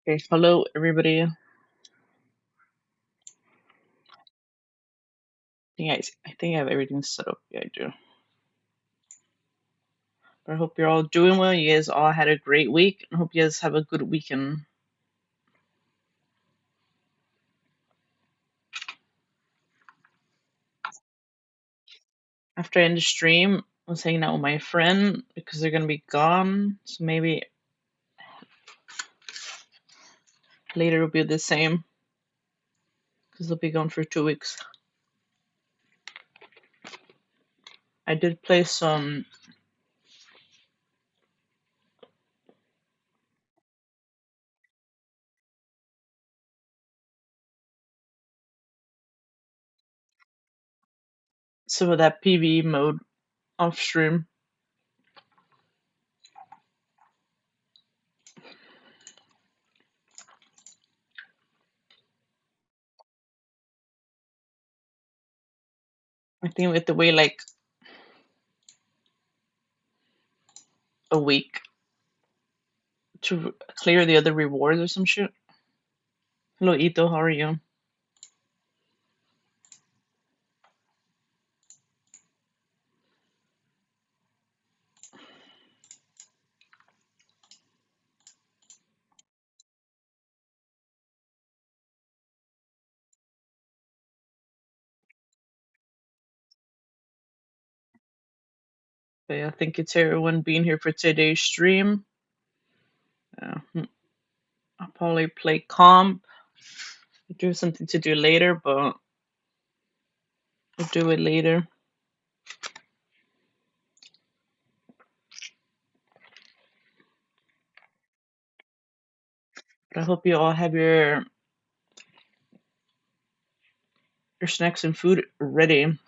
Okay, hello everybody. I think I have everything set up. Yeah, I do. But I hope you're all doing well. You guys all had a great week. I hope you guys have a good weekend. After I end the stream, I was hanging out with my friend because they're gonna be gone. So maybe later will be the same because they'll be gone for 2 weeks. I did play some of that PvE mode off stream. I think we have to wait like a week to clear the other rewards or some shit. Hello Ito, how are you? But yeah, thank you to everyone being here for today's stream. I'll probably play comp. Do something to do later, but we'll do it later. But I hope you all have your snacks and food ready.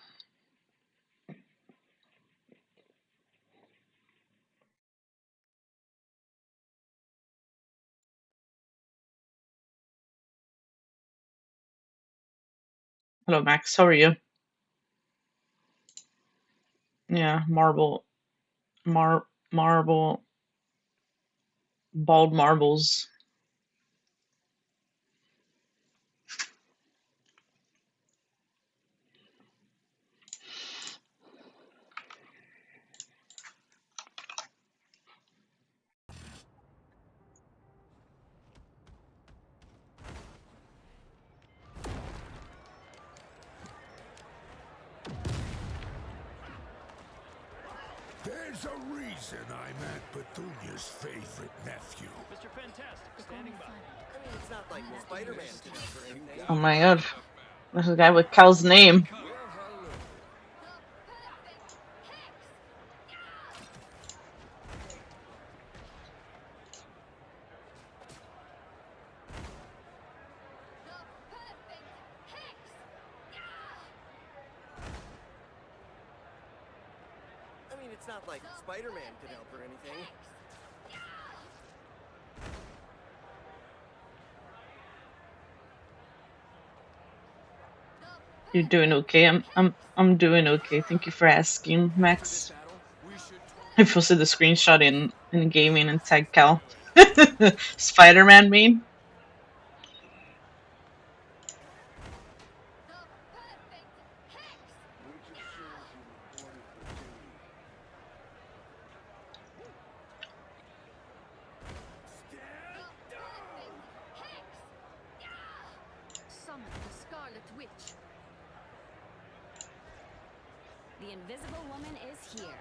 Hello, Max. How are you? Yeah, marble, bald marbles. There's a reason I'm Aunt Petunia's favorite nephew. Mr. Fantastic, standing by. I mean, it's not like Spider-Man did or anything. Oh my god. There's a guy with Cal's name. I mean, it's not like Spider-Man could help or anything. You're doing okay. I'm doing okay. Thank you for asking, Max. I posted the screenshot in gaming and tag Cal. Spider-Man meme. Summon the Scarlet Witch. The Invisible Woman is here.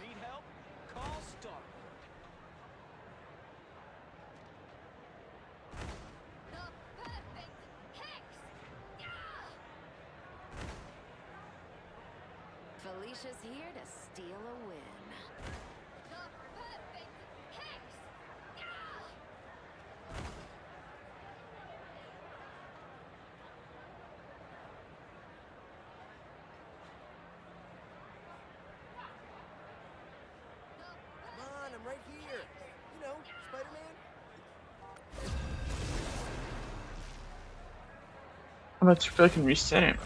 Need help? Call Star. Felicia's here to steal a win. Come on, I'm right here. You know, Spider-Man I'm about to feel I can reset it.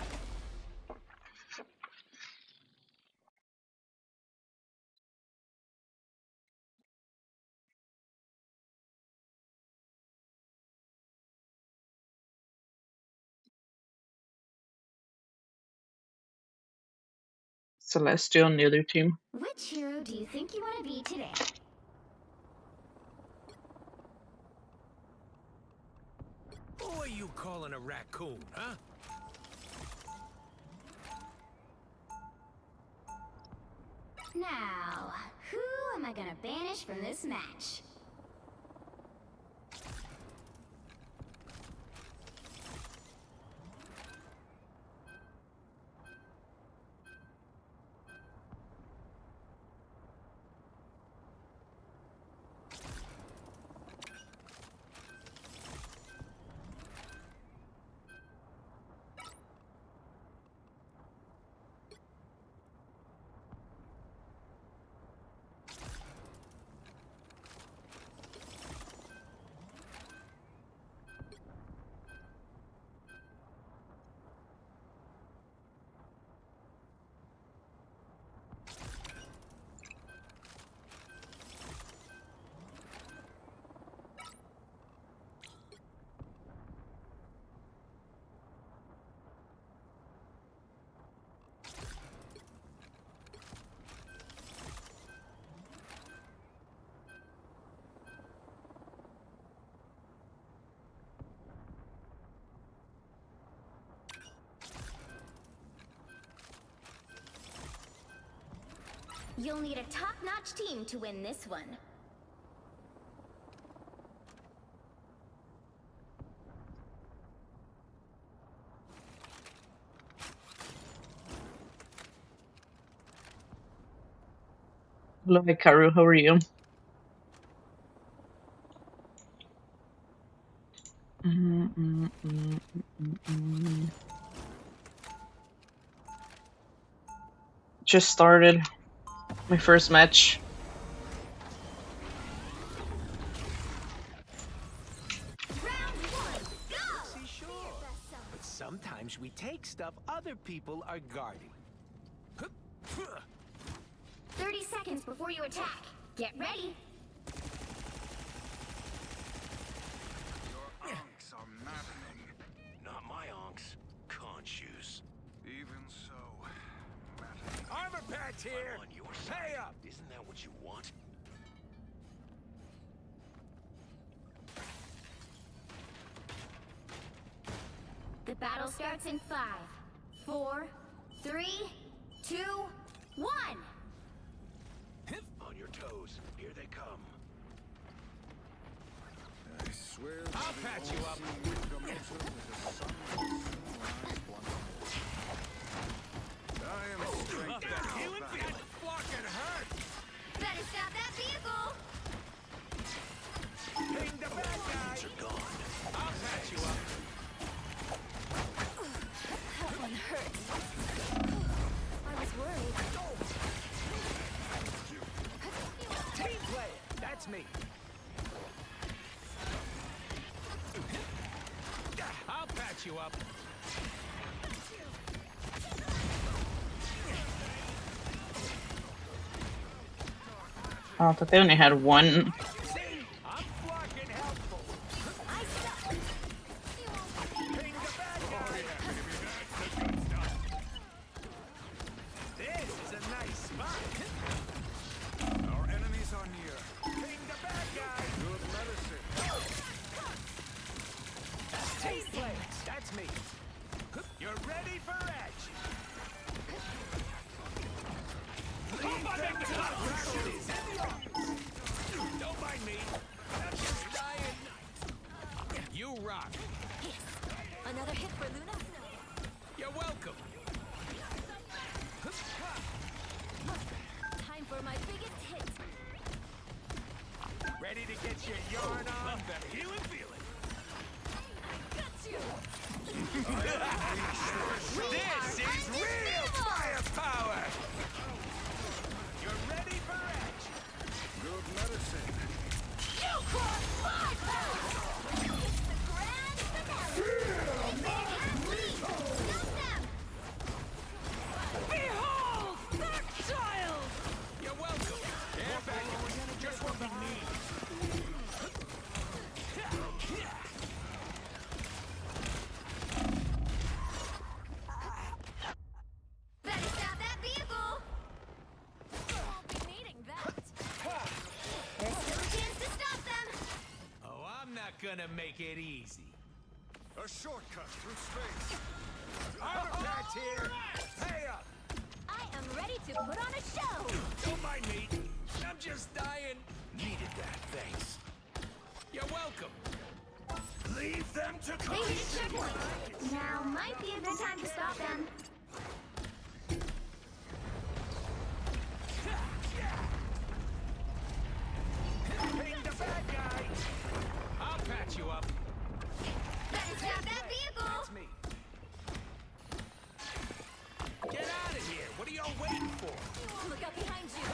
Celestial on the other team. Which hero do you think you want to be today? Who are you calling a raccoon, huh? Now, who am I gonna banish from this match? You'll need a top-notch team to win this one. Hello, Hikaru. How are you? Just started my first match. Round one, go! See, sure. But sometimes we take stuff other people are guarding. 30 seconds before you attack. Get ready. Your onks are maddening. Not my onks. Conscious. Even so, maddening. Armor patch here! I'm on your Pay side. up! Isn't that what you want? The battle starts in 5, 4, 3, 2, 1. On your toes. Here they come. I swear I'll patch you up. I am straight down. You and That fucking hurt! Better stop that vehicle. Ping the bad guy. Are gone. I'll patch you up. That one hurts. I was worried. Team player. That's me. I'll patch you up. Oh, I thought they only had one. See, I'm fucking helpful. I suck. Ping the bad guy. This is a nice spot. Our enemies are near. Ping the bad guy. Good medicine. Team player. That's me. You're ready for action. Don't mind me. I'm just dying. You rock. Another hit for Luna? You're welcome. Time for my biggest hit. Ready to get your yarn on? Feel it, feel it. Got you. gonna make it easy. A shortcut through space. Armor patch here. Hey up. I am ready to put on a show. Don't mind me. I'm just dying. Needed that, thanks. You're welcome. Leave them to They hit a checkpoint. Now might be a good time to stop them. Ping the bad guy. I'll patch you up. Better stop that vehicle. That's me. Get out of here. What are y'all waiting for? Look out behind you.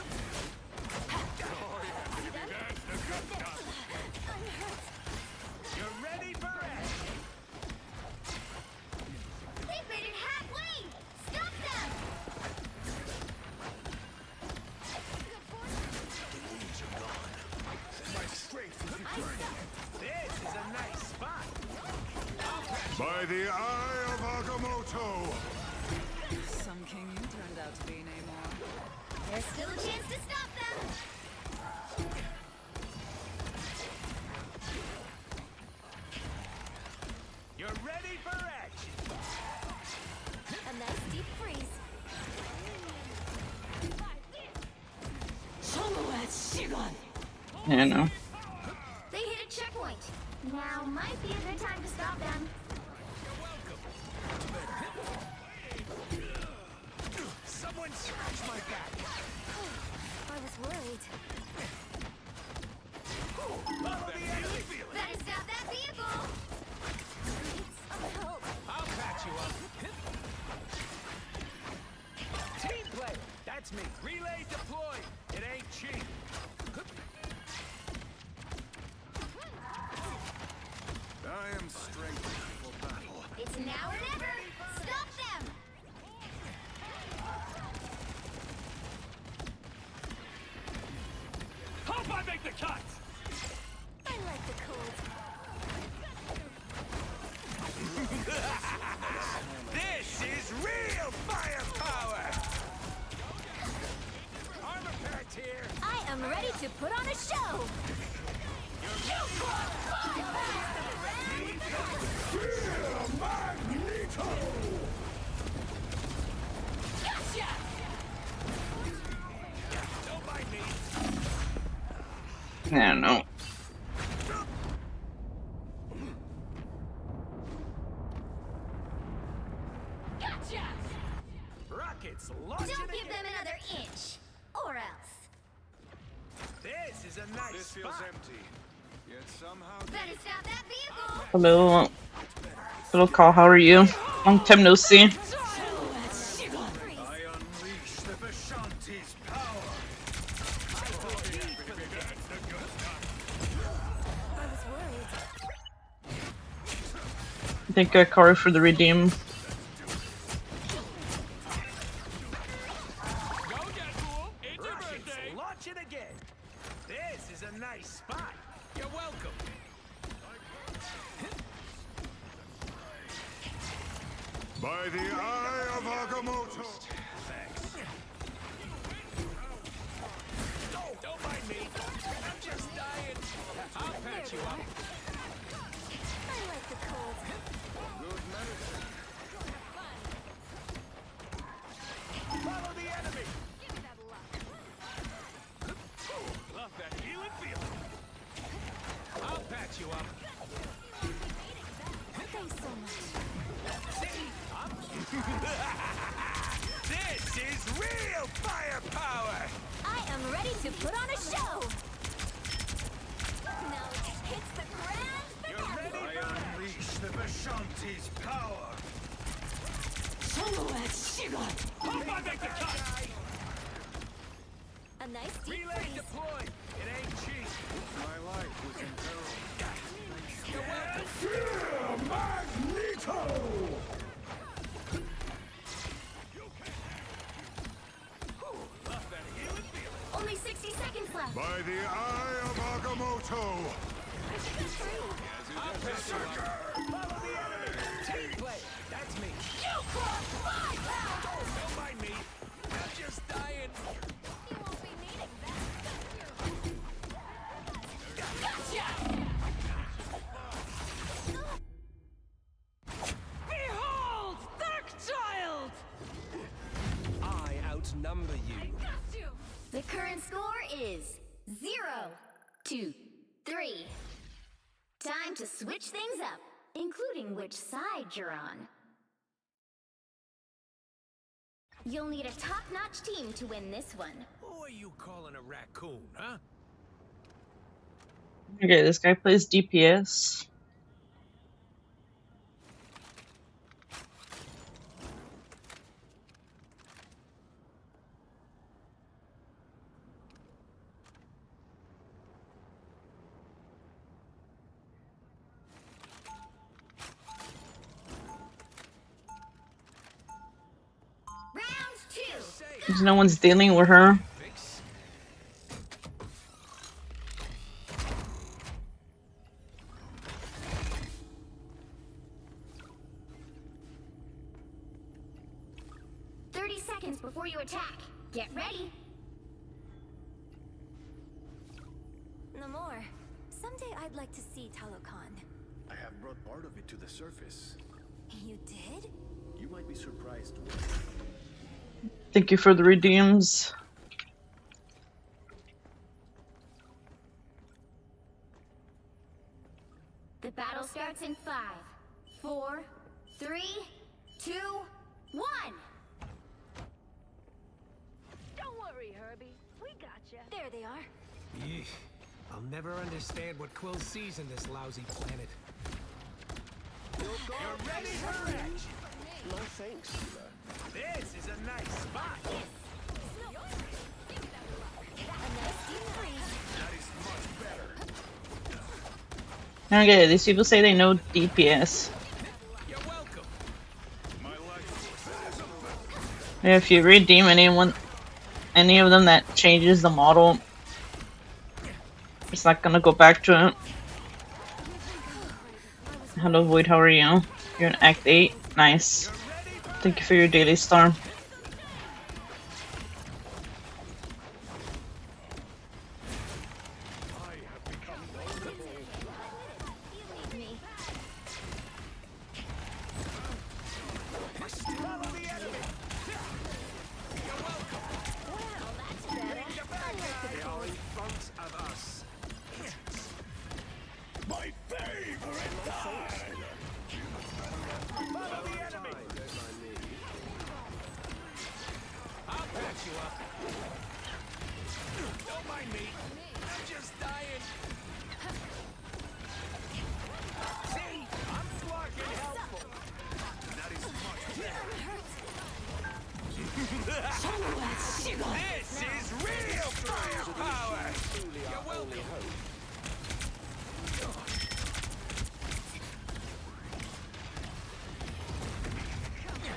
You're ready for action. They've made it halfway. Stop them. My strength is eternal. This is a nice spot. By the eye of Agamotto! Some king you turned out to be, Namor. There's still a chance to stop them. You're ready for action. A nice deep freeze. Yeah, I know. They hit a checkpoint. Now might be a good time to stop them. Someone scratch my back. I was worried. Follow the enemy. Better stop that vehicle. Need some help. I'll patch you up. Team play. That's me. Relay deployed. It ain't cheap. I am strengthened for battle. It's now or never. Stop them. Hope I make the cut. I like the cold. This is real firepower. Armor patch here. I am ready to put on a show. Don't mind me. I don't know. Rockets launching Don't give again. them another inch. Or else. This is a nice This feels spot. empty. Yet somehow Better stop that vehicle. Hello. Little call, how are you? Long time no see. I unleash the Vishanti's power. I was worried. Thank you, Corey, for the redeem. Go, Deadpool. It's your birthday. Launch it again. This is a nice spot. You're welcome. By the eye of Agamotto! Don't mind me. I'm just dying. I'll patch you up. I like the cold. Good medicine. Follow the enemy. Love that healing feeling. I'll patch you up. Thanks so much. See? This is real firepower. I am ready to put on a show. Now it's the grand You're finale. ready I unleash the Vishanti's power. Hope I make the cut. A nice deep Relay freeze. deployed. It ain't cheap. My life was in peril. You're welcome. Magneto! Love that healing feeling. Only 60 seconds left. By the eye of Agamotto! I'll patch you up. Follow the enemy. Team play. That's me. Don't mind me. I'm just dying. You won't be needing that. number you. The current score is 0-3. Time to switch things up, including which side you're on. You'll need a top-notch team to win this one. Who are you calling a raccoon, huh? Okay, this guy plays DPS. Round 2. Because no one's dealing with her. Fix. 30 seconds before you attack. Get ready. Namor, someday I'd like to see Talokan. I have brought part of it to the surface. You did? You might be surprised. Thank you for the redeems. The battle starts in 5, 4, 3, 2, 1. Don't worry, Herbie. We gotcha. There they are. Eesh. I'll never understand what Quill sees in this lousy planet. You're ready for action. No thanks, Sheila. This is a nice spot. Okay, these people say they know DPS. You're welcome. Yeah, if you redeem any of them that changes the model, it's not gonna go back to it. Hello Void, how are you? You're in Act 8? Nice. Thank you for your daily star. Follow the enemy. You're welcome. They are in front of us. My favorite time! Follow the enemy. I'll patch you up. Don't mind me. I'm just dying. See? I'm fucking helpful. That is much better. This is real firepower. You're welcome.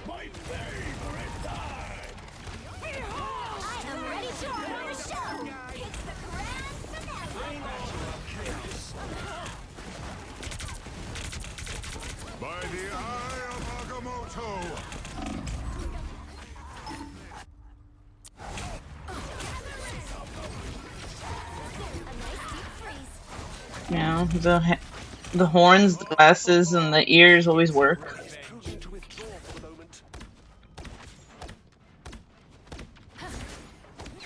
My favorite time! I'm ready to run the show. It's the grand finale. By the eye of Agamotto! Yeah, the horns, the glasses, and the ears always work. To withdraw for the moment.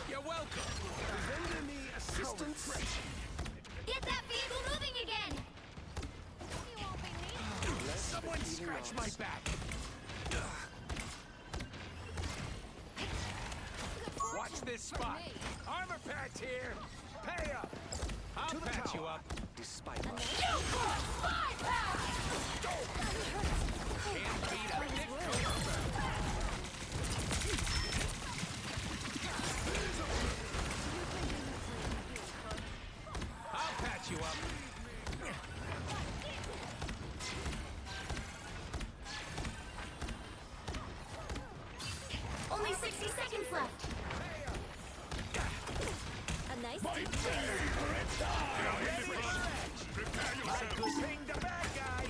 You're welcome. Render me assistance. Get that vehicle moving again. Someone scratch my back. Watch this spot. Armor patch here. Pay up. I'll patch you up. Despite my Can't beat a victory. I'll patch you up. Only 60 seconds left. A nice Ping the bad guy.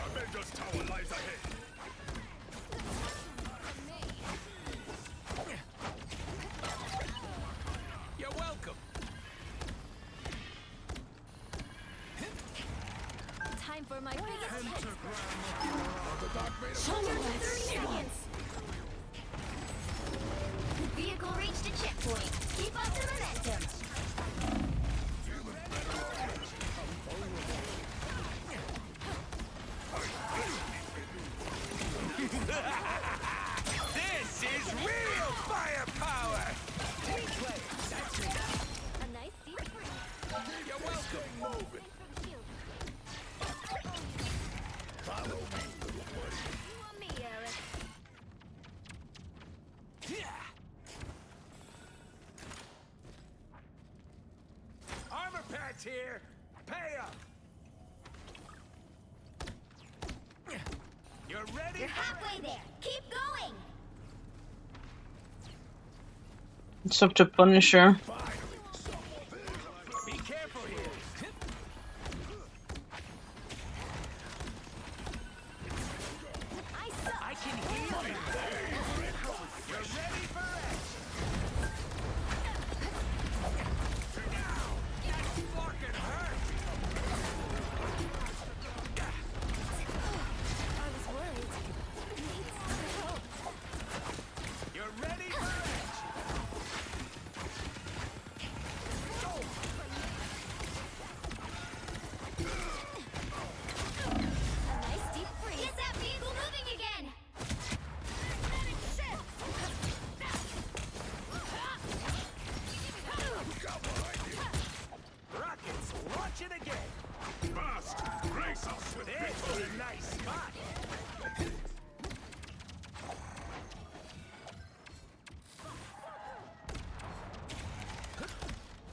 Avengers Tower lies ahead! You're welcome. time for my biggest hit. 30 seconds. rats here. Pay up. You're ready? You're halfway there. Keep going. It's up to Punisher. Be careful here. I can heal you. You're ready for action. Now, that fucking hurt. I was worried. You're ready for action. A nice deep freeze. Get that vehicle moving again. Rockets, launch it again. Fast! Race us with This is a nice spot.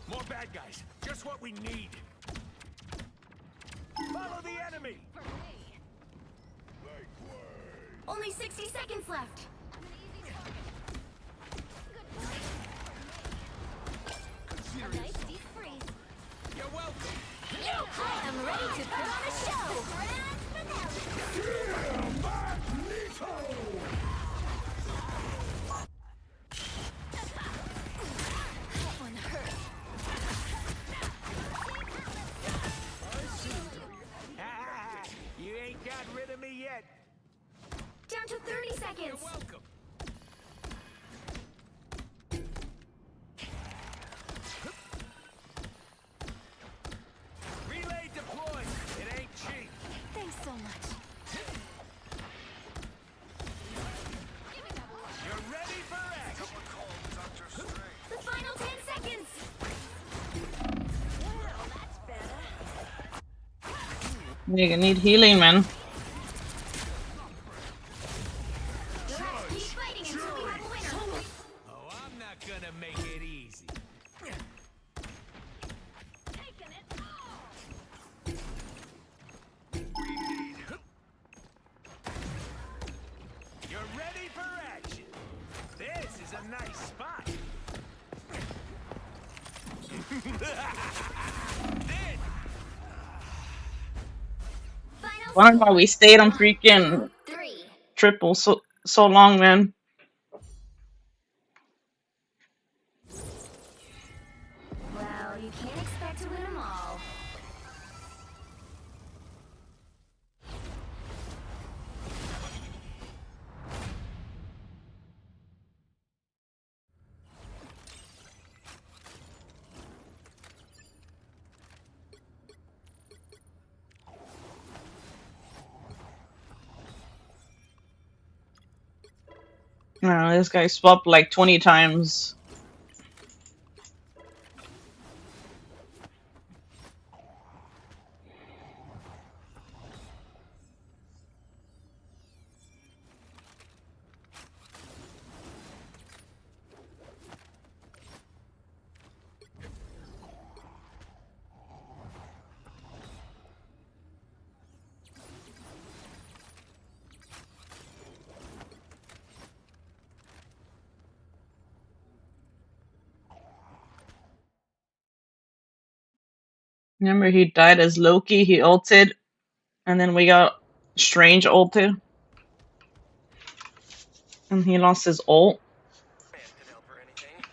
More bad guys. Just what we need. Follow the enemy. Only 60 seconds left. A nice deep freeze. You're welcome. I am ready to put on a show. Grand finale. That one hurt. Ah, you ain't got rid of me yet. Down to 30 You're seconds. welcome. Relay deployed. It ain't cheap. Thanks so much. You're ready for action. The final 10 seconds. Well, that's better. You need healing, man. Keep fighting until we have a winner. Oh, I'm not gonna make it easy. Taking it all. You're ready for action. This is a nice spot. Then, Final Wonder why we stayed on freaking 3. triple so long, man. Well, you can't expect to win them all. No, this guy swapped like 20 times. Remember, he died as Loki. He ulted, and then we got Strange ulted, and he lost his ult. Man could help or anything.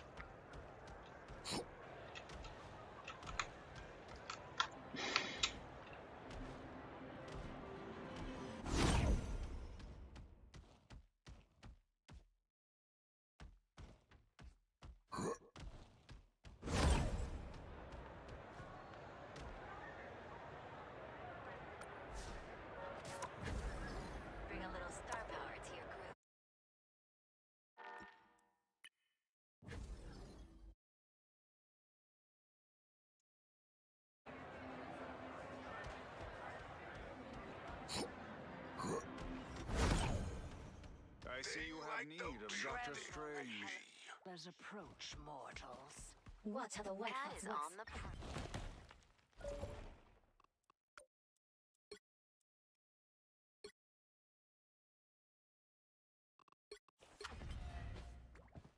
Bring a little star power to your group. I see you have need of Dr. Strange. Let's approach, mortals. What are the white That fox is wants? on the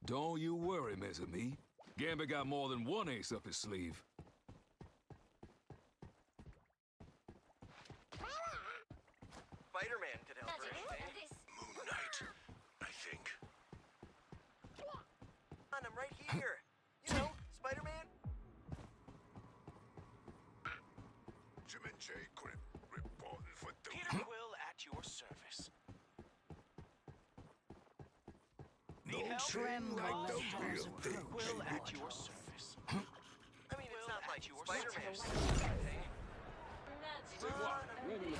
Don't you worry, Miss Me. Gambit got more than one ace up his sleeve. Spider-Man could help or anything. Moon Knight, I think. I'm right here. You know, Spider-Man. Jim and Jay Grip reporting for duty. Peter Quill at your service. Need help? Like the real thing. Quill at your service. I mean, it's not like your Spider-Man service. or anything.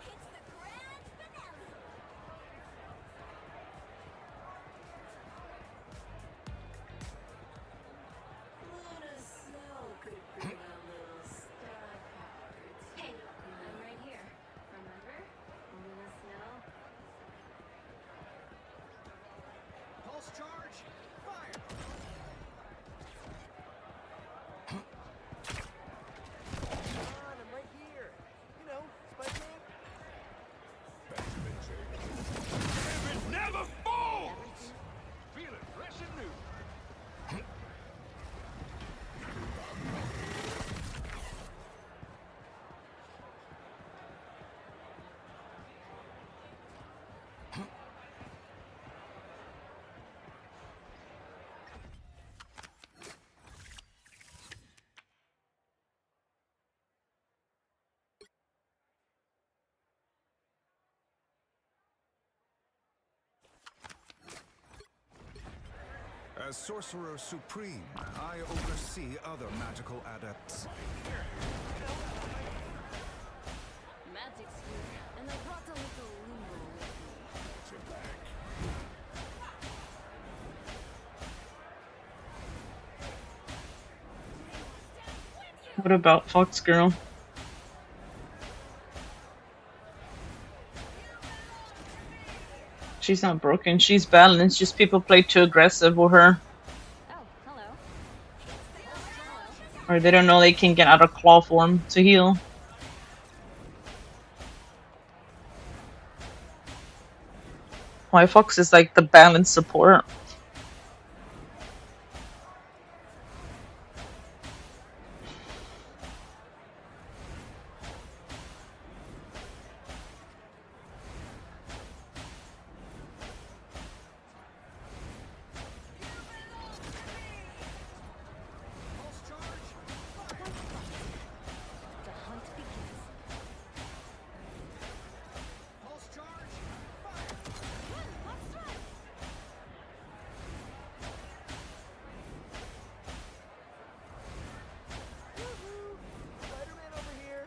It's the grand finale. Luna Snow could bring a little star power. Hey, I'm right here. Remember? Luna Snow? Pulse charge, fire! I'm right here. You know, Spider-Man. It never falls! Feeling fresh and new. As Sorcerer Supreme, I oversee other magical adepts. Magic's here, and I brought a little lingo with me. What about Fox Girl? She's not broken, she's balanced, just people play too aggressive with her. Oh, hello. Or they don't know they can get out of claw form to heal. White Fox is like the balanced support. Pulse charge, fire! The hunt begins. Pulse charge, fire! Spider-Man over here.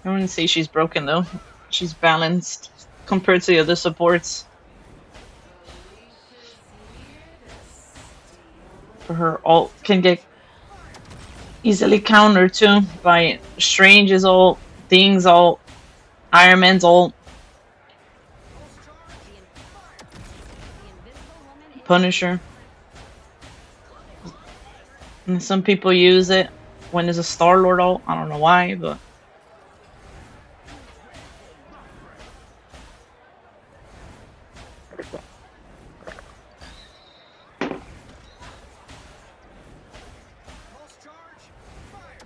I wouldn't say she's broken though. She's balanced compared to the other supports. Her ult can get easily countered too by Strange's ult, Thing's ult, Iron Man's ult, Punisher. And some people use it when there's a Star-Lord ult. I don't know why, but Pulse charge, fire!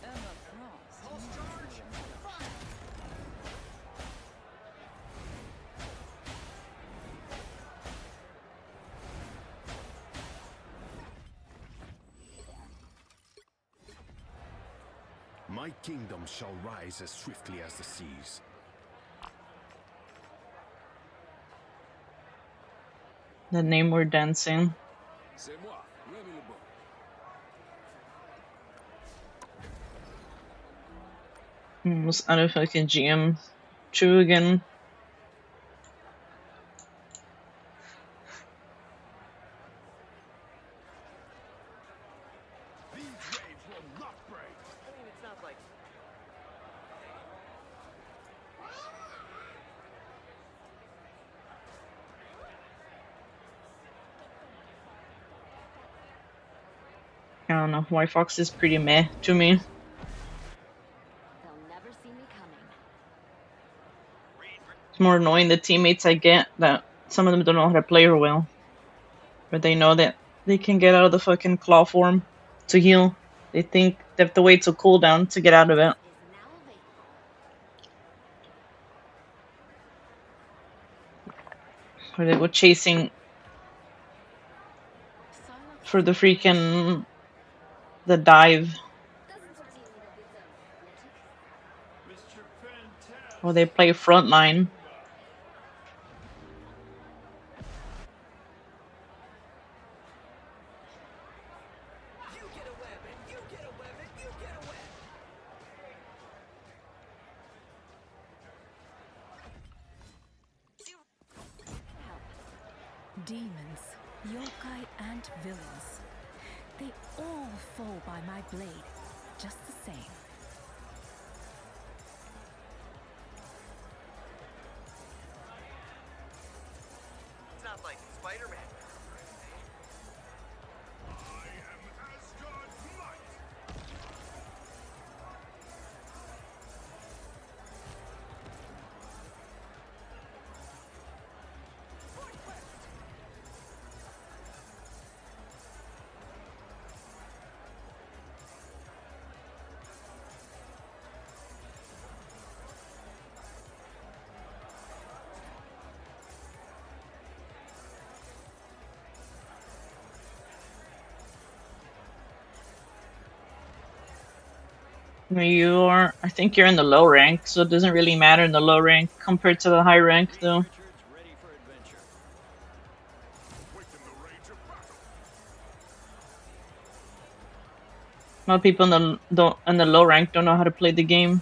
Emma Frost. Pulse charge, fire! My kingdom shall rise as swiftly as the seas. the name we're dancing. C'est moi, Remy LeBeau. I don't know if I can GM True again. These waves will not break. I mean, it's not like. I don't know. White Fox is pretty meh to me. They'll never see me coming. It's more annoying the teammates I get that some of them don't know how to play her well. But they know that they can get out of the fucking claw form to heal. They think they have to wait till cooldown to get out of it. Or they go chasing for the freaking the dive. Or they play frontline. Demons, yokai, and villains. They all fall by my blade, just the same. It's not like Spider-Man. I think you're in the low rank, so it doesn't really matter in the low rank compared to the high rank, though. A lot of people in the low rank don't know how to play the game.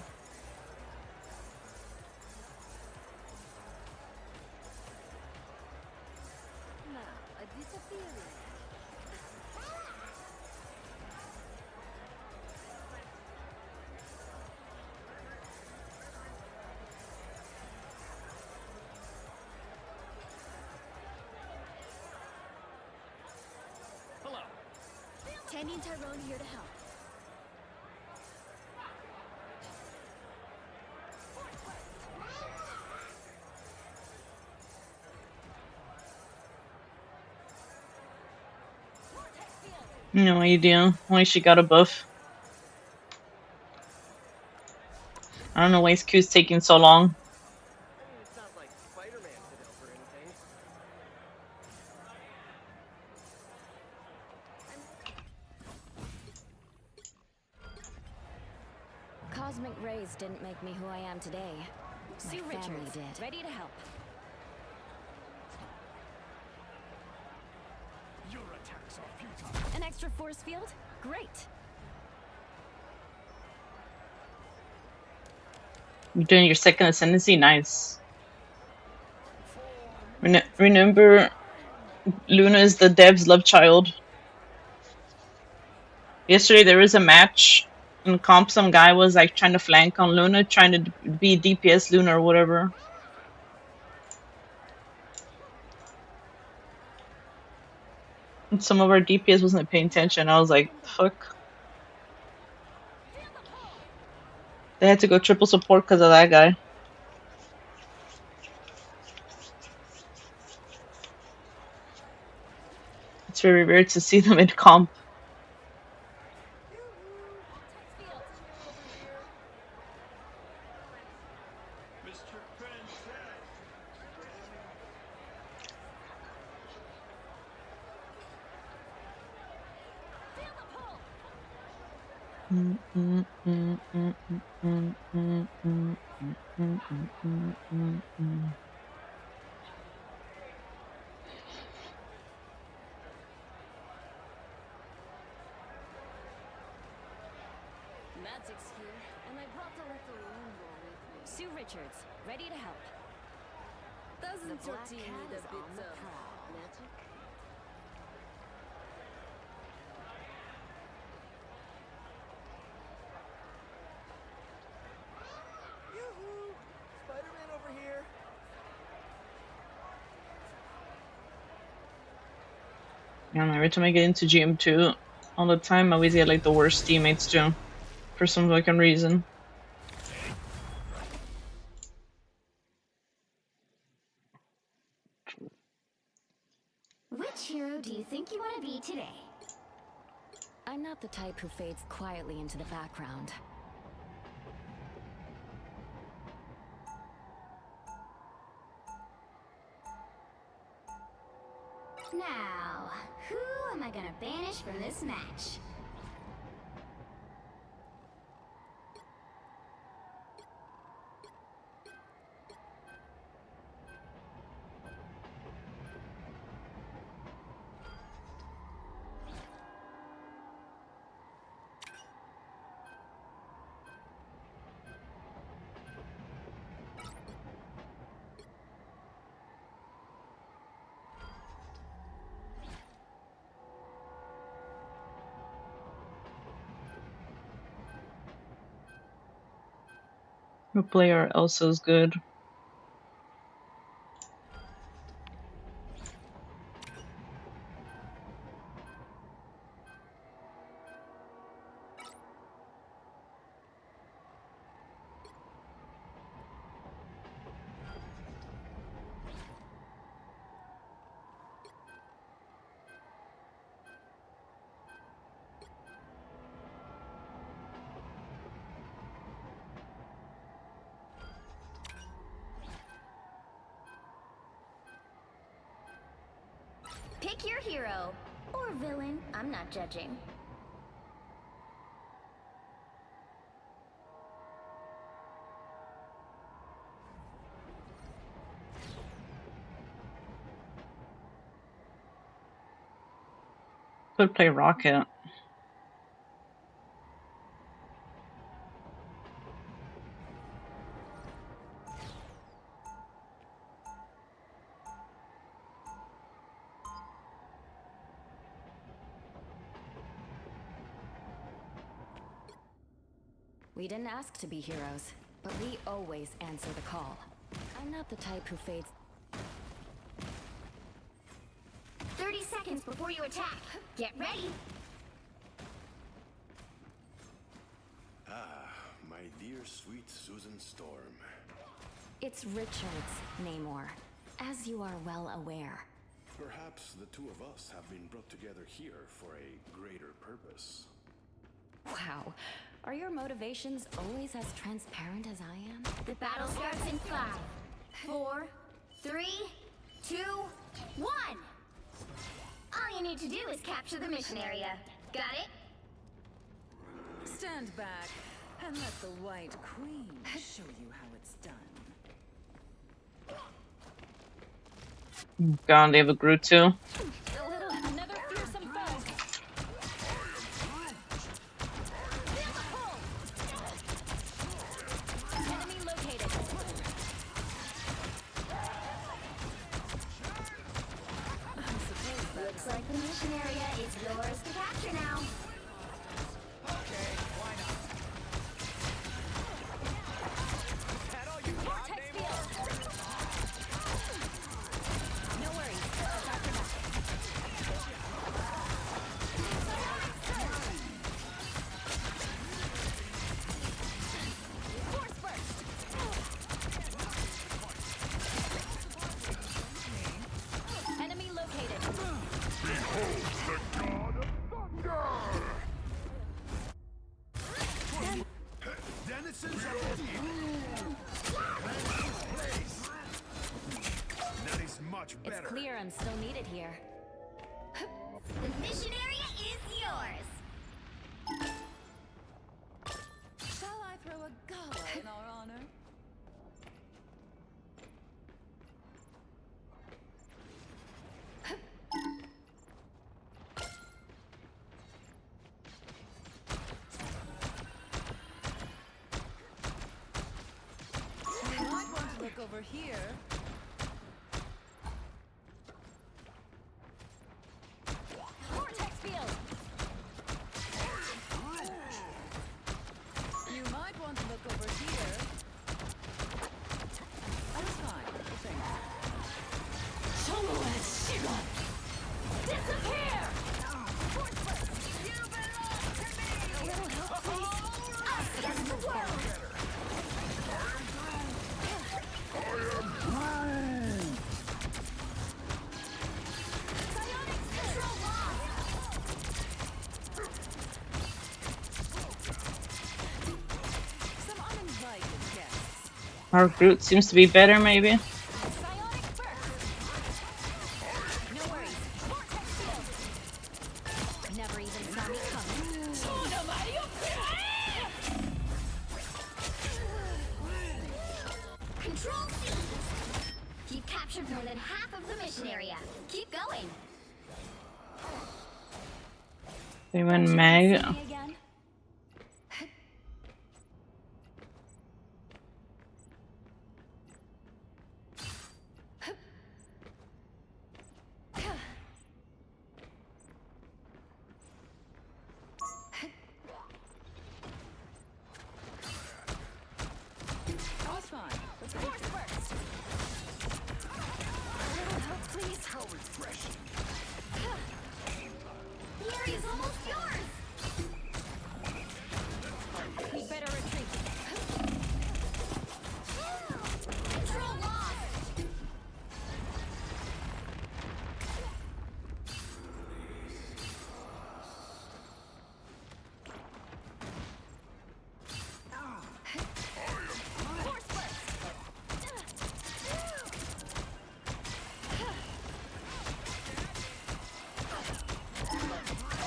Tandy and Tyrone here to help. No idea why she got a buff. I don't know why his Q's taking so long. I mean, it's not like Spider-Man could help or anything. Cosmic rays didn't make me who I am today. Sue My family Richards, did. ready to help. Your attacks are futile. An extra force field? Great. You're doing your second ascendancy? Nice. Remember, Luna is the dev's love child. Yesterday there was a match in comp. Some guy was like trying to flank on Luna, trying to be DPS Luna or whatever. And some of our DPS wasn't paying attention. I was like, fuck. They had to go triple support because of that guy. It's very rare to see them in comp. Magic's here, and I brought a little limbo with me. Sue Richards, ready to help. Doesn't your team need a bit of magic? Yoo-hoo! Spider-Man over here. And every time I get into GM2, all the time, I always get like the worst teammates too, for some fucking reason. Which hero do you think you want to be today? I'm not the type who fades quietly into the background. Now, who am I gonna banish from this match? The player also is good. Pick your hero. Or villain, I'm not judging. Could play Rocket. We didn't ask to be heroes, but we always answer the call. I'm not the type who fades. 30 seconds before you attack. Get ready. Ah, my dear sweet Susan Storm. It's Richards, Namor, as you are well aware. Perhaps the two of us have been brought together here for a greater purpose. Wow, are your motivations always as transparent as I am? The battle starts in 5, 4, 3, 2, 1. All you need to do is capture the mission area. Got it? Stand back and let the White Queen show you how it's done. God, they have a Groot too. Another fearsome foe. Enemy located. Looks like the mission area is yours to capture now. Okay, why not? Is that all you got, Namor? No worries. I'll talk to that. Force burst. Enemy located. Denizens of the deep. Place. That is much better. It's clear I'm still needed here. The mission area is yours. Shall I throw a gala in our honor? You might want to look over here. Vortex field. You might want to look over here. That's fine. Thank you. Disappear! Force burst. Our Groot seems to be better, maybe. Never even saw me coming. Control C! You've captured more than half of the mission area. Keep going. They went Meg.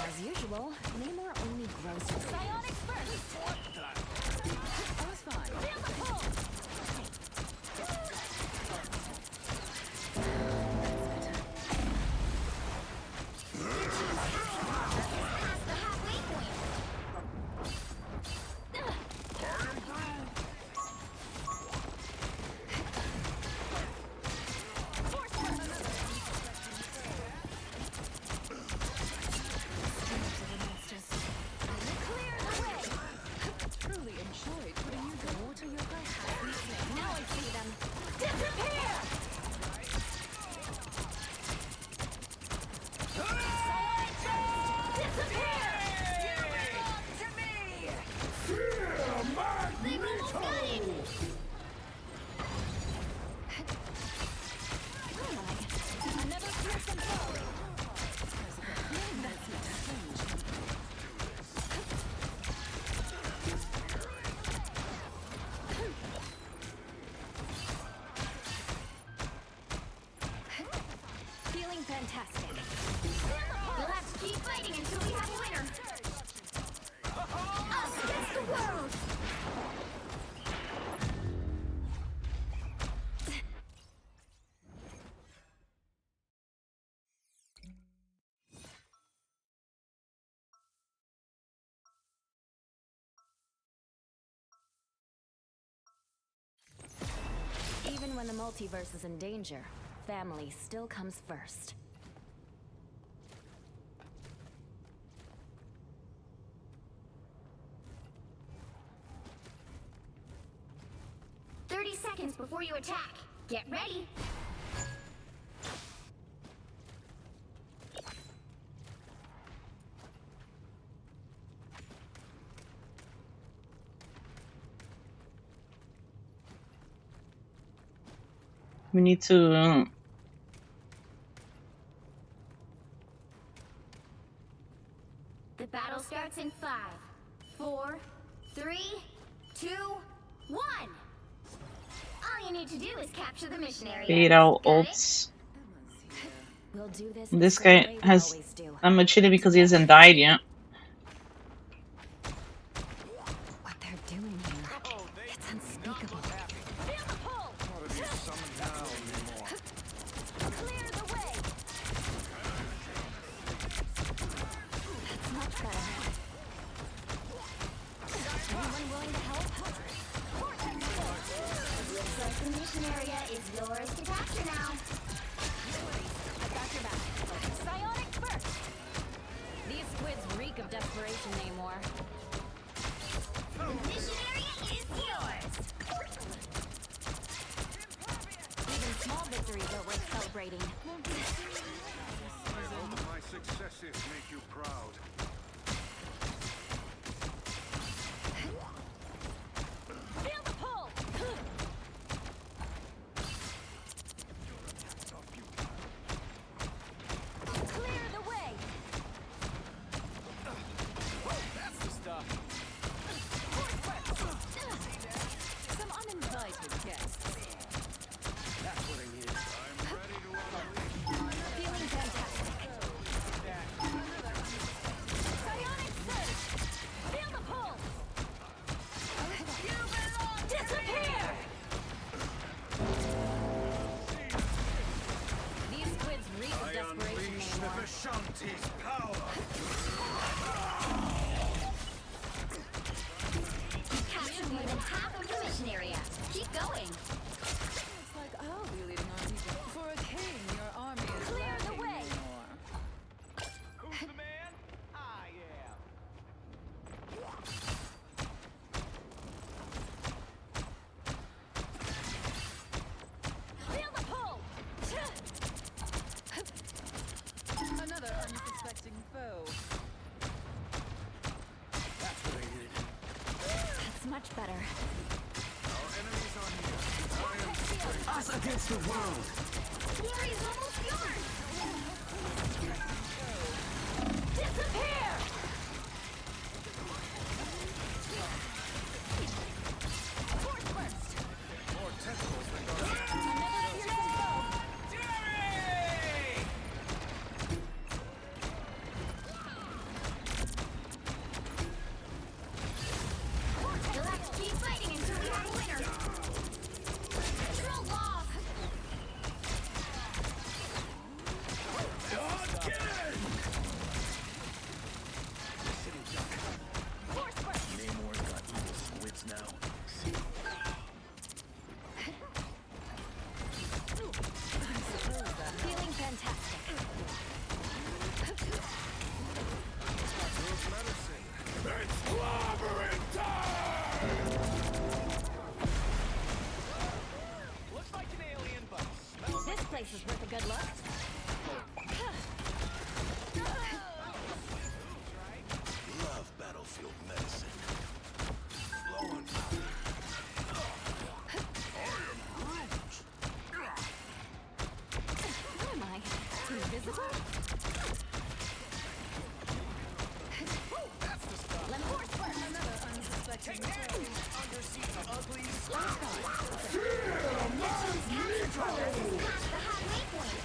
As usual, Namor only grows psionic burst. That was fine. Feel the pull. Past the halfway point. Now I see them. Disappear! Disappear! You belong to me! They've almost got it! Another fearsome foe! Feeling fantastic. We'll have to keep fighting until we have a winner. Us against the world! Even when the multiverse is in danger, family still comes first. Seconds before you attack. Get ready. We need to... The battle starts in 5, 4, 3, 2, 1. All you need to do is capture the mission area. Fade out ults. We'll do this. This guy has... I'm chilly because he hasn't died yet. What they're doing here, it's unspeakable. Clear the way. That's much better. Anyone willing to help? Looks like the mission area is yours to capture now. I got your back. Psionic burst. These squids reek of desperation, Namor. The mission area is yours. Even small victories are worth celebrating. I hope my successes make you proud. Feel the pull! Clear the way! That's the stuff. Some uninvited guests. Taste power. Captured more than half of the mission area. Keep going. Looks like I'll be leading our people. For a king, your army is Clear the lacking way. more. Who's the man? I am. Feel the pull. Another unsuspecting foe. That's what I needed. That's much better. Our enemies are near. Us against the world. Glory is almost yours. Disappear. Force burst. More tentacles than guardians. Another fearsome foe. Jerry! You'll have to keep fighting until we have a winner. Control loss. Force burst. Namor's got evil squids now. Feeling fantastic. It's clobbering time! Looks like an alien, but smells This place is worth a good look. Love battlefield medicine. Low on What am I? Invisible? Let me force burst. Another unsuspecting foe. undersea ugly. The halfway point.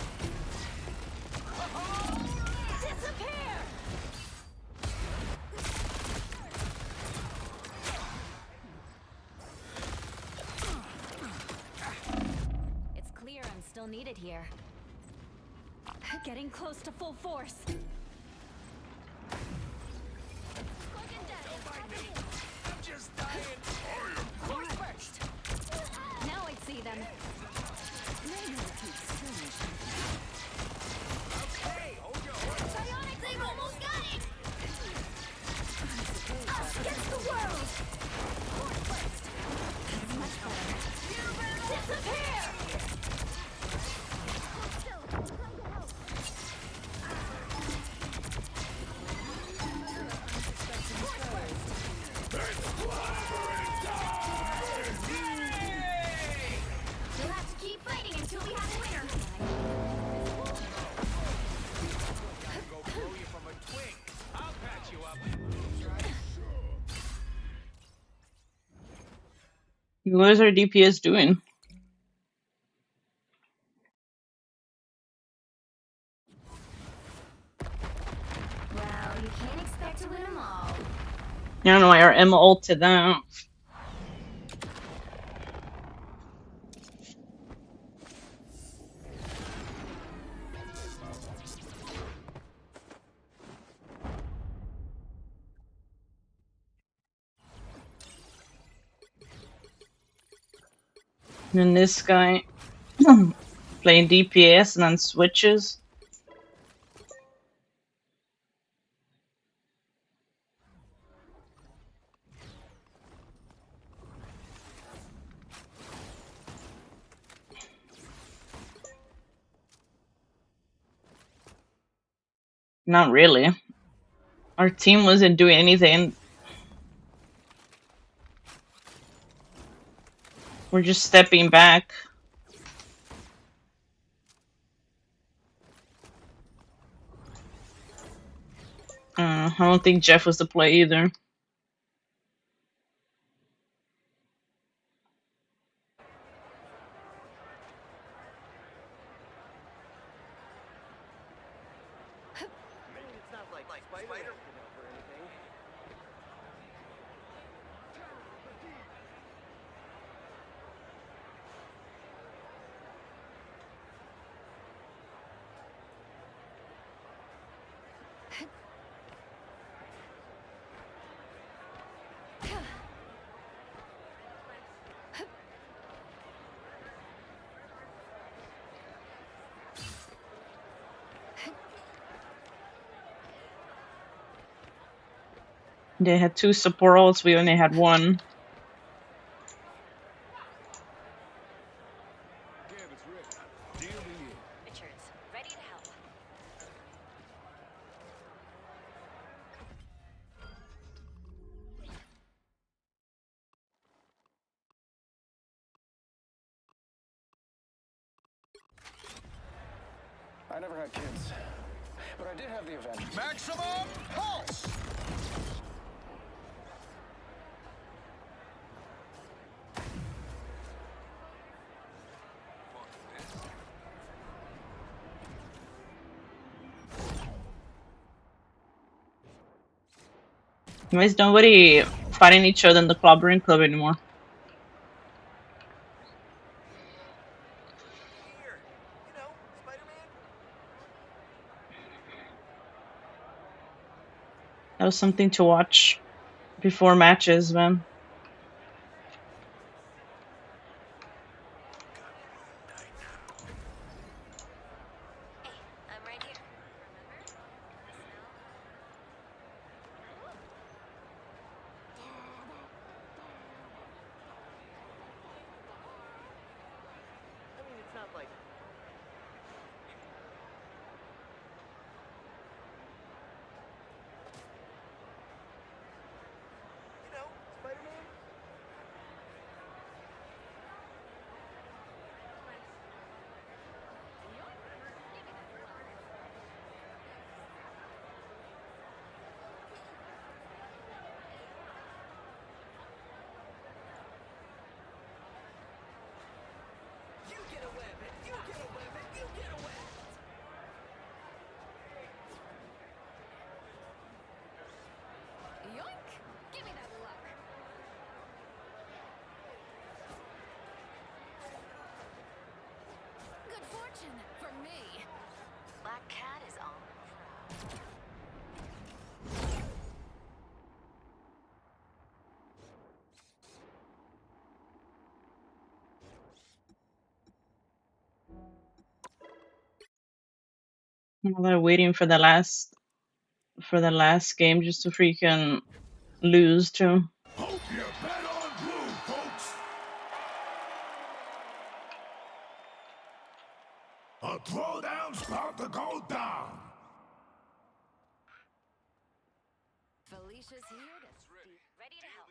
Disappear. It's clear I'm still needed here. Getting close to full force. I'm just dying. Force burst. Now I see them. Okay, hold your horses. Bionic, they've almost got it. Us against the world. Force burst. That's much better. Disappear. You'll have to keep fighting until we have a winner. Gotta go blow you from a twig. I'll patch you up. What is our DPS doing? Well, you can't expect to win them all. I don't know why our Emma ulted that. And then this guy playing DPS and then switches. Not really. Our team wasn't doing anything. We're just stepping back. I don't think Jeff was the play either. It's not like Spider-Man or anything. They had 2 support ults, we only had 1. Richards, ready to help. I never had kids, but I did have the event. Maximum pulse! Why is nobody fighting each other in the Clobbering Club anymore? Here, you know, Spider-Man. That was something to watch before matches, man. I'm right here. I mean, it's not like. You know, Spider-Man. You get a web, and you get a web, and you get a web. Yoink! Give me that luck. Good fortune for me. Black Cat is on the prowl. Now they're waiting for the last game just to freaking lose too. Hope you bet on blue, folks. A throwdown's about to go down. Felicia's here to ready to help.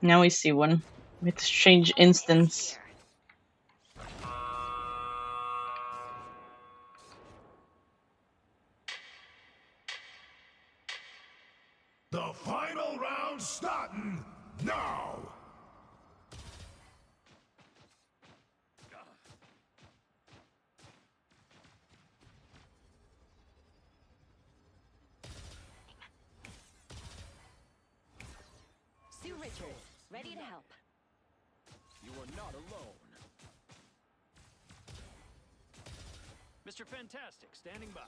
Now we see one. We have to change instance. The final round starting now. Sue Richards, ready to help. You are not alone. Mr. Fantastic, standing by.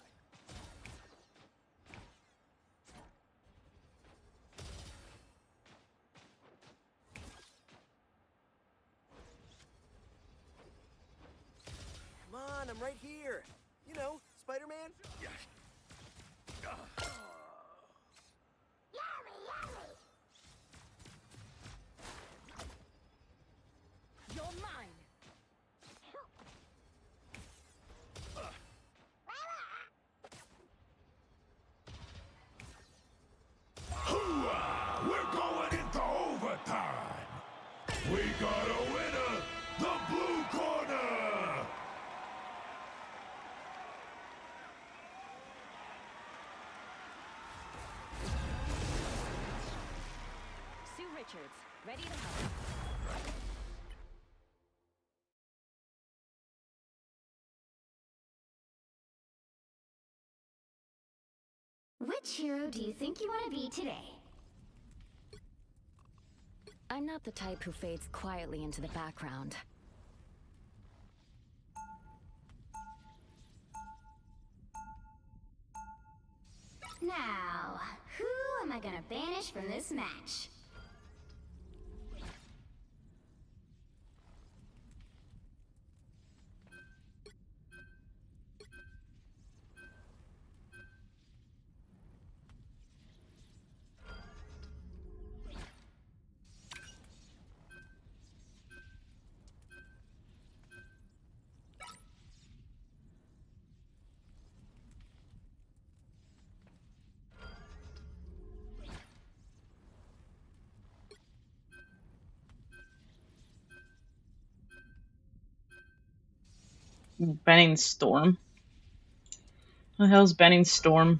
Come on, I'm right here. You know, Spider-Man. You're mine. Hoorah! We're going into overtime. We got a winner, the blue corner. Sue Richards, ready to help. Which hero do you think you want to be today? I'm not the type who fades quietly into the background. Now, who am I gonna banish from this match? Banning Storm. What the hell's Banning Storm?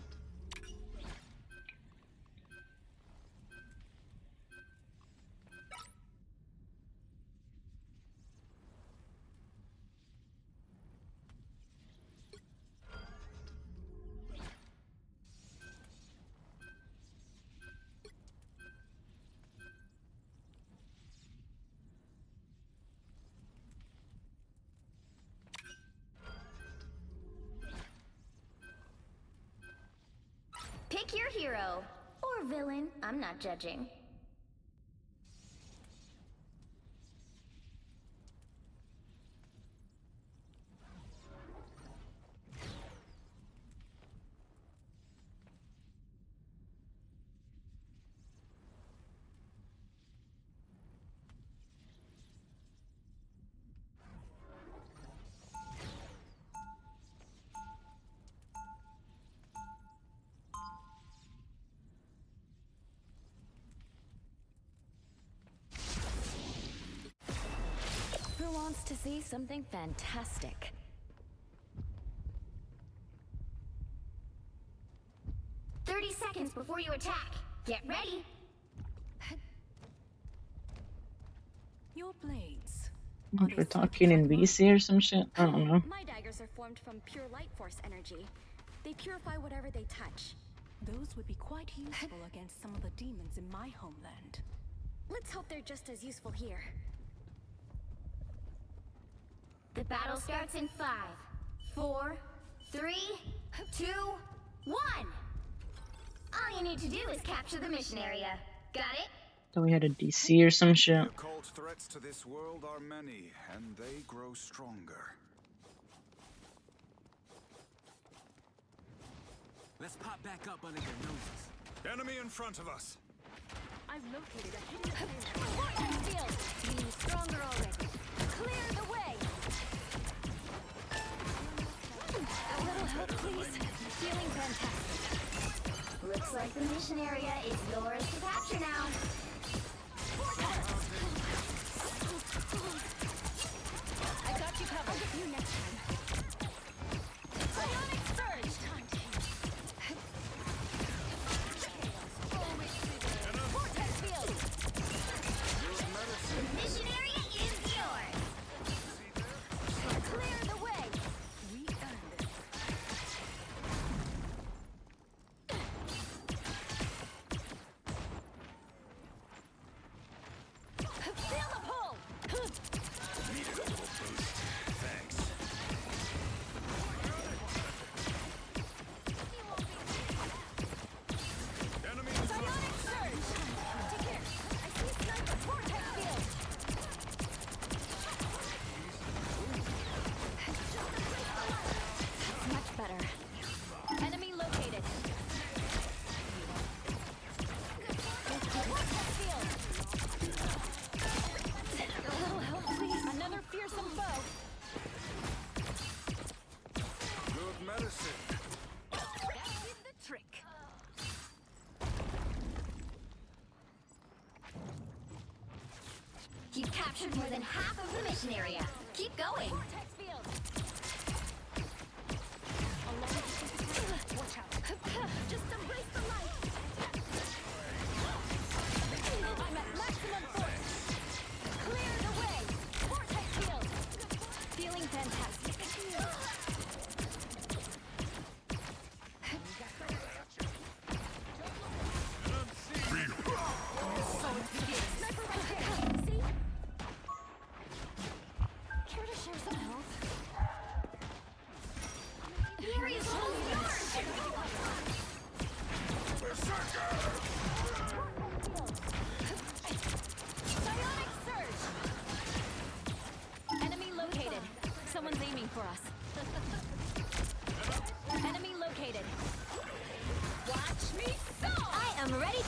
Pick your hero. Or villain. I'm not judging. Who wants to see something fantastic? Seconds before you attack. Get ready. Your blades. If we're talking in VC or some shit, I don't know. My daggers are formed from pure light force energy. They purify whatever they touch. Those would be quite useful against some of the demons in my homeland. Let's hope they're just as useful here. The battle starts in 5, 4, 3, 2, 1. All you need to do is capture the mission area. Got it? Thought we had a DC or some shit. The occult threats to this world are many, and they grow stronger. Let's pop back up under their noses. Enemy in front of us. I've located a hidden vortex field. Being stronger already. Clear the way. A little help, please. Feeling fantastic. Looks like the mission area is yours to capture now. I got you covered. I'll get you next time. Ionic surge. Vortex field. The mission area is yours. Clear the way. We earned this. Feel the pull. Need a little boost. Thanks. Enemy in front Ionic surge. Take care. I see sniper vortex field. That's much better. Enemy located. Vortex field. A little help, please. Another fearsome foe. Good medicine. That did the trick. You've captured more than half of the mission area. Keep going. Vortex field. Watch out. Just embrace the light. I'm at maximum force. Clear the way. Vortex field. Feeling fantastic. Sniper right there. See? Care to share some health? The area's all yours.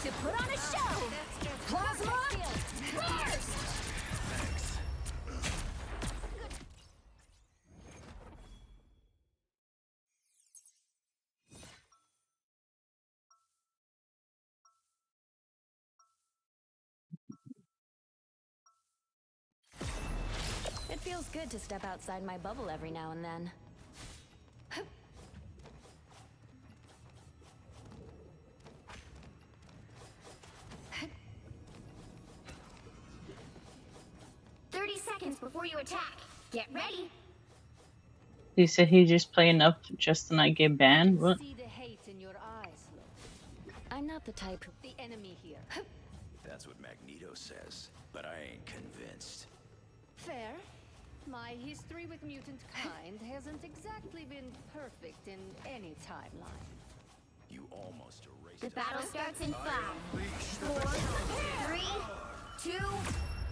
to put on a show. Plasma burst. It feels good to step outside my bubble every now and then. 30 seconds before you attack. Get ready. He said he just play enough just to not get banned. What? See the hate in your eyes, look. I'm not the type who the enemy here. That's what Magneto says, but I ain't convinced. Fair. My history with mutant kind hasn't exactly been perfect in any timeline. You almost erased The battle starts in 5, 4, 3, 2,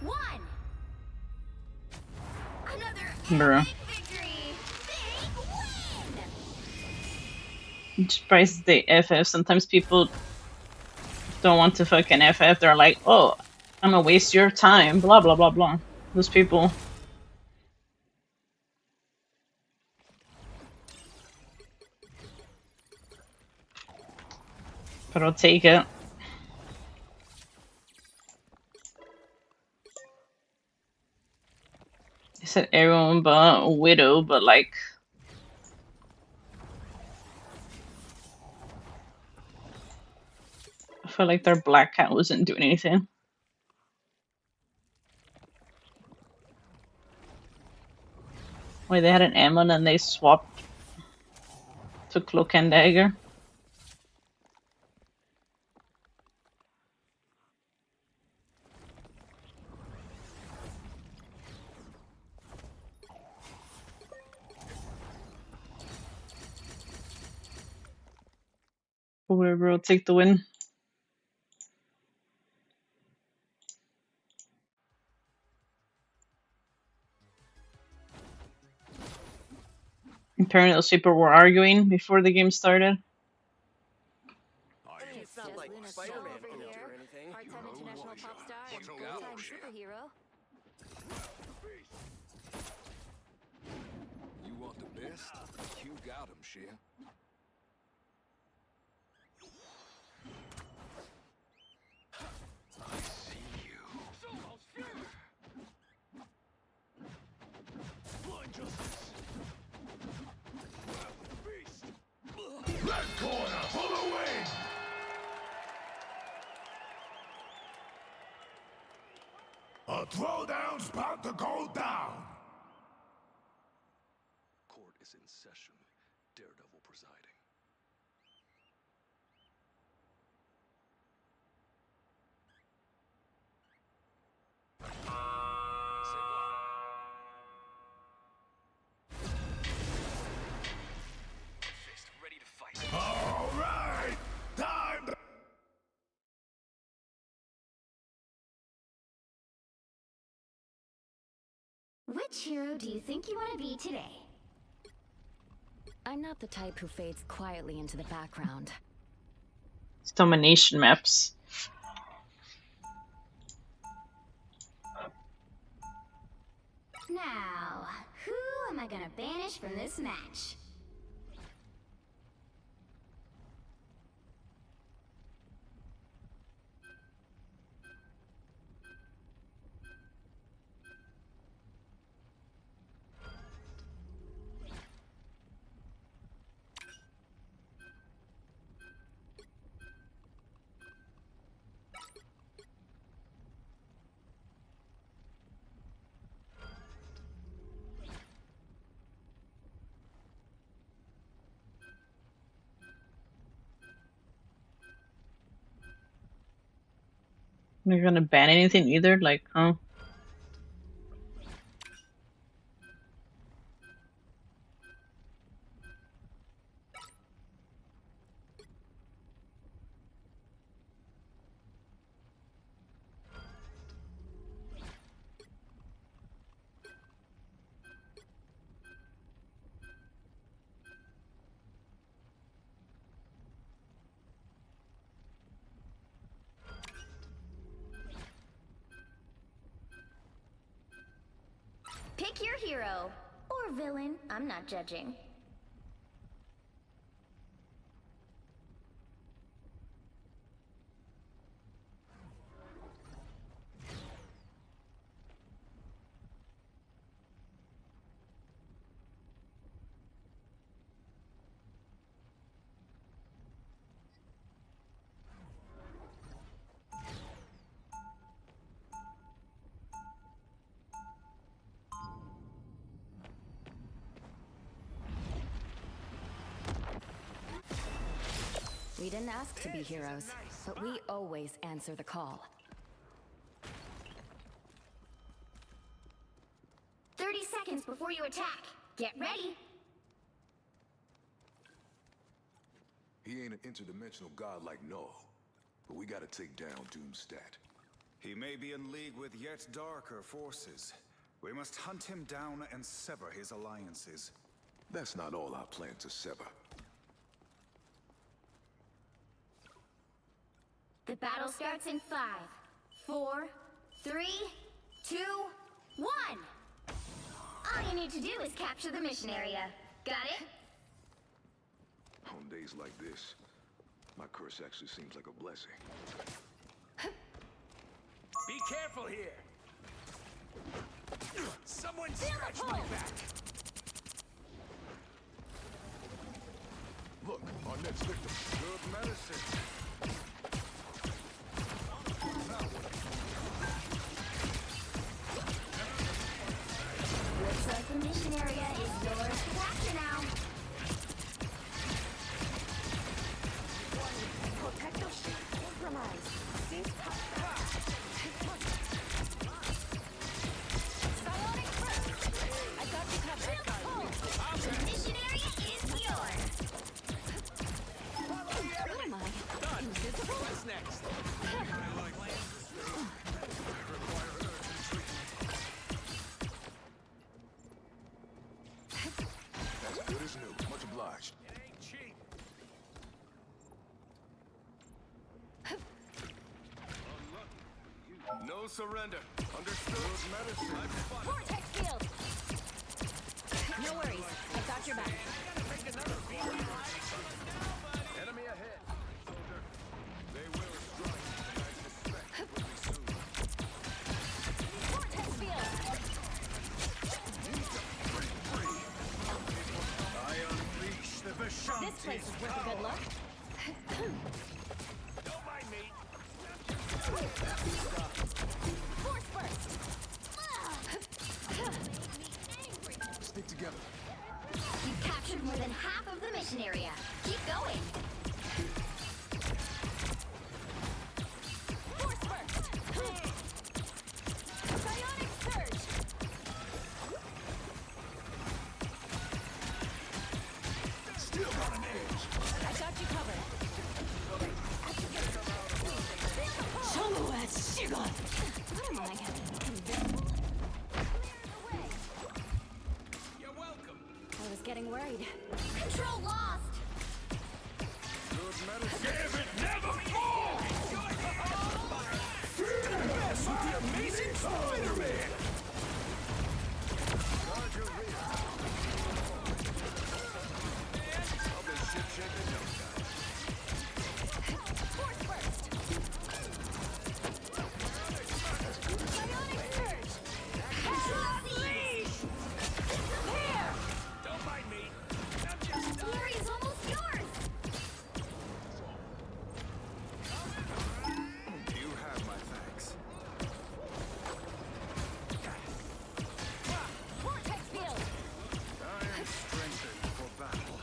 1. Another Bruh. epic victory. Big win. I'm surprised they FF. Sometimes people don't want to fucking FF. They're like, oh, I'm gonna waste your time. Blah, blah, blah, blah. Those people. But I'll take it. I said everyone but Widow, but like... I feel like their Black Cat wasn't doing anything. Wait, they had an ammo and then they swapped to Cloak and Dagger. Whoever will take the win. Apparently those people were arguing before the game started. It's not like Spider-Man can do anything. Part-time international pop star and full-time superhero. You want the best? You got him, Cher. I see you. Blind justice. Beast. Left corner for the win. A throwdown's about to go down. Court is in session. Daredevil presiding. Fist ready to fight. All right, time. Which hero do you think you want to be today? I'm not the type who fades quietly into the background. It's domination maps. Now, who am I gonna banish from this match? You're gonna ban anything either? Like, huh? or villain, I'm not judging. We didn't ask to be heroes, but we always answer the call. 30 seconds before you attack. Get ready. He ain't an interdimensional god like Null, but we gotta take down Doomstat. He may be in league with yet darker forces. We must hunt him down and sever his alliances. That's not all our plan to sever. The battle starts in 5, 4, 3, 2, 1. All you need to do is capture the mission area. Got it? On days like this, my curse actually seems like a blessing. Be careful here. Someone scratch my back. Look, our next victim. Good medicine. Looks like the mission area is yours to capture now. Protective shield compromised. Psionic first! I got you covered. The mission area is yours. What am I? Done. Invisible? What's next? As good as new. Much obliged. It ain't cheap. No surrender. Understood? Good medicine. Vortex field! No worries, I got your back. Enemy ahead. Soldier. They will strike, and I suspect it will be soon. Vortex field! I unleash the Vishanti. This place is worth a good look. Don't mind me. Force burst! Stick together. You've captured more than half of the mission area. Keep going. Force burst! Psionic surge! Still on an edge. I got you covered. What am I? Invisible? Clear the way! You're welcome. I was getting worried. Control lost. Good medicine. Give it never fall! Mess with the amazing Spider-Man! Guard your rear. I'll be ship-shape in no time. Force burst! Psionic surge! Unleash. Here! Don't mind me. I'm just Glory is almost yours. You have my thanks. Vortex field! I am strengthened for battle.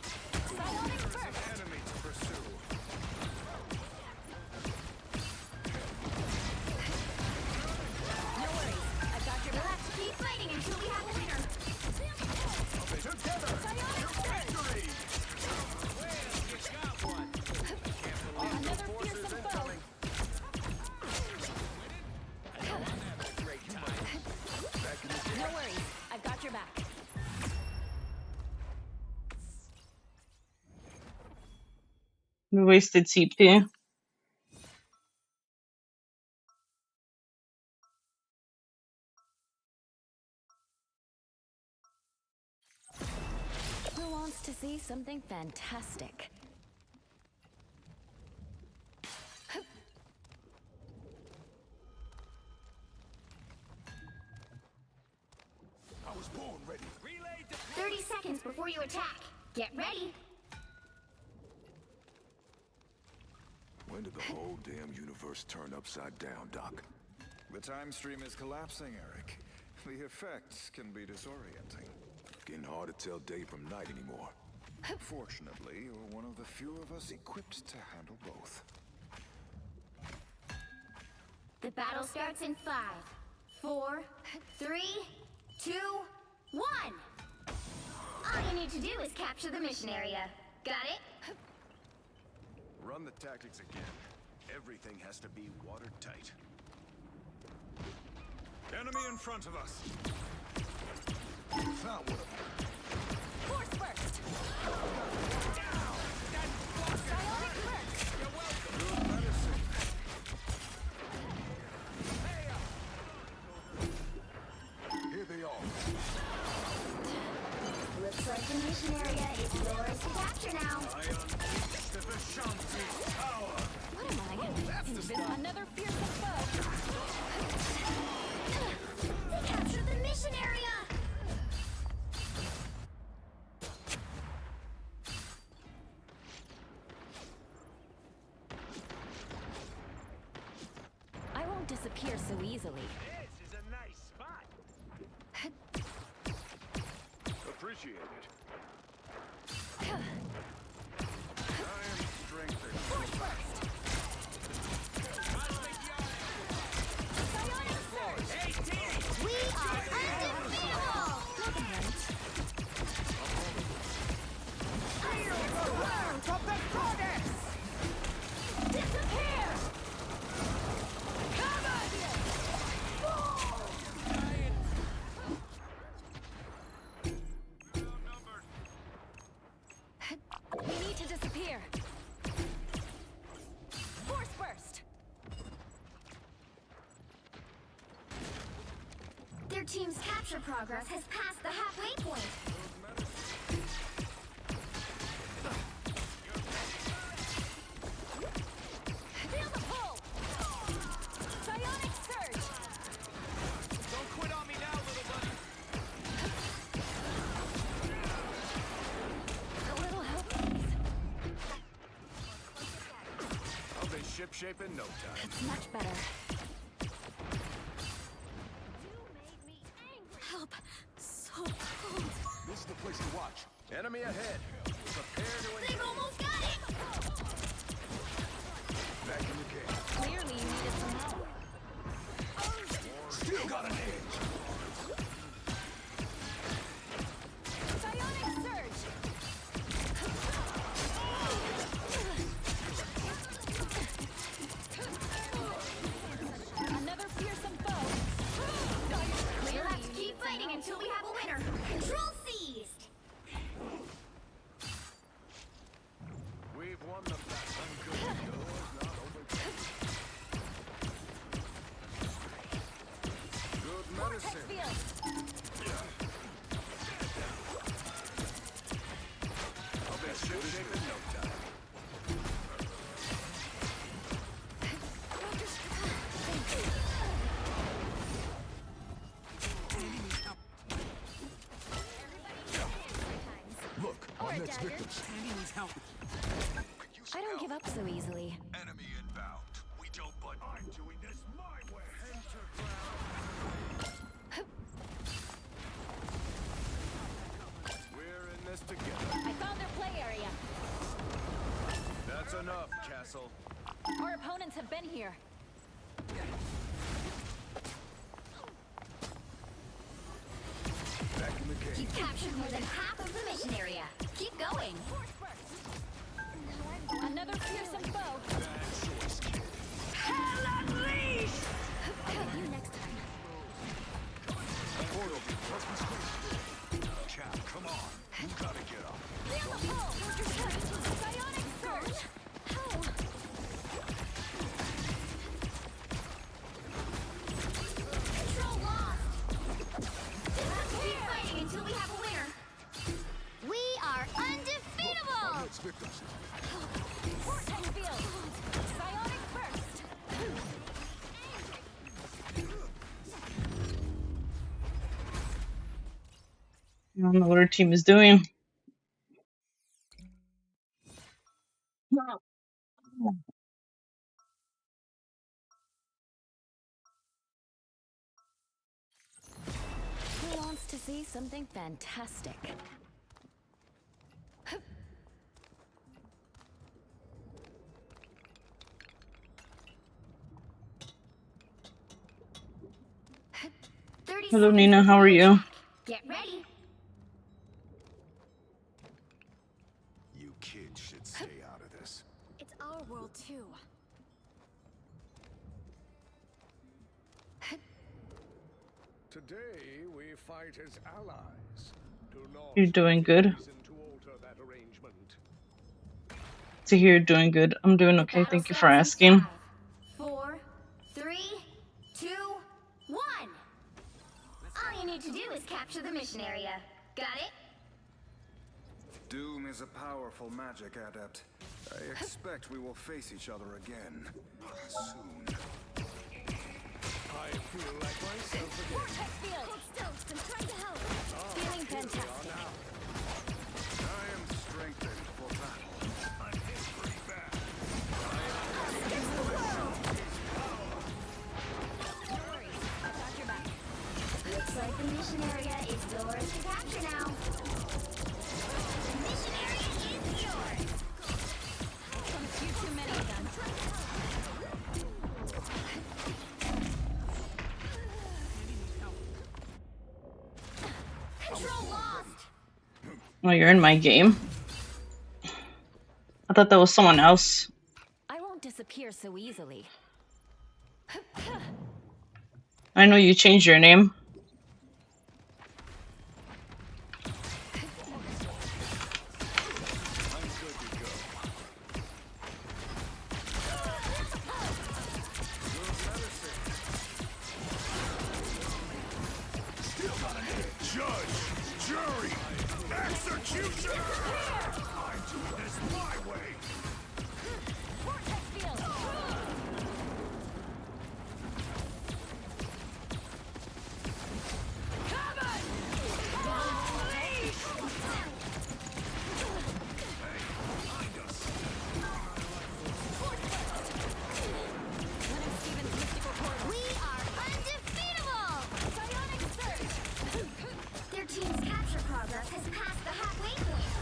Psionic There is burst! an enemy to pursue. No worries, I got your We'll back. have to keep fighting until we have a winner. Together! Psionic surge! you got one. Another Forces fearsome foe! incoming. Great time. No worries, I've got your back. We wasted CP. see something fantastic. I was born ready. 30 seconds before you attack. Get ready. When did the whole damn universe turn upside down, Doc? The time stream is collapsing, Eric. The effects can be disorienting. Getting hard to tell day from night anymore. Fortunately, you're one of the few of us equipped to handle both. The battle starts in 5, 4, 3, 2, 1. All you need to do is capture the mission area. Got it? Run the tactics again. Everything has to be watertight. Enemy in front of us. Found one of them. Force burst! Psionic burst! Good medicine. Here they are. Looks like the mission area is yours to capture now. The Vishanti's power. What am I? Another fearsome foe! They captured the mission area! I won't disappear so easily. This is a nice spot. Appreciate it. I am strengthened. Force burst! Psionic surge! We are undefeatable! Nothing right. From the goddess! Disappear! We need to disappear. Force burst! Their team's capture progress has passed the halfway point. Feel the pull! Psionic surge! Don't quit on me now, little buddy. A little help, please. I'll be shipshape in no time. That's much better. Help! So cold. This is the place to watch. Enemy ahead. Prepare to They've engage. almost got him! Back in the game. Clearly you needed some help. Still got an edge. Psionic surge! Another fearsome foe! We'll have to keep fighting until we have a winner. Control seized! We've won the battle. Good Vortex medicine. field! I'll be shipshape in no time. Look, Or our a next dagger. victims. I don't give up so easily. Enemy inbound. We don't but I'm doing this my way. We're in this together. I found their play area. That's enough, Castle. Our opponents have been here. Back in the game. You've captured more than half of the mission area. Keep going. Another fearsome foe. Hell unleashed! I'll get you next time. Portal. Let's be squeezed. Cap, come on. You gotta get up. Feel the pull! Psionic surge! How? Control lost! We'll have to keep fighting until we have a winner. We are undefeated! don't know what our team is doing. Who wants to see something fantastic? Hello, Nina. How are you? Get ready. You kids should stay out of this. It's our world too. Today we fight as allies. Do not You're doing good. reason to alter that arrangement. To hear you're doing good. I'm doing okay. Battle Thank you for starts in asking. 5, 4, 3, 2, 1. All you need to do is capture the mission area. Got it? Doom is a powerful magic adept. I expect we will face each other again soon. I feel like myself again. Vortex field! Hold still, I'm trying to help. Feeling fantastic. I am strengthened for battle. I'm hit pretty bad. No worries, I got your back. Looks like the mission area is yours to capture now. The mission area is yours. Some few too many of them. Control lost. Oh, you're in my game. I thought that was someone else. I won't disappear so easily. I know you changed your name. Judge, jury, executioner! I do this my way. Vortex field! We are undefeatable! Psionic Surge! Their team's capture progress has passed the halfway point.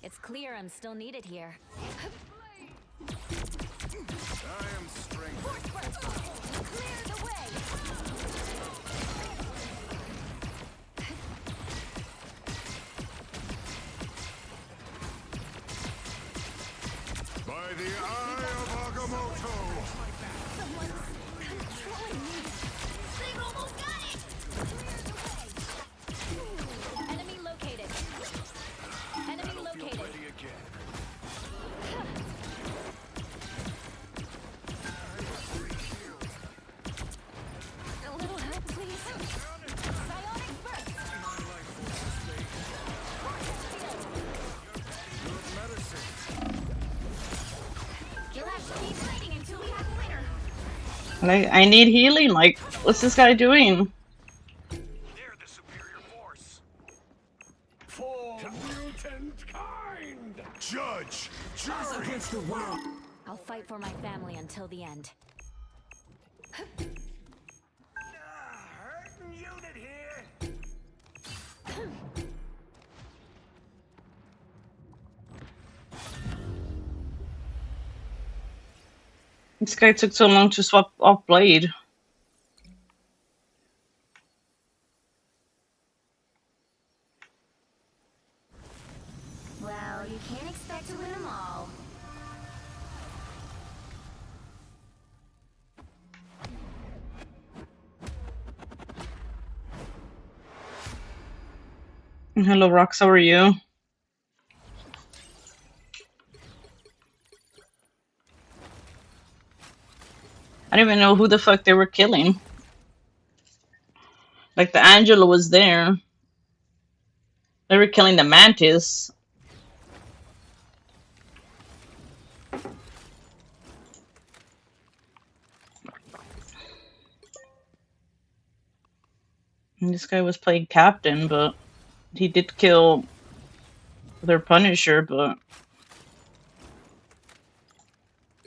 It's clear I'm still needed here. I am strengthened. Clear the way! By the eye of Agamotto! Someone's controlling me. They've almost got it! Enemy located. Enemy located. Ready again. A little help, please. Psionic burst. Good medicine. You'll have to keep fighting until we have a winner. Like, I need healing. Like, what's this guy doing? They're the superior force. For mutant kind! Judge, jury! I'll fight for my family until the end. Hurting unit here. This guy took so long to swap off blade. Well, you can't expect to win them all. Hello, Rox. How are you? I didn't even know who the fuck they were killing. Like, the Angela was there. They were killing the Mantis. And this guy was playing Captain, but he did kill their Punisher, but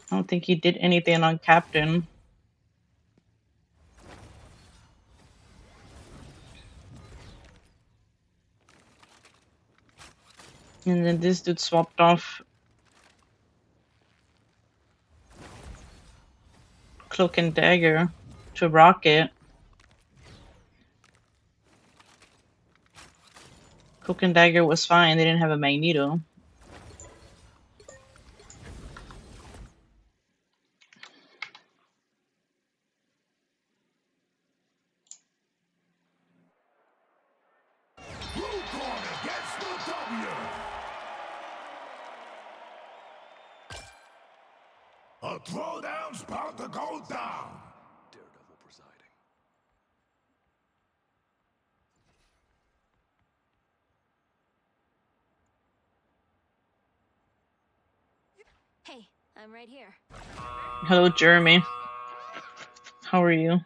I don't think he did anything on Captain. And then this dude swapped off Cloak and Dagger to Rocket. Cloak and Dagger was fine, they didn't have a Magneto. Blue corner gets the W. A throwdown's about to go down. Daredevil presiding. Hey, I'm right here. Hello, Jeremy. How are you?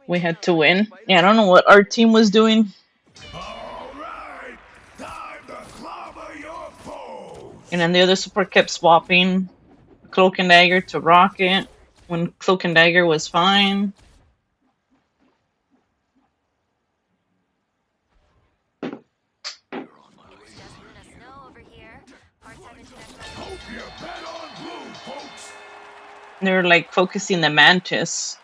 We had to win. Yeah, I don't know what our team was doing. Alright, time to clobber your foes. And then the other support kept swapping Cloak and Dagger to Rocket when Cloak and Dagger was fine. Hope you bet on blue, folks. They were like focusing the Mantis.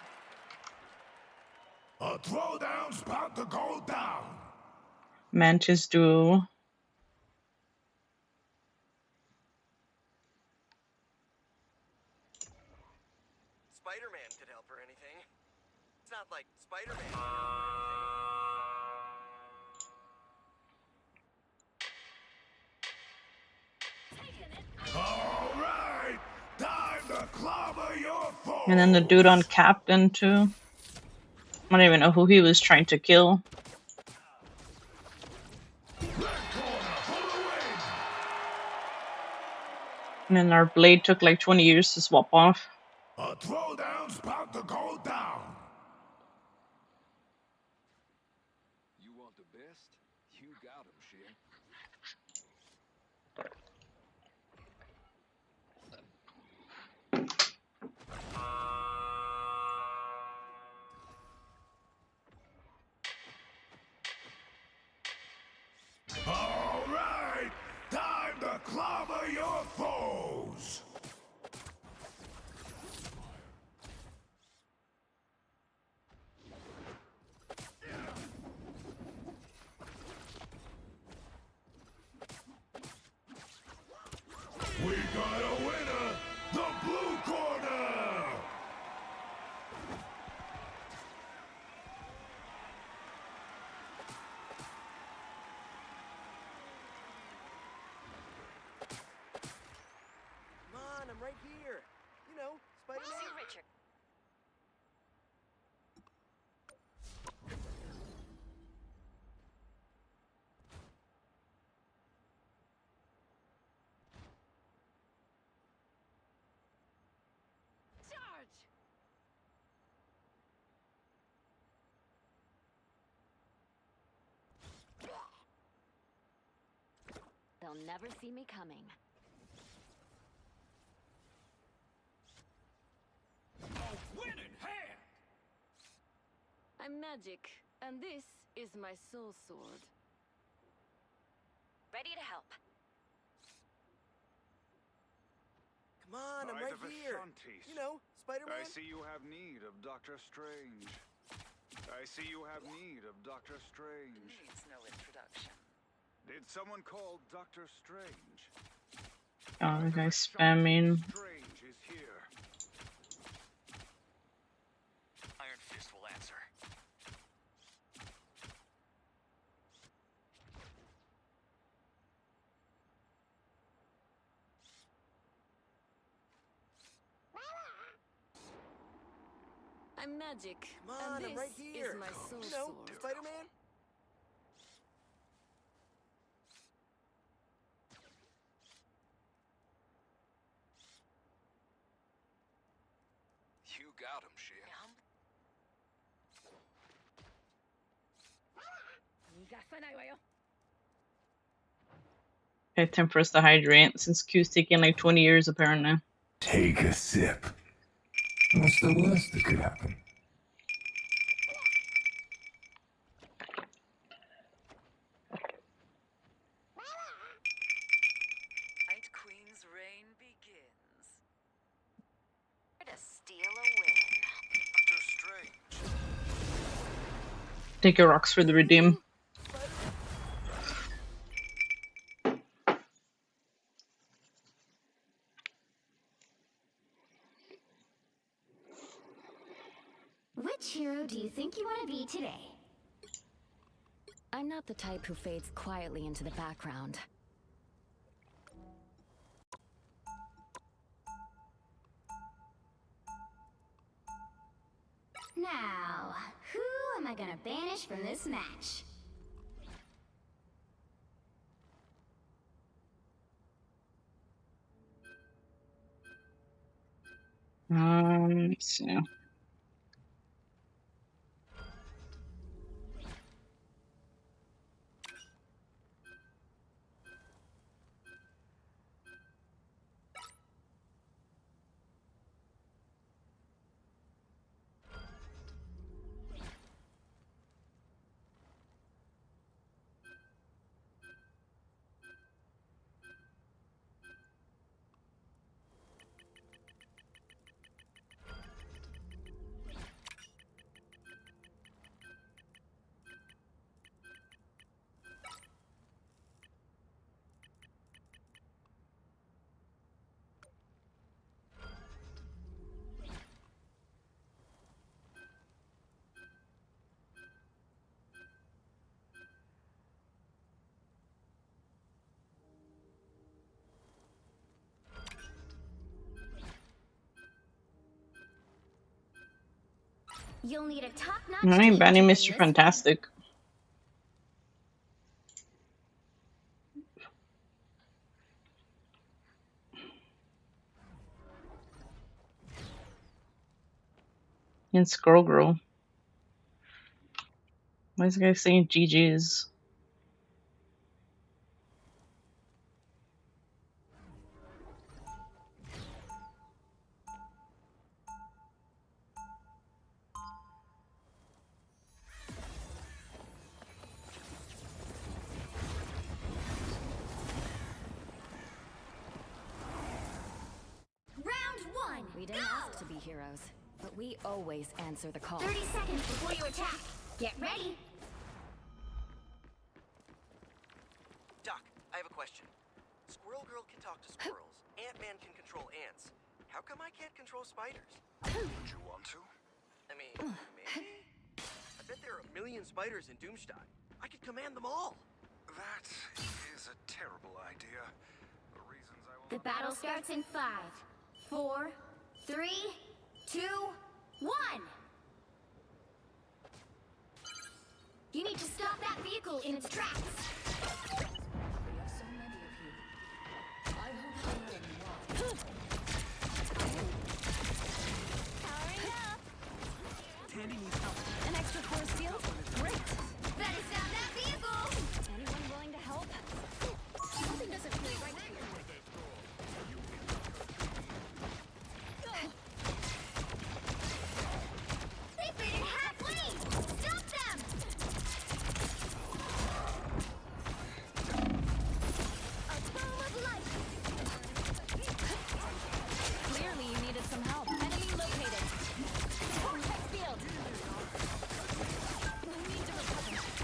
A throwdown's about to go down. Mantis duo. Spider-Man could help or anything. It's not like Spider-Man. Alright, time to clobber your foes. And then the dude on Captain too. I don't even know who he was trying to kill. And then our Blade took like 20 years to swap off. A throwdown's about to go down. You want the best? You got him, Shin. Alright, time to clobber your foes. We got a winner, the blue corner. Come on, I'm right here. You know, Spider-Man. Richard. Charge! They'll never see me coming. Winning hand! I'm magic, and this is my soul sword. Ready to help. Come on, I'm By right the here. Vishantis. You know, Spider-Man. I see you have need of Doctor Strange. I see you have need of Doctor Strange. Needs no introduction. Did someone call Doctor Strange? Oh, the guy spamming. Strange is here. Iron Fist will answer. I'm magic, Come and on, this I'm right here. is my soul You know, sword. Spider-Man. You got him, Shin. Okay, time for us to hydrate since Q's taking like 20 years apparently. Take a sip. What's the worst that could happen? Night Queen's reign begins. To steal a win. Doctor Strange. Take your rocks for the redeem. Which hero do you think you want to be today? I'm not the type who fades quietly into the background. Now, who am I gonna banish from this match? Let's see. You'll need a top-notch I ain't team banning to Mr. win this Fantastic. And Squirrel Girl. Why is the guy saying GG's? Round one. We didn't ask to be heroes, but we always answer the call. 30 seconds before you attack. Get ready. Doc, I have a question. Squirrel Girl can talk to squirrels. Ant-Man can control ants. How come I can't control spiders? Would you want to? I mean, maybe? I bet there are a million spiders in Doomstadt. I could command them all. That is a terrible idea. For reasons I will The not battle starts in 5, 4, 3, 2, 1. You need to stop that vehicle in its tracks. Tandy needs help. An extra force field? Great! Better stop that vehicle. Anyone willing to help? Something doesn't feel right here. They faded halfway. Stop them. A boom of light. Clearly you needed some help. Enemy located. Vortex field. We need to recover.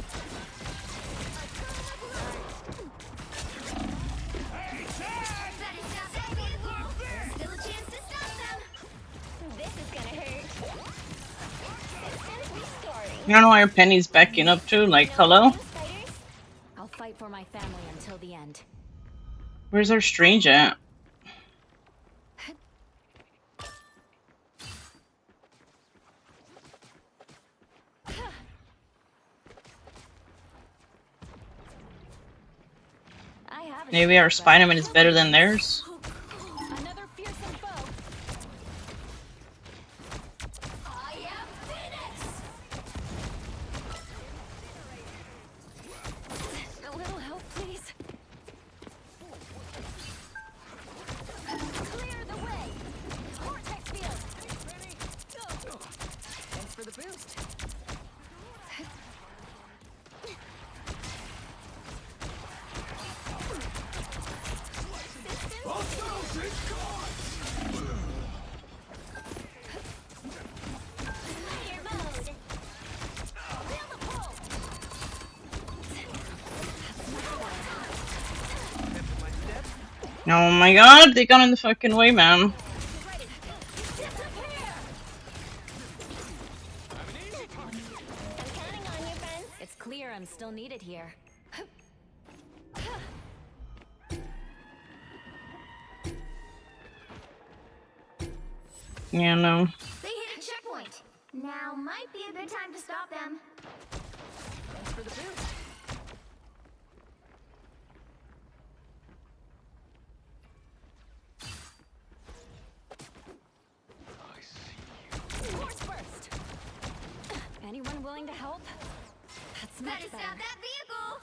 Better stop that vehicle. There's still a chance to stop them. This is gonna hurt. Systems restoring. I don't know why Penny's backing up too. Like, hello? I'll fight for my family until the end. Where's our Strange at? I have a Maybe our shield, but- Spider-Man is better than theirs. Another fearsome foe. I am Phoenix. Oh my god, they got in the fucking way, man. It's clear I'm still needed here. Yeah, no. They hit a checkpoint. Now might be a good time to stop them. Thanks for the boost. Force burst. Anyone willing to help? That's much Better better. stop that vehicle.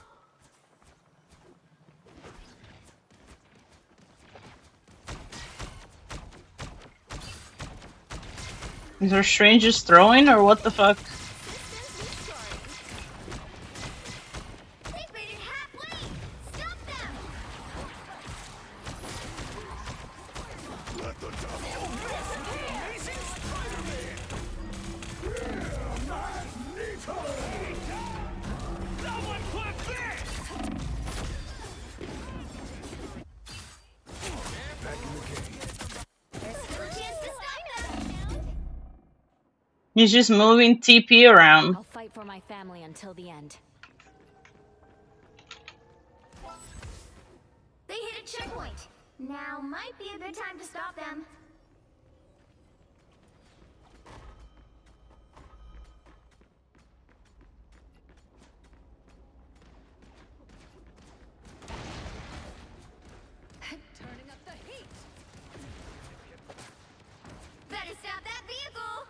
These are strangers throwing, or what the fuck? They've made it halfway. Stop them. Let the devil Amazing Spider-Man! Someone clip this! Back in the game. There's still a chance to stop them. He's just moving TP around. I'll fight for my family until the end. They hit a checkpoint. Now might be a good time to stop them. Turning up the heat. Better stop that vehicle.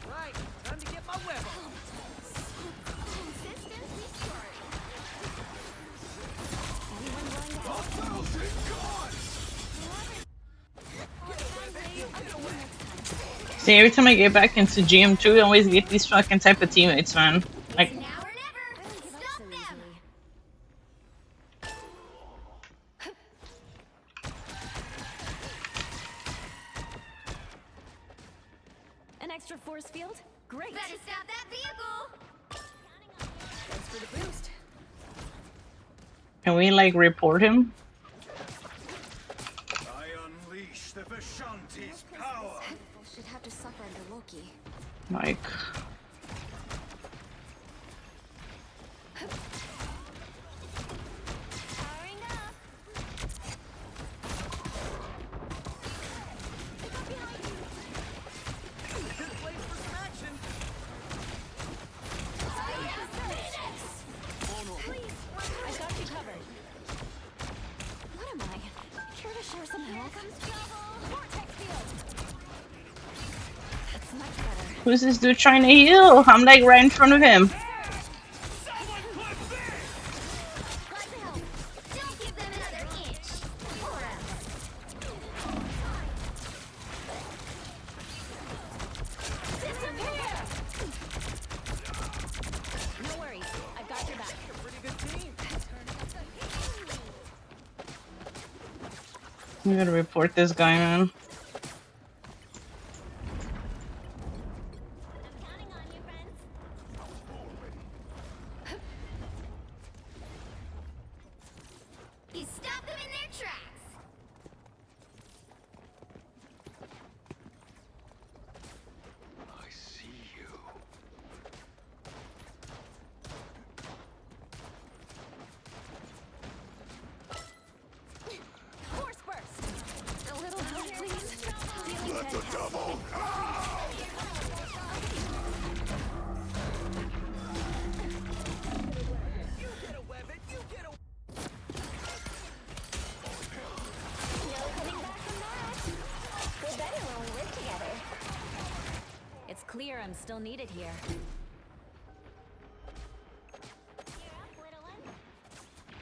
Right, time to get my web on. Systems restored. Anyone willing to help? See, every time I get back into GM2, I always get these fucking type of teammates, man. Like, Now or never. Stop them. An extra force field? Great. Better stop that vehicle. Thanks for the boost. can we, like, report him? I unleash the Vishanti's power. People should have to suffer under Loki. Like, Powering up. This place for some action. Please, I got you covered. What am I? Care to share some help? Vortex field. That's much better. who's this dude trying to heal? I'm, like, right in front of him. Someone clip this! Glad to help. Don't give them another inch. Or else. System here! No worries, I've got your back. Pretty good team. I'm gonna report this guy, man. I'm counting on you, friends. You stop them in their tracks. I see you. Force burst! A little help, please. Feeling Let the fantastic. devil You get a weapon, you get a... No coming back from that. We're better when we work together. It's clear I'm still needed here. You're up, little one.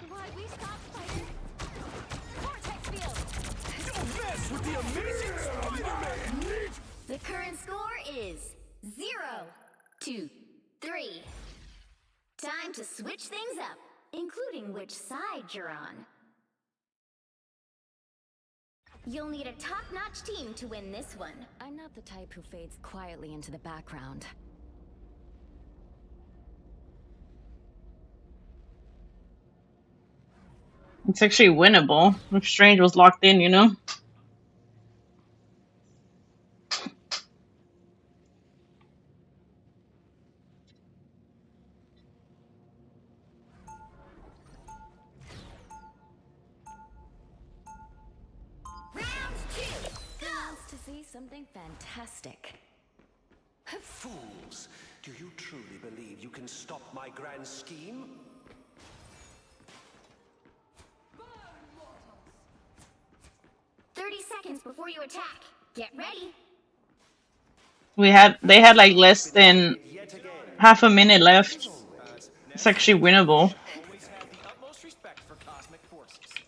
Why we stop, Spider? Vortex field! Don't mess with the amazing Spider-Man! The current score is 0-3. Time to switch things up, including which side you're on. You'll need a top-notch team to win this one. I'm not the type who fades quietly into the background. It's actually winnable if Strange was locked in, you know? To see something fantastic. Fools! Do you truly believe you can stop my grand scheme? 30 seconds before you attack. Get ready. They had like less than half a minute left. It's actually winnable.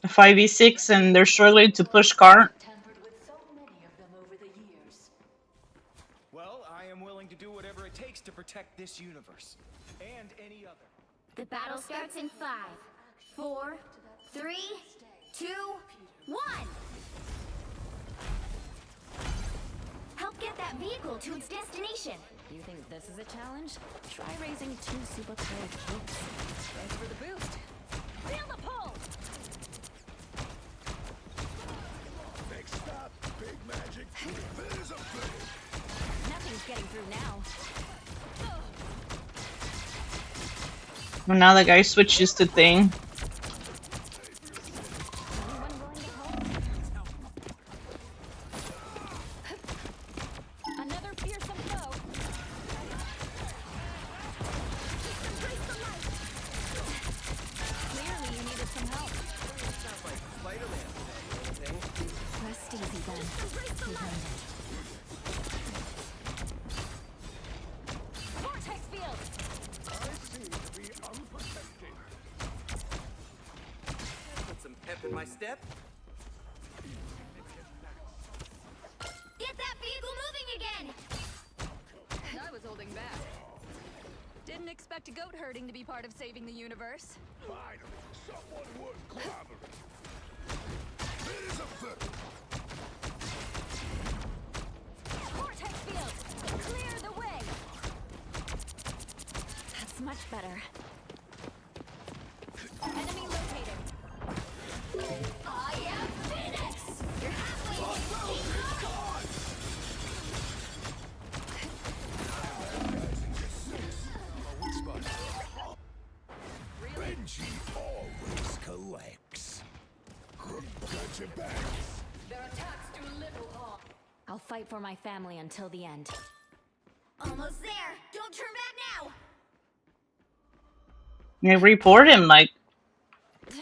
A 5v6 and they're struggling to push cart. Well, I am willing to do whatever it takes to protect this universe and any other. The battle starts in 5, 4, 3, 2, 1. Help get that vehicle to its destination. You think this is a challenge? Try raising 2 super cool kids. Thanks for the boost. Feel the pull! Next stop, Big Magic. There's a big. Nothing's getting through now. And now the guy switches to thing. Another fearsome foe. Clearly you needed some help. Sounds like Spider-Man. Rest easy then. You earned it. Vortex field! I seem to be unprotected. Put some pep in my step. Get that vehicle moving again. I was holding back. Didn't expect a goat herding to be part of saving the universe. Finally, someone worth clobbering. There's a big. Vortex field! Clear the way! That's much better. Enemy located. I am Phoenix. You're halfway Benji always collects. Got your back. Their attacks do little harm. I'll fight for my family until the end. almost there. Don't turn back now. You report him, like,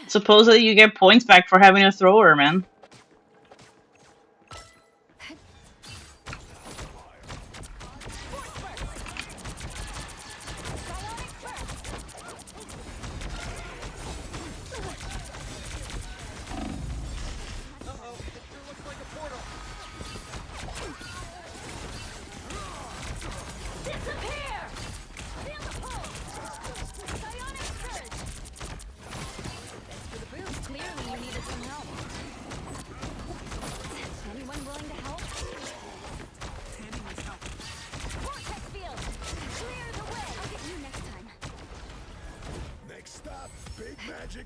supposedly you get points back for having a thrower, man.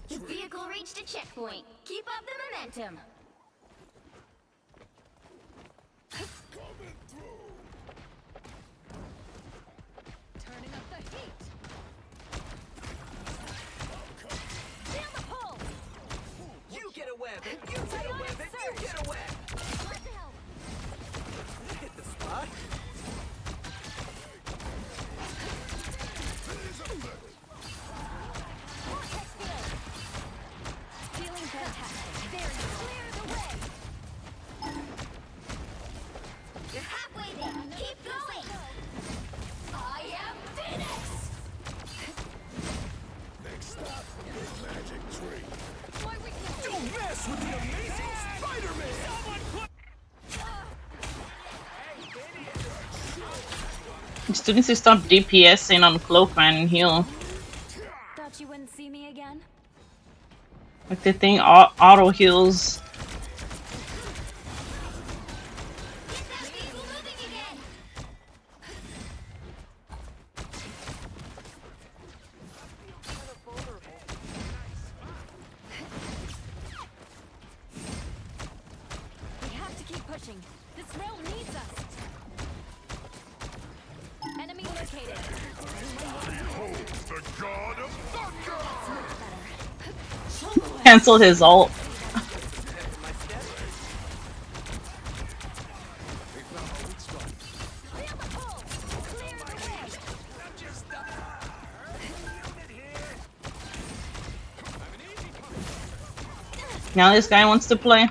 The vehicle reached a checkpoint. Keep up the momentum. Coming through. Turning up the heat. Feel the pull! You get a web, and you get a web, and you get a web. Hit the spot. Feeling fantastic. There, clear the way! You're halfway there. Keep going. I am Phoenix. Next stop, Big Magic Tree. Don't mess with the amazing Spider-Man! Still needs to stop DPSing on Cloakman and heal. Thought you wouldn't see me again? Like the thing auto heals. canceled his ult. Now this guy wants to play.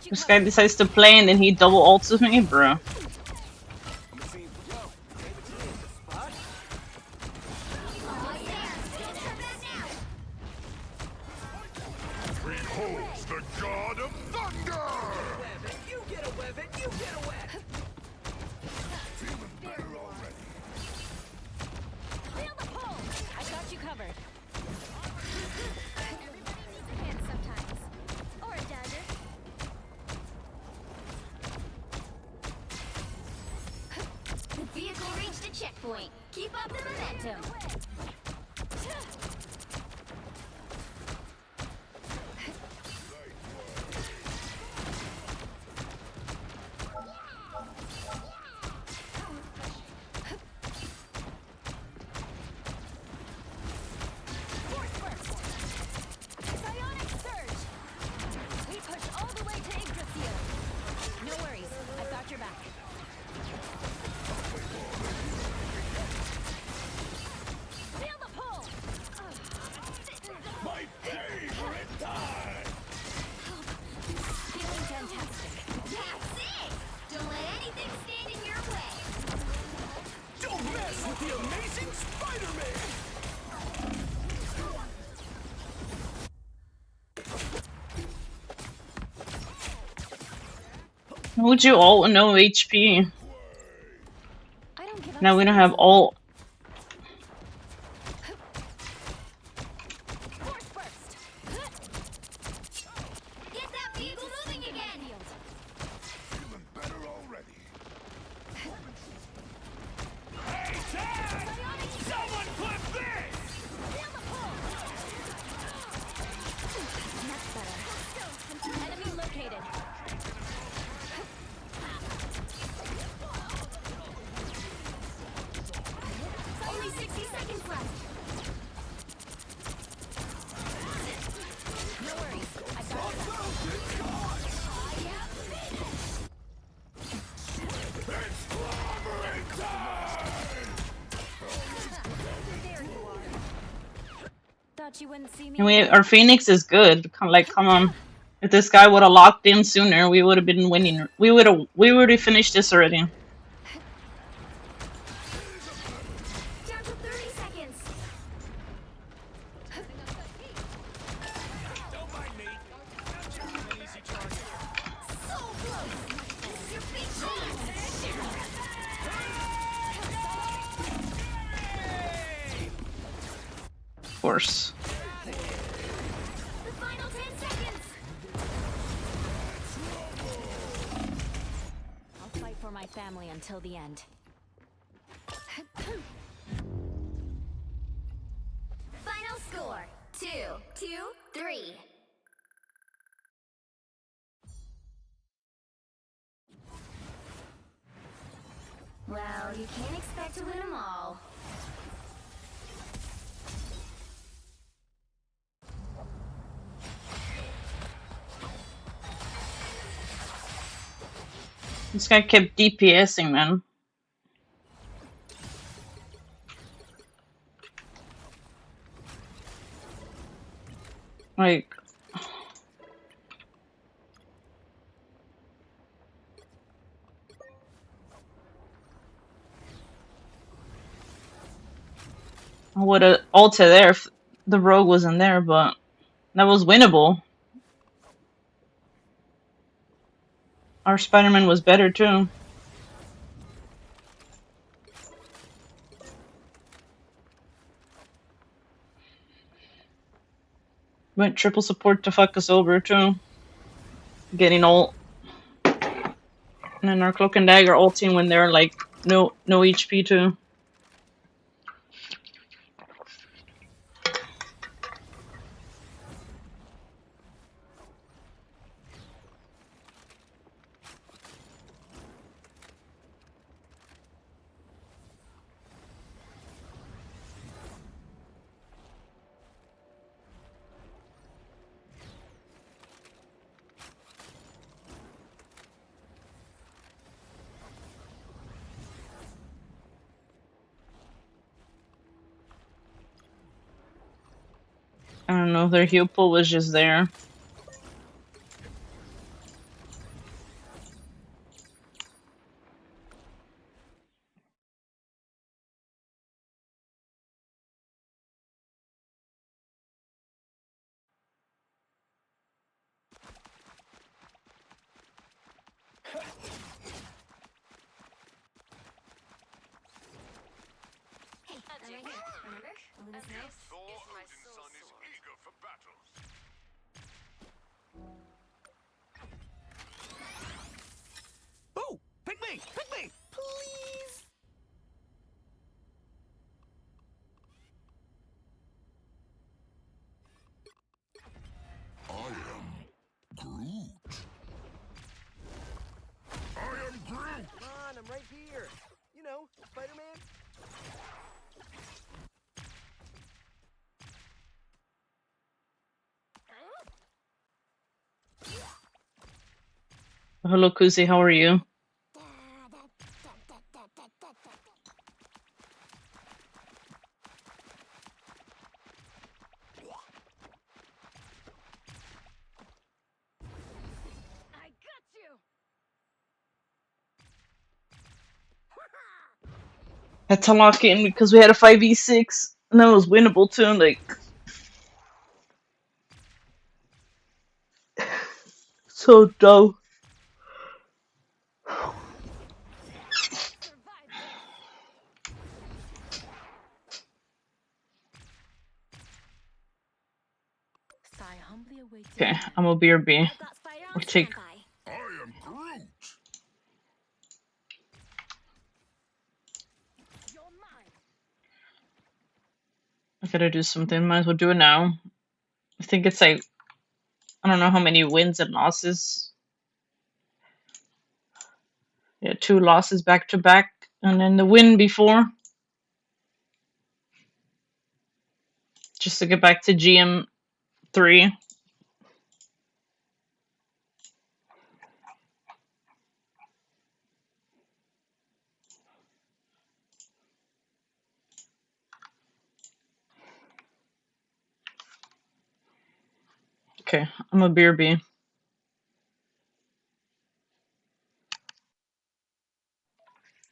This guy decides to play and then he double ults with me, bro. Beholds the god of thunder! You get a web it, you get a web. Feeling better already. Feel the pull! I got you covered. Everybody needs a hand sometimes. Or a dagger. The vehicle reached a checkpoint. Keep up the momentum. Psionic surge! We push all the way to Yggdrasil. No worries, I've got your back. Feel the pull! My favorite time! Feeling fantastic. That's it! Don't let anything stand in your way. Don't mess with the amazing Spider-Man! Would you ult with no HP? I don't give up. Now we don't have ult. Force burst! Get that vehicle moving again! Feeling better already. Hey, Dad! Someone clip this! Feel the pull! That's better. Enemy located. Only 60 seconds left. No worries, I've got your back. It's clobbering time! There you are. Thought you wouldn't see me. And our Phoenix is good. Come on. If this guy would have locked in sooner, we would have been winning. We would have finished this already. Down to 30 seconds. Don't mind me. I'm just an easy target. So close. This is your big chance. Of course. The final 10 seconds. I'll fight for my family until the end. Final score 2-3. Well, you can't expect to win them all. This guy kept DPSing, man. Like, I would have ulted there if the rogue wasn't there, but that was winnable. Our Spider-Man was better too. Went triple support to fuck us over too. Getting ult. And then our Cloak and Dagger ulting when they're like no HP too. I don't know, their heal pool was just there. Boo! Pick me! Pick me! Please! I am Groot. I am Groot! Come on, I'm right here. You know, Spider-Man. Hello Kuzi, how are you? I got you. Had to lock in because we had a 5v6 and that was winnable too, like so dope. I humbly await Okay, I'm a BRB. We take I am Groot! I gotta do something, might as well do it now. I think it's like I don't know how many wins and losses. Yeah, 2 losses back to back and then the win before. Just to get back to GM3. Okay, I'm a BRB.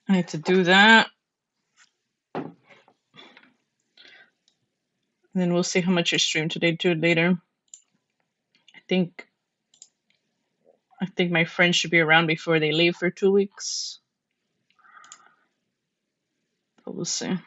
I need to do that. And then we'll see how much I stream today, do it later. I think my friends should be around before they leave for 2 weeks. But we'll see.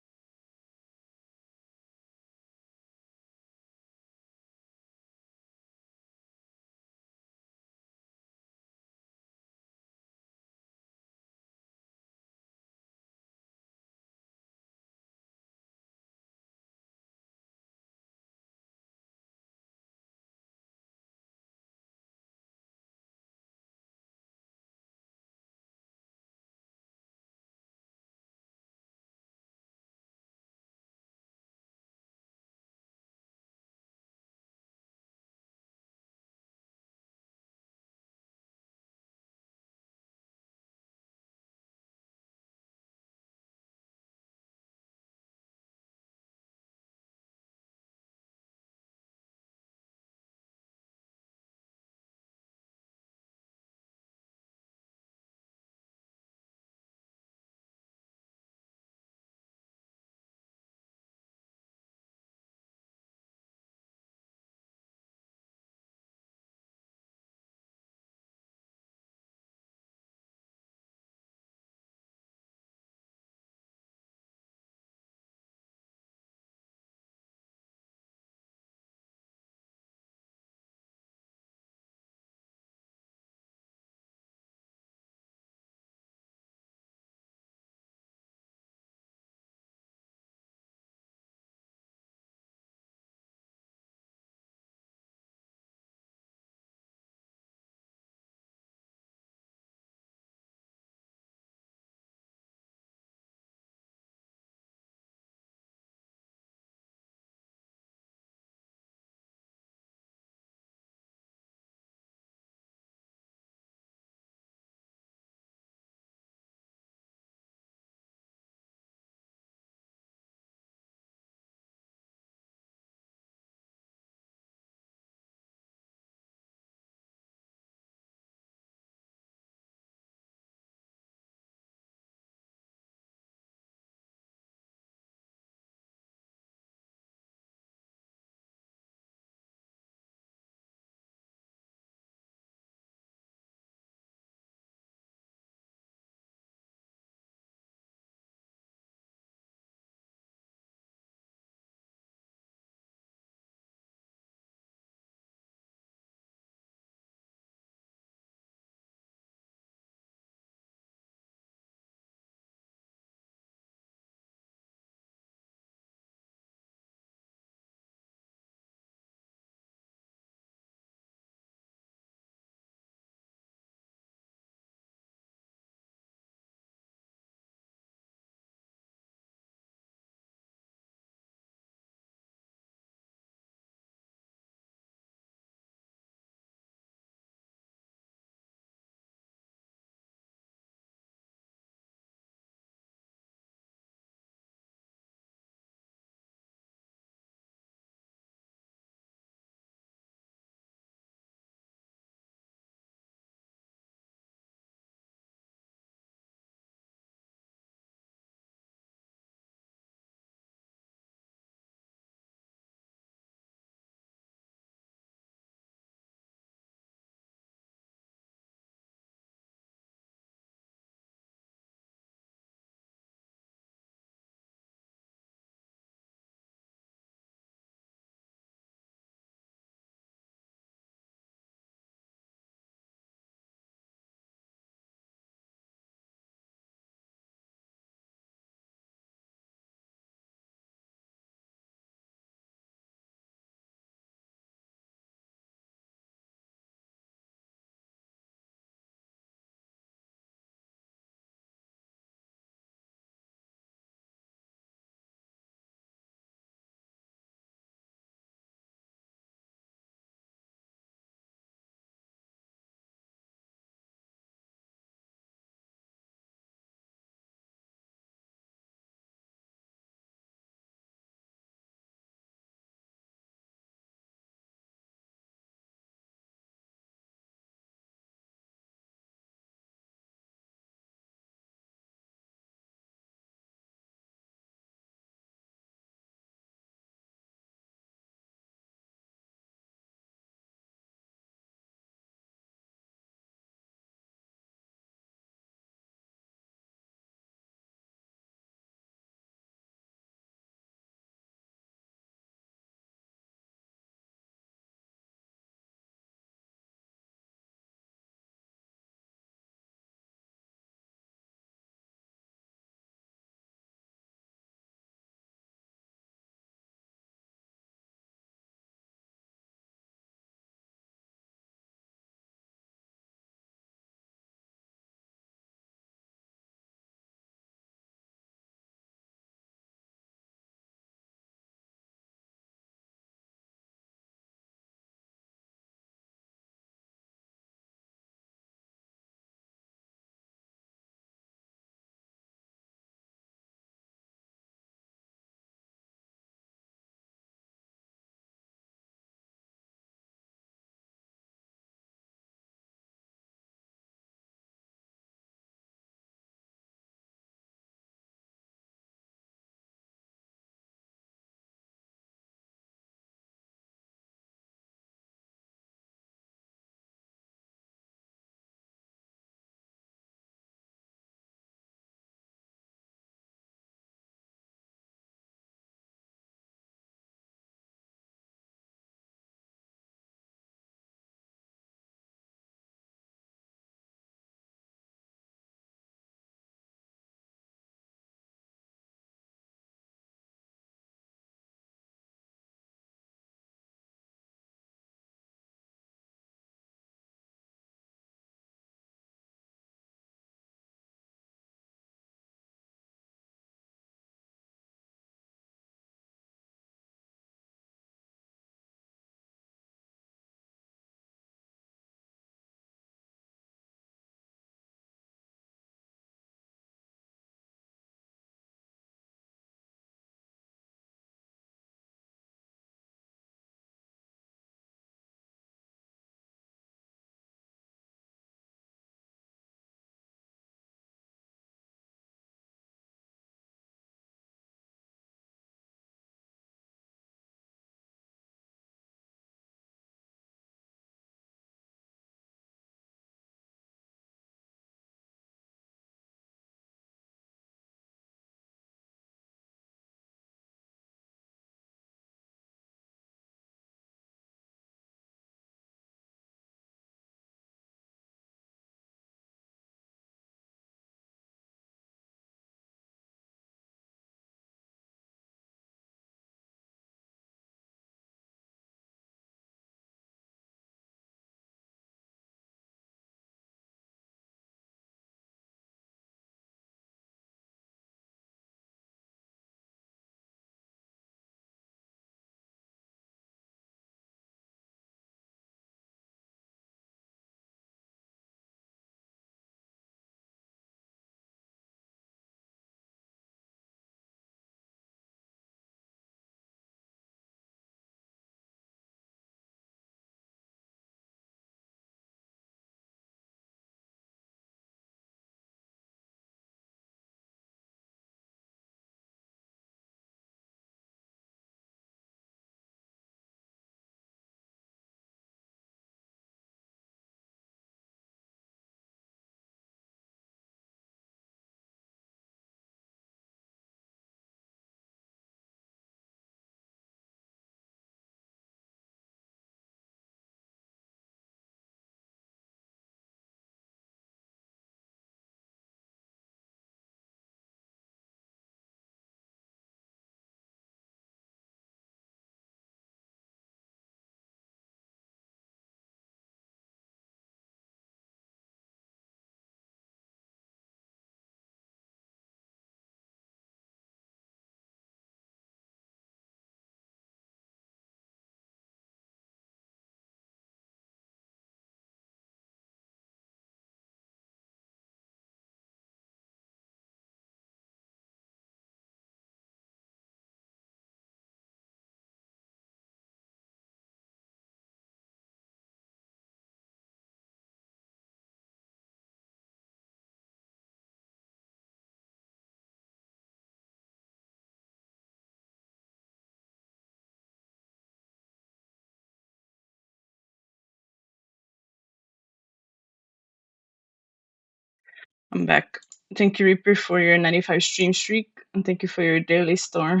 I'm back. Thank you, Reaper, for your 95 stream streak, and thank you for your daily store.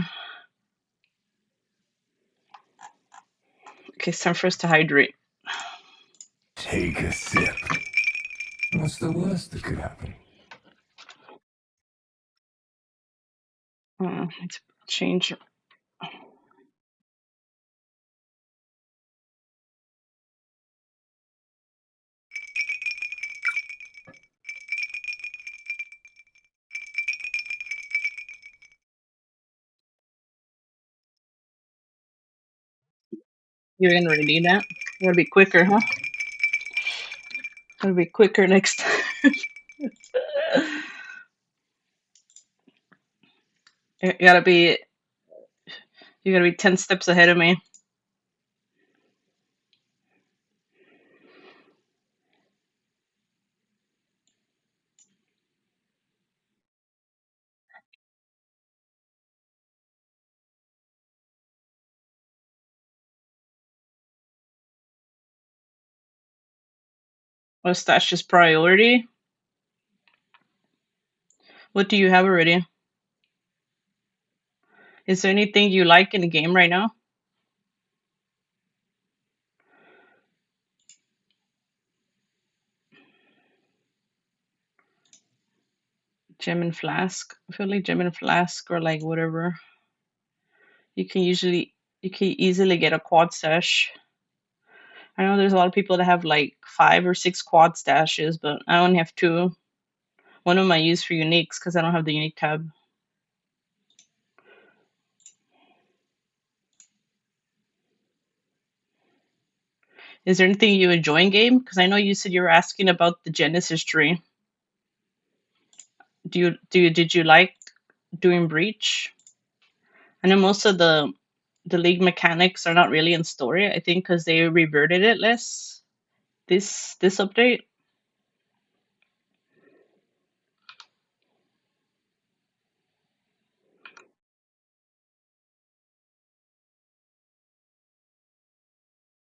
Okay, it's time for us to hydrate. Take a sip. What's the worst that could happen? Let's change. You're gonna really need that. You gotta be quicker, huh? Gotta be quicker next time. You gotta be 10 steps ahead of me. What's Stash's priority? What do you have already? Is there anything you like in the game right now? Gem and Flask. I feel like Gem and Flask or like whatever. You can easily get a quad stash. I know there's a lot of people that have like 5 or 6 quad stashes, but I only have 2. One of them I use for uniques because I don't have the unique tab. Is there anything you enjoy in game? Because I know you said you were asking about the Genesis tree. Did you like doing Breach? I know most of the league mechanics are not really in story. I think because they reverted it less this update.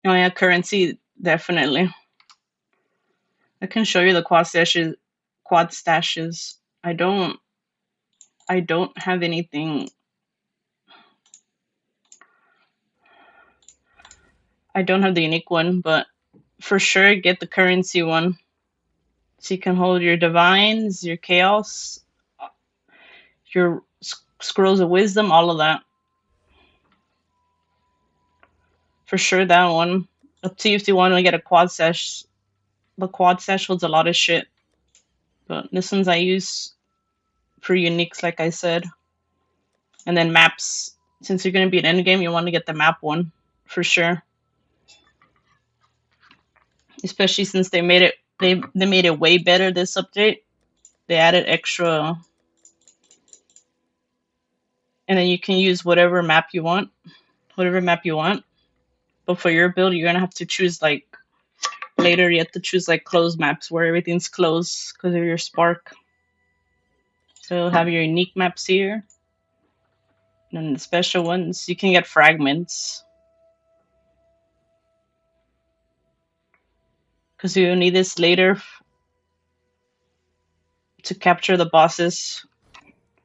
Oh yeah, currency definitely. I can show you the quad stashes. I don't have anything. I don't have the unique one, but for sure get the currency one. So you can hold your divines, your chaos, your scrolls of wisdom, all of that. For sure that one. Up to you if you want to get a quad stash. The quad stash holds a lot of shit. But this one's I use for uniques, like I said. And then maps. Since you're going to be an endgame, you want to get the map one. For sure. Especially since they made it made it way better this update. They added extra. And then you can use whatever map you want. But for your build, you're going to have to choose like later you have to choose like closed maps where everything's closed because of your spark. So you'll have your unique maps here. And then the special ones, you can get fragments. Because you'll need this later to capture the bosses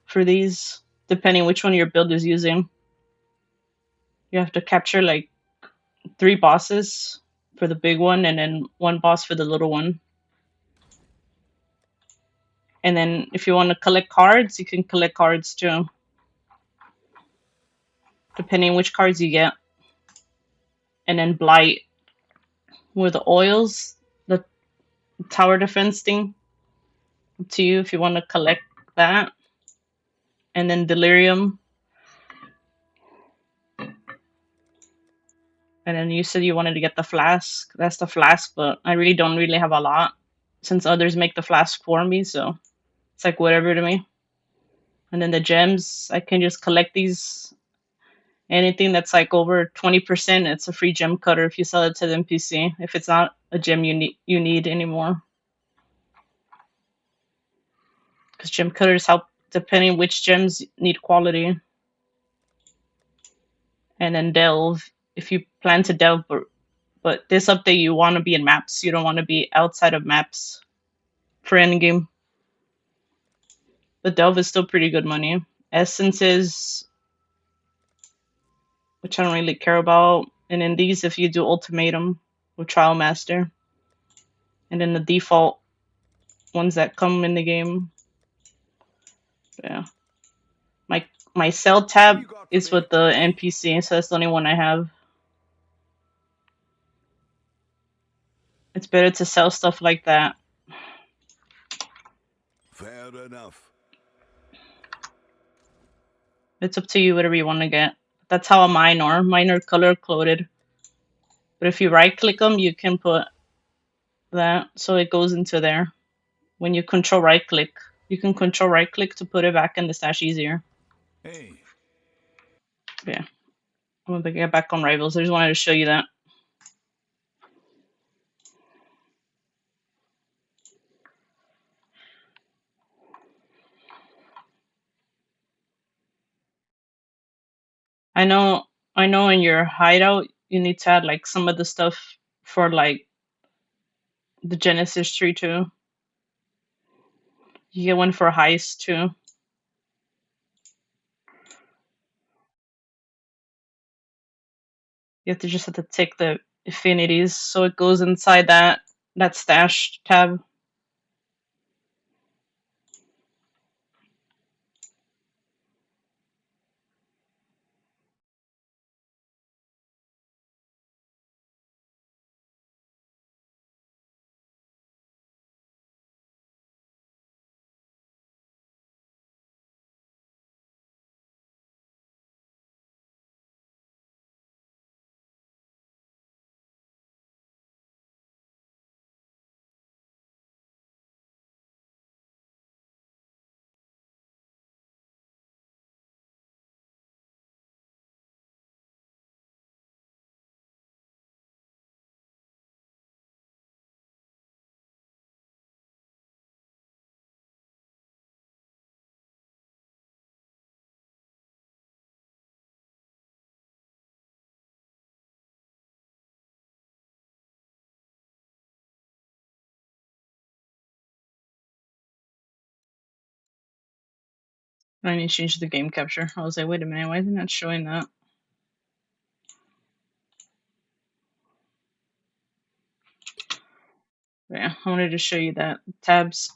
for these, depending which one your build is using. You have to capture like 3 bosses for the big one and then 1 boss for the little one. And then if you want to collect cards, you can collect cards too. Depending which cards you get. And then Blight. With the oils, the tower defense thing. Up to you if you want to collect that. And then Delirium. And then you said you wanted to get the flask. That's the flask, but I really don't have a lot. Since others make the flask for me, so it's like whatever to me. And then the gems, I can just collect these. Anything that's like over 20%, it's a free gem cutter if you sell it to the NPC. If it's not a gem you need anymore. Because gem cutters help depending which gems need quality. And then delve, if you plan to delve, but this update you want to be in maps. You don't want to be outside of maps for endgame. But Delve is still pretty good money. Essences, which I don't really care about. And in these, if you do Ultimatum with Trial Master. And then the default ones that come in the game. Yeah. My sell tab is with the NPC, so that's the only one I have. It's better to sell stuff like that. Fair enough. It's up to you, whatever you want to get. That's how mine are. Mine are color coded. But if you right click them, you can put that so it goes into there. When you control right click, you can control right click to put it back in the stash easier. Hey. Yeah. I'm gonna get back on Rivals. I just wanted to show you that. I know in your hideout you need to add like some of the stuff for like the Genesis tree too. You get one for heist too. You have to take the affinities so it goes inside that stash tab. I need to change the game capture. I was like, wait a minute, why isn't that showing that? Yeah, I wanted to show you that tabs.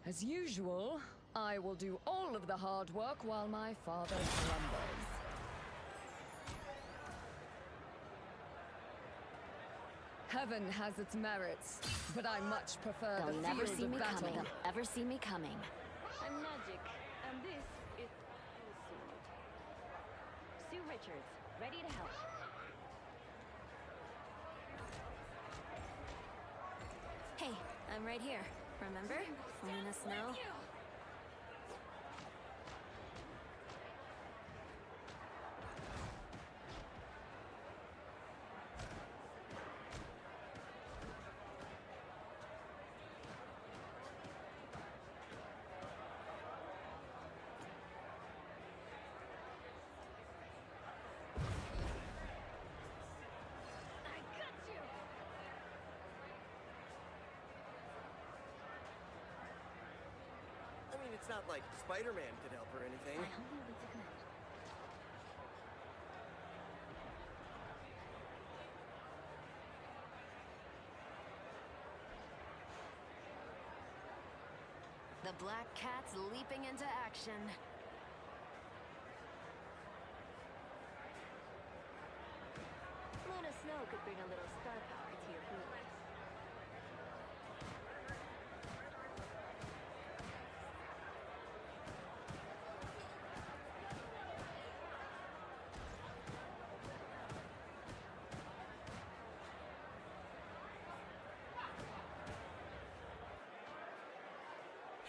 As usual, I will do all of the hard work while my father slumbers. Heaven has its merits, but I much prefer They'll the never field see of me battle. coming. They'll ever see me coming. I'm Magic, and this is Sue Richards, ready to help. Hey, I'm right here. Remember? Letting us know. It's not like Spider-Man could help or anything. The Black Cat's leaping into action. Luna Snow could bring a little star power to your healing.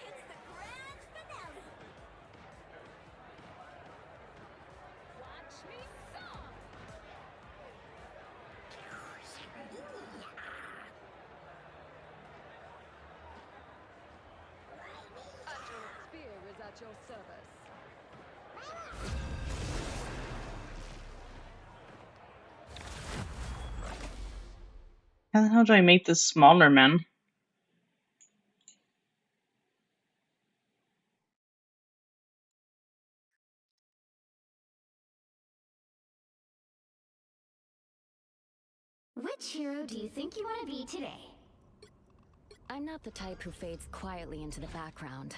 It's the grand finale. Watch me soar. Spear is at your service. How the hell do I make this smaller, man? Which hero do you think you want to be today? I'm not the type who fades quietly into the background.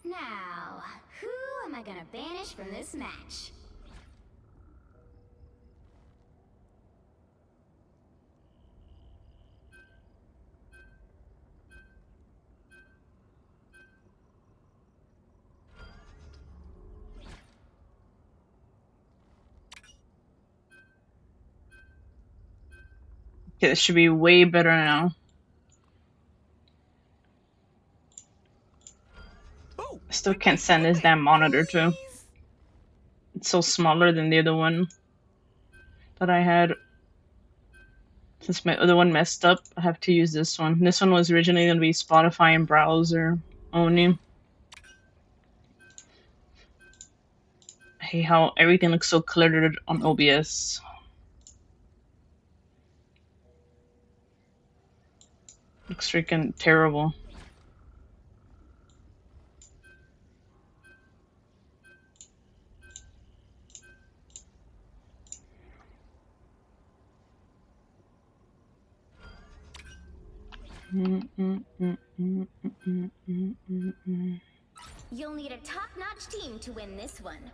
Now, who am I gonna banish from this match? Okay, this should be way better now. I still can't stand this damn monitor too. It's so smaller than the other one that I had. Since my other one messed up, I have to use this one. This one was originally going to be Spotify and browser only. I hate how everything looks so cluttered on OBS. Looks freaking terrible. You'll need a top-notch team to win this one.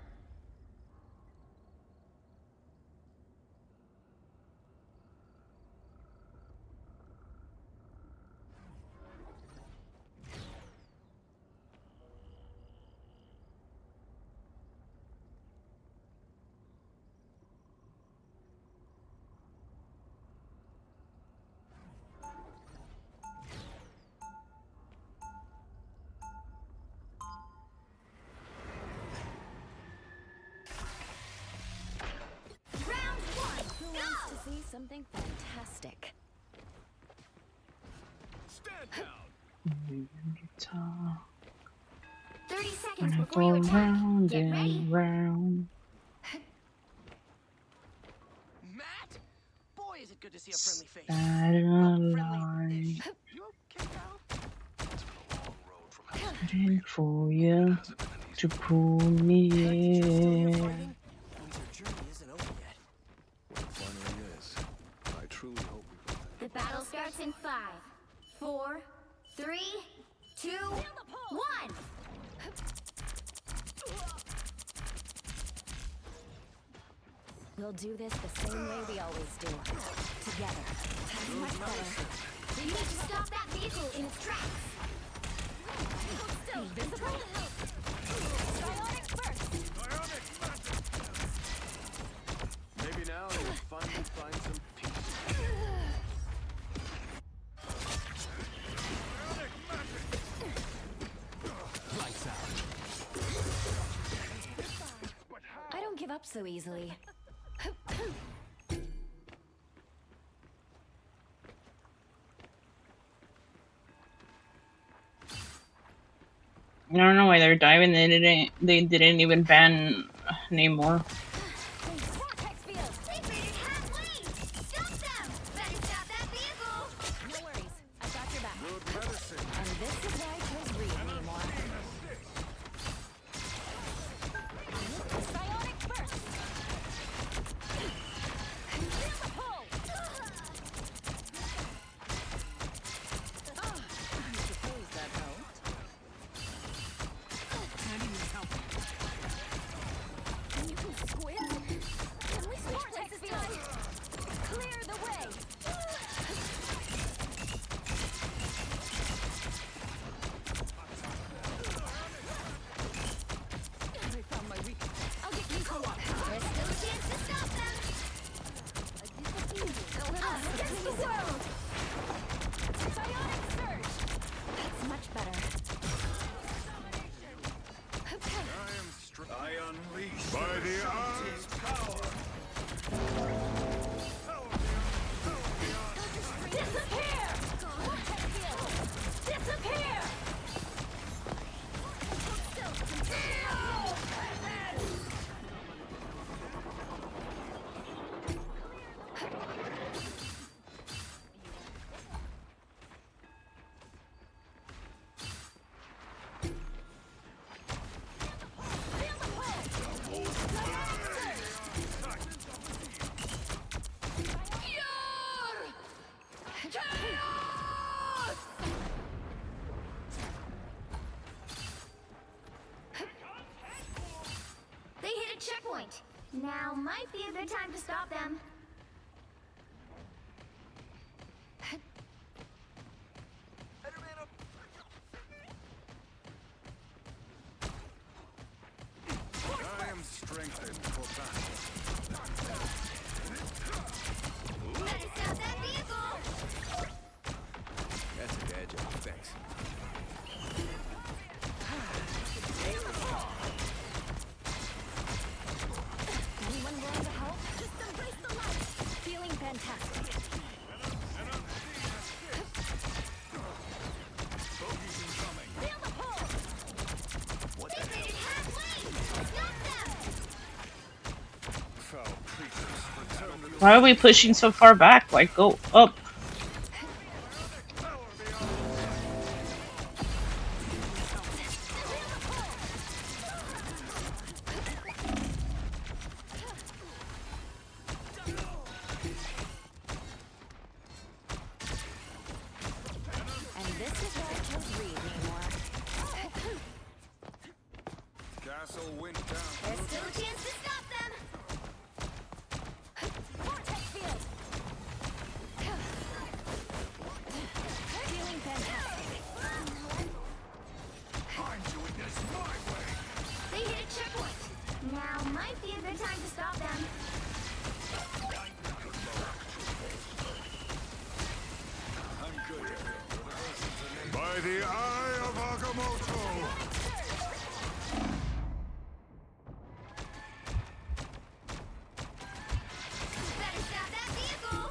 Something fantastic. Stand down. 30 seconds Go before you attack. round Get ready. and round. Matt? Boy, is it good to see a friendly face. Saturday waiting for you to pull me in. Your journey isn't over yet. It finally is. I truly hope we find The battle starts in 5, 4, 3, 2, 1. We'll do this the same way we always do. Together. That's much better. You need to stop that vehicle in its tracks. Still visible? Psionic first. Maybe now you'll finally find some peace. Lights out. I don't give up so easily. I don't know why they're diving. They didn't even ban Namor. Vortex field. They made it halfway. Why are we pushing so far back? Like, go up. And this is why I chose Reed, Namor. Castle went down. There's still a chance to stop them. Vortex field. Feeling fantastic. I'm doing this my way. They hit a checkpoint. Now might be a good time to stop them. I'm good. By the eye of Agamotto. Better stop that vehicle.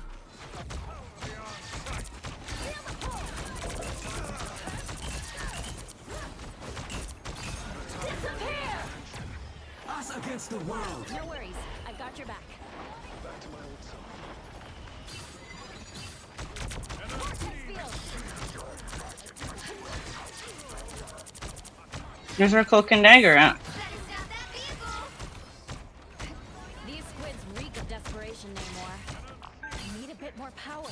Disappear! Us against the world. No worries. I've got your back. Back to my old self. Vortex field. There's our cloak and dagger out. Better stop that vehicle. These squids reek of desperation, Namor. I need a bit more power.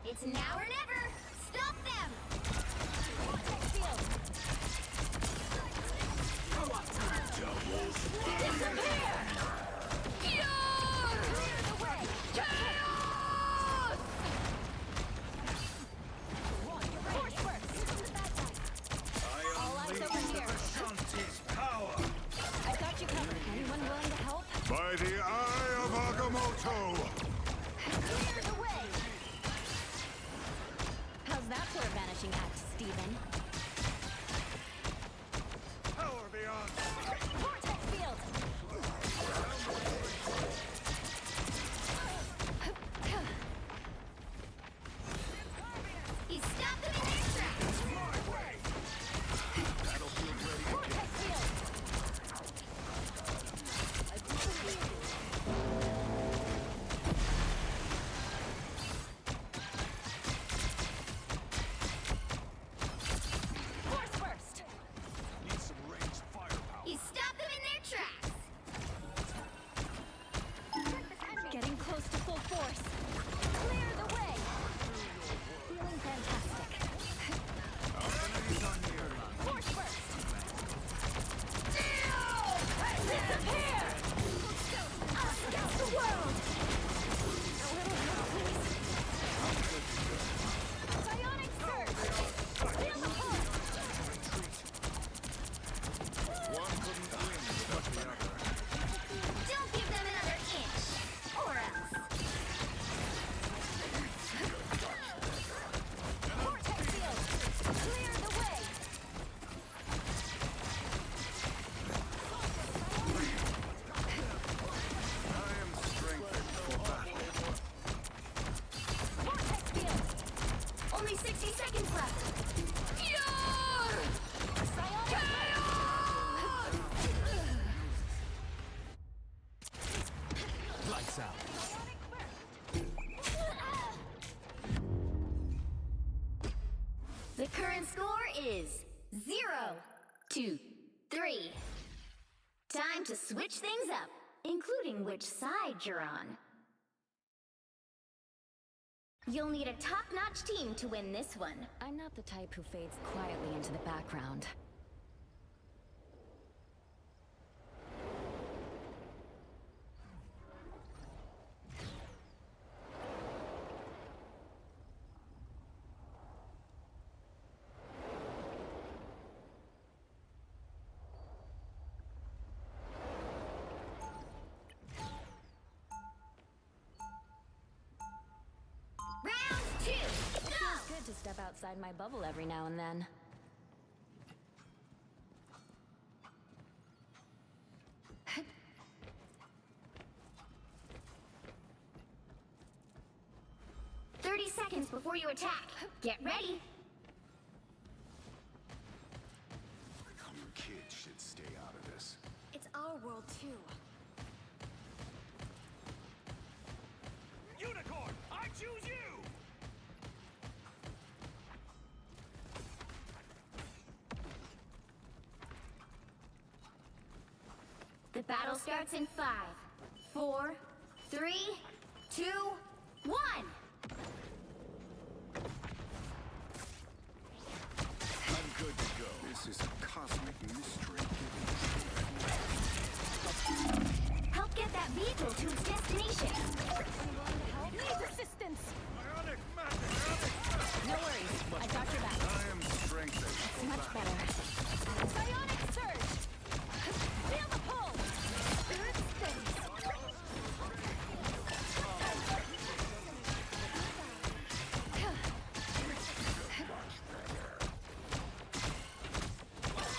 It's now or never. Stop them. Vortex field. Disappear! Clear the way. Chaos! Force burst. All eyes over here. Shanti's power. I've got you covered. Anyone willing to help? By the eye of Agamotto. Clear the way. How's that for a vanishing act, Steven? Power beyond. Vortex field. He stopped them in their tracks. Vortex field. Force burst. Need some ranged firepower. He stopped them in their tracks. Getting close to full force. Clear the way. Feeling fantastic. Force burst. Disappear! Us against the world. A little help, please. Psionic surge. Feel the pulse. One couldn't win without the other. Don't give them another inch. Or else. Vortex field. Clear the way. I am strengthened for battle. Vortex field. Only 60 seconds left. Psionic Lights out. The current score is 0-3. Time to switch things up, including which side you're on. You'll need a top-notch team to win this one. I'm not the type who fades quietly into the background. Round 2, go! Feels good to step outside my bubble every now and then. Seconds before you attack. Get ready. You kids should stay out of this. world too. Unicorn, I choose you! The battle starts in 5, 4, 3, 2, 1! I'm good to go. This is a cosmic mystery. Help get that vehicle to its destination! Need assistance! Ionic magic! No worries, I got your back. I am strengthened. It's much better. Psionic surge! Feel the pull! Spirit steadies.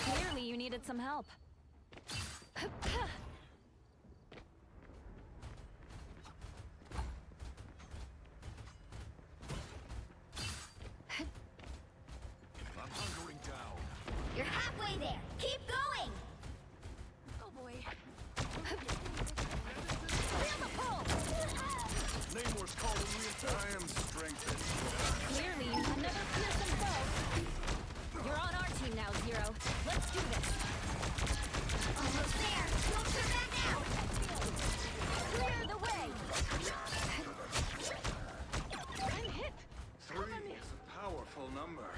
Clearly you needed some help. I'm hunkering down. You're halfway there! Keep going! Oh boy. Feel the pull! Namor's calling reinforcements. I am strengthened. Clearly you another fearsome foe. You're on our team now, Zero. Let's do this. Almost there! Don't turn back now! Clear the way! I'm hit! 3 is a powerful number.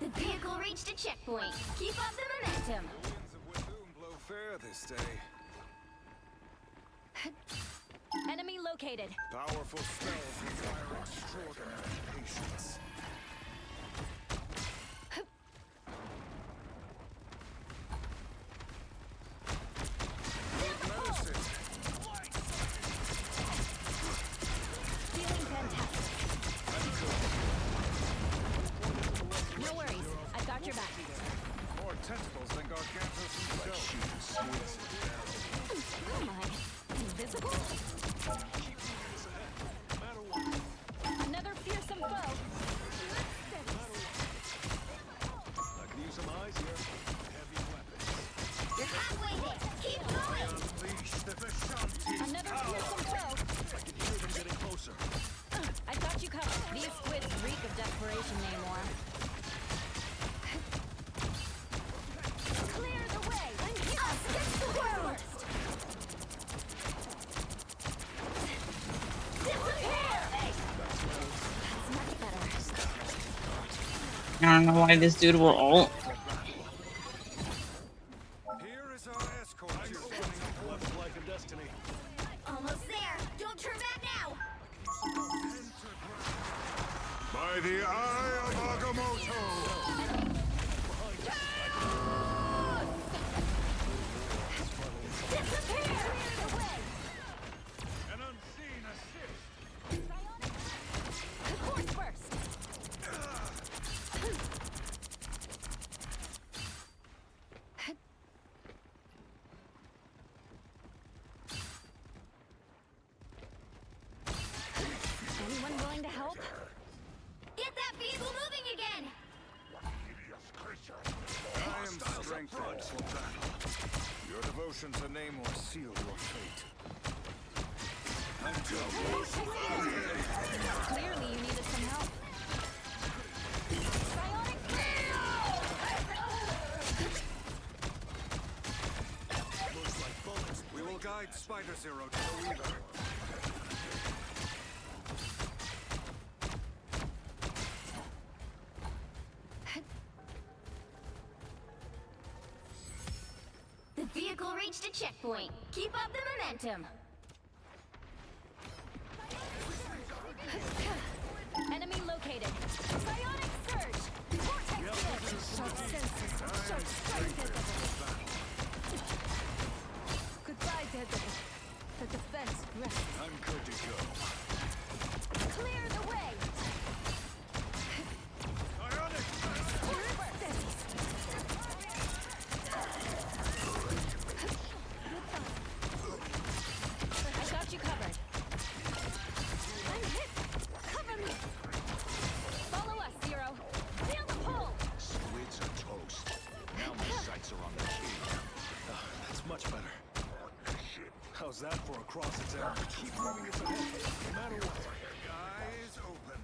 The vehicle reached a checkpoint. Keep up the momentum. Winds of Withoon blow fair this day. Enemy located. Powerful spells require extraordinary patience. Medicine. Feeling fantastic. No worries, I've got your back. More tentacles than Gargantos himself. Who am I? Invisible? Another fearsome foe. I can use some eyes here. Heavy weapons. You're halfway there! Keep going! Unleash the Vishanti. Another fearsome foe. I can hear them getting closer. I got you covered. These squids reek of desperation, Namor. Clear the way! I'm here! I'll sketch the world! Disappear! That's much better. I don't know why this dude will ult. Here is our escort. I'm opening up what's like a destiny. Almost there! Don't turn back now! By the eye of Agamotto! Disappear! An unseen assist. Force burst. Anyone willing to help? Get that vehicle moving again! I am strengthened for battle. Your devotion to Namor seal your fate. Clearly you needed some help. Psionic Looks like bonus. We will guide Spider-Zero to the Weaver. The vehicle reached a checkpoint. Keep up the momentum. Enemy located. Psionic surge. Vortex field. Sharp senses. Sharp strike. Goodbye, Daredevil. The defense rests. I'm good to go. Clear the way. Ionic! Spirit steadies. I got you covered. I'm hit. Cover me. Follow us, Zero. Feel the pull. Squids are toast. Now my How's that for a cross attack? Keep moving us ahead, no matter what. Eyes open.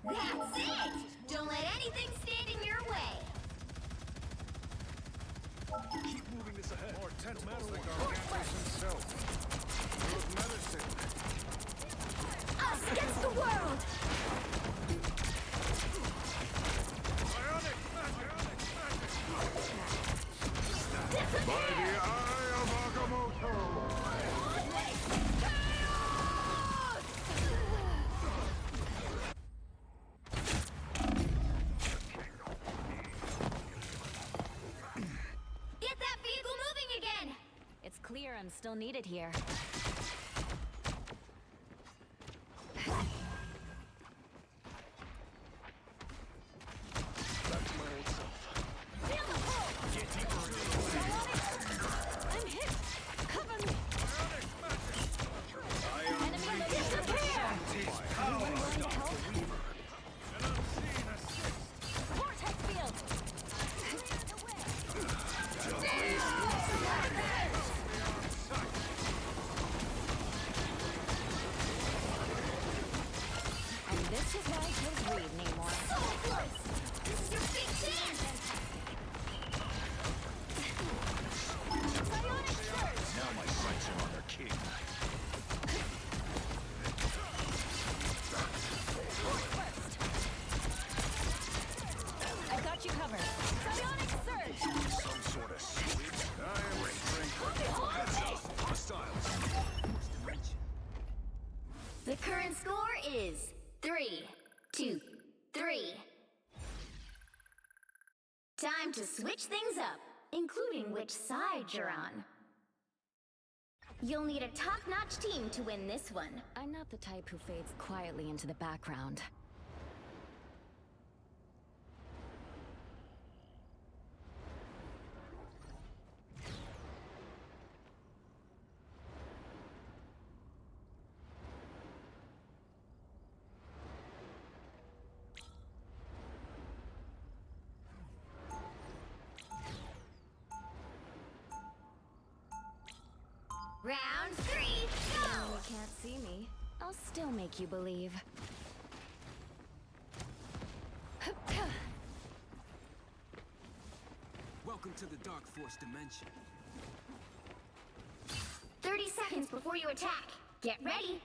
That's it! Don't let anything stand in your way. Keep moving us ahead. More tentacles like Gargantus himself. Good medicine. Us against the world! By the eye of Agamotto! Get that vehicle moving again! It's clear I'm still needed here. Back to my old self. Feel the pull! I'm hit! Cover me! Enemy disappear! Anyone willing to help? Vortex field! And this is why kills Reed, Namor. So close! This is your big chance! Psionic surge! Now my sights are on their king. I got you covered. Psionic surge! Some sort of switch. I am strength. Hostiles. The current score is 3-2-3. Time to switch things up, including which side you're on. You'll need a top-notch team to win this one. I'm not the type who fades quietly into the background. Round 3, go! You can't see me. I'll still make you believe. Welcome to the Dark Force dimension. 30 seconds before you attack. Get ready.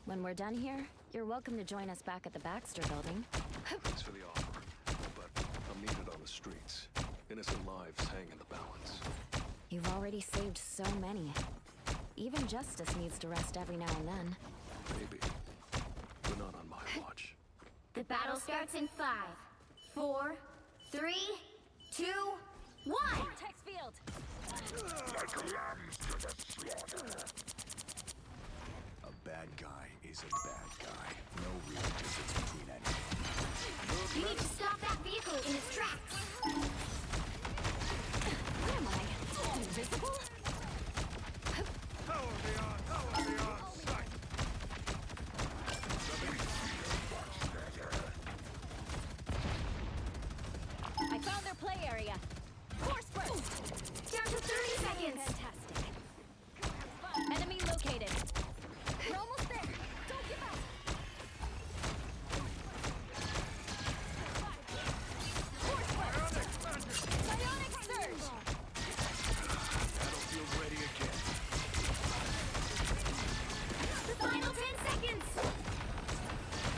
When we're done here, you're welcome to join us back at the Baxter building. Thanks for the offer, but I'm needed on the streets. Innocent lives hang in the balance. You've already saved so many. Even justice needs to rest every now and then. Maybe, but not on my watch. The battle starts in 5, 4, 3, 2, 1! Vortex field! Like lambs to the slaughter. A bad guy is a bad guy. No real difference between any. You need to stop that vehicle in its tracks. Where am I? Invisible? I found their play area. Force burst! Down to 30 seconds. Fantastic. Enemy located. We're almost there. Don't give up. Force burst! Psionic surge! Battlefield ready again. The final 10 seconds.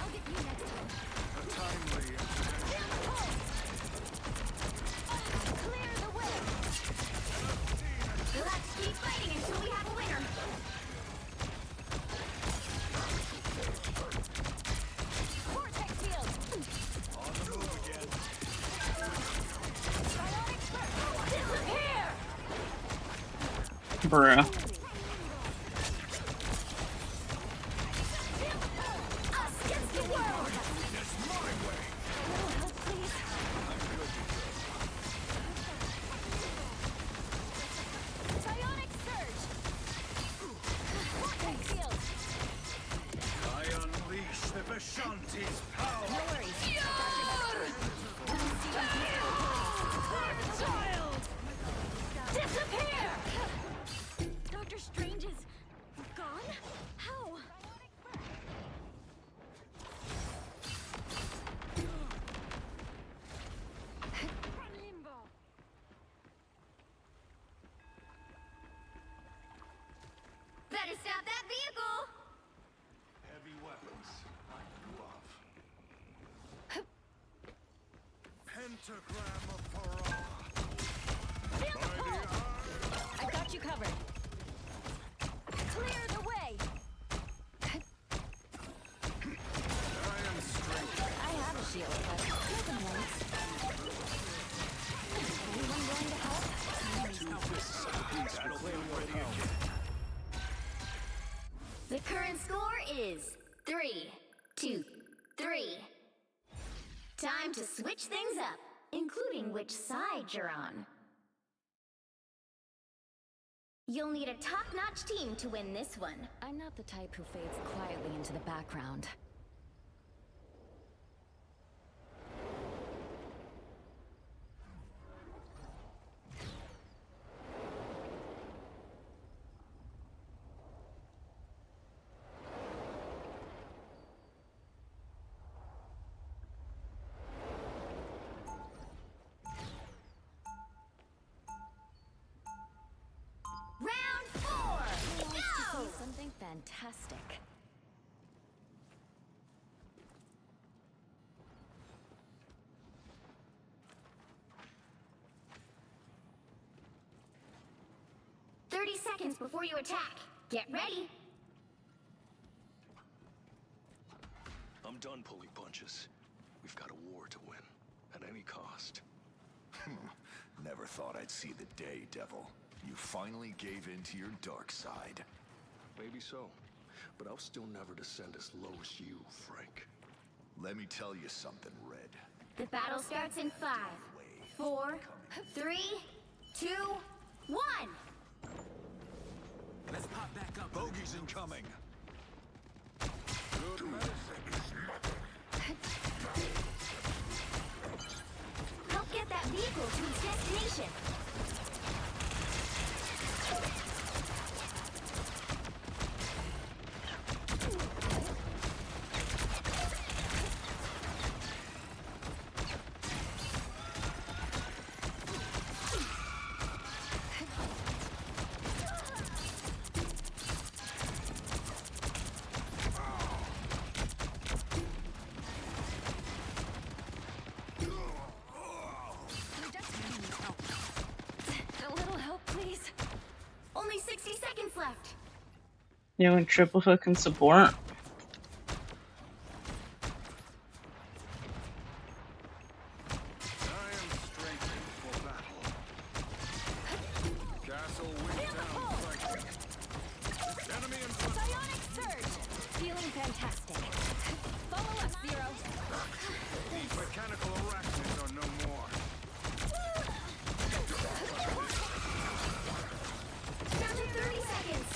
I'll get you next time. A timely Feel the pulse! Clear the way! We'll have to keep fighting until we have a winner. Vortex field! On the move again. Psionic burst! Disappear! Bruh. Us against the world. That's my way. Help, please. Psionic surge! Vortex field! I unleash the Vishanti's power! No worries. Yeah! Stevens, stop that vehicle! Heavy weapons, I love. Pentagram of Parah. Feel the pull! I got you covered. Clear the way! I am strength. I have a shield, but nothing works. Anyone willing to help? The current score is 3-2-3. Time to switch things up, including which side you're on. You'll need a top-notch team to win this one. I'm not the type who fades quietly into the background. Round 4! Who wants to Go! see something fantastic? Seconds before you attack. Get ready. I'm done pulling punches. We've got a war to win, at any cost. Never thought I'd see the day, Devil. You finally gave in to your dark side. Maybe so, but I'll still never descend as low as you, Frank. Let me tell you something, Red. The battle starts in 5, 4, 3, 2, 1. Let's pop back up. Bogey's incoming. Good medicine. Help get that vehicle to its destination. A little help, please. Only 60 seconds left. You and triple fucking support. I am strengthened for battle. Castle went down fighting. Enemy in front. Psionic surge! Feeling fantastic. Follow up, Zero. These mechanical arachnids are no more. Down to 30 seconds.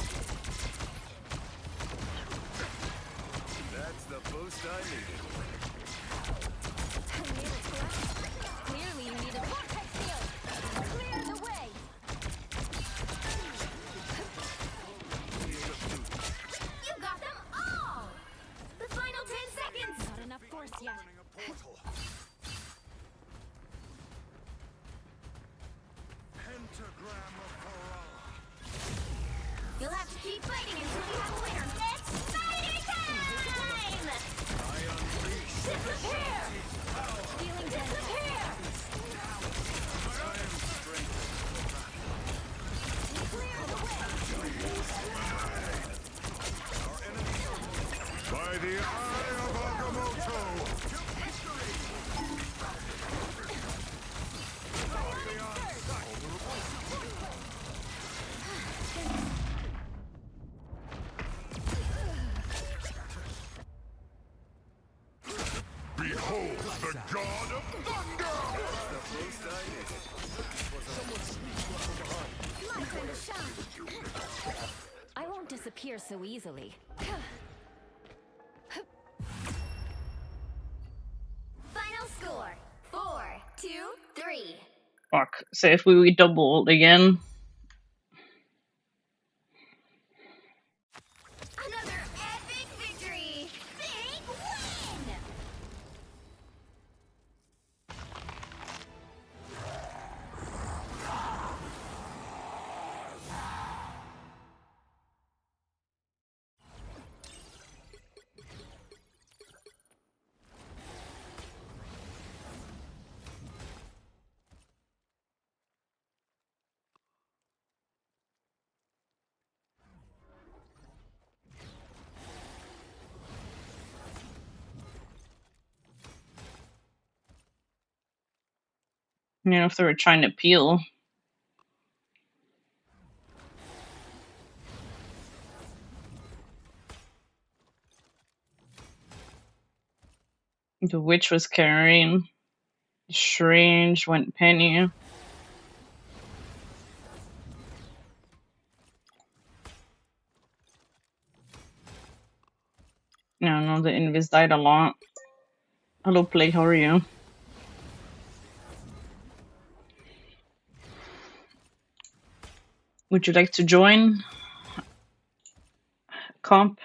That's the boost I needed. Clearly you need a vortex field. Clear the way. You got them all. The final 10 seconds. Not enough force yet. Opening a portal. Pentagram of Parah. You'll have to keep fighting until you have a winner. It's fighting time! I unleash Disappear! Feeling Disappear! I am strengthened for battle. clear the way. Our enemies by the eye of Agamotto. Behold the god of thunder! The boost I needed. My turn to shine. I won't disappear so easily. Final score 4-2-3. Fuck. Say if we doubled again. Another epic victory! Big win! You know, if they were trying to peel. The witch was carrying. Strange went Penny. No, the Invis died a lot. Hello, Play, how are you? Would you like to join? Comp?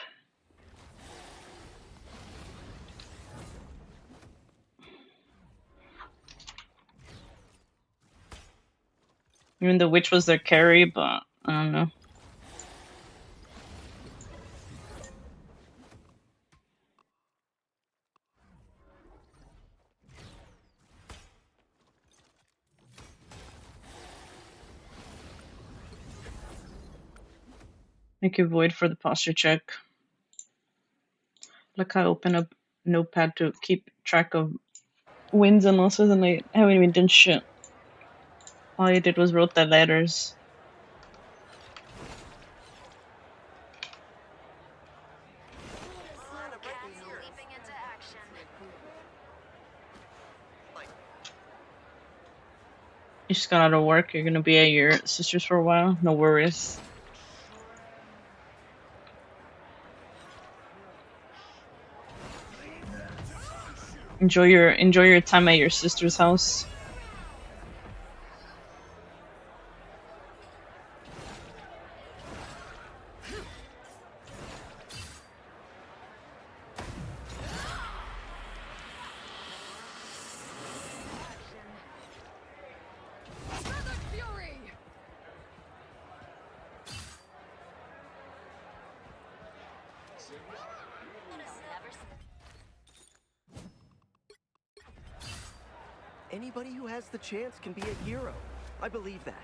Even the witch was their carry, but I don't know. Make a void for the posture check. Look, I open up Notepad to keep track of wins and losses, and I haven't even done shit. All I did was wrote the letters. You just got out of work. You're gonna be at your sister's for a while. No worries. Enjoy your time at your sister's house. Anybody who has the chance can be a hero. I believe that.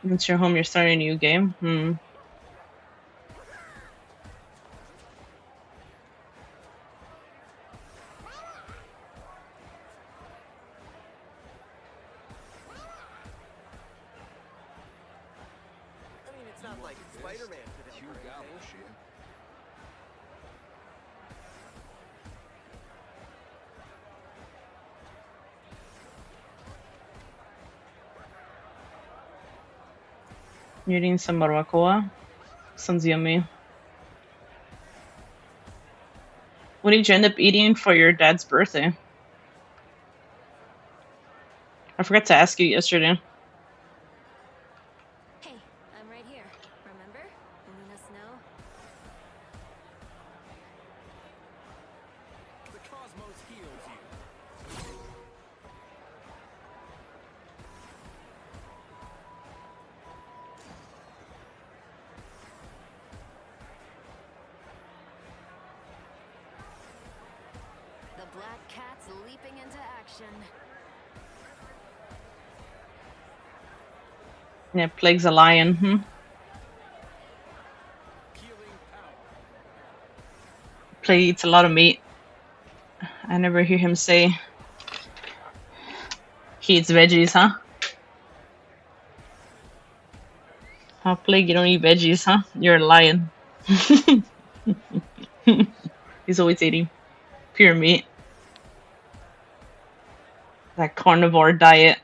Once you're home, you're starting a new game? I mean, it's not like Spider-Man today. You're eating some barbacoa? Sounds yummy. What did you end up eating for your dad's birthday? I forgot to ask you yesterday. Hey, I'm right here. Remember? Let us know. The cosmos heals you. The Black Cat's leaping into action. Yeah, Plague's a lion. Plague eats a lot of meat. I never hear him say he eats veggies, huh? Oh, Plague, you don't eat veggies, huh? You're a lion. He's always eating pure meat. That carnivore diet.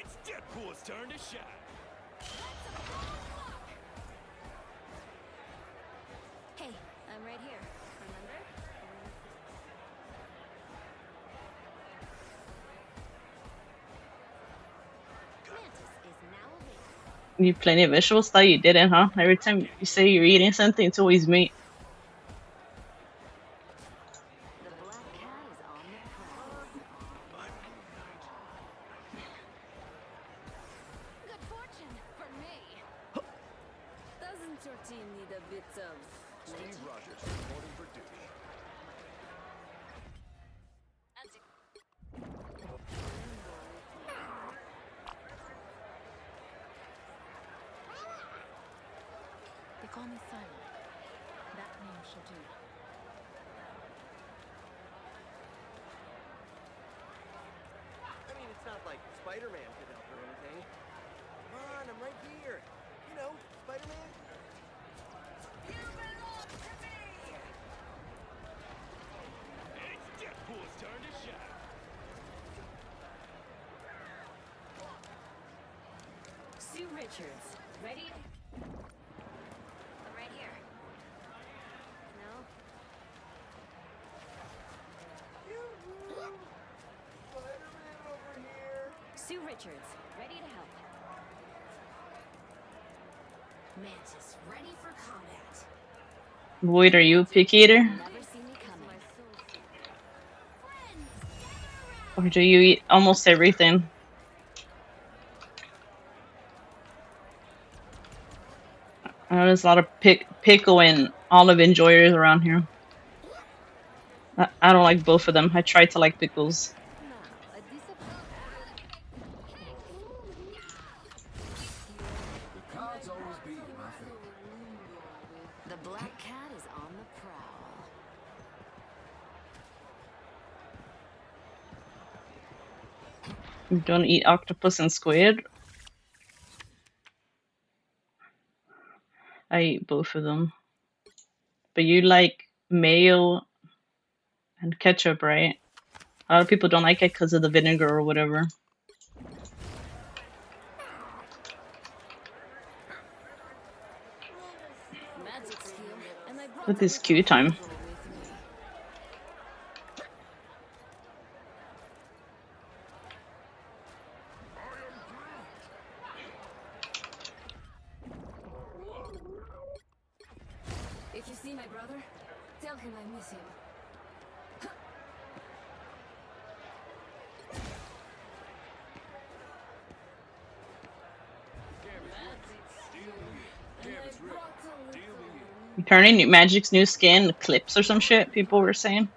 It's Deadpool's turn to shine. Hey, I'm right here. Remember? You eat plenty of vegetables? Thought you didn't, huh? Every time you say you're eating something, it's always meat. The Black Cat is bits of Steve Rogers reporting for duty. They call me Silent. That name should do. I mean, it's not like Spider-Man could help or anything. Come on, I'm right here. You know, Spider-Man. You belong to me! It's Deadpool's turn to shine. Sue Richards. Ready? I'm right here. No? Spider-Man over here. Sue Richards. Ready to help. Mantis, ready for combat. Void, are you a picky eater? Never see me coming. Or do you eat almost everything? I know there's a lot of pickle and olive enjoyers around here. I don't like both of them. I try to like pickles. The cards always be my favorite. The Black Cat is on the prowl. You don't eat octopus and squid? I eat both of them. But you like mayo and ketchup, right? A lot of people don't like it because of the vinegar or whatever. Magic's here, and I brought With the this queue time. with me. If you see my brother, tell him I miss him. Turning Magic's new skin clips or some shit, people were saying.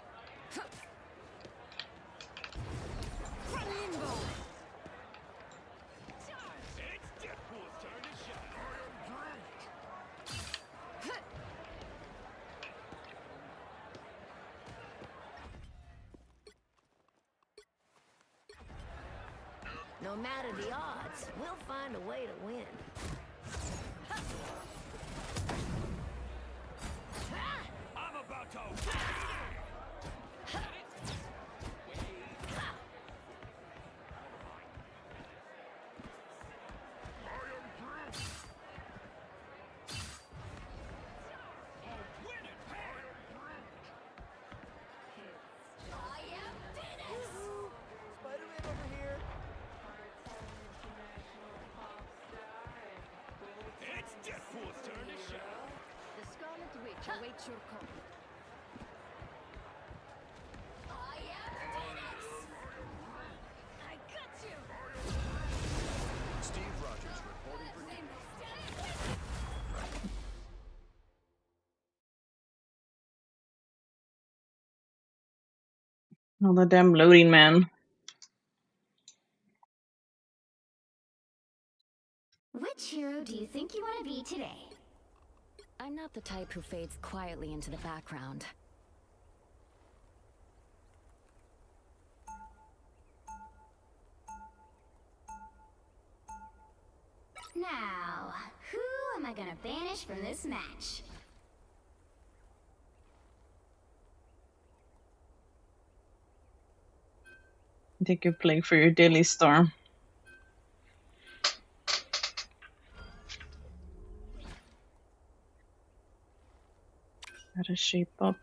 No matter the odds, we'll find a way to win. I'm about to... Spider-Man over here. It's Deadpool's turn to shine. The Scarlet Witch awaits your call. I got you! Steve Rogers reporting for duty. Oh, the damn loading man. Which hero do you think you want to be today? I'm not the type who fades quietly into the background. Now, who am I gonna banish from this match? I think you're playing for your daily storm. Gotta shape up.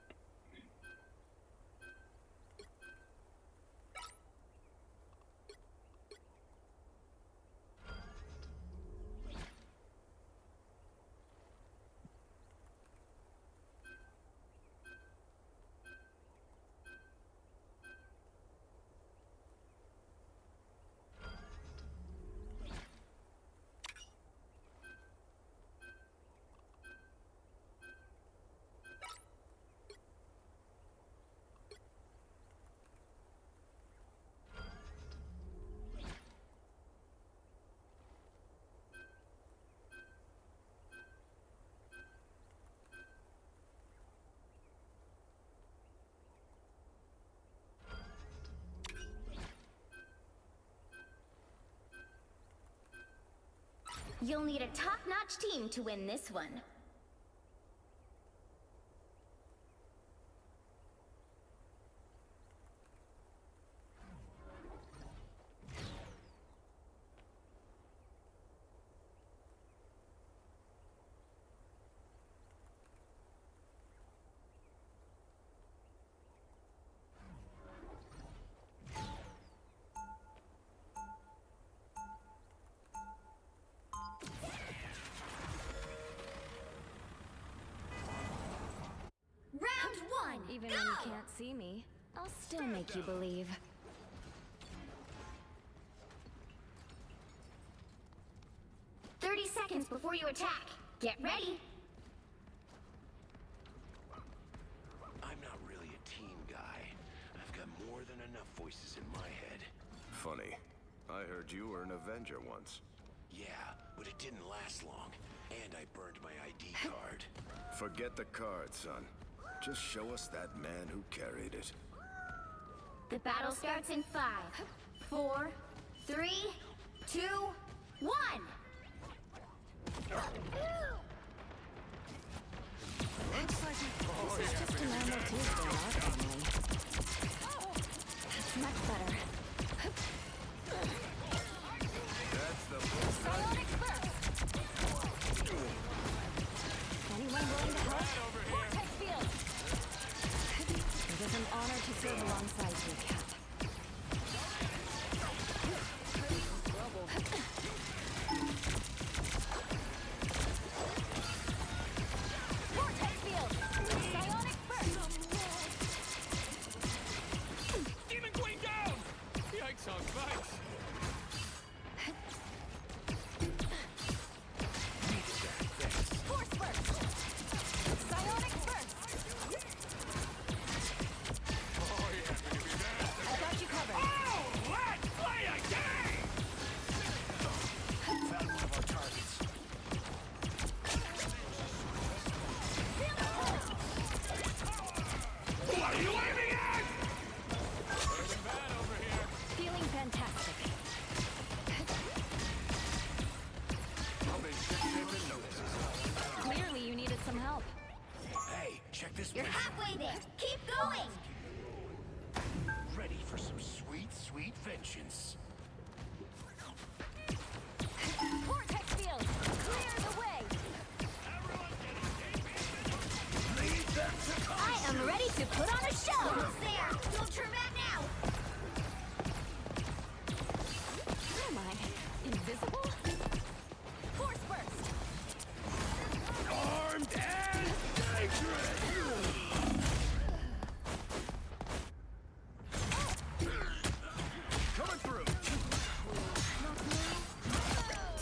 You'll need a top-notch team to win this one. Round 1, Even go! when you can't see me, I'll still make you believe. Seconds before you attack. Get ready. I'm not really a team guy. I've got more than enough voices in my head. Funny. I heard you were an Avenger once. Yeah, but it didn't last long. And I burned my ID card. Forget the card, son. Just show us that man who carried it. The battle starts in 5, 4, 3, 2, 1. Looks like this is just a normal Tuesday in our family. That's much better. That's the most Psionic burst! Anyone willing to help? Vortex field! It is an honor to serve alongside you, Cap. Vortex field! Psionic burst! Demon Queen down! Yikes on spikes! Force burst! Psionic burst! Oh yeah, gonna be bad. I got you covered. Oh, let's play a game! Found one of our targets. What are you aiming at? Looking bad over here. Feeling fantastic. I'll be ship in no time. Clearly you needed some help. Hey, check this You're place. halfway there. Keep going. Ready for some sweet, sweet vengeance. Vortex field! Clear the way! Lead them to I am ready to put on a show. Almost there. Don't turn back now. Where am I? Invisible? Force burst! armed and dangerous. Coming through.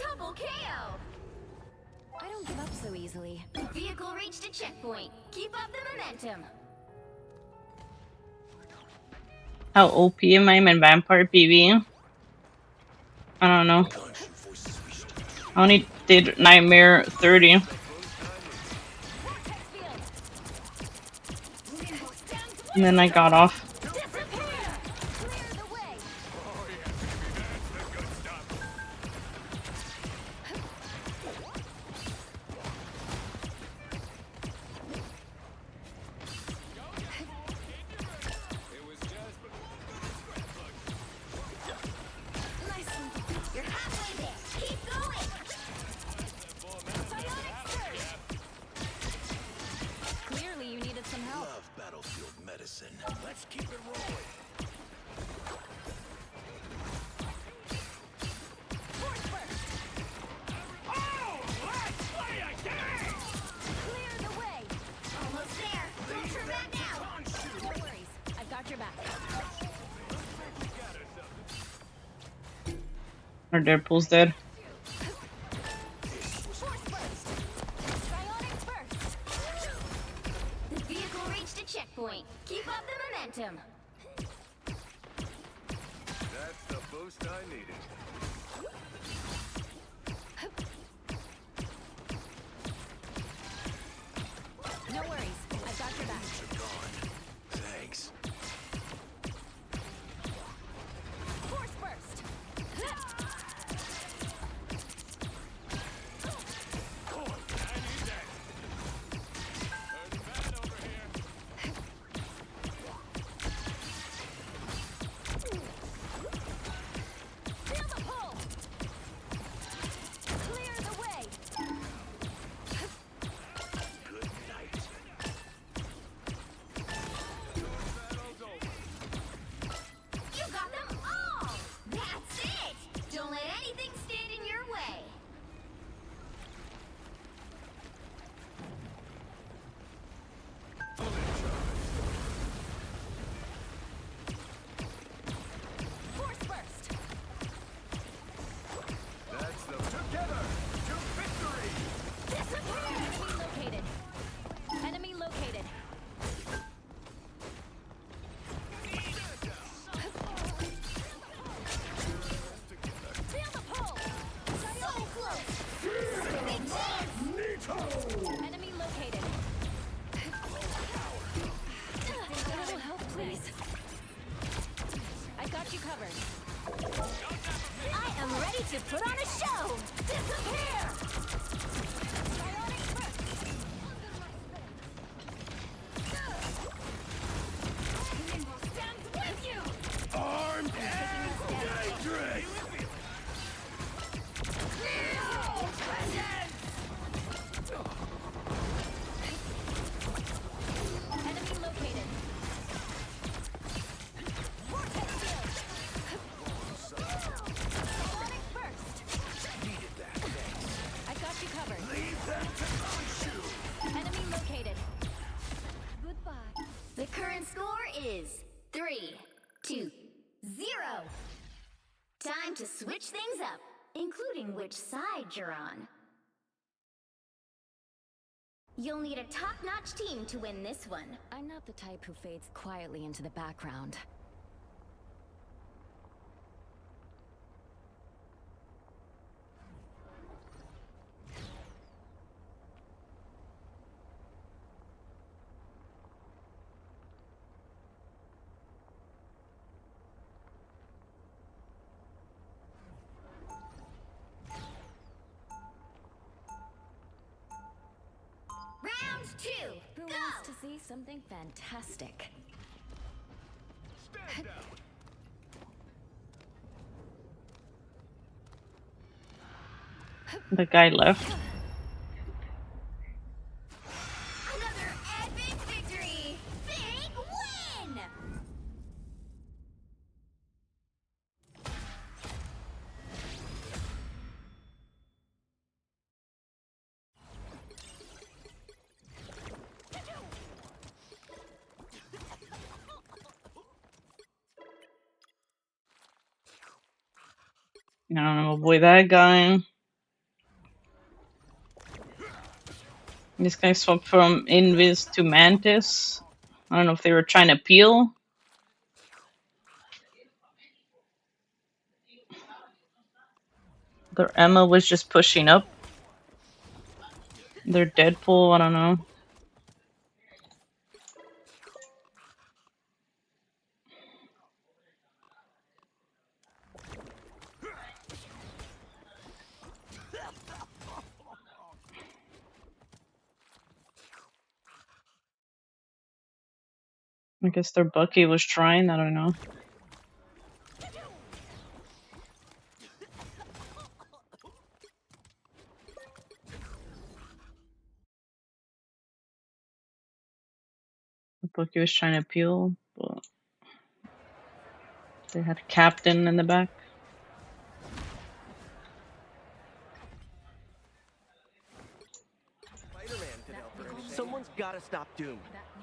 Double KO. I don't give up so easily. The vehicle reached a checkpoint. Keep up the momentum. How OP am I in Vampire PV? I don't know. I only did Nightmare 30. And then I got off. Disappear! Clear the way! Oh yeah, baby, that's the good stuff. It was just Nice one. You're halfway there. Keep going. Psionic surge! Clearly you needed some help. Love battlefield medicine. Let's keep it rolling. Force burst! oh, let's play a game! Clear the way! Almost there. Don't turn back now. No worries. I've got your back. Or Deadpool's dead. Force burst! Psionic burst! The vehicle reached a checkpoint. Keep up the momentum. That's the boost I needed. No worries. I've got your back. You're gone. Thanks. Force burst! ready to put on a show! Disappear! Stands with you! Armed and dangerous! Enemy located. Vortex field. Sonic burst. Needed that, thanks. I got you covered. Leave that to Khonshu! Enemy located. Goodbye. The current score is 3-2-0. Time to switch things up, including which side you're on. You'll need a top-notch team to win this one. I'm not the type who fades quietly into the background. Round 2, Who go! wants to see something fantastic? Stand down. The guy left. Another epic victory! Big win! I don't know, boy, that guy. This guy swapped from Invis to Mantis. I don't know if they were trying to peel. Their Emma was just pushing up. Their Deadpool, I don't know. I guess their Bucky was trying, I don't know. Bucky was trying to peel, but they had Captain in the back. Someone's gotta stop Doom.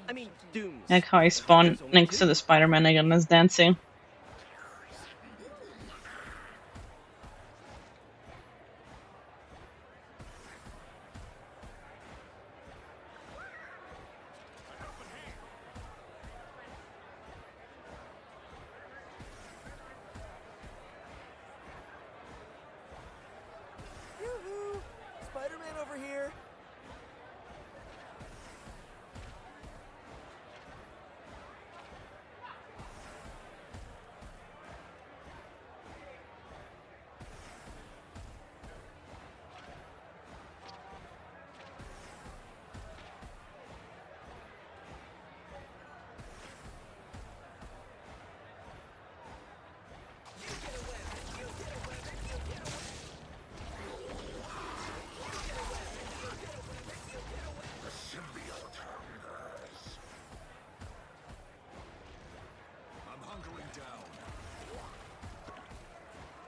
I mean, Doom's. Like how I spawned next to the Spider-Man again that's dancing. Yoo-hoo! Spider-Man over here.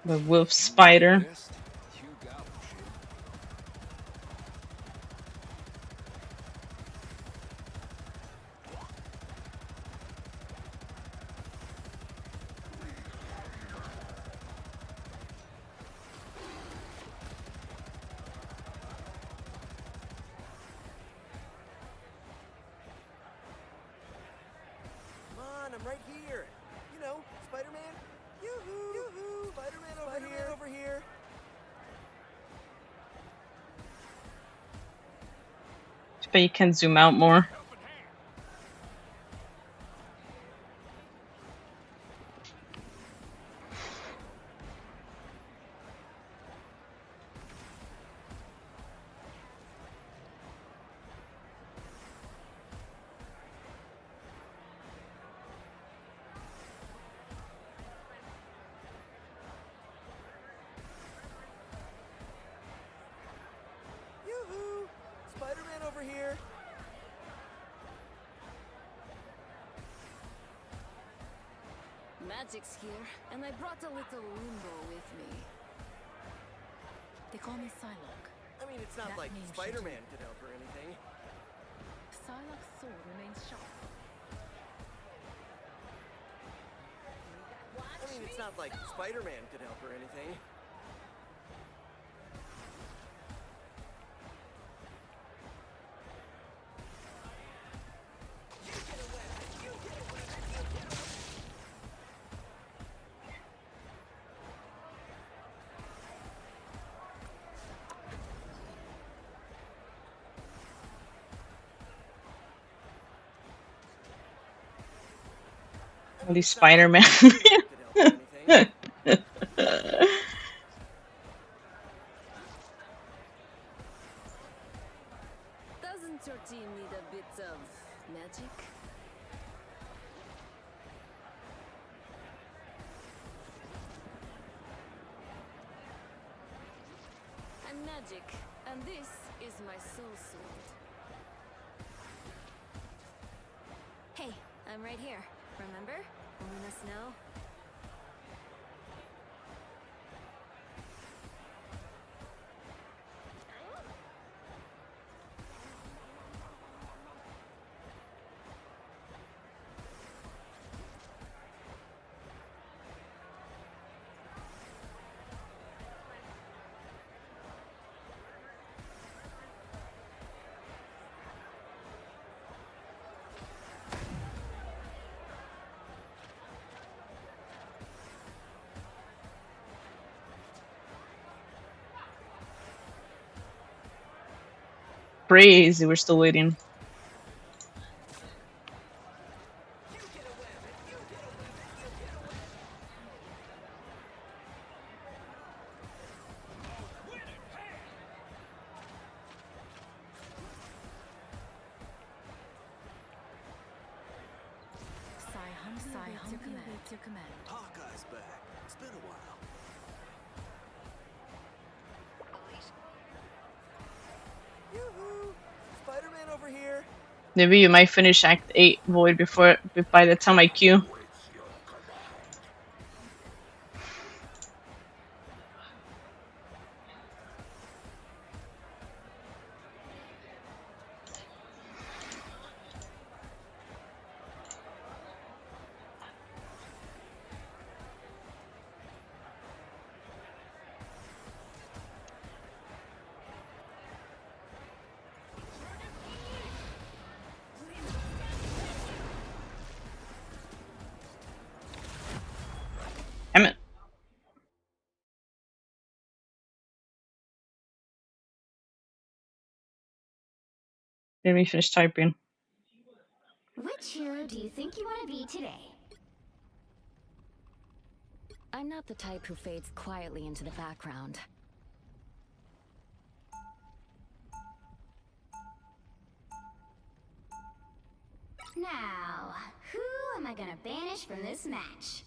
The wolf spider. Come on, I'm right here. You know, Spider-Man. Yoo-hoo! Yoo-hoo! Spider-Man over here. But you can zoom out more. Magic's here, and I brought a little limbo with me. They call me Psylocke. I mean, it's not That like means Spider-Man could help or anything. Psylocke's sword remains sharp. I mean, it's not like Spider-Man could help or anything. At least Spider-Man. Doesn't your team need a bit of magic? I'm magic, and this is my soul sword. Hey, I'm right here. Remember? Only us know. Crazy, we're still waiting. Awaits your command. Hawkeye's back. It's been a while. Yoo-hoo! Spider-Man over here. Maybe you might finish Act 8 Void by the time I queue. Damn it. Let me finish typing. Which hero do you think you want to be today? I'm not the type who fades quietly into the background. Now, who am I gonna banish from this match?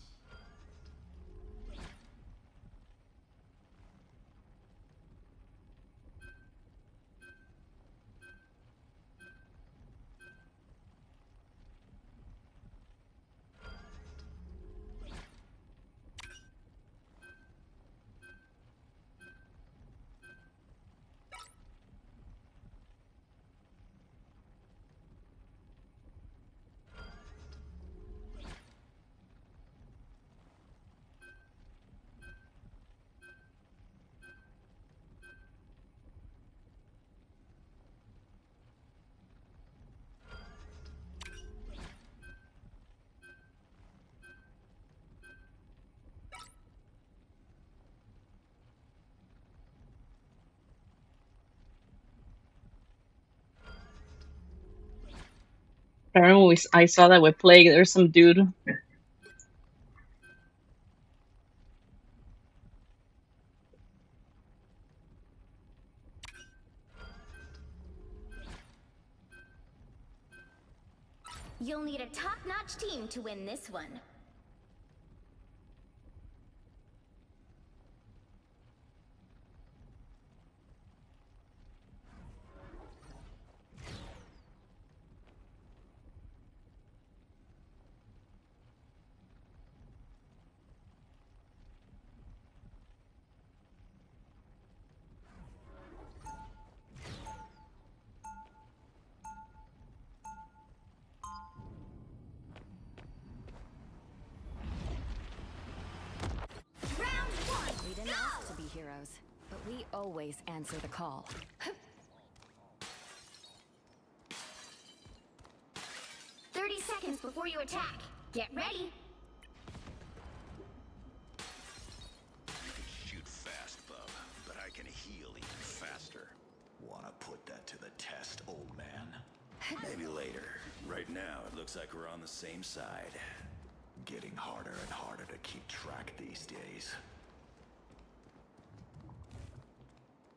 Apparently, I saw that with Plague. There's some dude. You'll need a top-notch team to win this one. always answer the call. 30 seconds before you attack. Get ready. Shoot fast, bub, but I can heal even faster. Wanna put that to the test, old man? Maybe later. Right now, it looks like we're on the same side. Getting harder and harder to keep track these days.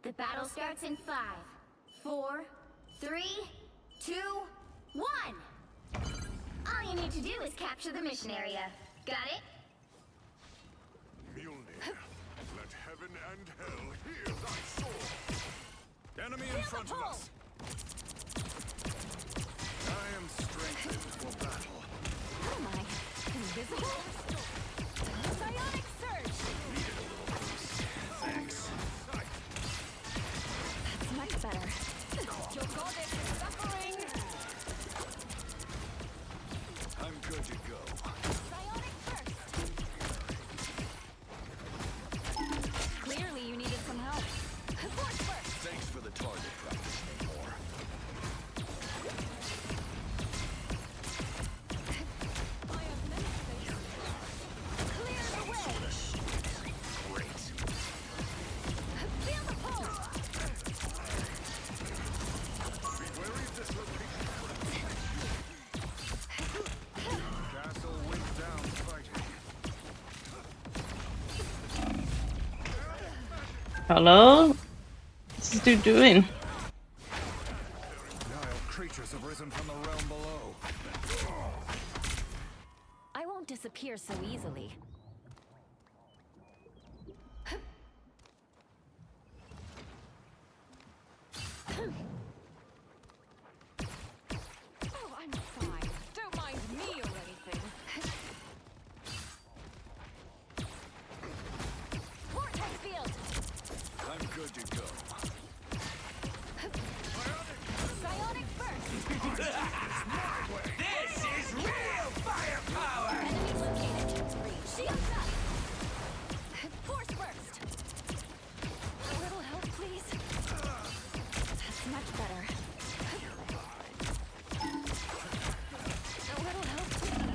The battle starts in 5, 4, 3, 2, 1. All you need to do is capture the mission area. Got it? Mjolnir, let heaven and hell hear thy sword. Enemy in front of us. I am strengthened for battle. What am I? Invisible? Psionic surge! Needed a little boost. Thanks. That's much better. Your goddess is suffering! I'm good to go. Psionic burst! Clearly you needed some help. Force burst! Thanks for the target practice, Namor. I have many faces. Clear the way! Sort of shit. Great. Feel the pulse! Be wary of this location. Castle went down fighting. Hello? What's this dude doing? Nile creatures have risen from the realm below. I won't disappear so easily. Oh, I'm fine. Don't mind me or anything. Vortex field! I'm good to go. Psionic burst! This is real firepower! Enemy located. Shields up! Force burst! A little help, please. That's much better. A little help, please.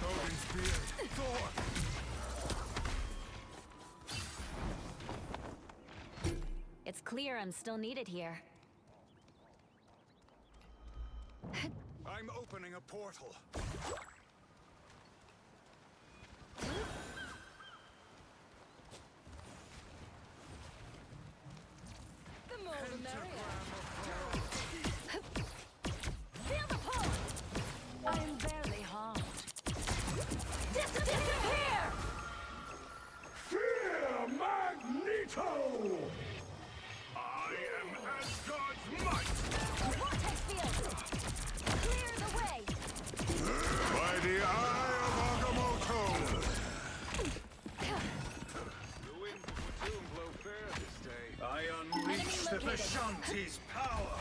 Odin's beard. Thor. It's clear I'm still needed here. I'm opening a portal. The more the merrier. Feel the pull! I'm barely harmed. Disappear! Fear Magneto! I am Asgard's might! Vortex field! Clear the way! By the eye of Agamotto! The winds of Batum blow fair this day. I unleash the Vishanti's power.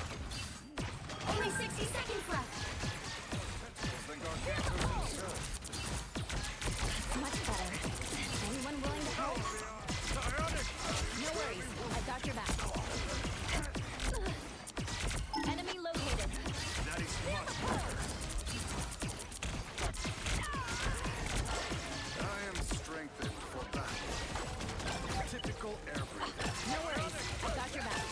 Only 60 seconds left. Think Arcantus himself. That's much better. Anyone willing to help? No worries. I've got your back. Enemy located. That is much better. I am strengthened for battle. Typical air breather. No worries. I've got your back.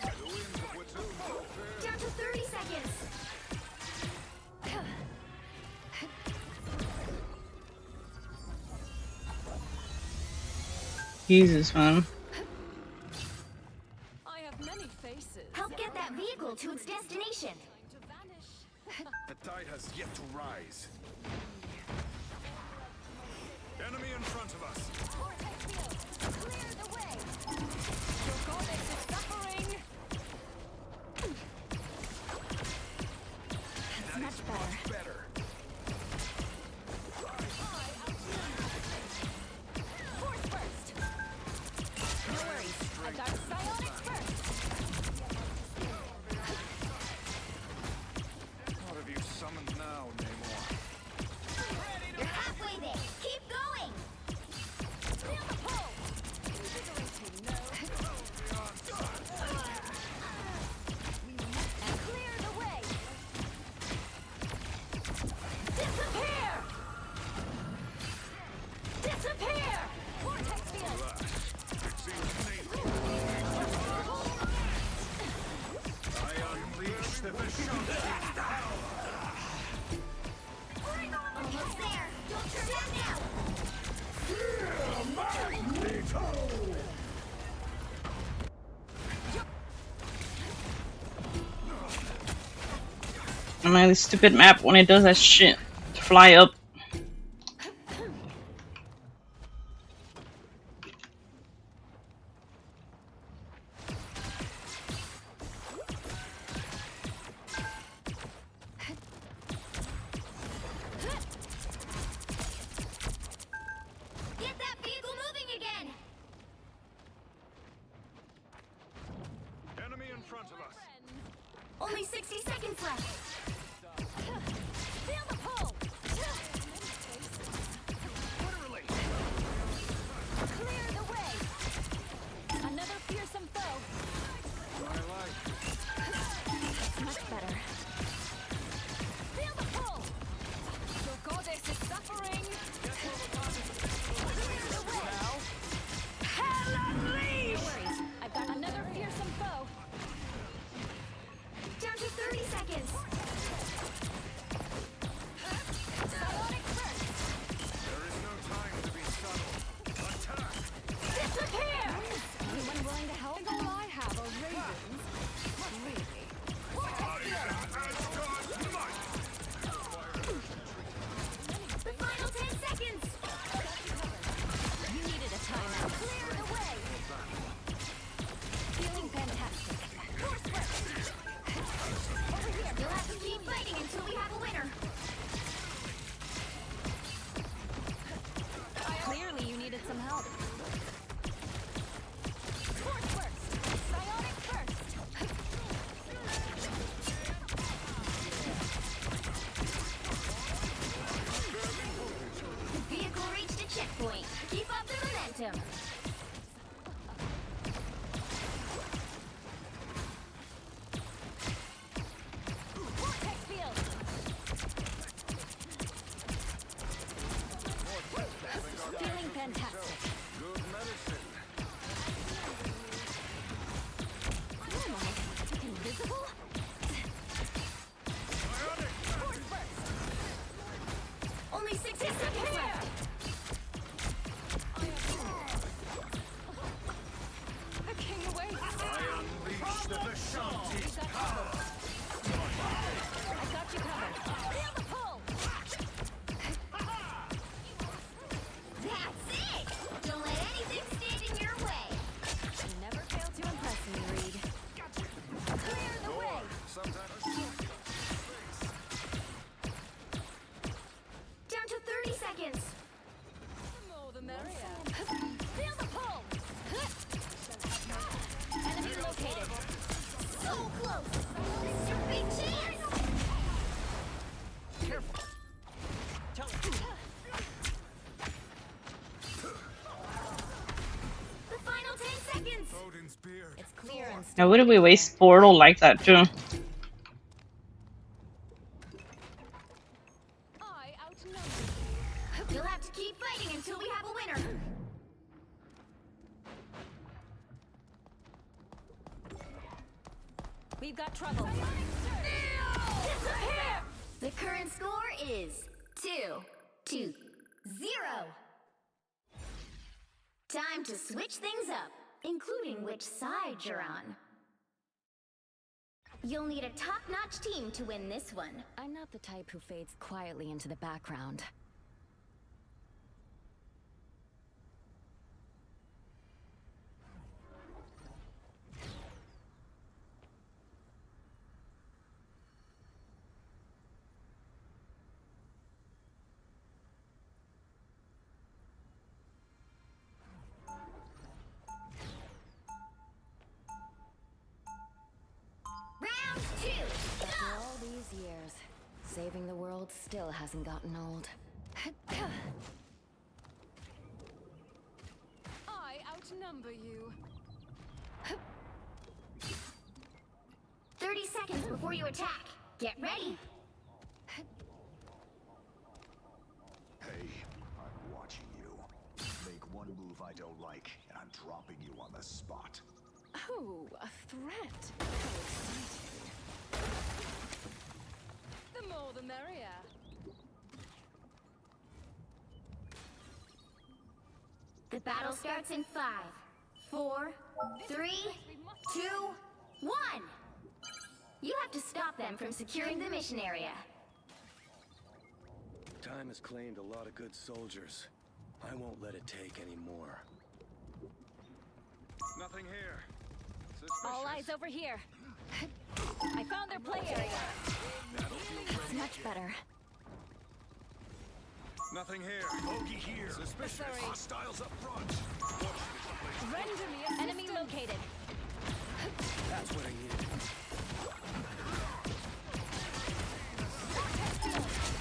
The winds of Batum blow fair. Down to 30 seconds. Jesus, man. I have many faces. Help get that vehicle to its destination. To vanish. The tide has yet to rise. Enemy in front of us. Vortex field! Clear the way! Your goddess is suffering. That's much better. Better. Force burst! No worries. I've got psionic burst! What have you summoned now, Namor? You're halfway there. Keep going. don't know, this stupid map when it does that shit. Fly up. Get that vehicle moving again! Enemy in front of us. Only 60 seconds left. Feel the pull! Clear the way! Another fearsome foe! That's much better. Feel the pull! Your goddess is suffering! Clear the way! Hell unleashed! No worries, I've got another fearsome foe! Down to 30 seconds. Psionic burst! There is no time to be subtle. Attack! Disappear! Anyone willing to help? All I have are raisins. Really? The final 10 seconds. You needed a timeout. Clear the way! Feeling fantastic. Force burst! Over here! You'll have to keep fighting until we have a winner. Clearly you needed some help. Force burst! Psionic burst! The vehicle reached a checkpoint. Keep up the momentum. Vortex field! Feeling fantastic. Good medicine. What am I? Invisible? Force burst! Only 60 seconds left. The king awaits! I unleash the Vishanti's power. I got you covered. Feel the pull! That's it. Don't let anything stand in your way. You never fail to impress me, Reed. Clear the way! Sometimes Down to 30 seconds. The more the merrier. Feel the pull! Enemy located. So close. This is your big chance. Careful. The final 10 seconds. Odin's beard. It's clear and Now, why did we waste Portal like that too? I outnumber you. You'll have to keep fighting until we have a winner. We've got trouble. Disappear! The current score is 2-0. Time to switch things up, including which side you're on. You'll need a top-notch team to win this one. I'm not the type who fades quietly into the background. Round 2, After all these years, saving the world still hasn't gotten old. I outnumber you. 30 seconds before you attack. Get ready. Hey, I'm watching you. Make one move I don't like, and I'm dropping you on the spot. Oh, a threat. How exciting. The more the merrier. The battle starts in 5, 4, 3, 2, 1. You have to stop them from securing the mission area. Time has claimed a lot of good soldiers. I won't let it take any more. Nothing here. All eyes over here. I found their play area. That's much better. Nothing here. Bogey here. Suspicious. Sorry. Hostiles up front. Render me assistance. Enemy located. That's what I needed.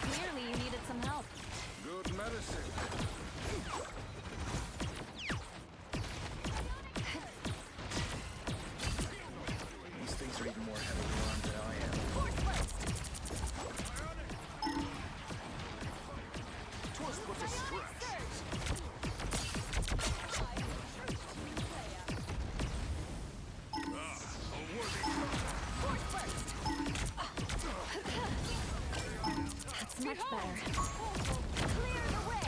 Clearly you needed some help. Good medicine. These things are even more heavily armed than I am. Twas but a stretch. That's much better. Clear the way.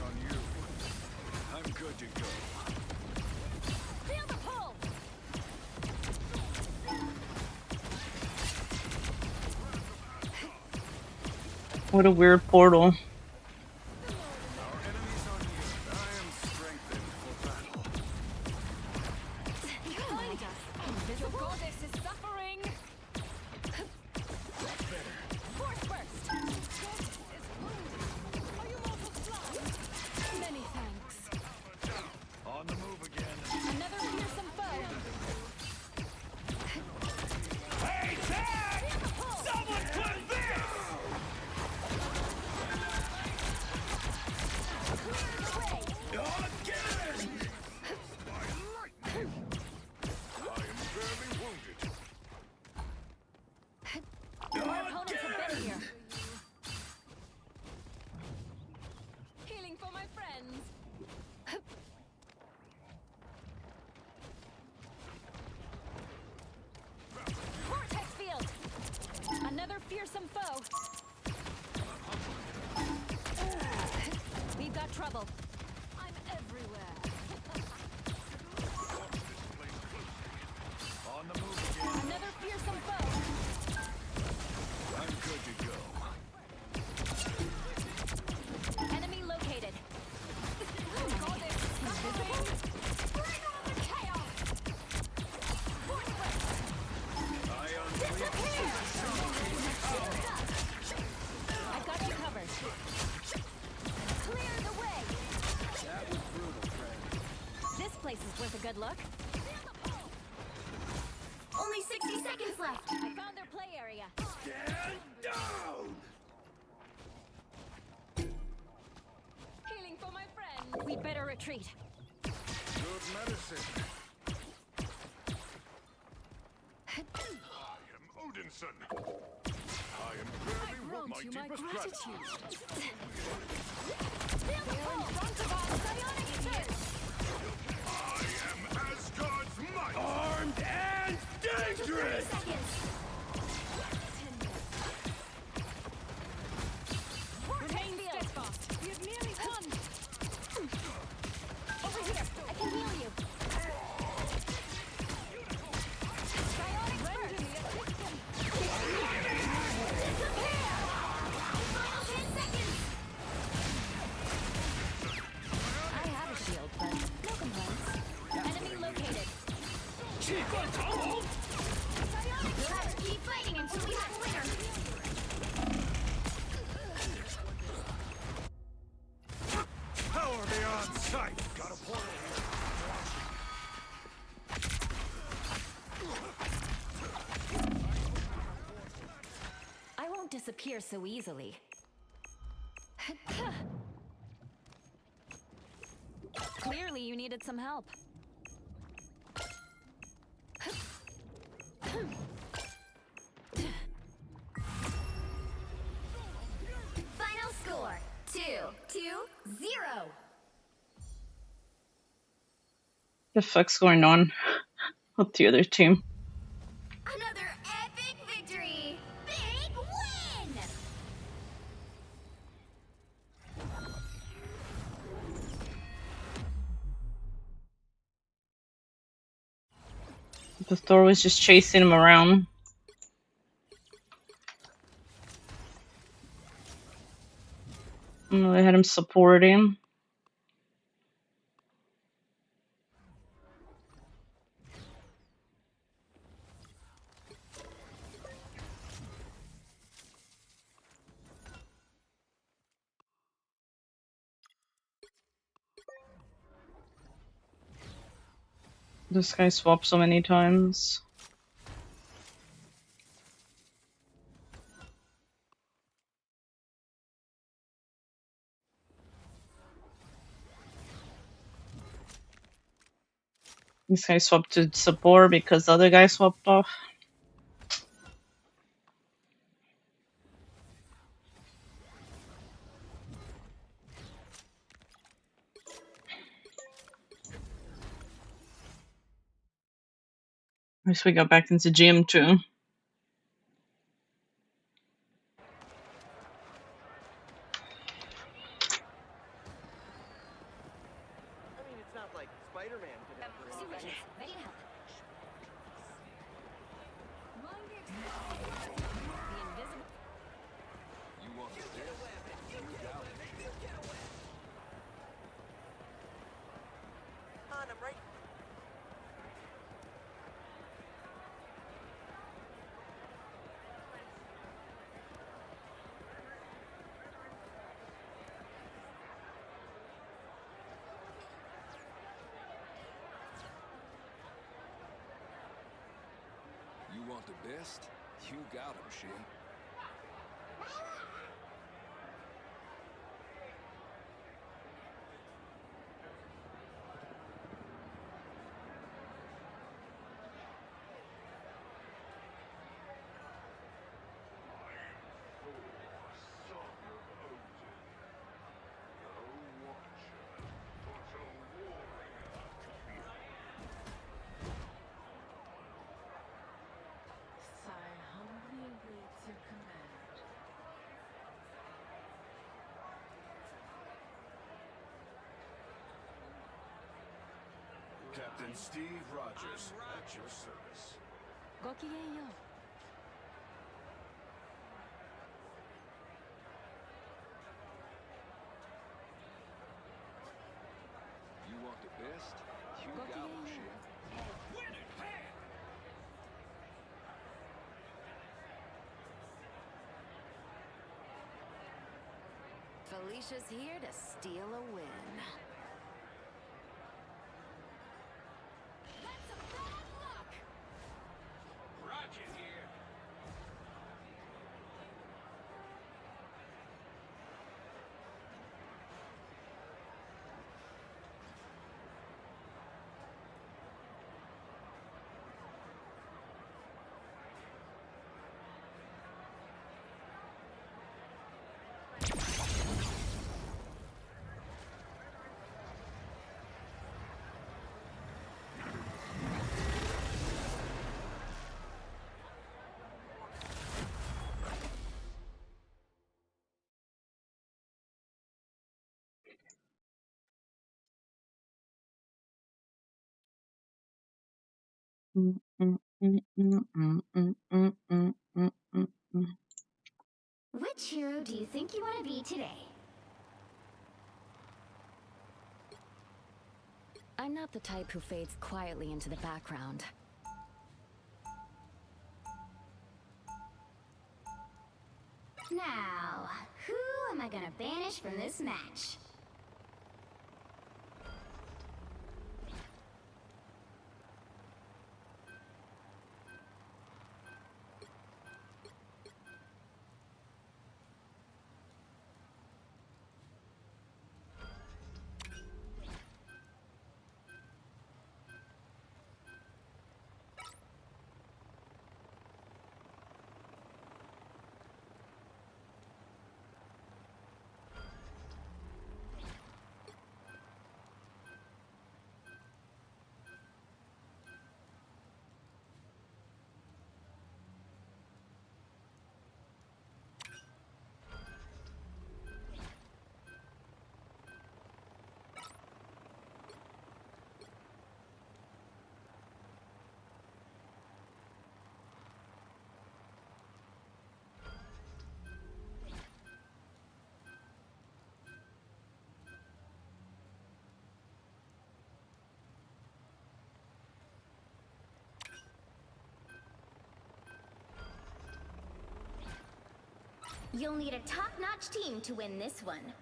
On you. I'm good to go. Feel the pull. What a weird portal. Our enemies on you. I am strengthened for battle. Invisible goddess is suffering. Force burst. Many thanks. On the move again. Another fearsome foe. Hey, Tag! Someone clip this! Again! By lightning! I am barely wounded. Our opponents have been here. Healing for my friends. Vortex field. Another fearsome foe. We've got trouble. I'm everywhere. On the move again. Another fearsome foe. I'm good to go. Enemy located. Goddess is suffering. Bring on the chaos. Force burst. I unleash. I've got you covered. Clear the way. That was brutal, friend. This place is worth a good look. Only 60 seconds left. I found their play area. Stand down! Healing for my friend. We better retreat. Good medicine. I am Odinson. I am barely with my deepest gratitude. Feel the pull. In front of us. Psionic surge. I am Asgard's might! Armed and dangerous! 30 seconds. Remain steadfast. You've nearly won. Over here. I can heal you. Psionic surge. Final 10 seconds. I have a shield, but no complaints. Enemy located. We'll have to keep fighting until we have a winner. Power beyond sight. Got a portal here. I won't disappear so easily. Clearly you needed some help. Final score 2-0. The fuck's going on with the other team? Another epic victory! Big win! The Thor was just chasing him around. And they had him supporting. This guy swapped so many times. This guy swapped to support because the other guy swapped off. I guess we got back into gym too. It's not like Spider-Man could have You want the best? You got it. on, I'm right. You want the best? You got him, Shay. Captain Steve Rogers, at your service. ごきげんよう。You want the best? You got him, Shay. Felicia's here to steal a win. Which hero do you think you want to be today? I'm not the type who fades quietly into the background. Now, who am I gonna banish from this match? You'll need a top-notch team to win this one.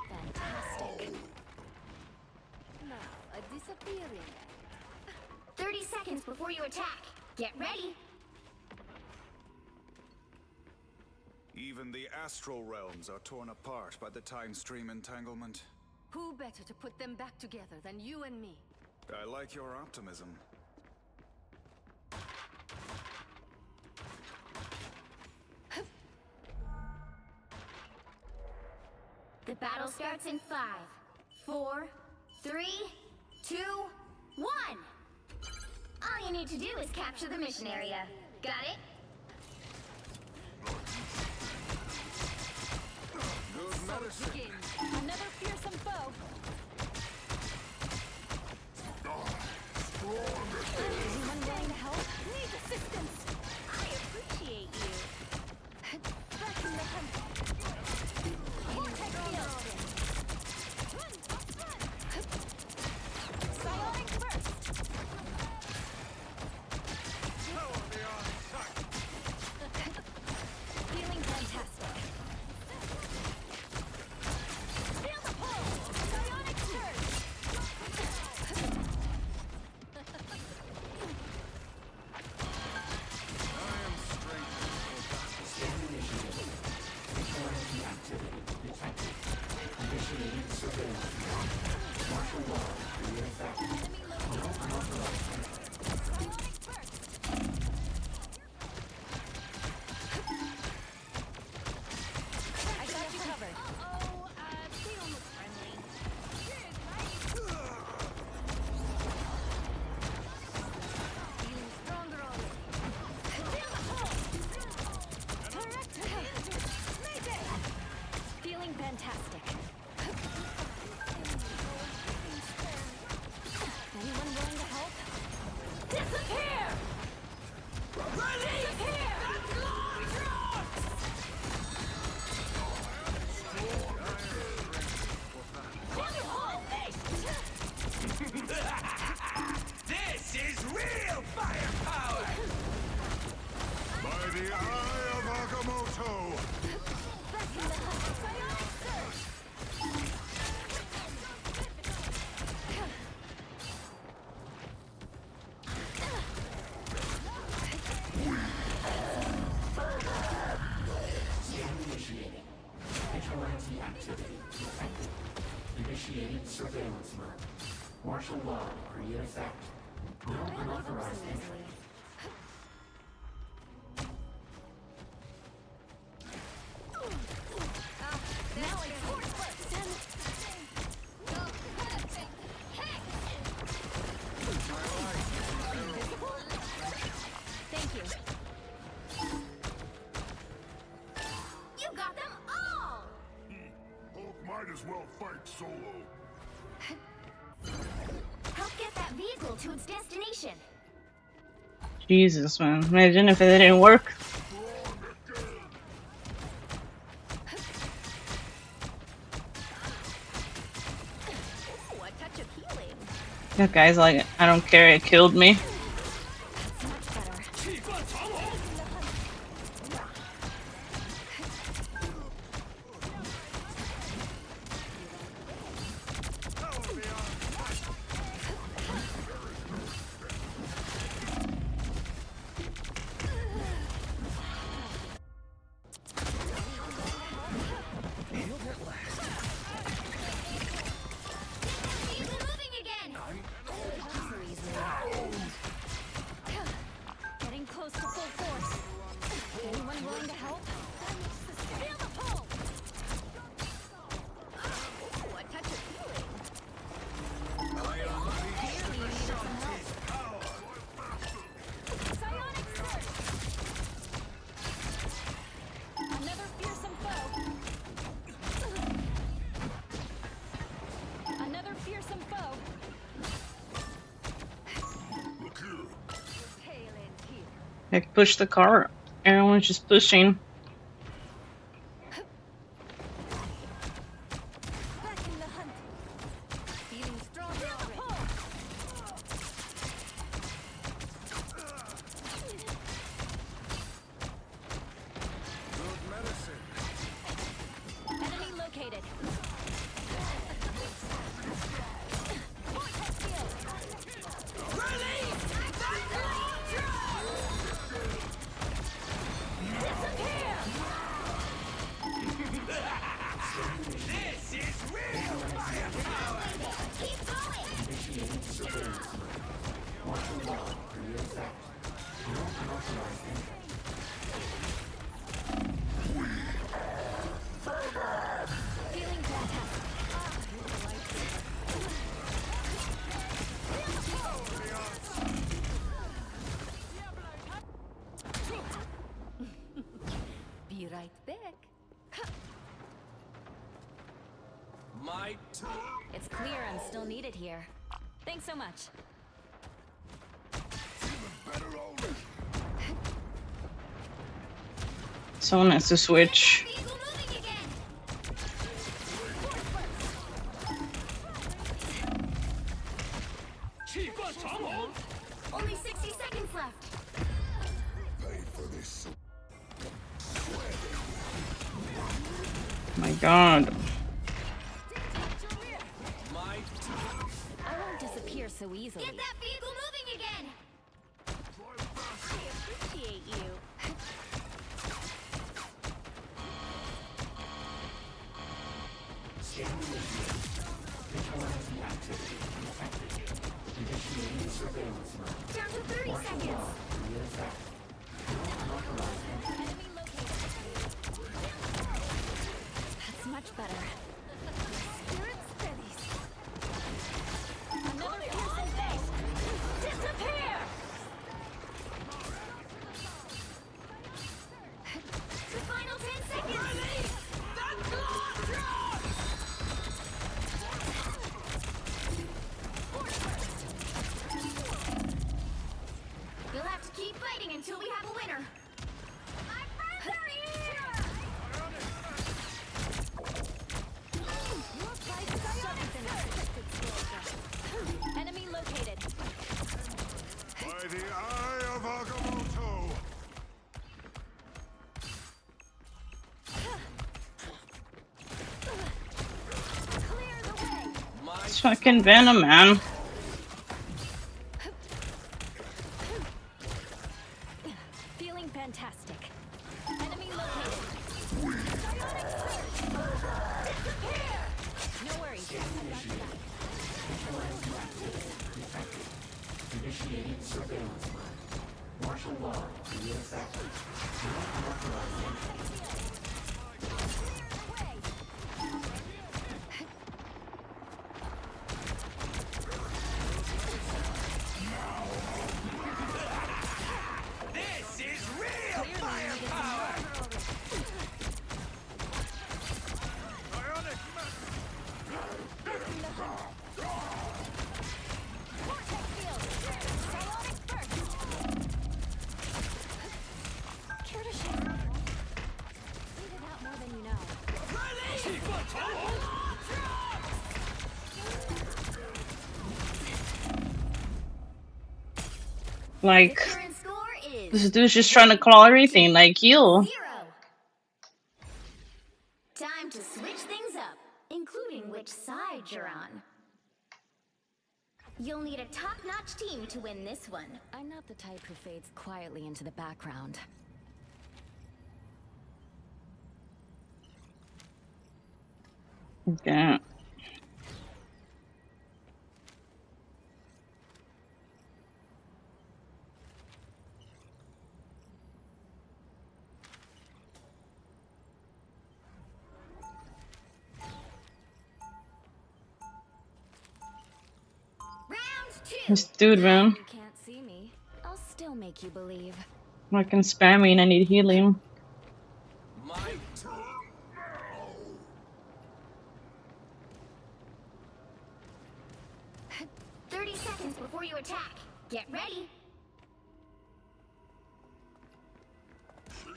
Fantastic. Now, a disappearing. 30 seconds before you attack. Get ready. Even the astral realms are torn apart by the time stream entanglement. Who better to put them back together than you and me? I like your optimism. The battle starts in 5, 4, 3, 2, 1. All you need to do is capture the mission area. Got it? Good medicine. Another fearsome foe. Anyone willing to help? Need assistance. I appreciate you. Back in the hunt. Vortex field. Psionic burst. Feeling fantastic. Feel the pull. Psionic surge. I got you covered. Uh-oh, they don't look friendly. Feeling stronger already. Feel the pull! Mayday! Feeling fantastic. Anyone willing to help? Disappear! Disappear! This is real firepower! By the eye of Agamotto! Back in the hunt. Psionic surge. Initiating. Vigilante activity detected. Initiating surveillance mode. Martial law decree in effect. No unauthorized entry. Now it's force burst. Thank you. You got them all! Hulk might as well fight solo. Help get that vehicle to its destination. Jesus, man. Imagine if it didn't work. Ooh, a touch of healing. That guy's like, I don't care, it killed me. Moving again! Like, push the car. Everyone's just pushing. Back in the hunt. Feeling stronger already. Good medicine. Enemy located. Vortex field. Release! Disappear! This is real firepower! Keep going! Initiating surveillance mode. Martial law for your effect. No unauthorized entry. Feeling fantastic. Be right back. My It's clear I'm still needed here. Thanks so much. Someone has to switch. Vehicle moving again! Only 60 seconds left. My God. I won't disappear so easily. Get that vehicle moving again! I appreciate you. Scan initiated. Vigilante activity detected. Initiating surveillance mode. Down to 30 Martial seconds. law for your effect. No unauthorized entry. Enemy located. That's much better. Spirit steadies. Another piercing face. Disappear! The final 10 seconds! You'll have to keep fighting until we have a winner. My friends are here! Your fight is sharper than expected, soldier. Enemy located. By the eye of Agamotto! Clear the way. It's fucking Venom, man. Feeling fantastic. Enemy located. Psionic surge. Disappear! No worries. I got you back. Vigilante activity detected. Initiating surveillance mode. Martial law for your effect. No unauthorized entry. This is real firepower! Vortex field. Psionic burst. Care to share? Figured out more than you know. Like, Current score is this dude's just trying to claw everything, like you. 0. Time to switch things up, including which side you're on. You'll need a top-notch team to win this one. I'm not the type who fades quietly into the background. Yeah. Round 2. This dude, man. You can't see me. I'll still make you believe. Fucking spamming and I need healing. My 30 seconds before you attack. Get ready.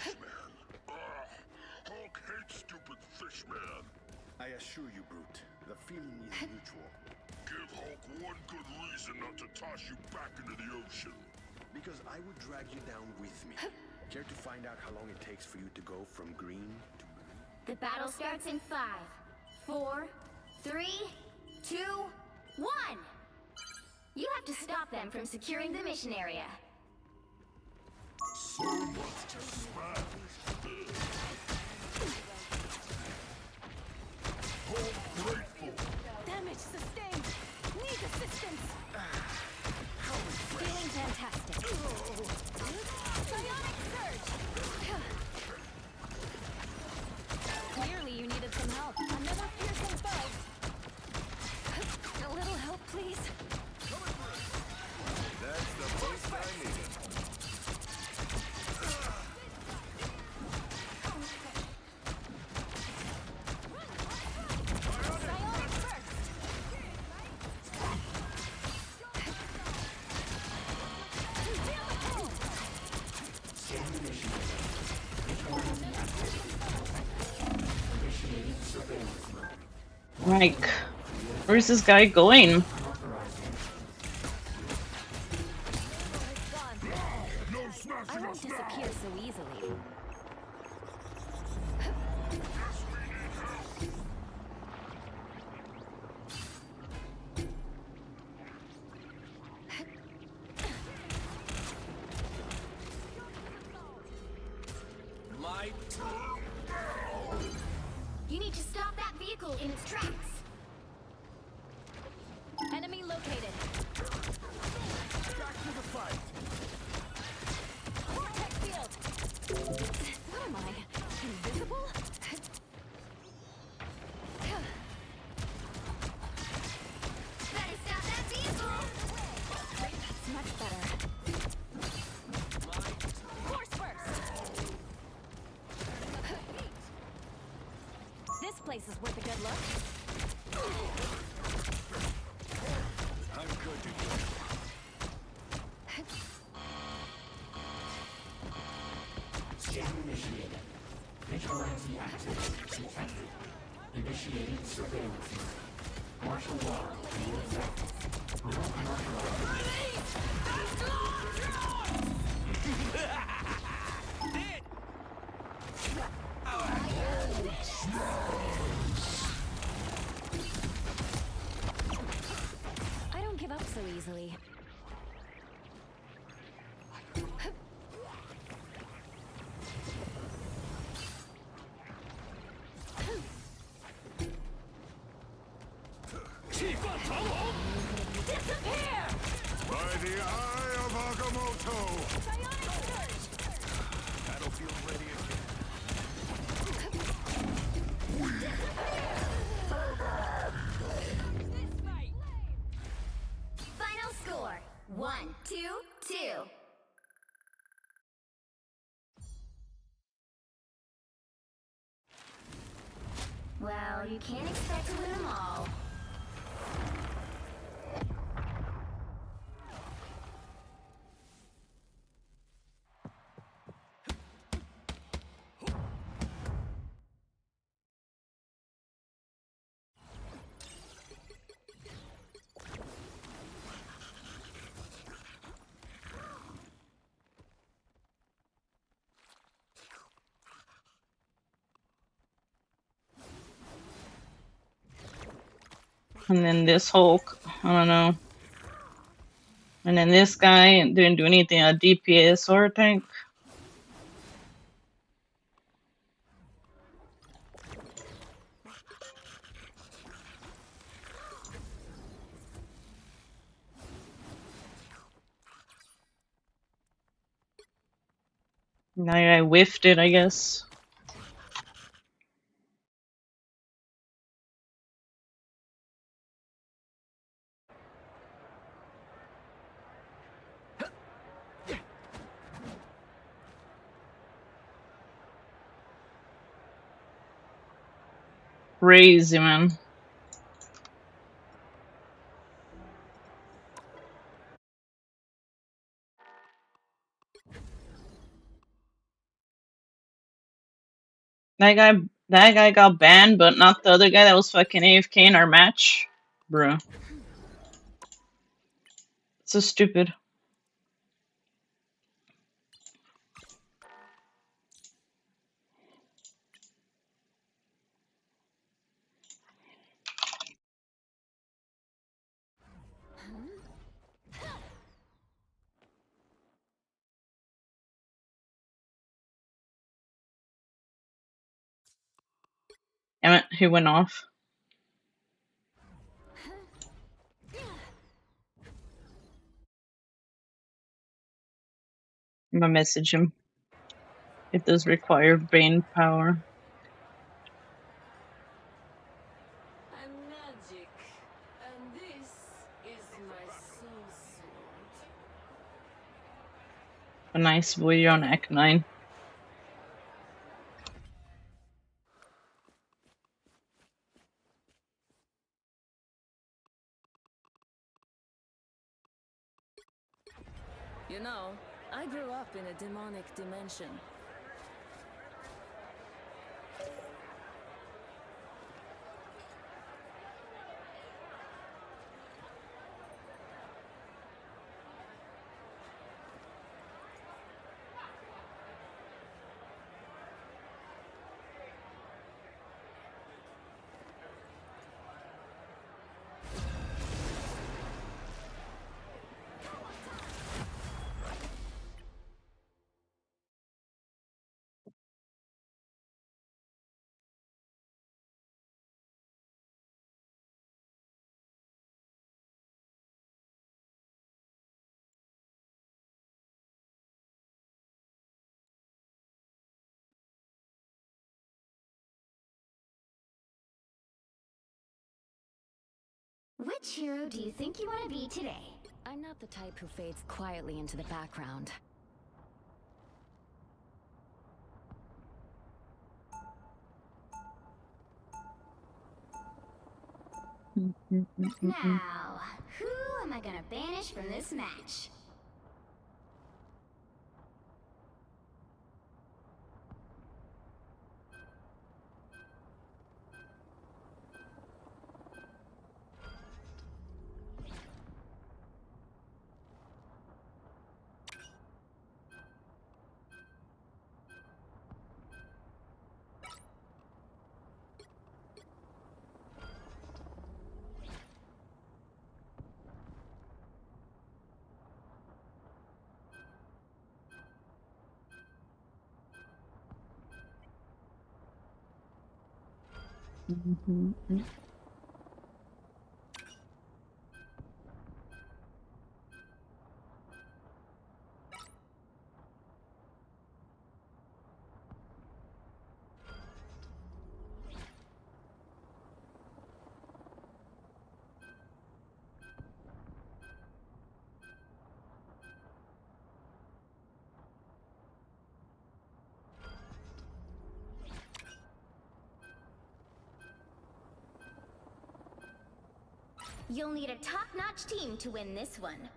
Fishman. Hulk hates stupid fishman. I assure you, Brute, the feeling is mutual. Give Hulk one good reason not to toss you back into the ocean. Because I would drag you down with me. Care to find out how long it takes for you to go from green to blue? The battle starts in 5, 4, 3, 2, 1! You have to stop them from securing the mission area. So much to smash. Hulk grateful. Damage sustained. Need assistance. Feeling fantastic. Psionic surge. Clearly you needed some help. Another fearsome foe. A little help, please. That's the boost I needed. Like, where's this guy going? I won't disappear so easily. My You need to stop that vehicle in its tracks. Enemy located. back to the fight. Vortex field. What am I? Invisible? Better stop that vehicle! That's much better. Force burst. This place is worth a good look. I'm good to go. Scan initiated. Vigilante activity detected. Initiating surveillance mode. Martial law in effect. No I don't give up so easily. Disappear! By the eye of Agamotto! Psionic surge! Battlefield ready again. Final score 1, 2, 2. Well, you can't expect to win them all. And then this Hulk, I don't know. And then this guy didn't do anything, a DPS or a tank. I whiffed it, I guess. Crazy, man. That guy got banned, but not the other guy that was fucking AFK in our match. Bruh. So stupid. Damn it, he went off. I'm gonna message him. It does require brain power. I'm magic, and this is my soul sword. A nice boy on Act 9. You know, I grew up in a demonic dimension. Which hero do you think you want to be today? I'm not the type who fades quietly into the background. Now, who am I gonna banish from this match? You'll need a top-notch team to win this one.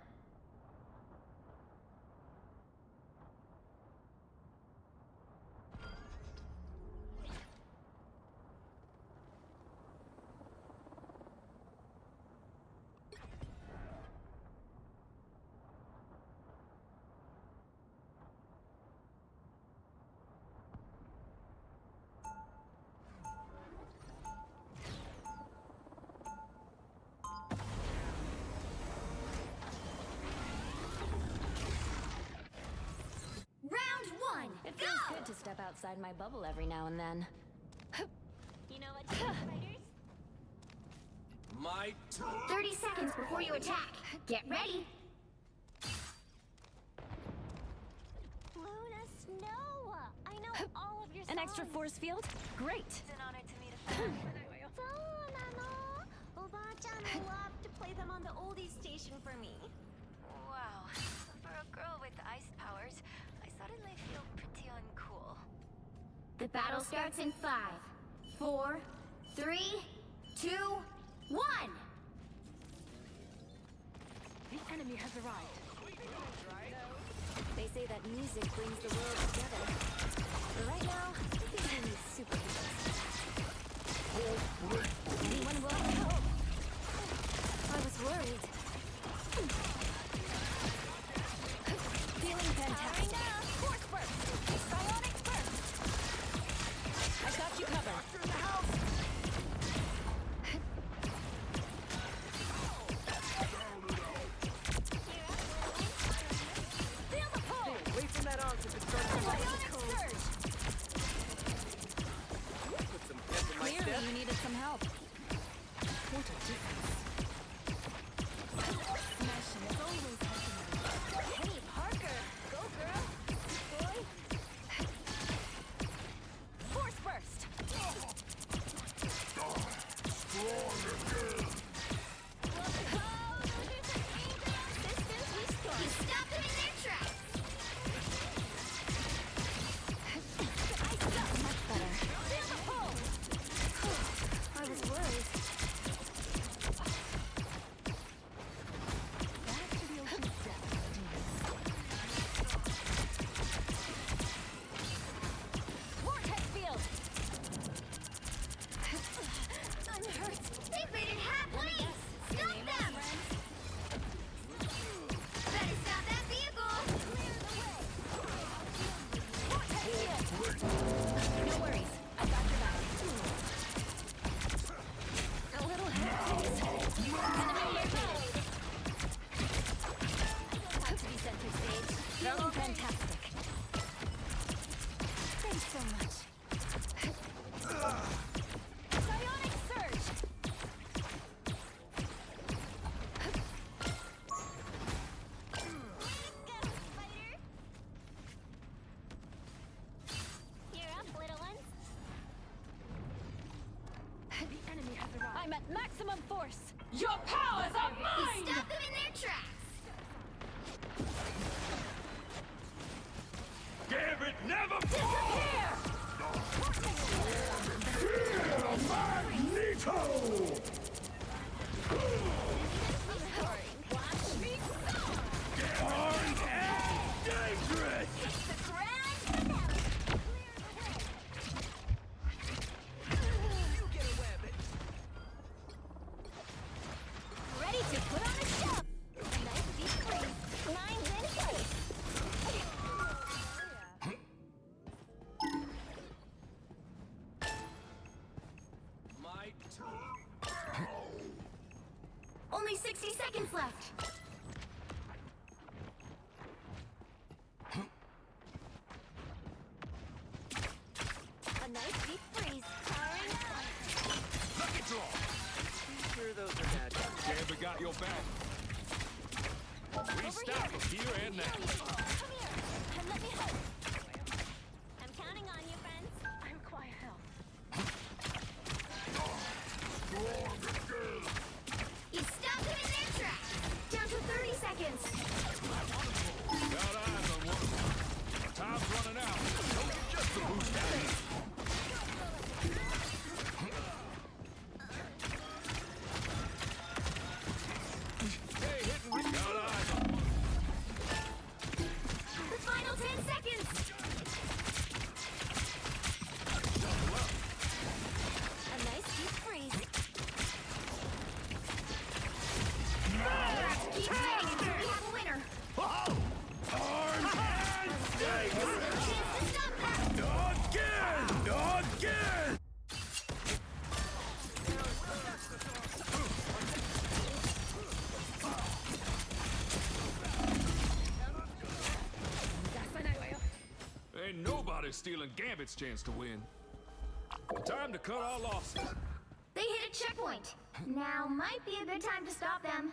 It feels good to step outside my bubble every now and then. You know what, fighters? My 30 seconds before you attack. Get ready. Luna Snow! I know all of your songs. An extra force field? Great! It's an honor to meet a fan. Oba-chan loved to play them on the oldies station for me. Wow. For a girl with ice powers, I suddenly feel pretty uncool. The battle starts in 5, 4, 3, 2, 1. The enemy has arrived. They say that music brings the world together. But right now, I think we need super worried. Feeling fantastic. Force burst. Psionic burst. I got you covered. Feel the pull. Hey, wait from that arm to discharge the Psionic surge. Put some pep in my step. Clearly, you needed some help. What a difference. Smashing is always helping. Hey, Parker. Go, girl. Boy. Force burst. You stopped them in their tracks. I felt much better. Feel the pull. I was worried. Back to the ocean's depths, Vortex field. I'm hurt. They faded halfway. Stop them. Better stop that vehicle. Vortex field. No worries. I got your back. A little help, please. Enemy located. Have to be center stage. Feeling fantastic. Thanks so much. Psionic surge. You're up, little ones. The enemy has arrived. I'm at maximum force. Your powers are You mine! stopped them in their tracks. Gambit never Disappear! Magneto! Watch me go! Armed and dangerous! The grand finale. You get away with it. Ready to put on a show. Nice deep freeze. Mine's in place. My Only 60 seconds left. A nice deep freeze. Powering up. Lucky draw. sure those are bad guys. Gambit got your back. We stop it here and now. Come here and let me help. I'm counting on you, friends. I require help. You stopped them in their tracks. Down to 30 seconds. Got eyes on one. Time's running out. Just a boost out here. Hey, hitting. Got eyes on one. The final 10 seconds. Double up. A nice deep freeze. Keep fighting until we have a winner. Armed and dangerous! Chance to stop that. Again! Again! Ain't nobody stealing Gambit's chance to win. Time to cut our losses. They hit a checkpoint. Now might be a good time to stop them.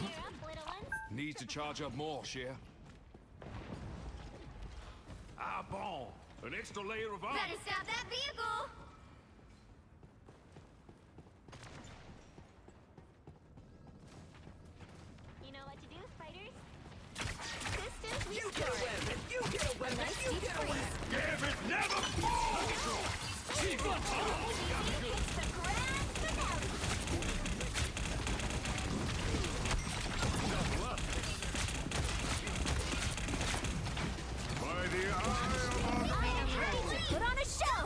You're up, little ones. Needs to charge up more, Cher. Eye bomb. An extra layer of armor. Better stop that vehicle. You know what to do, spiders? You get away with it. You get away with it. You get away with it. Gambit never falls! It's the grand finale. Double up. By the eye of I am ready to put on a show.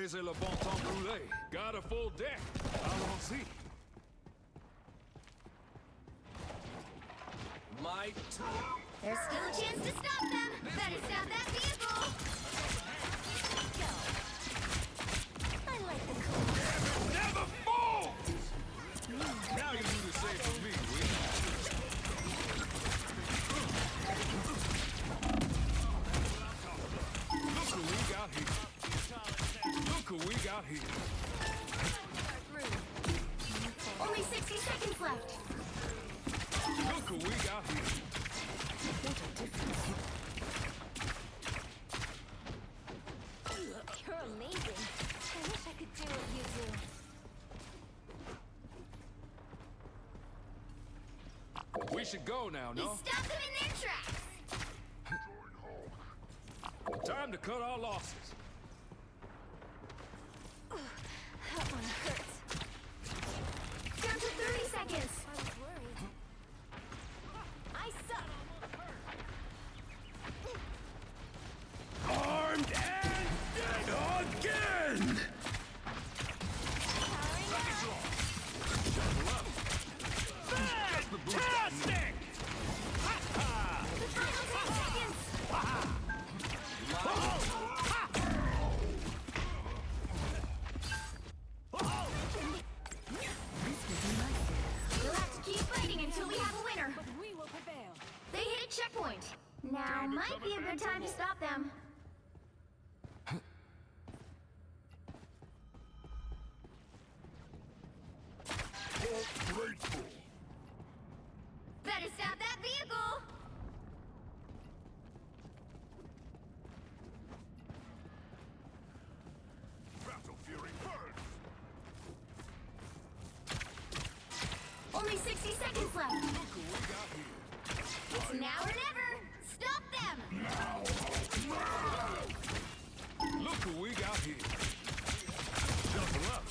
c'est le bon temps brûlé. Got a full deck. Allons-y. My There's still a chance to stop them. Better stop that vehicle. Go. I like the cool. Never fall! Now you do the same for me, will you? Look who we got here. Look who we got here. Only 60 seconds left. Look who we got here. You're amazing. I wish I could do what you do. We should go now, You no? stop them in their tracks. Time to cut our losses. That one hurts. Down to 30 seconds. I was worried. I suck. Armed and dead again! Fantastic! Ha-ha! The final 10 seconds. You'll have to keep fighting until we have a winner. But we will prevail. They hit a checkpoint. Now might be a good time to stop them. Grateful. Better stop that vehicle. Battle Fury burns. Only 60 seconds left. Look who we got here. It's now or never. Stop them. Look who we got here. Double up.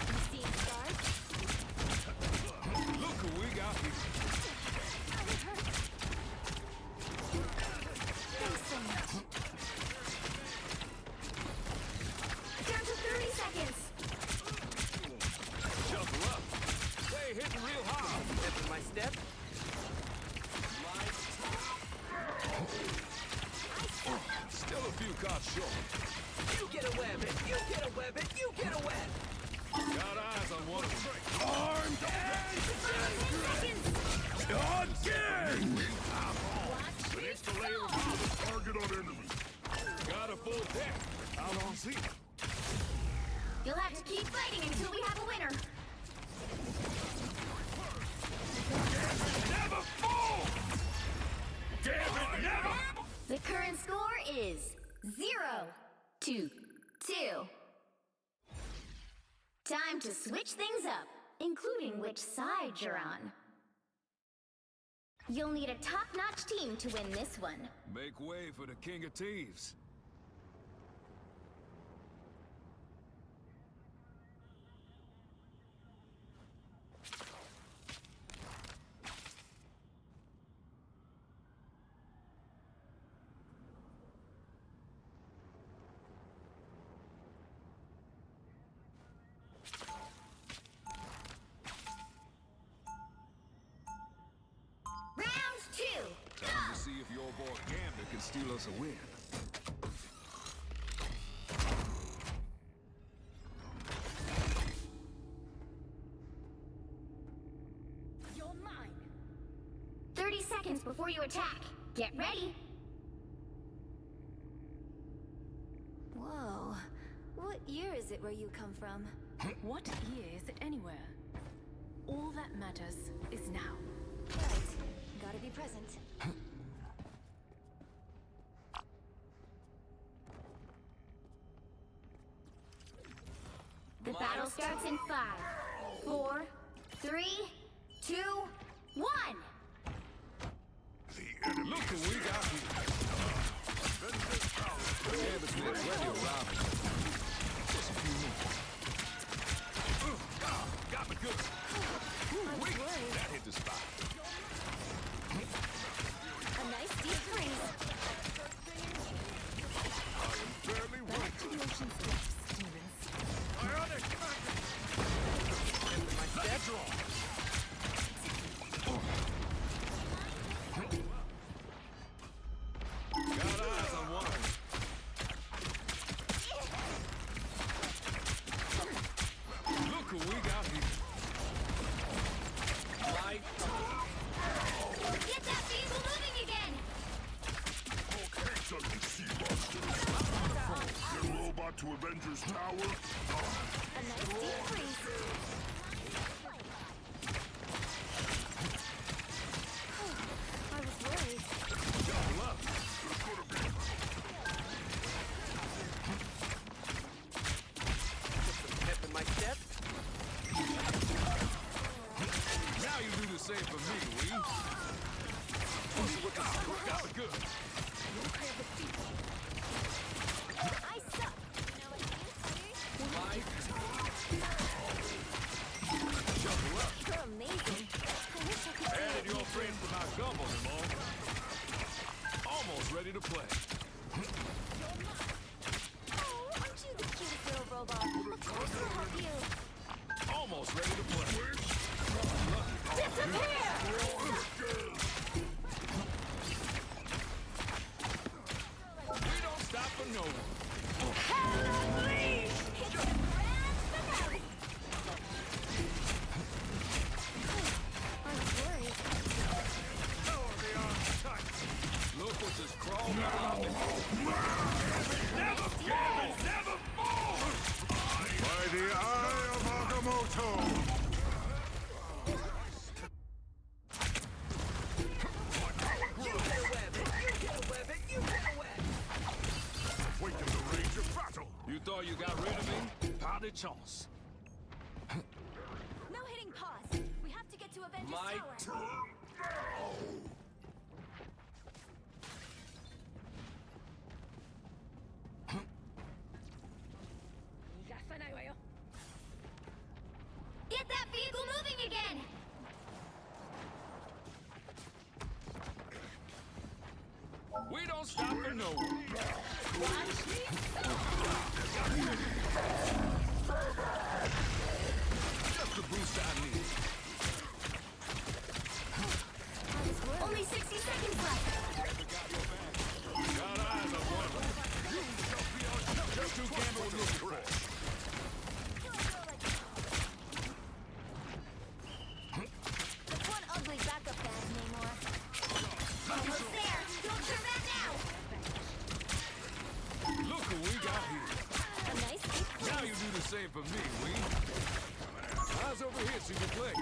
You seeing stars? Look who we got here. Thanks so much. Down to 30 seconds. Double up. They hitting real hard. Stepping my step. Still a few caught short. You get a webbing. You get a webbing. You get a web. Got eyes on one of them. Armed and again! Finish the layer of target on enemy. Got a full deck. Allons-y. You'll have to keep fighting until we have a winner. Never fall! Damn it, never! The current score is 0-2. Time to switch things up, including which side you're on. You'll need a top-notch team to win this one. Make way for the King of Thieves. Round 2. Time to see if your boy Gambit can steal us a win. You're mine. 30 seconds before you attack. Get ready. Whoa. What year is it where you come from? What year is it anywhere? All that matters is now. Right. Gotta be present. The battle starts in 5, 4, 3, 2, 1. Look who we got here. Gambit's next ready around. Just a few minutes. Got me good. Wait, that hit the spot. A nice deep freeze. Avengers Tower. A nice deep freeze. I was worried. Double up. It's gonna be. Put some pep in my step. Now you do the same for me, Lee. That was good. I suck. Double up. You're amazing. I wish I could And your friend from our gumbo, Nemo. Almost ready to play. Oh, aren't you the cutest little robot? Of course I'll help you. Almost ready to play. Disappear! We don't stop for no one. It's the grand finale! I was worried. Look what just crawled out of the Never fall! By the eye of Agamotto! Awaken the rage of battle! You thought you got rid of me? Pas de chance. No hitting pause. We have to get to Avengers My Tower. Get that vehicle moving again! We don't stop for no one. Watch me. Just the boost I need. Only 60 seconds left. Got eyes on one of them. Just who Campbell was looking for. That's one ugly backup bag, Namor. Almost there. Don't turn back now. Look who we got here. A nice deep freeze. Now you do the same for me, Wee. Eyes over here so you can play.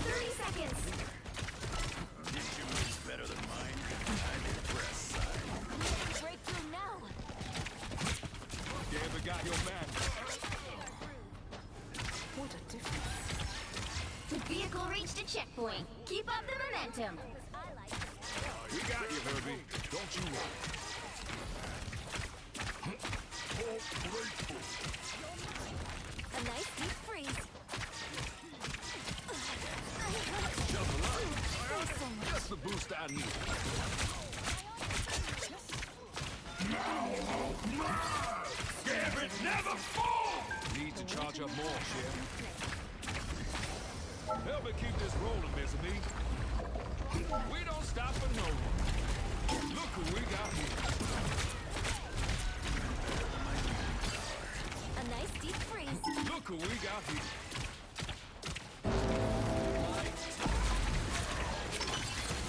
30 seconds. Did your moves better than mine? I'm impressed, son. Breakthrough now. Gambit got your back. What a difference. The vehicle reached a checkpoint. Keep up the momentum. We got you, Herbie. Don't you worry. A nice deep freeze. Double up. Just the boost I need. Gambit never fall! Need to charge up more, Sheriff. Help me keep this rolling, Miss-me. We don't stop for no one. Look who we got here. A nice deep freeze. Look who we got here.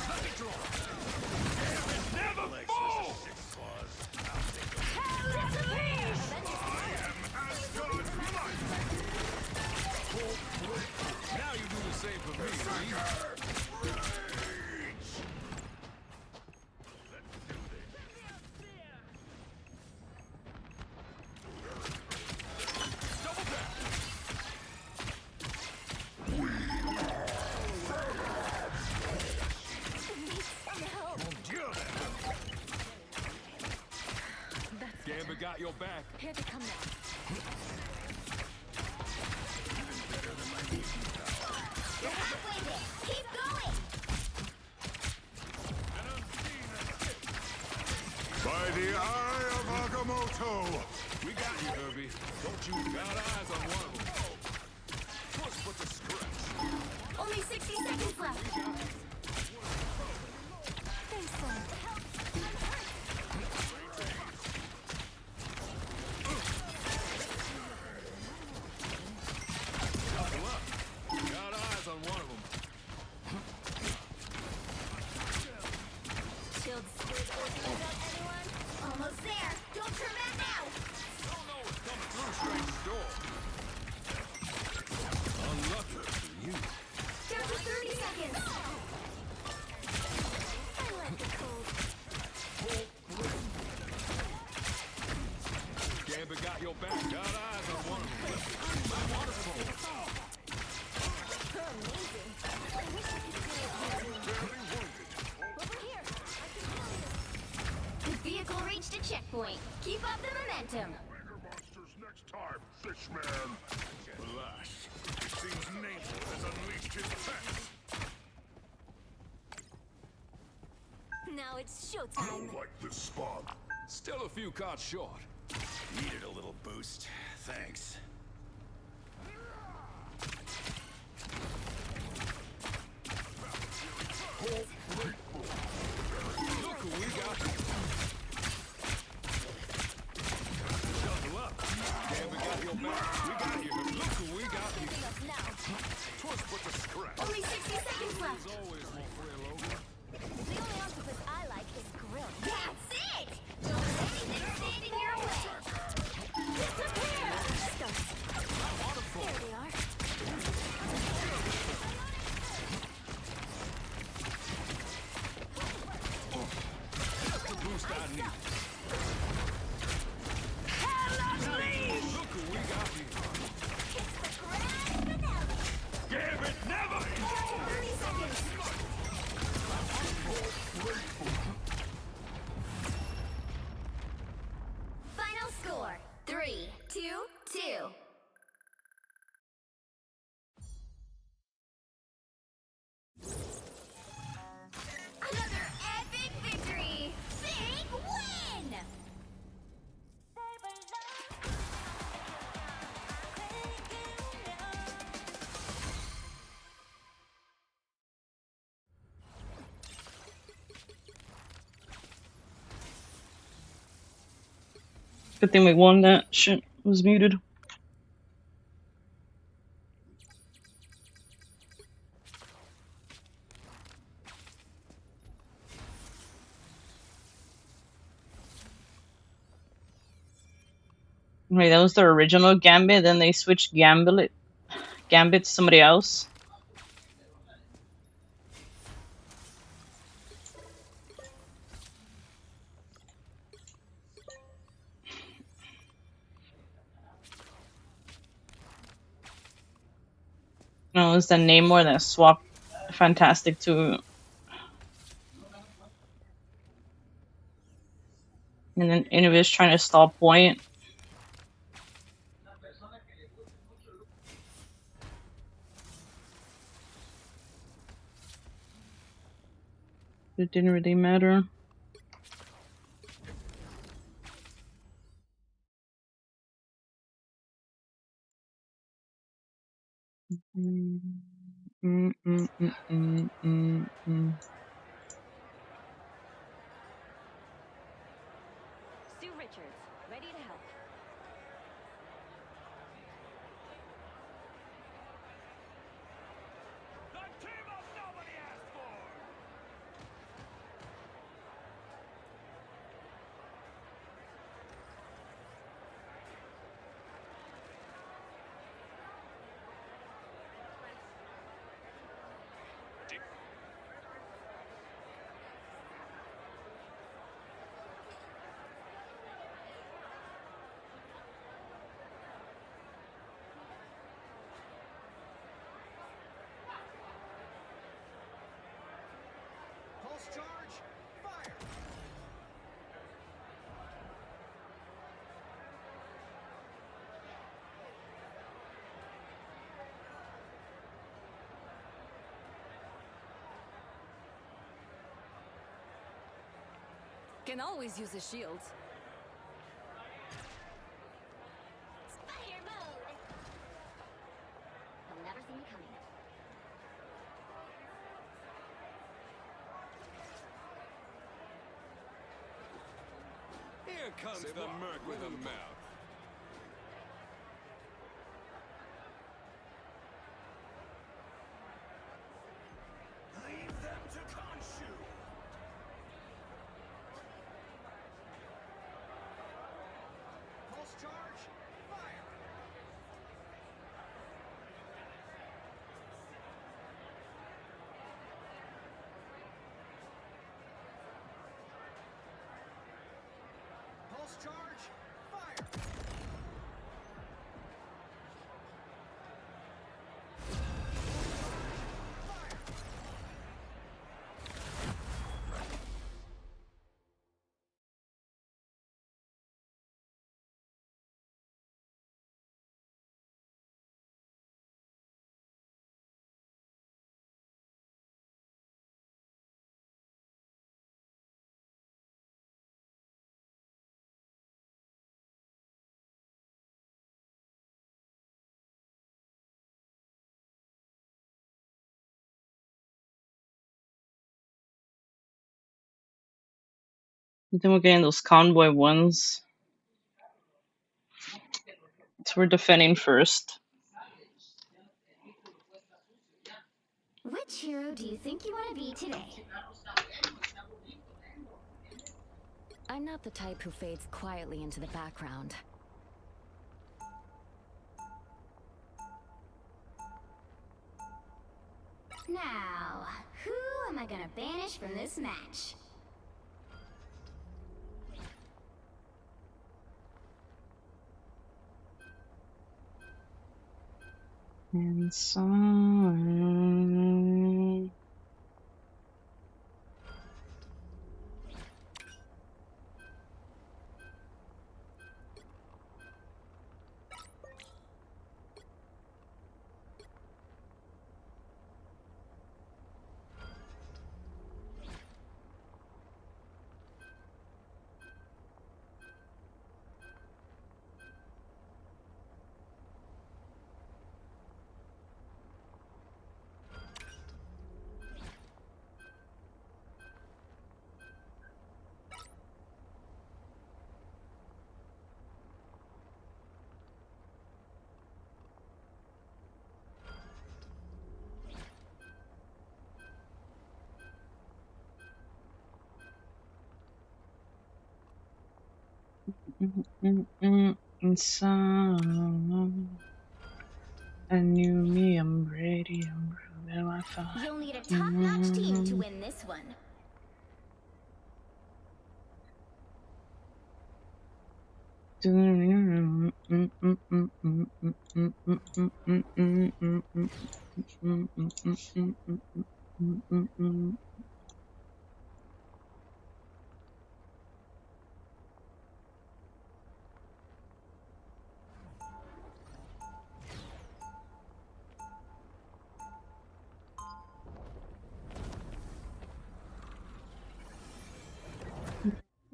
Let it draw. Gambit never fall! Now you do the same for me, Lee. Double back. Gambit got your back. Here they come now. You're halfway there. Keep going. By the eye of Agamotto! We got you, Herbie. Don't you got eyes on one of them. Push but the stretch. Only 60 seconds left. Thanks, son. Double up. Got eyes on one of them. Shield squid working without anyone? Almost prevent him. Bigger monsters next time, Fishman. Alas, it seems Navel has unleashed his pets. Now it's I showtime. don't like this spot. Still a few cards short. Needed a little boost. Thanks. Look who we got here. Double up. Yeah, we got your back. We got you. Look who we got here. Twas but a scratch. Only 60 seconds left. There's always more thrill over. The only octopus I like is grilled. That's it! Don't let anything stand in your way. Disappear! There they are. The boost I need. Look who we got here. It's the grand finale. Give it never! 30 seconds. Final score 3-2-2. Another epic victory! Big win! Good thing we won that. Shit was muted. Wait, that was the original Gambit, then they switched Gambit to somebody else. No, it was the Namor that swapped Fantastic to. And then Innovis trying to stall Point. It didn't really matter. Sue Richards, ready to help. The team up nobody asked for! Pulse charge, fire! Can always use a shield. Spider mode! They'll never see me coming. Here comes the merc with a mouth. Leave them to Khonshu! Pulse charge, fire! Pulse charge, fire! Then we're getting those convoy ones. So we're defending first. Which hero do you think you want to be today? I'm not the type who fades quietly into the background. Now, who am I gonna banish from this match? And some... Some... And you, me, I'm Brady, I'm my father. You'll need a top-notch team to win this one.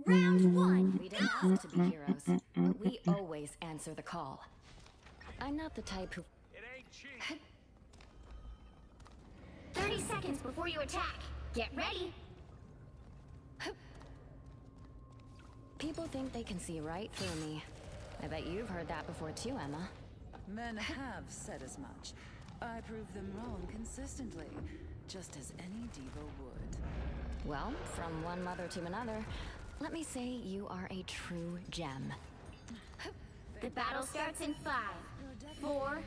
Round one. We didn't ask to be heroes, but we always answer the call. I'm not the type who... It ain't cheap. 30 seconds before you attack. Get ready. People think they can see right through me. I bet you've heard that before too, Emma. Men have said as much. I prove them wrong consistently, just as any diva would. Well, from one mother to another, let me say you are a true gem. The battle starts in 5, 4,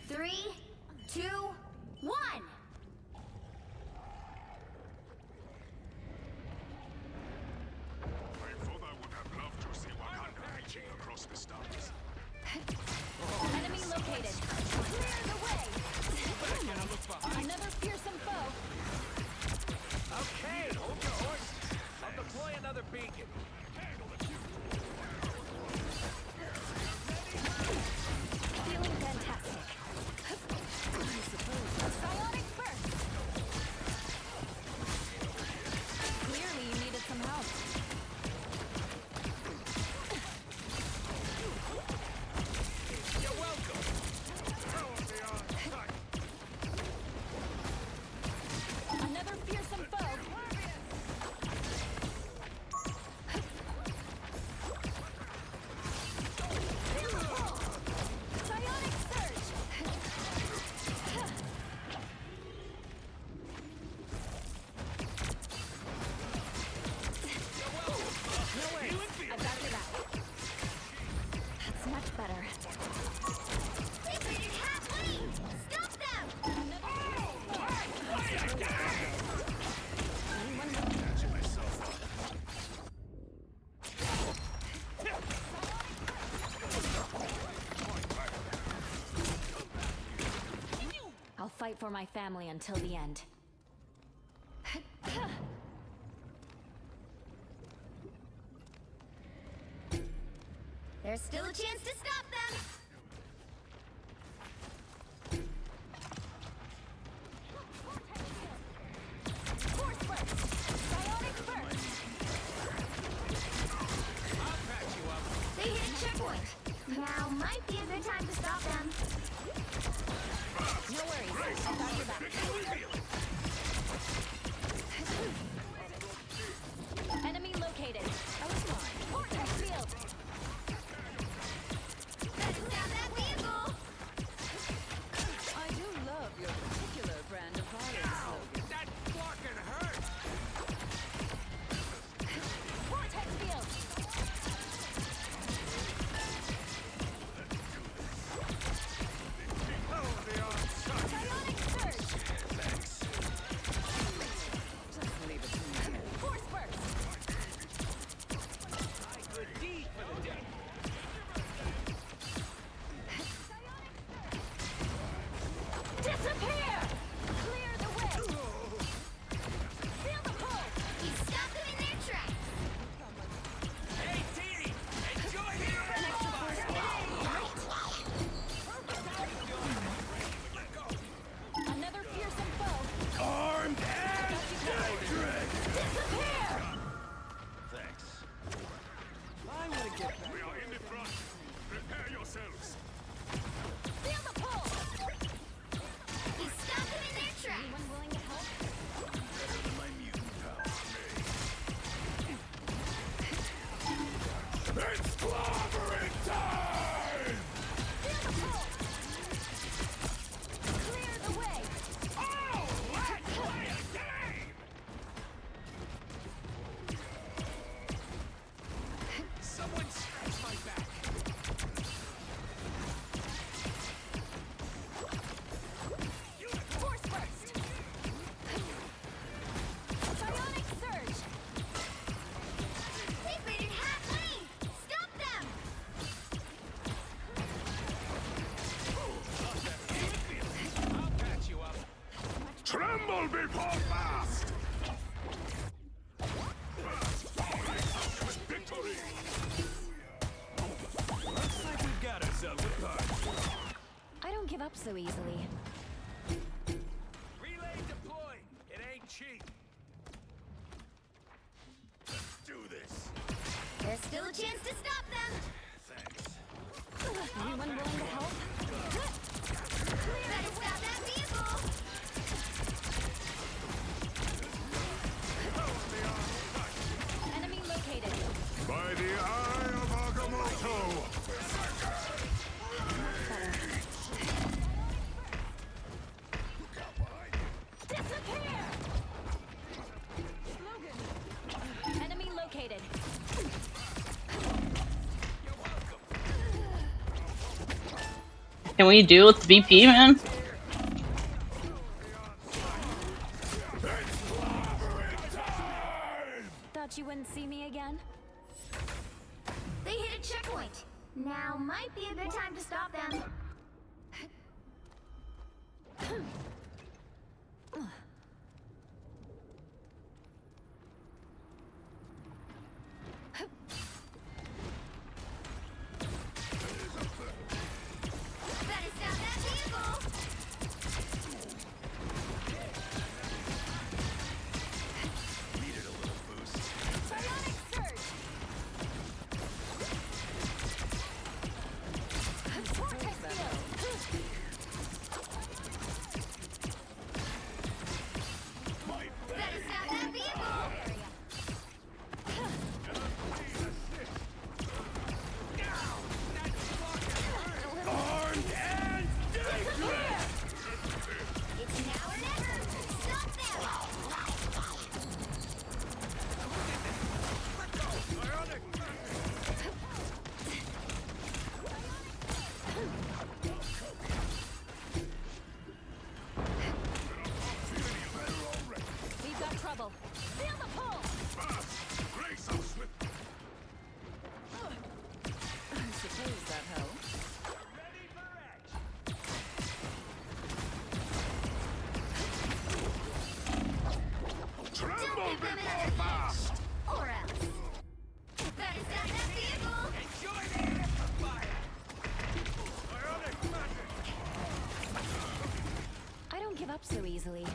3, 2, 1. My father would have loved to see Wakanda reaching across the stars. Enemy located. Clear the way. Another fearsome foe. Okay, hold your horses. I'll deploy another beacon. Feeling fantastic. Psionic burst. Clearly you needed some help. You're welcome. Another fearsome foe. Psionic surge. No worries. I got your back. That's much better. Separated halfway. Stop them. I'll fight for my family until the end. There's still a chance to stop them. Force burst. Psionic burst. I'll patch you up. They hit a checkpoint. Now might be a good time to stop them. No worries. I got your back. Enemy located. Tremble before fast! Victory! Looks like we've got ourselves a party. I don't give up so easily. Relay deployed. It ain't cheap. Let's do this. There's still a chance to stop them. Thanks. Anyone willing to help? Better stop that vehicle. Enemy located. By the eye of Agamotto! Disappear! Enemy located. Can we deal with VP, man? Thought you wouldn't see me again? They hit a checkpoint. Now might be a good time to stop them. Better stop that vehicle. Needed a little boost. Psionic surge! Vortex field! Better stop that vehicle. Armed and dangerous! It's now or never. Stop them. We've got trouble. Feel the pull! I suppose that helps. Ready for action. Tremble before fast! Or else. Better stop that vehicle. Enjoy the amplifier. Ionic magic. I don't give up so easily.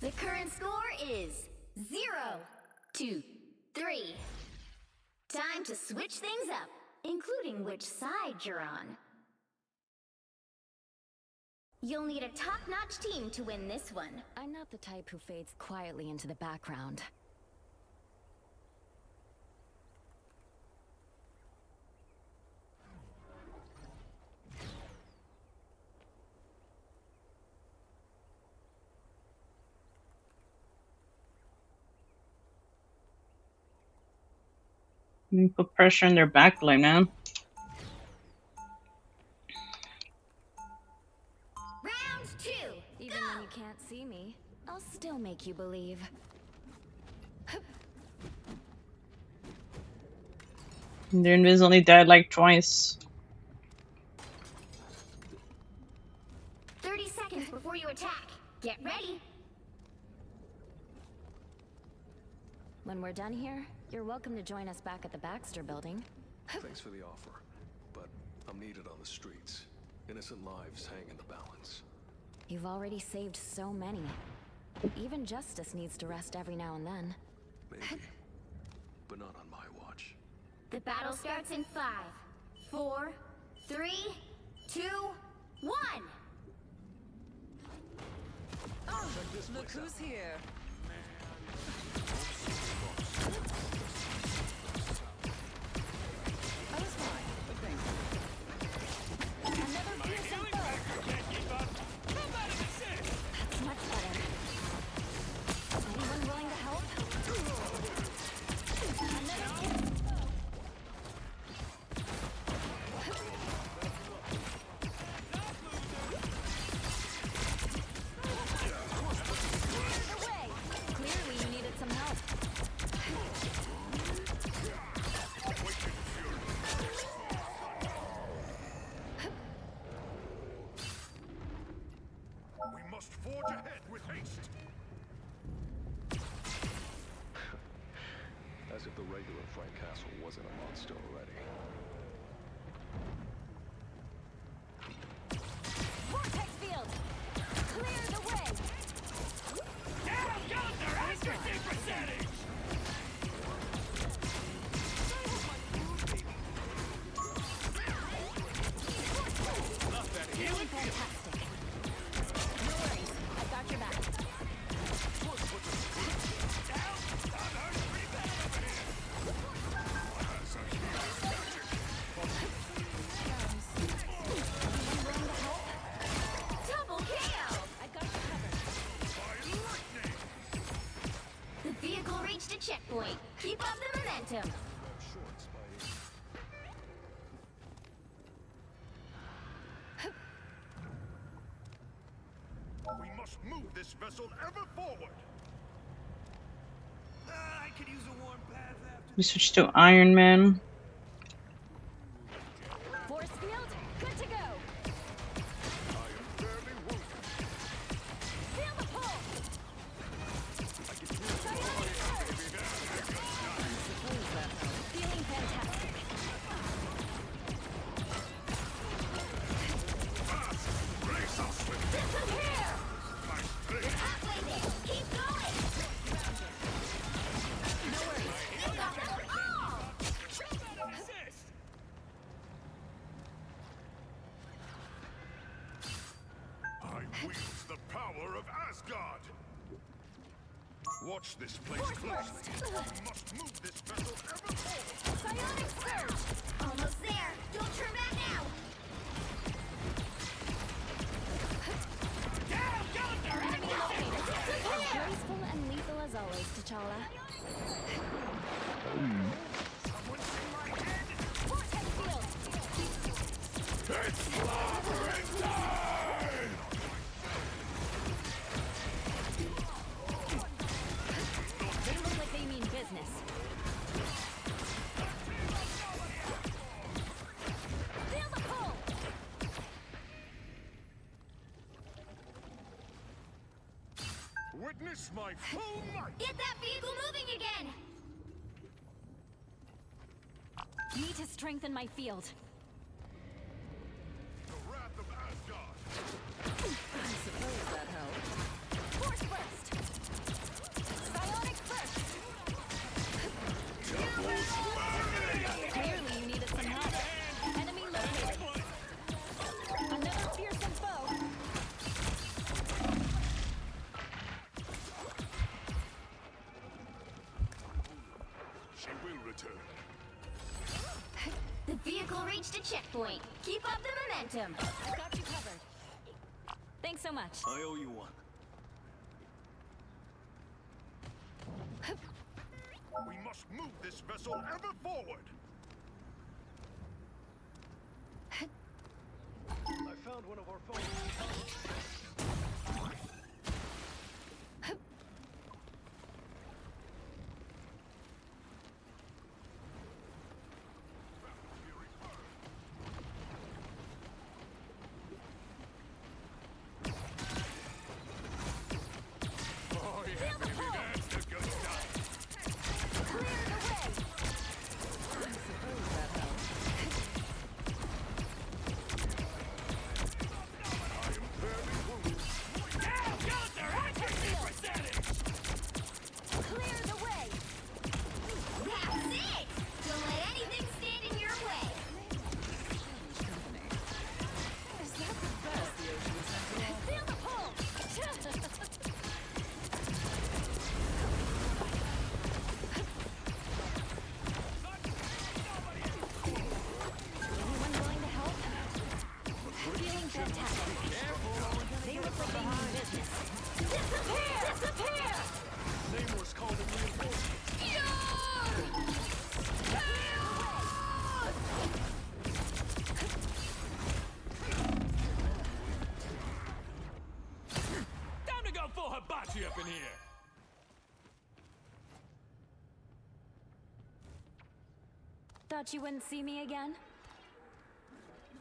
The current score is 0-3. Time to switch things up, including which side you're on. You'll need a top-notch team to win this one. I'm not the type who fades quietly into the background. Put pressure on their backline, man. Round 2. Even when you can't see me, I'll still make you believe. Their invis only died like twice. 30 seconds before you attack. Get ready. When we're done here, you're welcome to join us back at the Baxter building. Thanks for the offer, but I'm needed on the streets. Innocent lives hang in the balance. You've already saved so many. Even justice needs to rest every now and then. Maybe, but not on my watch. The battle starts in 5, 4, 3, 2, 1. Oh, look who's here. I was fine, but thank you. Another piercing foe. Can't keep up. Nobody assist. That's much better. Anyone willing to help? Another piercing foe. Clearly you needed some help. regular Frank Castle wasn't a monster already. Vortex field! Clear the way! Down yonder! Accuracy percentage! Love that healing field! Fantastic. No worries, I've got your back. Down! That hurts pretty bad over here! Double KO! I got you covered. The vehicle reached a checkpoint. Keep up the momentum. We must move this vessel ever forward. I could use a warm bath after. We switch to Iron Man. Force field, good to go. Feel the pull. Feeling fantastic. Disappear! You're halfway there. Keep going! No worries. You got them all! I wield the power of Asgard. Watch this place closely. We must move this vessel ever forward. Psionic surge. Almost there. Don't turn back now. Down yonder! Graceful and lethal as always, T'Challa. Someone see my head? Vortex field. It's slaughtering time! They look like they mean business. Feel the pull. Witness my full might! Get that vehicle moving again! Need to strengthen my field. The wrath of Asgard! Force burst. Psionic burst. Clearly you needed some help. Enemy located. Another fearsome foe. She will return. The vehicle reached a checkpoint. Keep up the momentum. I've got you covered. Thanks so much. I owe you one. We must move this vessel ever forward. I found one of our phones. Oh, yeah, baby, that's the good stuff. Clear the way. I am very wounded. Down yonder! Accuracy percentage! Clear the way. That's it! Don't let anything stand in your way. Feel the pull. Anyone willing to help? Feeling fantastic. They look like they mean business. Disappear! Disappear! Namor's called in reinforcements. Time to go full hibachi up in here! Thought you wouldn't see me again?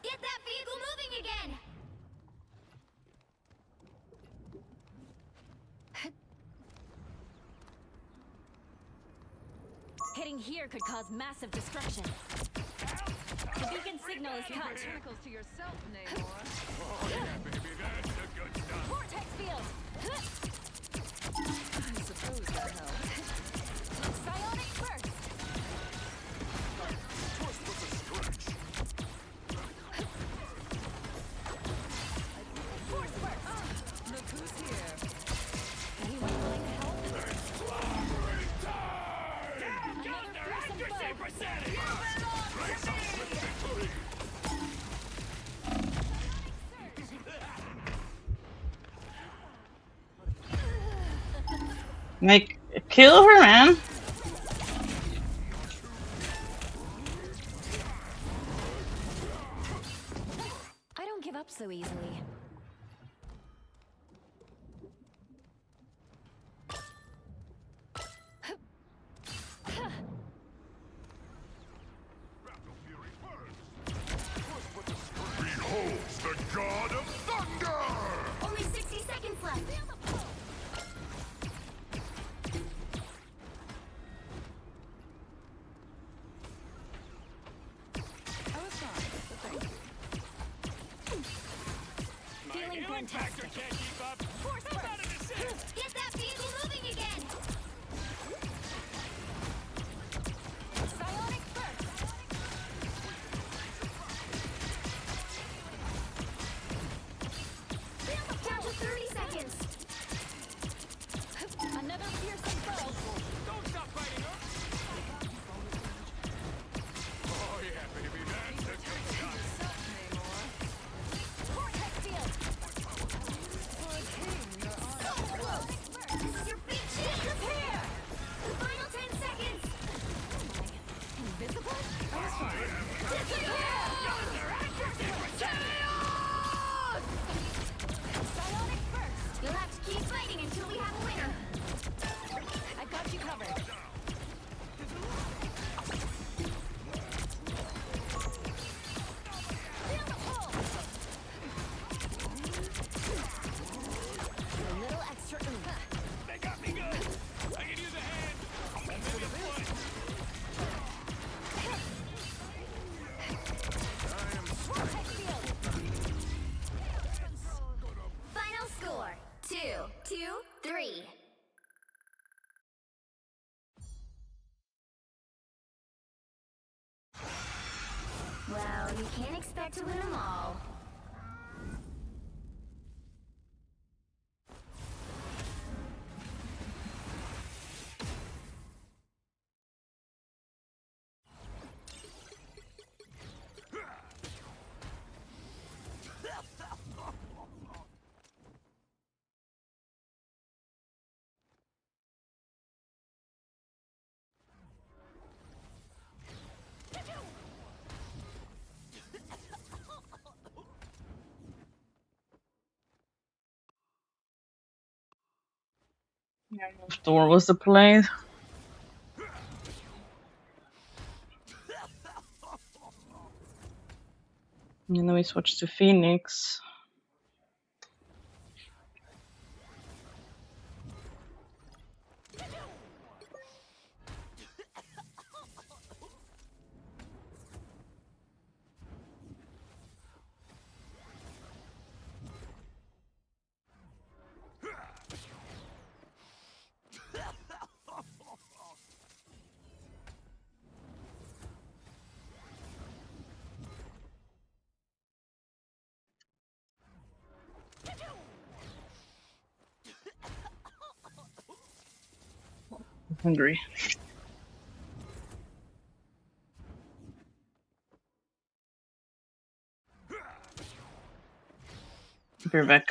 Get that vehicle moving again! Hitting here. here could cause massive destruction. The beacon signal is cut. Tentacles to yourself, Namor. Oh yeah, baby, that's the good stuff. Vortex field. I suppose that helps. Psionic burst. Twist with the stretch. Force burst. Look who's here. Anyone willing to help? Counter accuracy percentage! Like, kill her, man. I don't give up so easily. Behold the god of thunder! Only 60 seconds left. I was fine, but thank you. Feeling Healing factor fantastic. can't keep up. Force How about burst. an assist? Get that vehicle moving again. Psionic burst. Down to 30 seconds. Another fearsome foe. Don't stop fighting her. Oh yeah, baby, that's the good stuff. Yourself, Namor. Vortex field. For a king, you're on. This is your big chance. Prepare. Final 10 seconds. Invisible? I was fine. Psionic burst. You'll have to keep fighting until we have a winner. I got you covered. Feel the pull. A little extra oomph. They got me good. I can use a hand. And maybe a foot. Vortex field. Final score 2-3. Well, you can't expect to win them all. Thor was the play. And then we switched to Phoenix. Hungry. Be right back.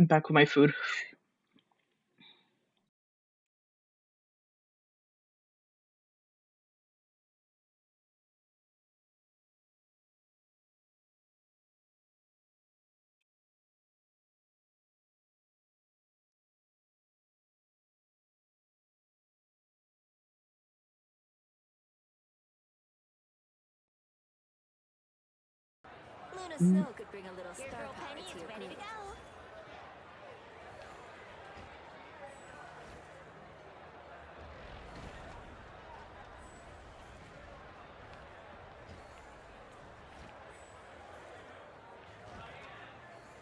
I'm back with my food. Luna Snow could bring a little star power to your ready to group. go.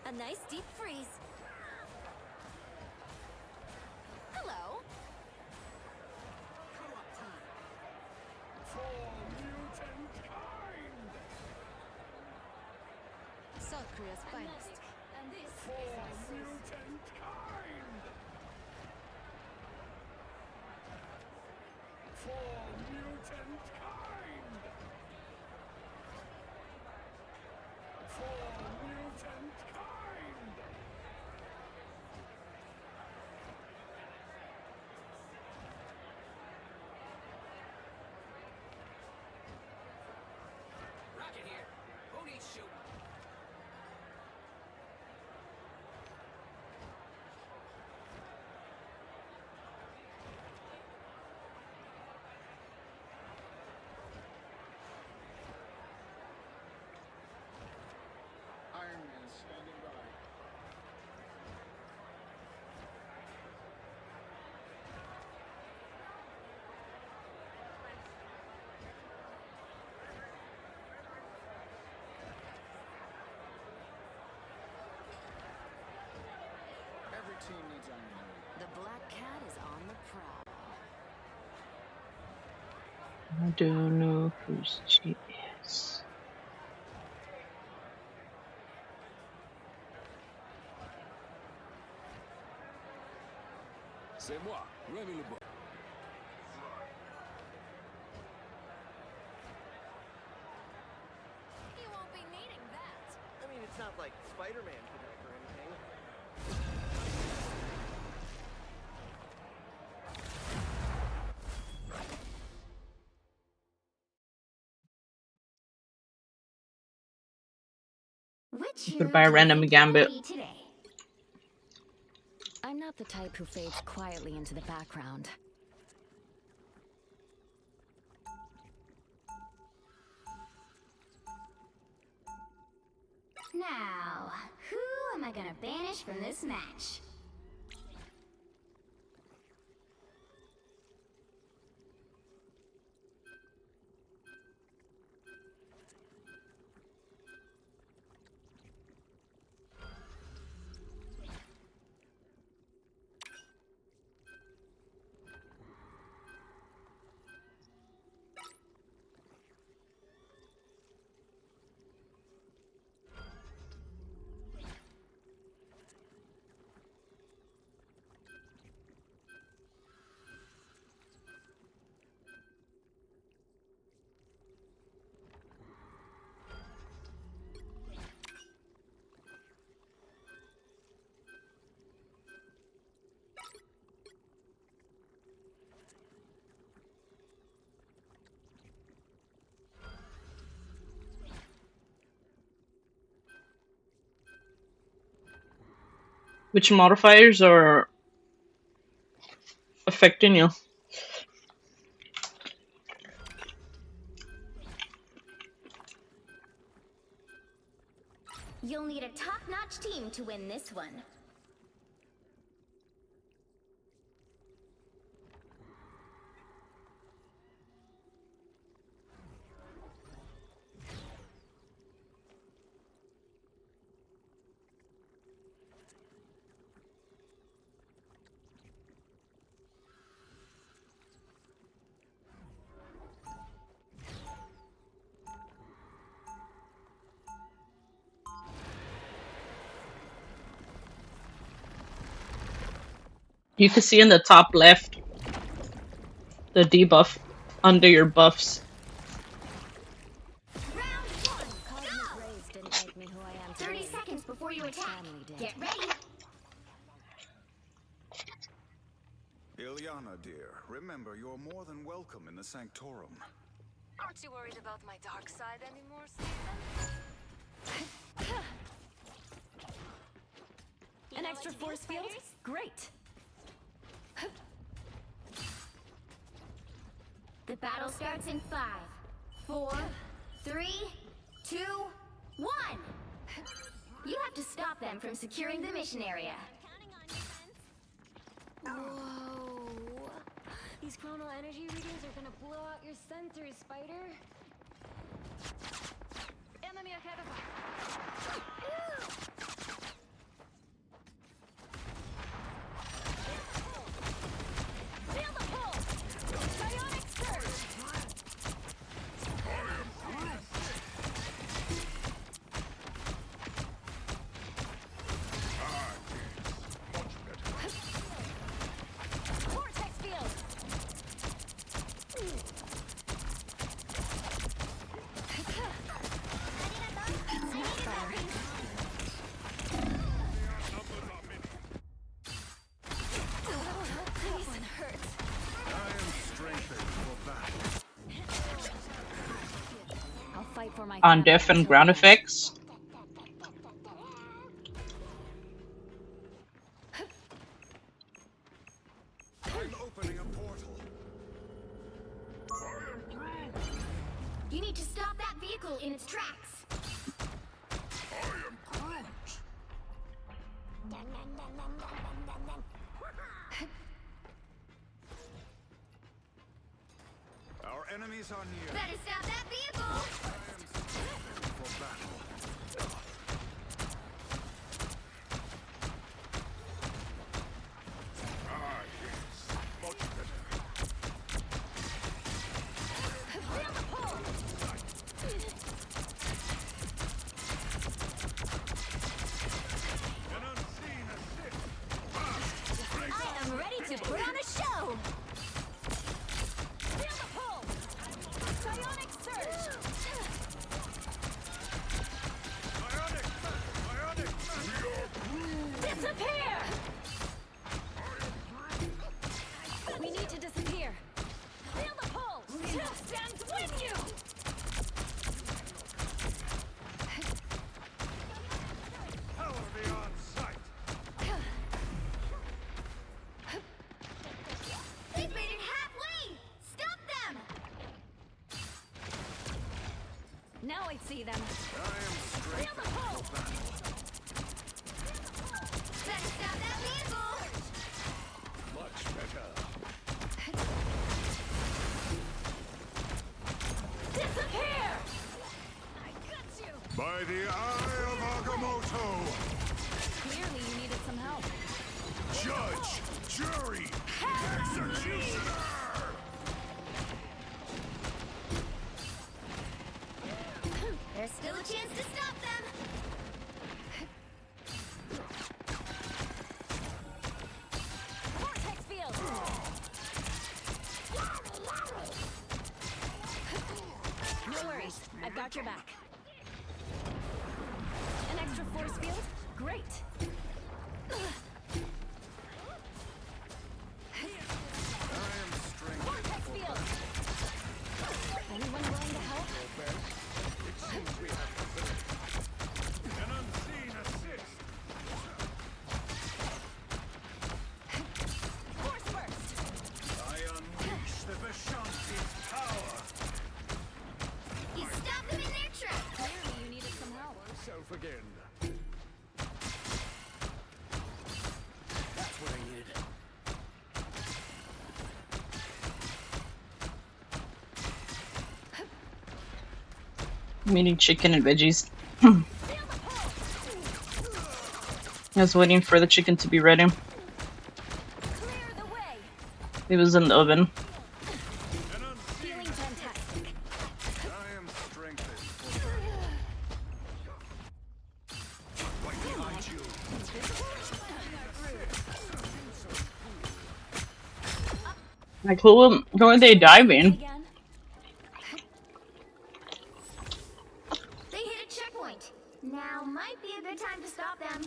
A nice deep freeze. Hello. South Korea's finest. And this For mutant kind. For mutant kind. For mutant kind. Rocket here. Who needs shooting? Iron Man standing by. Every team needs Iron Man. The Black Cat is on the prowl. I don't know whose she is. C'est moi, Remy LeBeau. You won't be needing that. I mean, it's not like Spider-Man could help or anything. Which Could hero buy a do you random think you will gambit. be today? I'm not the type who fades quietly into the background. Now, who am I gonna banish from this match? Which modifiers are affecting you? You'll need a top-notch team to win this one. You can see in the top left the debuff under your buffs. Cosmic Rays didn't make me who I am 30 today. seconds before you attack. Family did. Get ready. Liana, dear, remember you're more than welcome in the Sanctorum. Aren't you worried about my dark side anymore, Steven? An extra force field? Great. The battle starts in 5, 4, 3, 2, 1. You have to stop them from securing the mission area. Whoa. These chronal energy readings are gonna blow out your sensors, Spider. Enemy ahead of us. Feel the pull! Psionic surge! Vortex field! That one hurts. I am strengthened for battle. I'll fight for my On diff and ground effects. I'm opening a portal. You need to stop that vehicle in its tracks. Our enemies are near. Better stop that vehicle! I am strengthened for battle. Ah, yes. Much better. Feel the pull! An unseen assist. I am ready to put on a show! Feel the pull! Psionic surge! Bionic! Disappear! We need to disappear. Feel the pull! Tiff stands with you! Power beyond sight. They've made it halfway! Stop them! Now I see them. I am Feel strengthened the pull! for battle. Better stop that vehicle! Much better. Disappear! I got you! By the eye of Agamotto, Clearly you needed some help. judge, jury, executioner! There's still a chance to stop them! Vortex field! No worries, I've got your back. An extra force field? Great! I am strengthened Vortex for field! battle. Anyone willing to help? It seems we have company. An unseen assist. Force burst! I unleash the Vishanti's power. You stop them in their tracks! Clearly you needed some help. Self again. That's what I needed. I'm eating chicken and veggies. I was waiting for the chicken to be ready. Clear the way! It was in the oven. Feeling fantastic. I am strengthened for right behind you. Like, who are they diving? Again. They hit a checkpoint. Now might be a good time to stop them.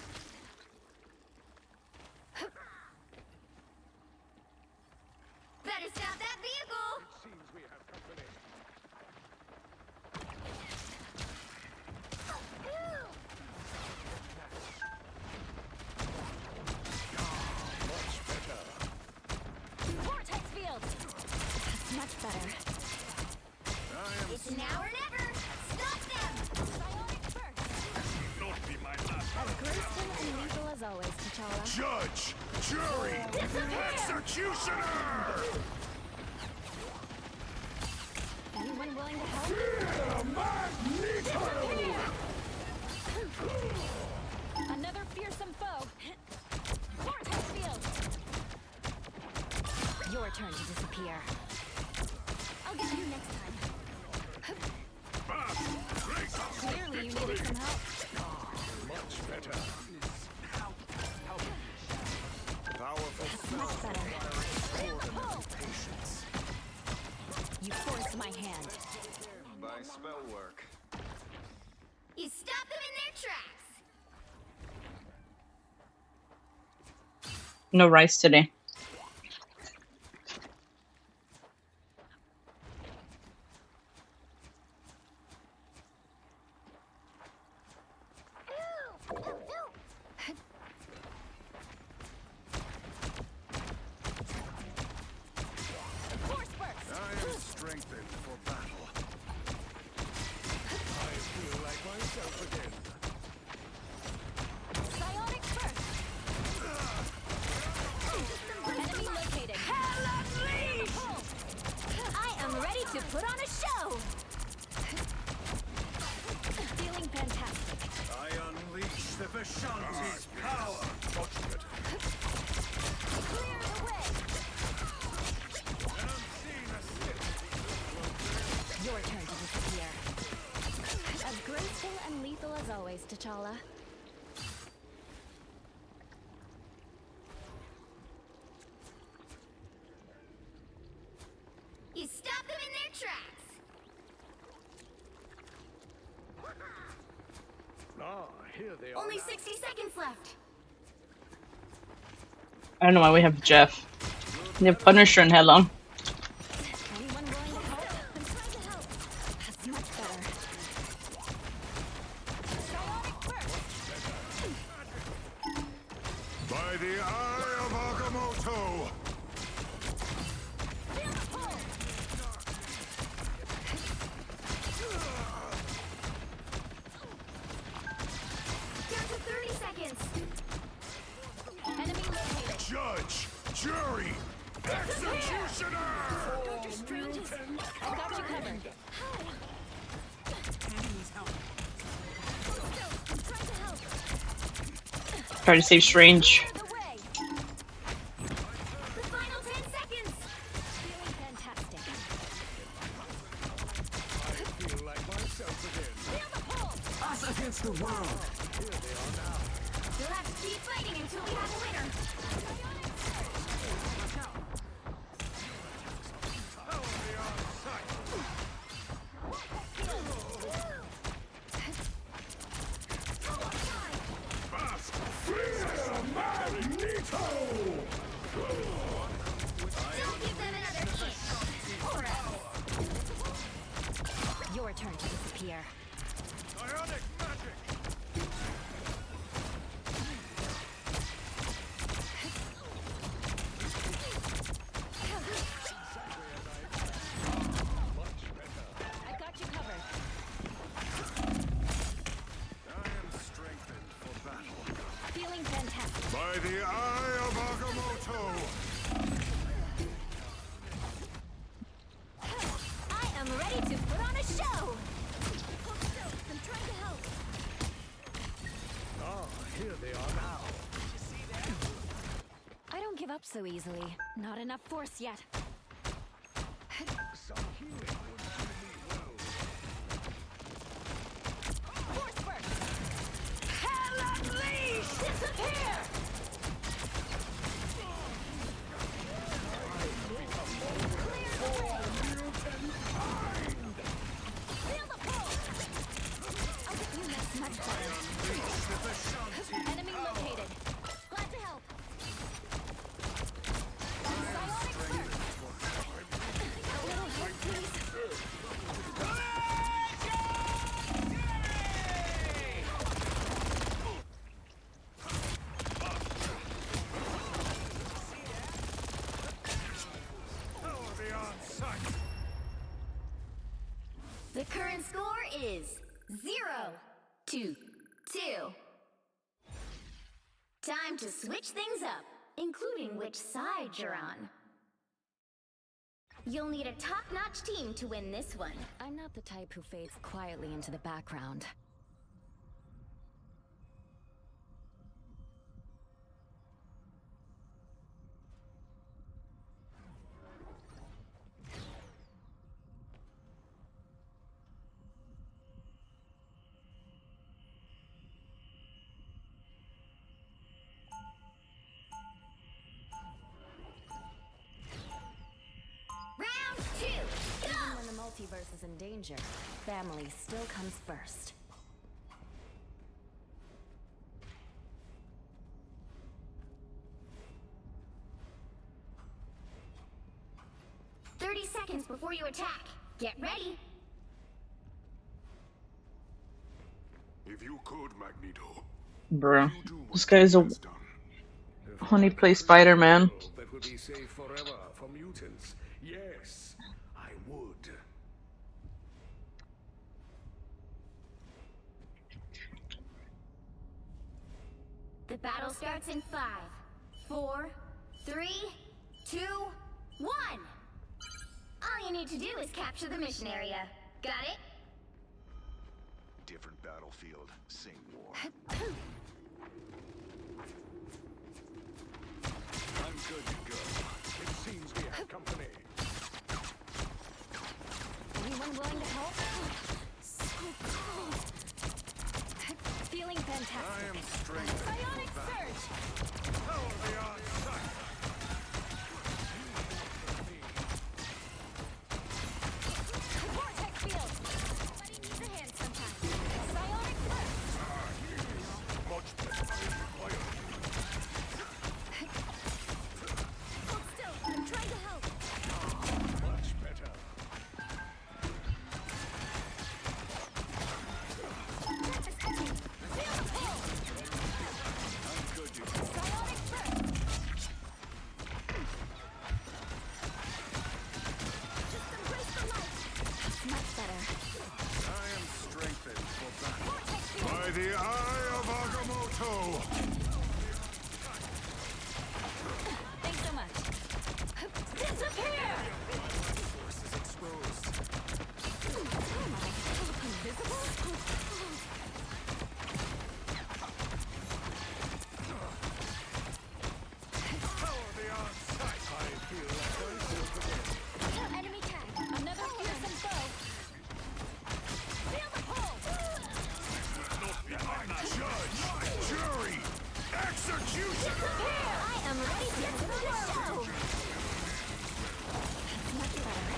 much better. It's now or never. Stop them. Bionic burst. Not be my last. As graceful and lethal as always, T'Challa. Judge, jury, executioner! Anyone willing to help? Another fearsome foe. Vortex field. Your turn to disappear. I'll get you next time. Clearly you needed some help. Much better. Powerful Much better. patience. You forced my hand. By spell work. You stop them in their tracks. No rice today. Force burst. I am strengthened for battle. I feel like myself again. Psionic burst. Enemy located. Hell unleashed! I am ready to put on a show. Feeling fantastic. I unleash the Vishanti's power. Much better. Clear the way. An unseen assist. Your turn to disappear. As graceful and lethal as always, T'Challa. You stop them in their tracks. Ah, here they are. Only 60 seconds left. I don't know why we have Jeff. We have Punisher and Helen. Anyone willing to help? I'm trying to help. That's much better. Psionic burst. By the eye of Agamotto! Feel the pull. Down to 30 seconds. Enemy located. Judge, jury, executioner! Dr. Strange is... I got you covered. I'm trying to help. Try to save Strange. Clear the way. The final 10 seconds. Feeling fantastic. I feel like myself again. Feel the pull. Us against the world. You'll have to keep fighting until we have a winner. Don't give them another chance. Or else. Your turn to disappear. Ionic magic! I got you covered. I am strengthened for battle. Feeling fantastic. By the eye of Agamotto! I am ready to put on a show. Hold still. I'm trying to help. Ah, here they are now. I don't give up so easily. Not enough force yet. Some healing would do me well. Force burst. Hell unleashed! Disappear. Clear the way. Feel the pull. I'll get you next much better. Enemy located. Glad to help. Psionic burst. The current score is 0-2. Time to switch things up, including which side you're on. You'll need a top-notch team to win this one. I'm not the type who fades quietly into the background. Round 2, go! Even when the multiverse is in danger, family still comes first. Seconds before you attack. Get ready. If you could, Magneto. Bruh, this guy's a honey play Spider-Man. That would be safe forever for mutants. Yes, I would. The battle starts in 5, 4, 3, 2, 1. All you need to do is capture the mission area. Got it? Different battlefield, same war. I'm good to go. It seems we have company. Anyone willing to help? So cold. Feeling fantastic. I am strengthened. Bionic surge! Power beyond sight. Vortex field! Somebody needs a hand sometime. Psionic burst! Much better required. Hold still, I'm trying to help. Much better. Feel the pull! I'm good to go. Psionic burst! Just embrace the light. That's much better. I am strengthened for battle. Vortex field! By the eye of Agamotto! Thanks so much. Disappear! Force is exposed. Where am I? Invisible? Power beyond sight. I feel like I will forget. Enemy tag. Another fearsome foe. Feel the pull! Judge! Jury! Executioner! I am ready to get to the show. That's much better.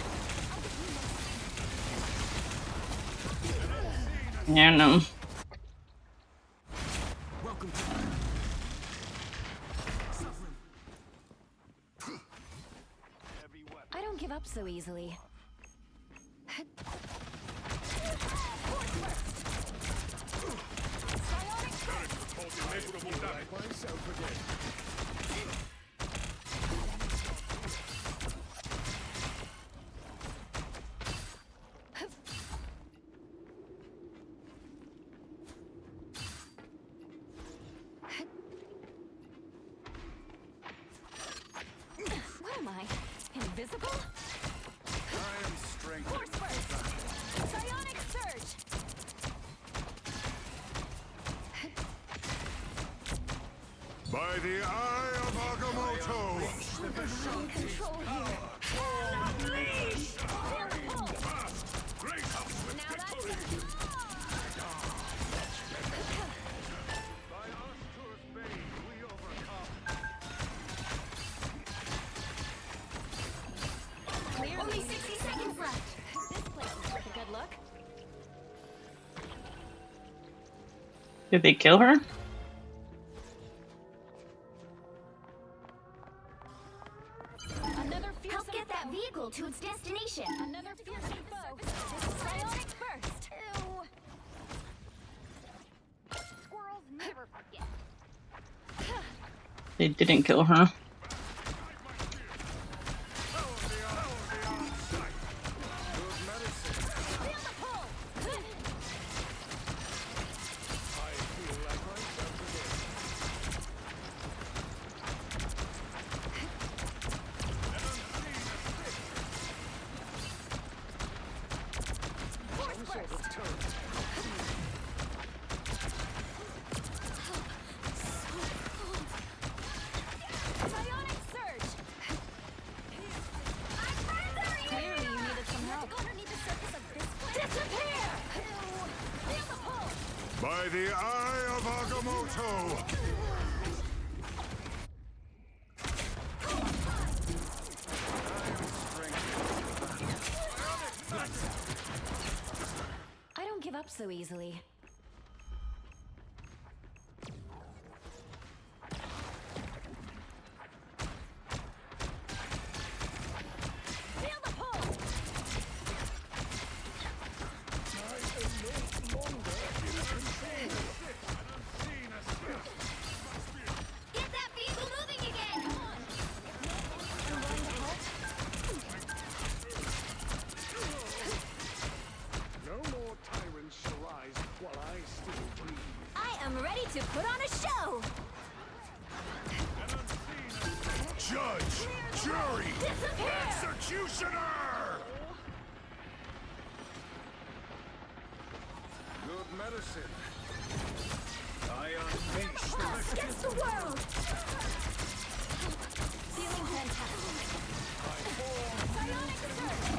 Yeah, no. Welcome to suffering. I don't give up so easily. Myself again. What am I? Invisible? I am strengthened. Force burst! Psionic surge! By the eye of Agamotto! I'm in control here. Now that's it. By Arcturus Bane, we overcome. Clearly. Only 60 seconds left. This place is worth a good look. Did they kill her? Another Help fearsome get that foe. vehicle to its destination. Another fearsome foe. Psionic burst! Ew. Squirrels never forget. They didn't kill her. By the Eye of Agamotto! I don't give up so easily. Feel the pull! Get that vehicle moving again! No more tyrants shall rise while I still breathe. I am ready to put on a show! Judge! Jury! Executioner! Good medicine. I unleash the Us against the world! Feeling fantastic. Psionic surge!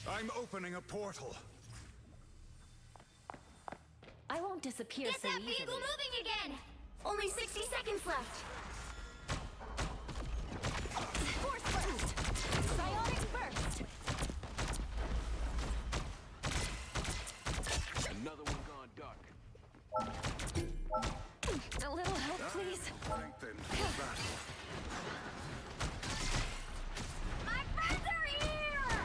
I'm opening a portal. I won't disappear Get so that easily. vehicle moving again! Only 60 seconds left. Force burst! Psionic burst! Another one gone dark. A little help, please. Strengthened for battle. My friends are here!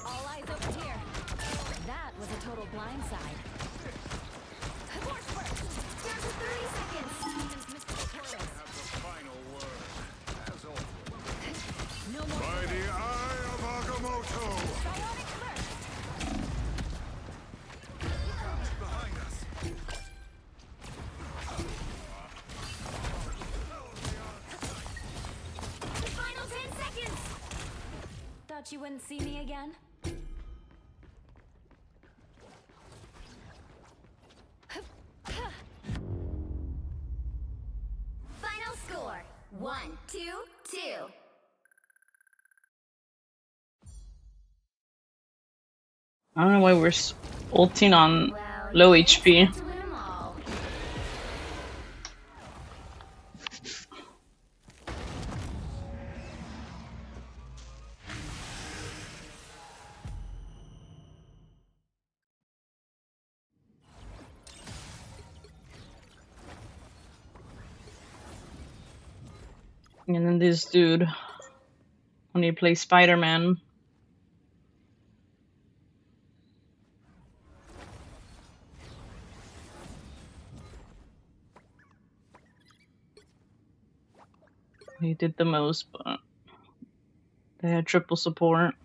All eyes over here. That was a total blindside. Force burst! Down to 30 seconds. Have the final word, as always. No more. By the Eye of Agamotto! Psionic burst! Behind us. The final 10 seconds. Thought you wouldn't see me again? Final score 1-2-2. I don't know why we're ulting on low HP. To win 'em all. And then this dude, when he plays Spider-Man, he did the most, but they had triple support.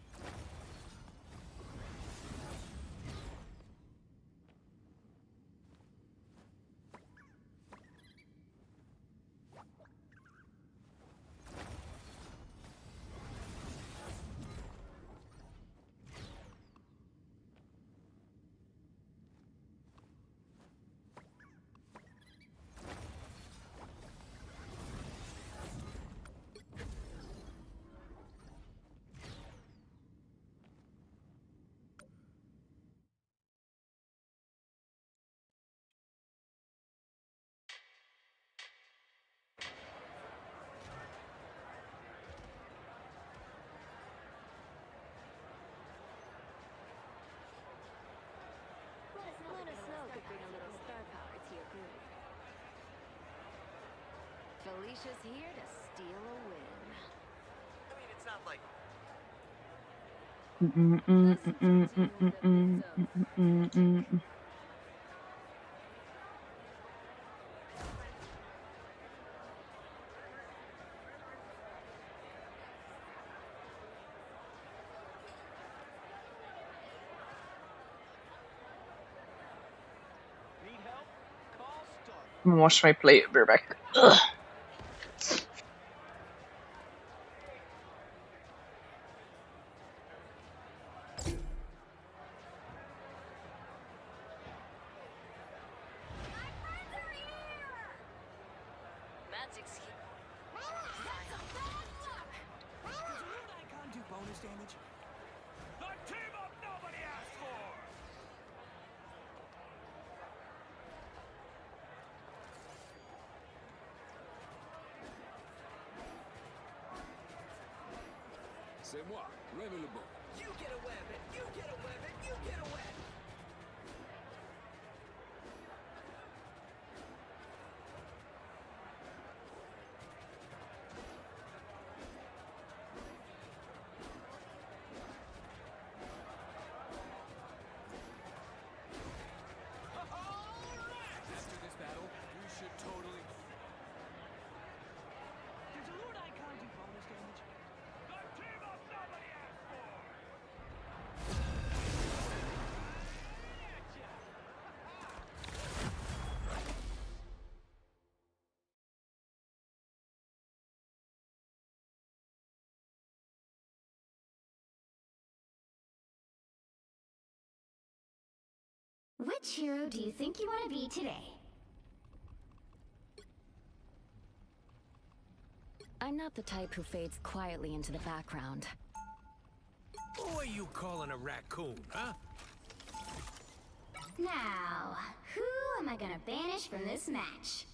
Let us know could bring a little star power to your group. Felicia's here to steal a win. I mean, it's not like Need help? Call Stark. I'm gonna watch my play. Be right back. Ugh. Magic's here. bonus damage? The team up nobody asked for! C'est moi, levez le bon. You get a weapon! You get a weapon! You get a weapon! After this battle, you should totally... Does the Lord Icon do bonus damage? The team up nobody asked for! Which hero do you think you want to be today? I'm not the type who fades quietly into the background. Who are you calling a raccoon, huh? Now, who am I gonna banish from this match?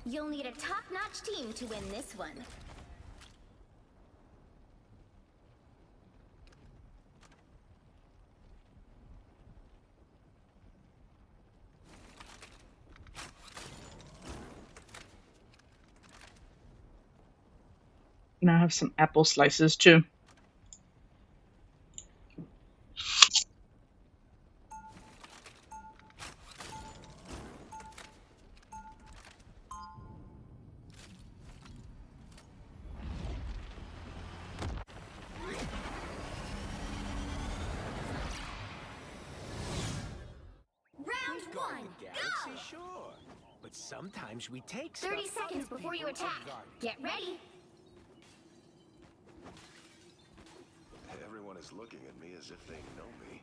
You'll need a top-notch team to win this one. And I have some apple slices too. Round one, go! Sure. But sometimes we take 30 stuff seconds other before you people attack. forgot. Get ready. Everyone is looking at me as if they know me.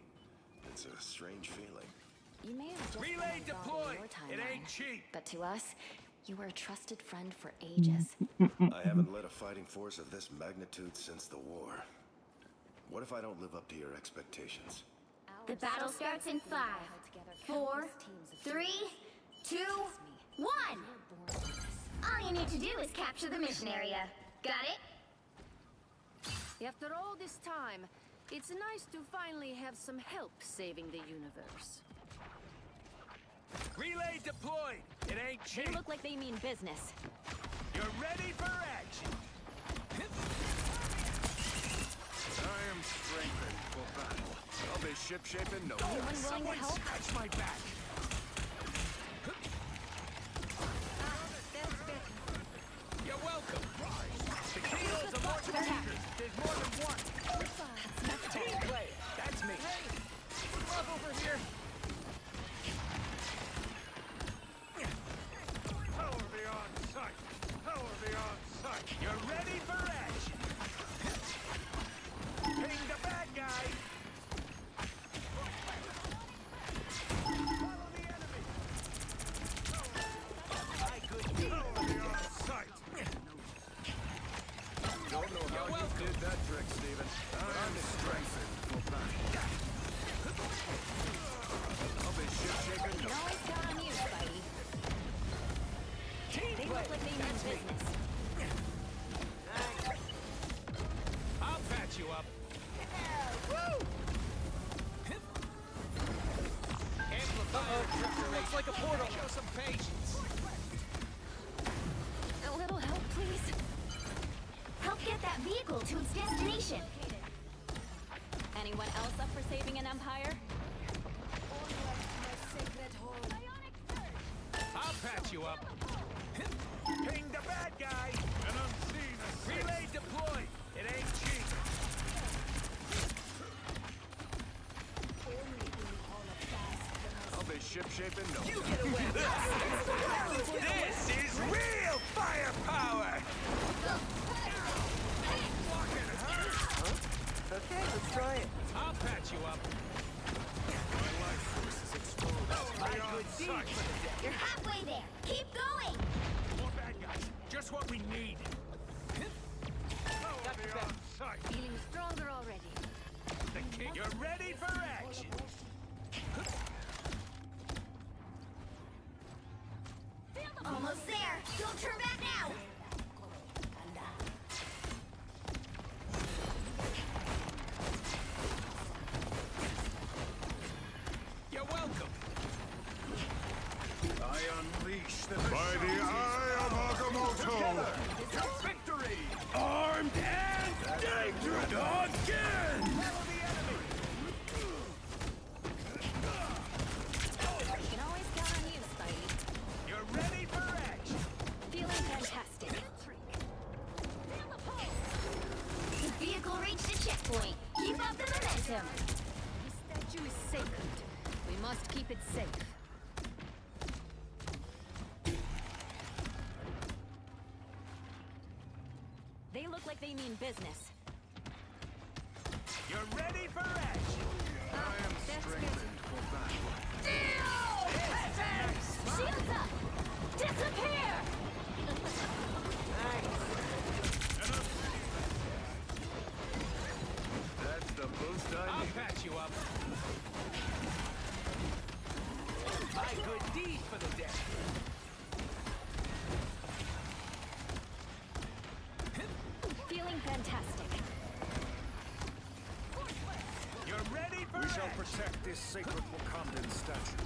It's a strange feeling. You may have just Relay been involved in deployed. your It timeline, ain't cheap. but to us, you were a trusted friend for ages. I haven't led a fighting force of this magnitude since the war. What if I don't live up to your expectations? The battle starts in 5, 4, 3, 2, 1. All you need to do is capture the mission area. Got it? After all this time, it's nice to finally have some help saving the universe. Relay deployed. It ain't cheap. They look like they mean business. You're ready for action. I am strengthened for battle. I'll be shipshape in no time. Anyone willing to Someone help? scratch my back. You're welcome. The kilos are more dangerous. There's more than one. Team play. That's me. Love over here. Power beyond sight. Power beyond sight. You're ready for action. Ping the bad guy. Follow the enemy. I could power beyond sight. Don't know how you did that trick, Steven. I am strengthened for battle. Can always count on you, Spidey. They look like they mean business. I'll patch you up. Looks like a portal. Show some patience. A little help, please. Help get that vehicle to its destination. Anyone else up for saving an empire? I'll patch you up. Ping the bad guy. An unseen assist. Relay deployed. It ain't cheap. I'll be ship-shape in no You time. get away. This is real firepower. Okay, let's try it. I'll patch you up. My life force is exposed. My good deed. You're halfway there. Keep going. More bad guys. Just what we need. Feeling stronger already. The king. You're ready for action. Almost there. Don't turn back now. You're welcome. I unleash the By the eye of Agamotto! to victory! Armed and dangerous again! Can always count on you, Spidey. You're ready for action. Feeling fantastic. The vehicle reached a checkpoint. Keep up the momentum. This statue is sacred. We must keep it safe. They look like they mean business. You're ready for action. I am strengthened for battle. Shields up. Disappear. That's the boost I I'll need. patch you up. My good deed for the day. Feeling fantastic. You're ready for We shall action. protect this sacred Wakandan statue.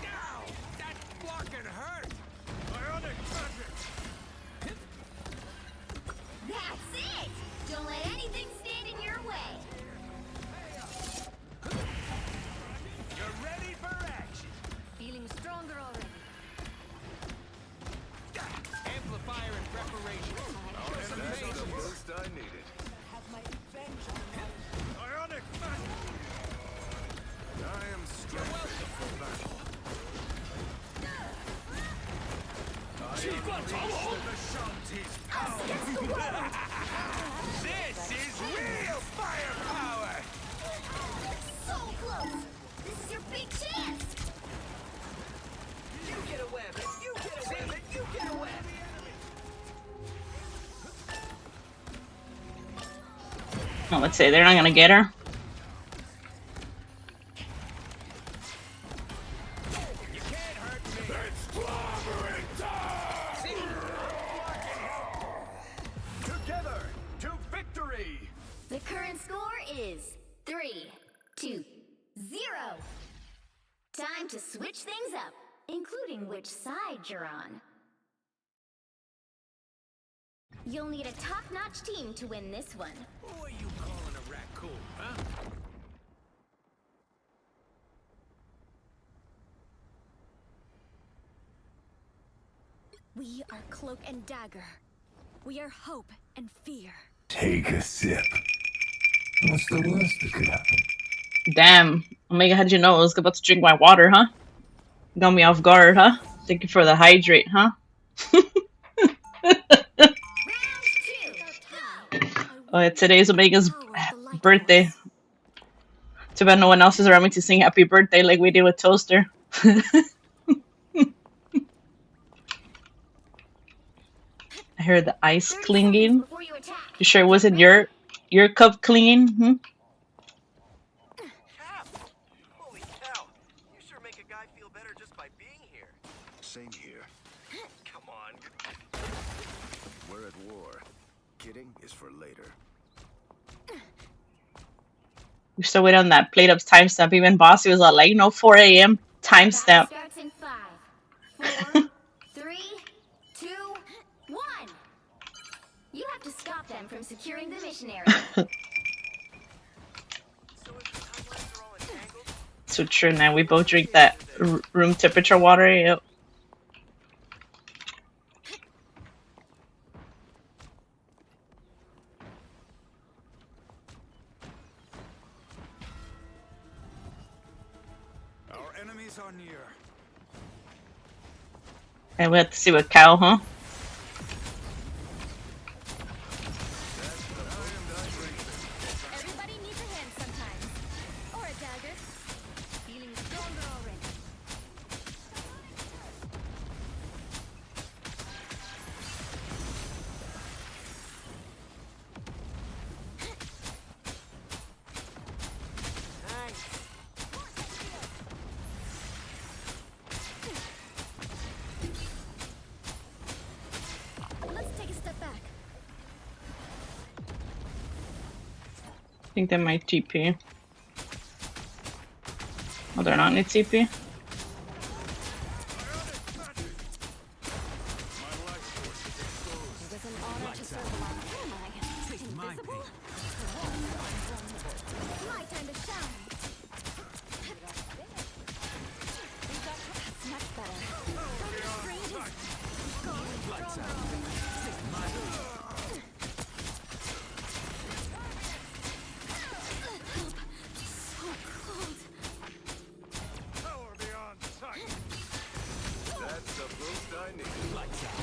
Ow! That blocking hurt. Bionic magic. That's it. Don't let anything stand in your way. You're ready for action. Feeling stronger already. Amplifier in preparation. Show some That's the patience. boost I needed. Bionic magic. I am strengthened for battle. I unleash the Vishanti's power. This is real firepower. So close. This is your big chance. You get away with it. You get away with it. You get away with it. Oh, let's say they're not gonna get her. You can't hurt me. It's clobbering time! Together to victory! The current score is 3-2-0. Time to switch things up, including which side you're on. You'll need a top-notch team to win this one. Who are you calling a raccoon, huh? We are Cloak and Dagger. We are hope and fear. Take a sip. What's the worst that could happen? Damn. Omega, how'd you know I was about to drink my water, huh? Got me off guard, huh? Thank you for the hydrate, huh? Oh, yeah, today's Omega's birthday. Too bad no one else is around me to sing happy birthday like we did with Toaster. I heard the ice clinging. You sure it wasn't your cup clinging? Hmm? talking is for later. We're still waiting on that plate up timestamp. Even Bossy was like, no 4 a.m. timestamp. Starts in 5, 4, 3, 2, 1. You have to stop them from securing the mission area. So true, now we both drink that room temperature water. Yep. Our enemies are near. And we have to see what Cal, huh? Everybody needs a hand sometimes. Or a dagger. Feeling stronger already. Let's take a step back. I think they might TP. Oh, they're not in TP. It was an honor to serve along. Who am I? Invisible? My time to shine. That's much better. So cold. Power beyond sight. That's the boost I need. Lights out.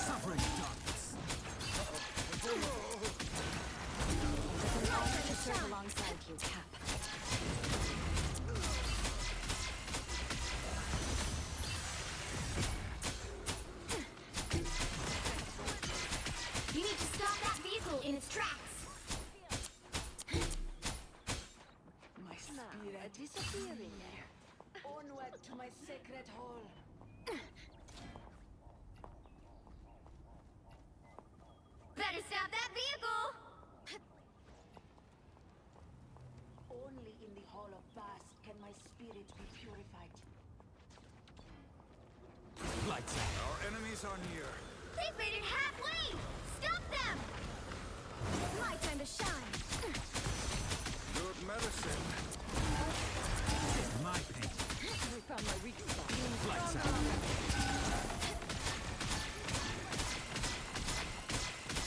Suffering darkness. It's an honor to serve alongside you, Cap. You need to stop that vehicle in its tracks. My spirit disappearing there. Onward to my sacred hole. Better stop that vehicle. Only in the Hall of Bass can my spirit be purified. Lights out. Our enemies are near. They've made it halfway. Stop them. My time to shine. Good medicine. My pain. We found my weak spot. Lights out.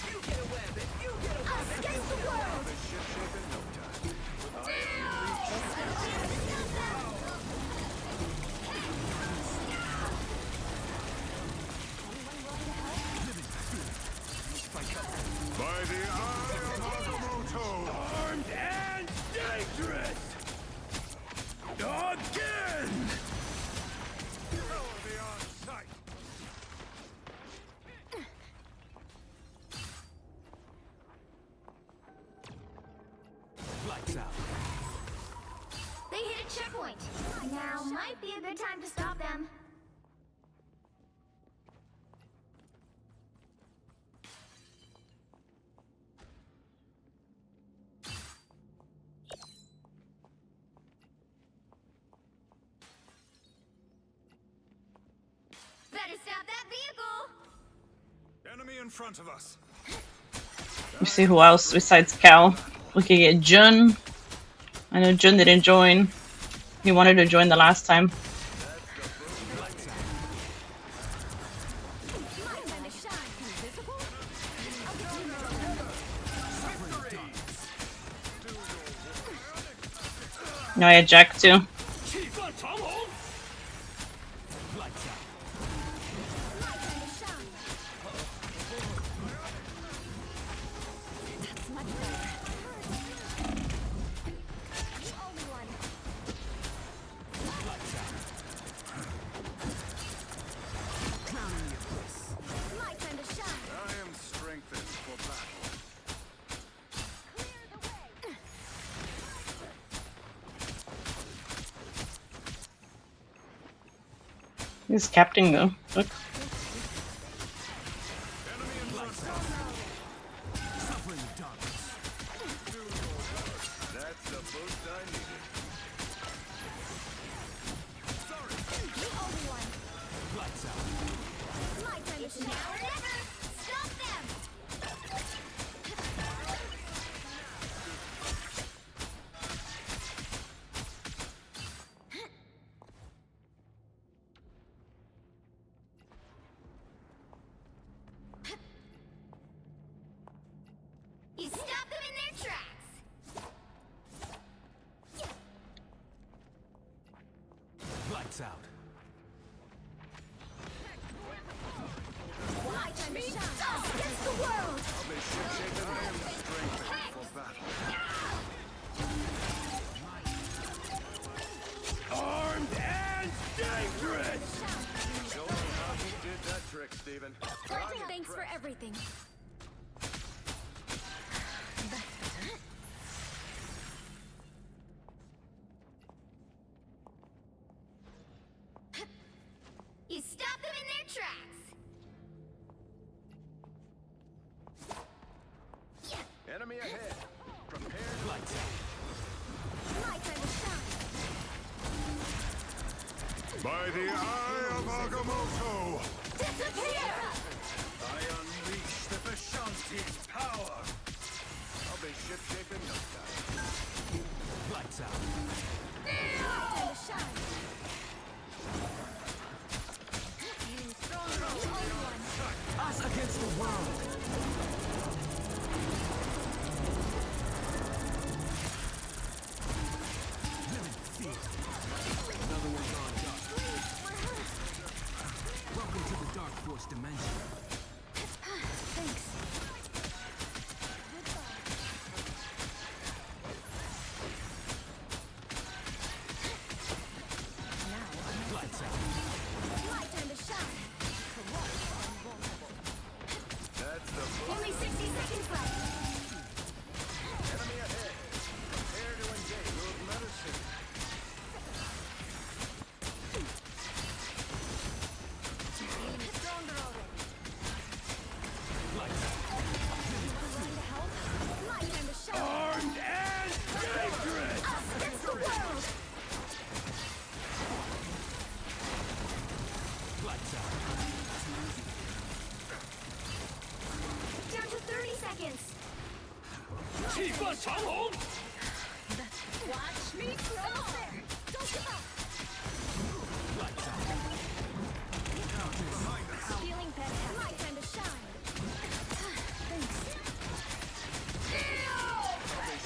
You get a weapon. You get a weapon. Against the world. This ship shape in no time. By the eye of Agamotto! Armed and dangerous! Again! Power beyond sight. Lights out. They hit a checkpoint. Now might be a good time to stop them. Better stop that vehicle. Enemy in front of us. You see who else besides Cal? We could get Jun. I know Jun didn't join. He wanted to join the last time. My time to shine. Invisible? No, I had Jack too. That's much better. The only one. My time to shine. I am strengthened for battle. Clear the way. He's captain though. Look. Enemy in front of us. Lights out. My time to shine against the world. I'll be ship-shaking and strength for battle. Armed and dangerous! Don't know how you did that trick, Steven. Thanks for everything. You stop them in their tracks. Enemy ahead. Prepare to lights My time to shine. By the eye of Agamotto! Disappear! I unleash the Vishanti's power. I'll be ship-shaking no time. Lights out. Time to shine. Us against the world. Another one gone, Doc. Welcome to the Dark Force dimension. Thanks. Lights out. My time to shine. That's the Only 60 seconds left. enemy ahead. Prepare to engage. Move medicine. Stronger already. Lights out. My time to shine. Armed and dangerous! Us against the world. Lights out. Down to 30 seconds. 气氛长虹 Watch me throw there. Don't give up. Lights out. Feeling better. My time to shine. Thanks.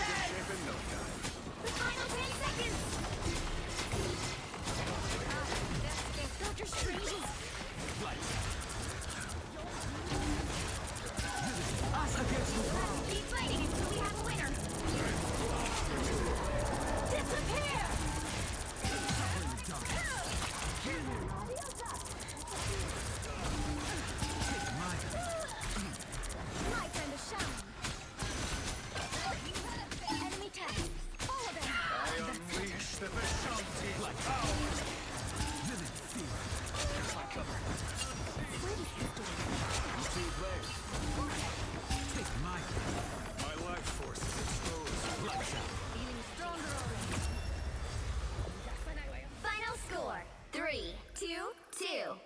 Ship-shaking no time. The final 10 seconds. Doctor Strange. Lights out. Us against the world. Keep fighting until we have a winner. Disappear. My time to shine. Enemy tag. Follow them. I unleash the Vishanti's power. Vivid fear. Here's my cover. Too late. Take my My life force is exposed. lights out. Feeling stronger already. Final score 3-2-2.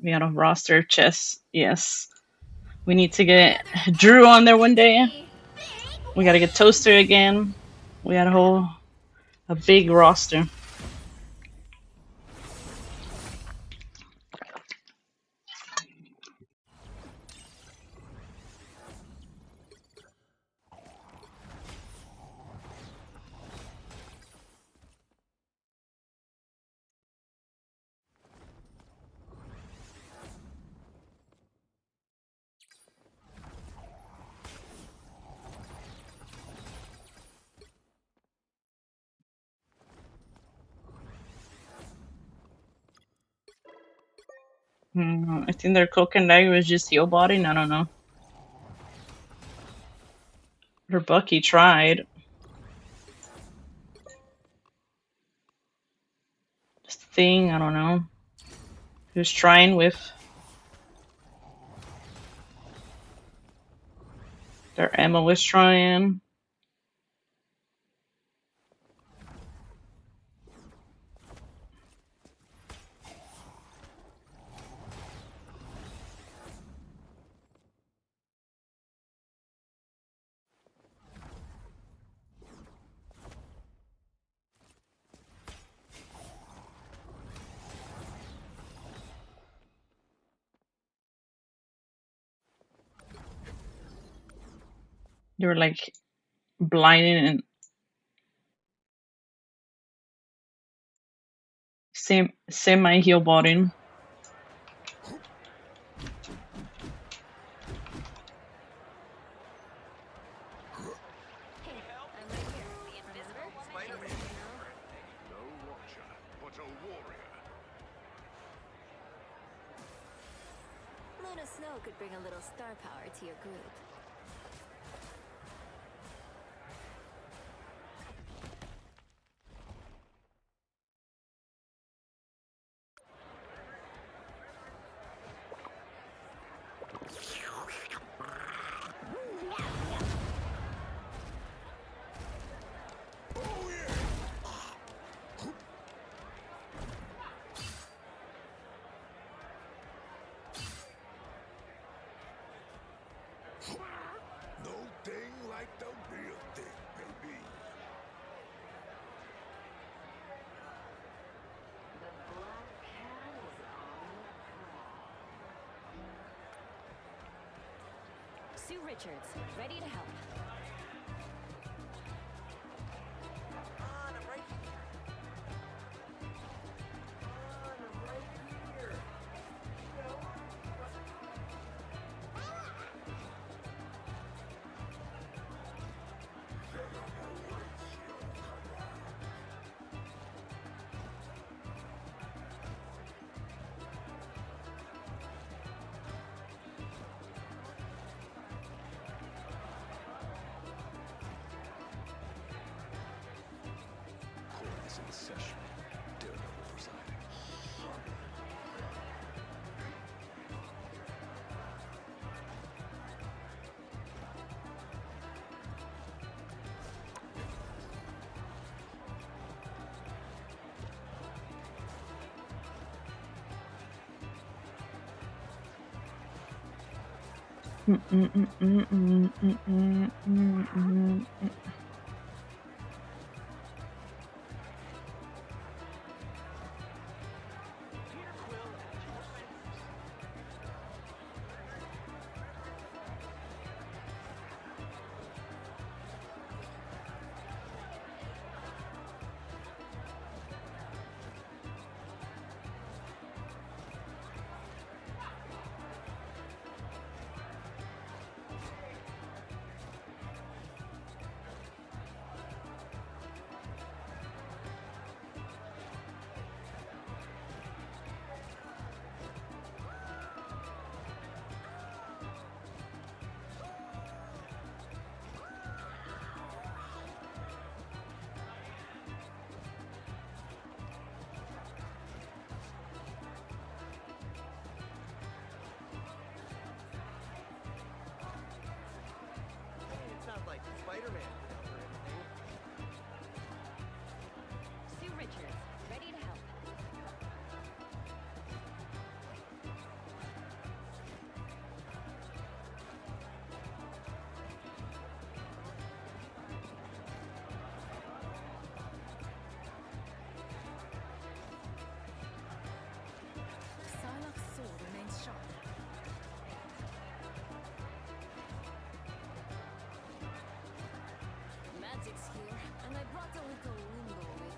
We got a roster chess. Yes. We need to get Drew on there one day. We gotta get Toaster again. We got a big roster. I think their Kokendai was just heal botting. I don't know. Or Bucky tried. Just thing, I don't know. He was trying with their Emma was trying. They were like blinding and semi-heal botting. No watcher, but a warrior. Luna Snow could bring a little star power to your group. No thing like the real thing, baby. Sue Richards, ready to help. I'm right here. I'm right here. Court is in session. Daredevil presiding. It's not like Spider-Man or anything. Sue Richards, ready to help. Psylocke's sword remains sharp. Magic's here, and I brought a little limbo with me.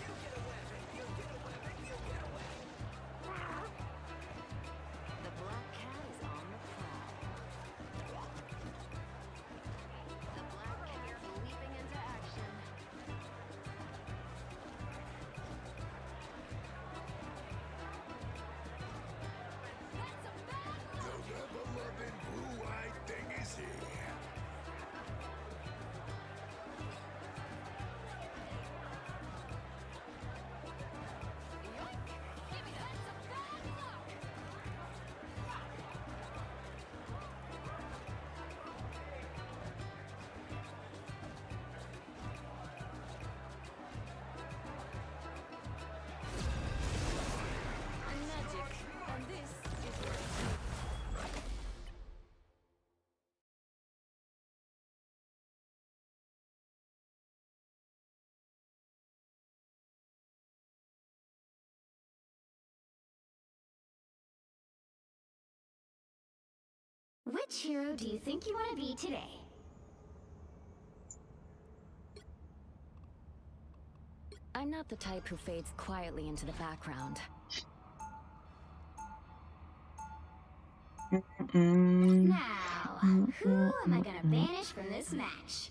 You get a weapon! You get a weapon! You get a weapon! The Black Cat is on the prowl. The Black Cat leaping into action. The ever-loving blue-eyed thing is here. I'm magic, and this is where Which hero do you think you want to be today? I'm not the type who fades quietly into the background. Now, who am I gonna banish from this match?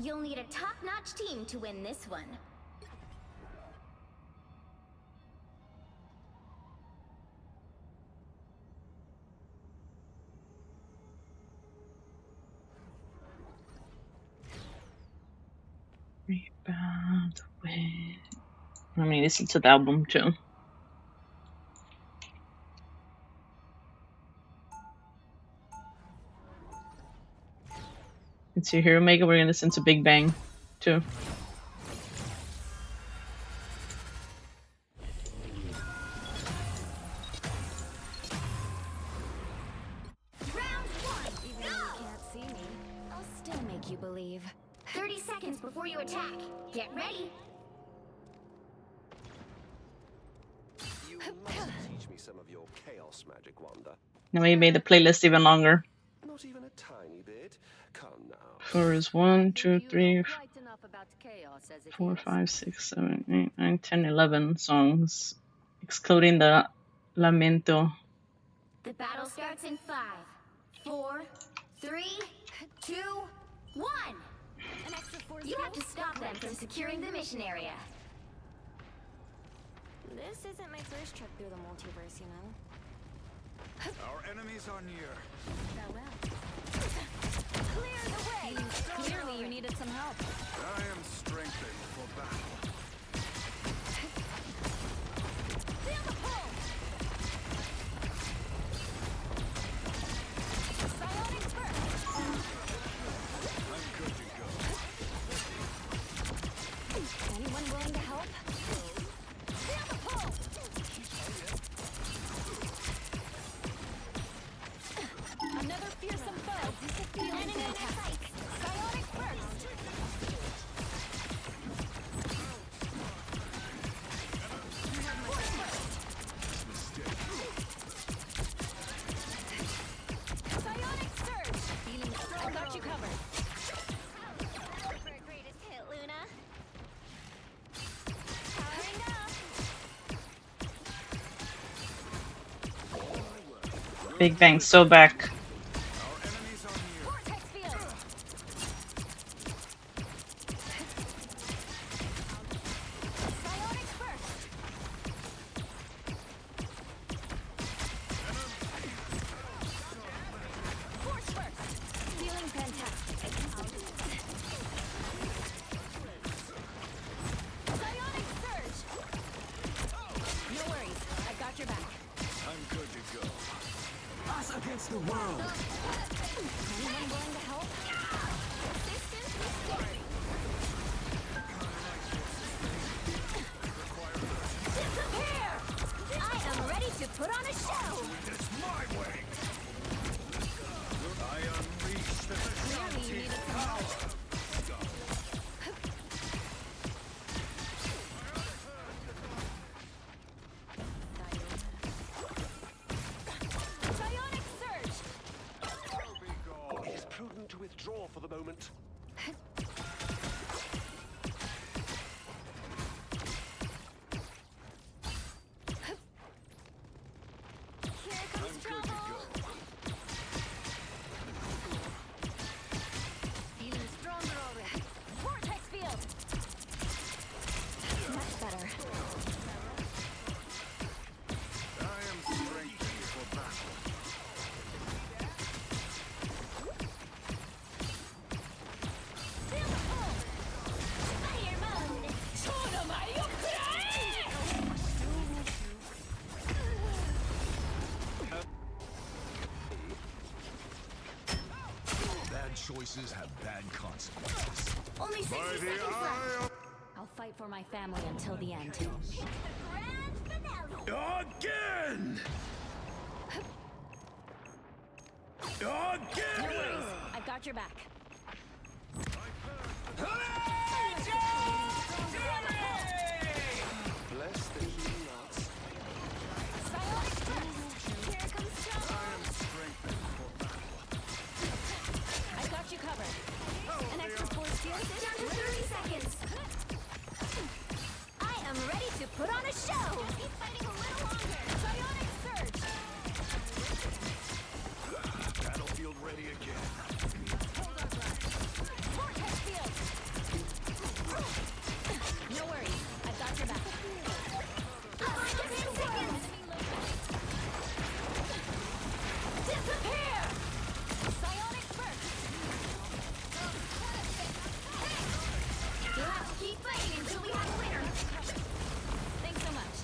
You'll need a top-notch team to win this one. Rebound with. I mean, listen to the album too. It's your Hero Maker. We're gonna listen to Big Bang too. Round one, Even though you can't see me, I'll still make you believe. 30 seconds before you attack. Get ready. You must teach me some of your chaos magic, Wanda. Now we made the playlist even longer. Not even a tiny bit. Come now. Four is 1, 2, 3, Quite enough about chaos as it 4, is. 5, 6, 7, 8, 9, 10, 11 songs, excluding the Lamento. The battle starts in 5, 4, 3, 2, 1. An extra 4 You have to stop them from securing the mission area. This isn't my first trip through the multiverse, you know. Our enemies are near. Farewell. Clear the way! Clearly you needed some help. I am strengthened for battle. Feel the pull! Psionic burst! I'm good to go. Anyone willing to help? Feel the pull! Another fearsome foe. Enemy in sight. Psionic burst. Psionic surge. Feeling strong. I got you covered. For a greatest hit, Luna. Powering up. Big Bang so back. Vortex field. Psionic burst. Force burst. Feeling fantastic. Psionic surge. No worries, I got your back. I'm good to go. Us against the world. Anyone willing to help? Distance restored. Disappear! I am ready to put on a show. It's my way. I unleash the Clearly you needed some help. Psionic surge! It is prudent to withdraw for the moment. choices have bad consequences. Only 60 By the seconds eye left. I'll fight for my family until the end. Again! No Again! worries. I've got your back. Bless the healing arts. Psionic burst. Here comes trouble. I've got you covered. An extra force field. Down to 30 seconds. I am ready to put on a show. Keep fighting a little longer. Psionic surge. Battlefield ready again. Vortex field. No worries. I've got your back. 15 seconds. Disappear. Psionic burst. You'll have to keep fighting until we have a winner. Thanks so much.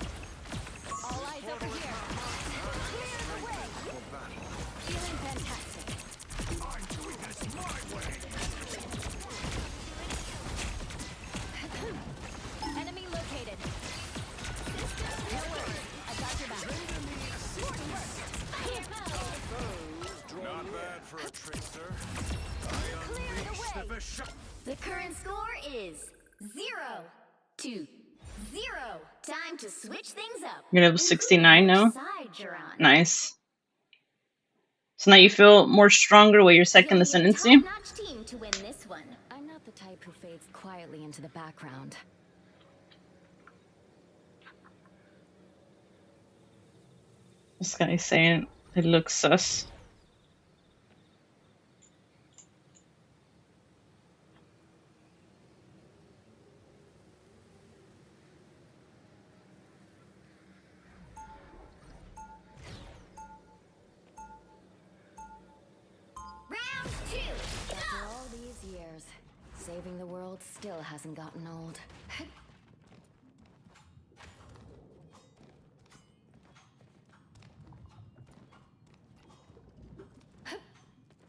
All eyes over here. Clear the way. Feeling fantastic. I'm doing this my way. Enemy located. No worries. I've got your back. Not bad for a trickster. Clear the way. The current score is 0-0. Time to switch things up. You're level 69 now? Side you're on. Nice. So now you feel more stronger with your second ascendancy? Top-notch team to win this one. I'm not the type who fades quietly into the background. This guy's saying it looks sus. Round 2. After all these years, saving the world still hasn't gotten old.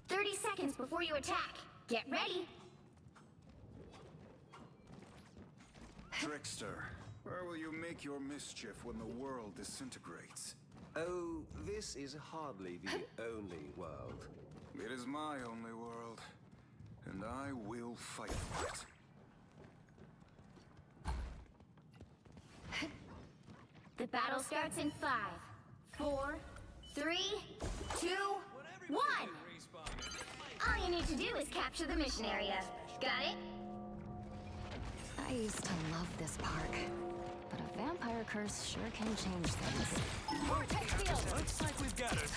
30 seconds before you attack. Get ready. Trickster, where will you make your mischief when the world disintegrates? Oh, this is hardly the only world. It is my only world, and I will fight for it. The battle starts in 5, 4, 3, 2, 1. All you need to do is capture the mission area. Got it? I used to love this park, but a vampire curse sure can change things. Vortex field! Looks like we've got it.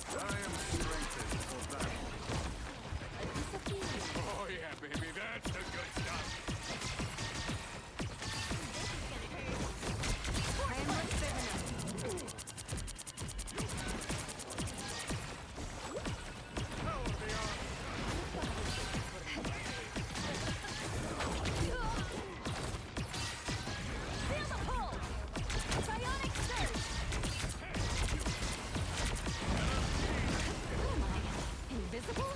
I am strengthened for battle. Oh yeah, baby, that's the good stuff. Invisible?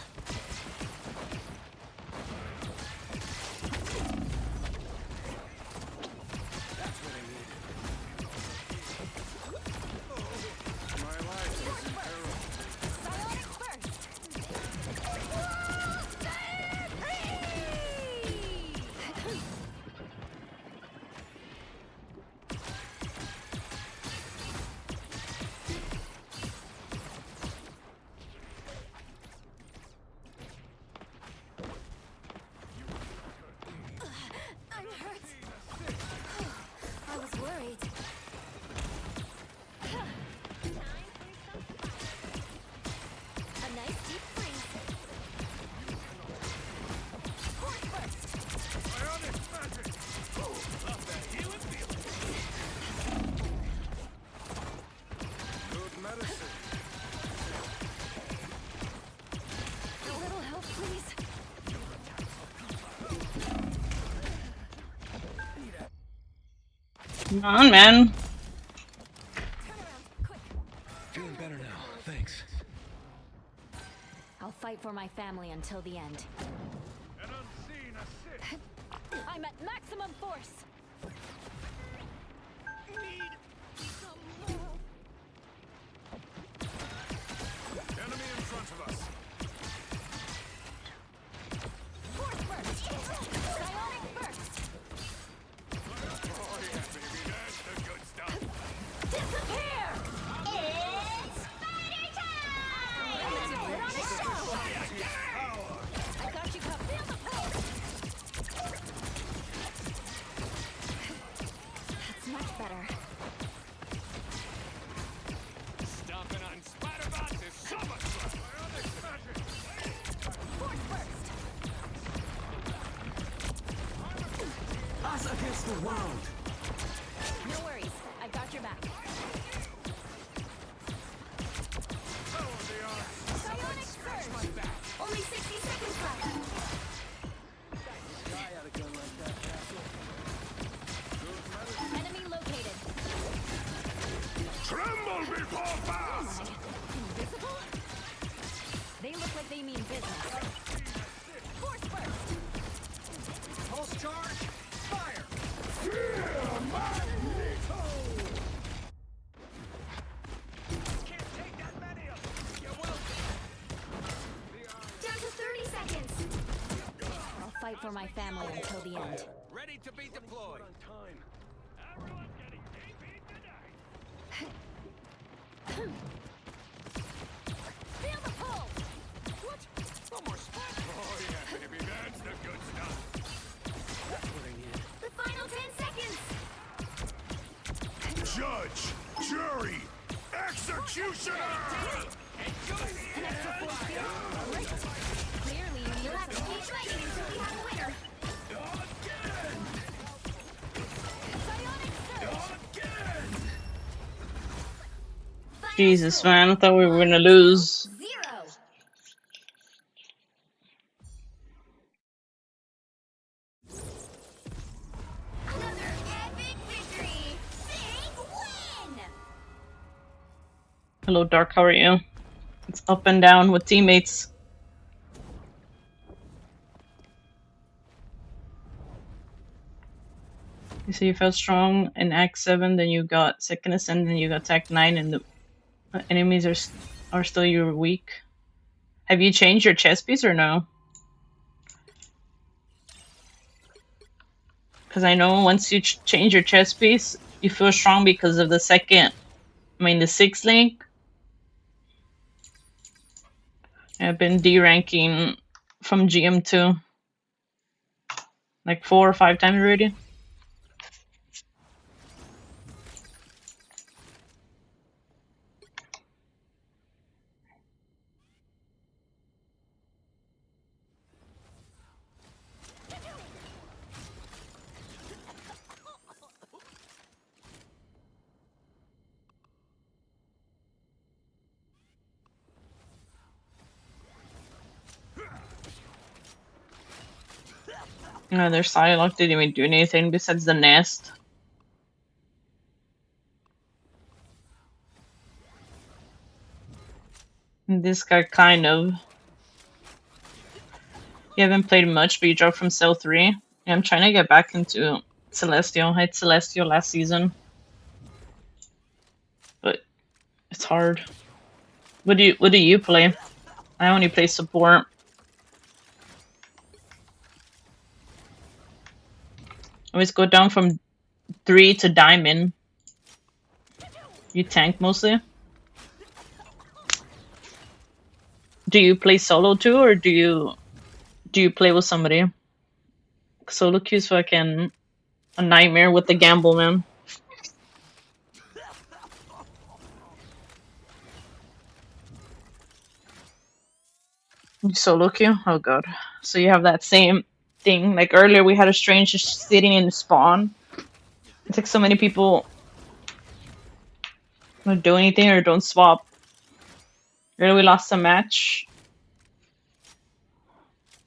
Come on, man. Feeling better now, thanks. I'll fight for for my family until the end. An unseen assist. I'm at maximum force. Need some love. Enemy in front of us. Force burst. Psionic burst. Oh yeah, baby, that's the good stuff. Disappear! It's spider time! We're on a show! I got you covered. Feel the pulse! That's much better. Stomping on Spider-Bots is so much fun. Force burst! Us against the world. No worries. I got your back. Psionic surge! Only 60 seconds left. Enemy located. Tremble before fast! Invisible? They look like they mean business. Force burst! Pulse charge, fire! Can't take that many of them. You're welcome. Down to 30 seconds. I'll fight for my family until the end. Ready to be deployed. Everyone's getting DP today. Feel the pull! What? One more spot. Oh yeah, baby, that's the good stuff. That's what I needed. The final 10 seconds. Judge, jury, executioner! Clearly, You'll have to keep fighting until we have a winner. Psionic surge! Jesus, man, I thought we were gonna lose. 0. Another epic victory. Big win. Hello, Dark, how are you? It's up and down with teammates. You see, you felt strong in Act 7, then you got Second Ascent, then you got Act 9, and the enemies are still your weak. Have you changed your chest piece or no? Because I know once you change your chest piece, you feel strong because of the the 6th link. I've been D-ranking from GM2 like 4 or 5 times already. No, their Psylocke didn't even do anything besides the nest. And this guy kind of... You haven't played much, but you dropped from Cell 3. Yeah, I'm trying to get back into Celestial. I had Celestial last season. But it's hard. What do you play? I only play support. Always go down from 3 to Diamond. You tank mostly? Do you play solo too, or do you play with somebody? Solo queue's fucking a nightmare with the gamble, man. You solo queue? Oh god. So you have that same thing. Like earlier we had a strange just sitting in the spawn. It's like so many people don't do anything or don't swap. Earlier we lost a match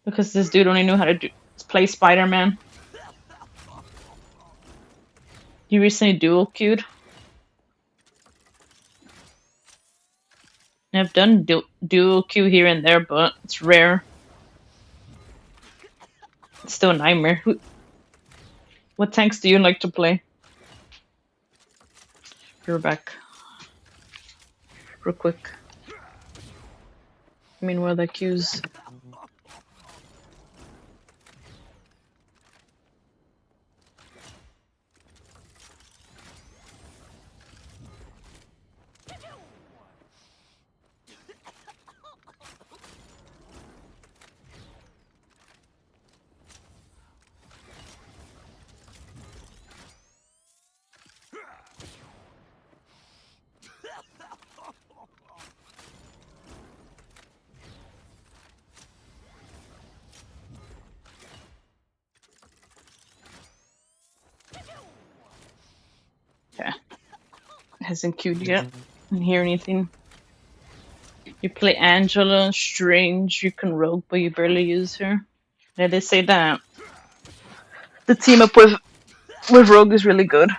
because this dude only knew how to play Spider-Man. You recently dual queued? Yeah, I've done dual Q here and there, but it's rare. It's still a nightmare. What tanks do you like to play? You're back. Real quick. I mean, what are the Qs? Yeah. Hasn't queued yet. Didn't hear anything. You play Angela, Strange, you can rogue, but you barely use her. Yeah, they say that the team up with rogue is really good.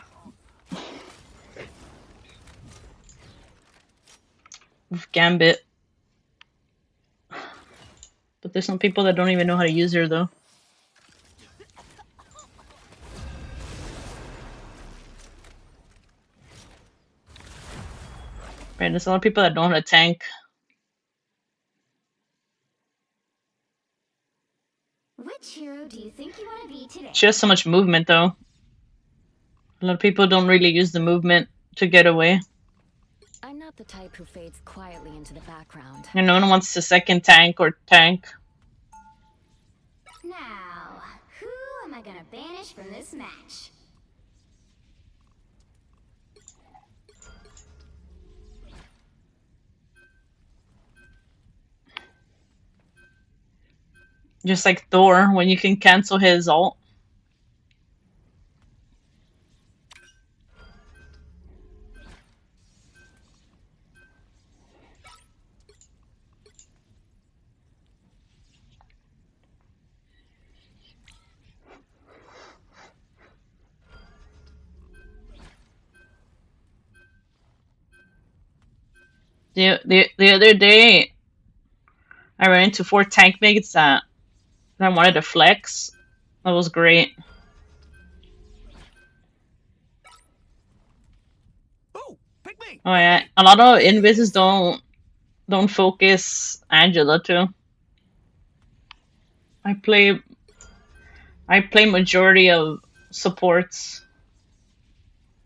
With Gambit. But there's some people that don't even know how to use her though. Right, there's a lot of people that don't know how to tank. Which hero do you think you want to be today? She has so much movement though. A lot of people don't really use the movement to get away. I'm not the type who fades quietly into the background. And no one wants to second tank or tank. Now, who am I gonna banish from this match? Just like Thor, when you can cancel his ult. The other day, I ran into 4 tank mates that I wanted to flex. That was great. Ooh, pick me. Oh yeah, a lot of invises don't focus Angela too. I play majority of supports.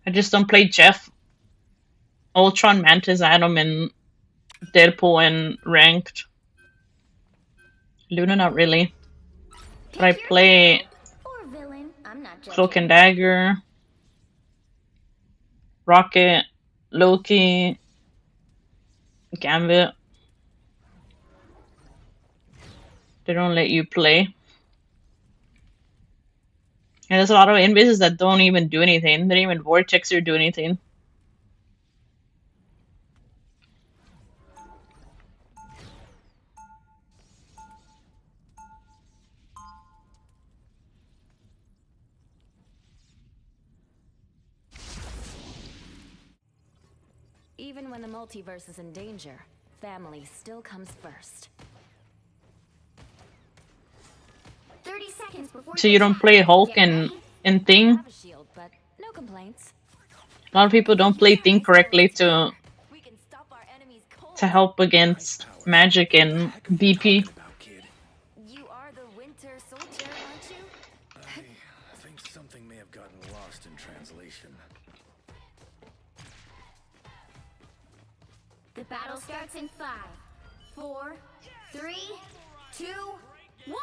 I just don't play Jeff, Ultron, Mantis, Atom, and Deadpool and ranked. Luna not really. But I play Or villain. I'm not judging. Cloak and Dagger, Rocket, Loki, Gambit. They don't let you play. And there's a lot of invises that don't even do anything. They don't even vortex or do anything. Even when the multiverse is in danger, family still comes first. 30 seconds before So you don't play Hulk and Thing? Have a shield, but no complaints. A lot of people don't play Thing correctly to help against magic and BP. You are the Winter Soldier, aren't you? I think something may have gotten lost in translation. The battle starts in 5, 4, 3, 2, 1.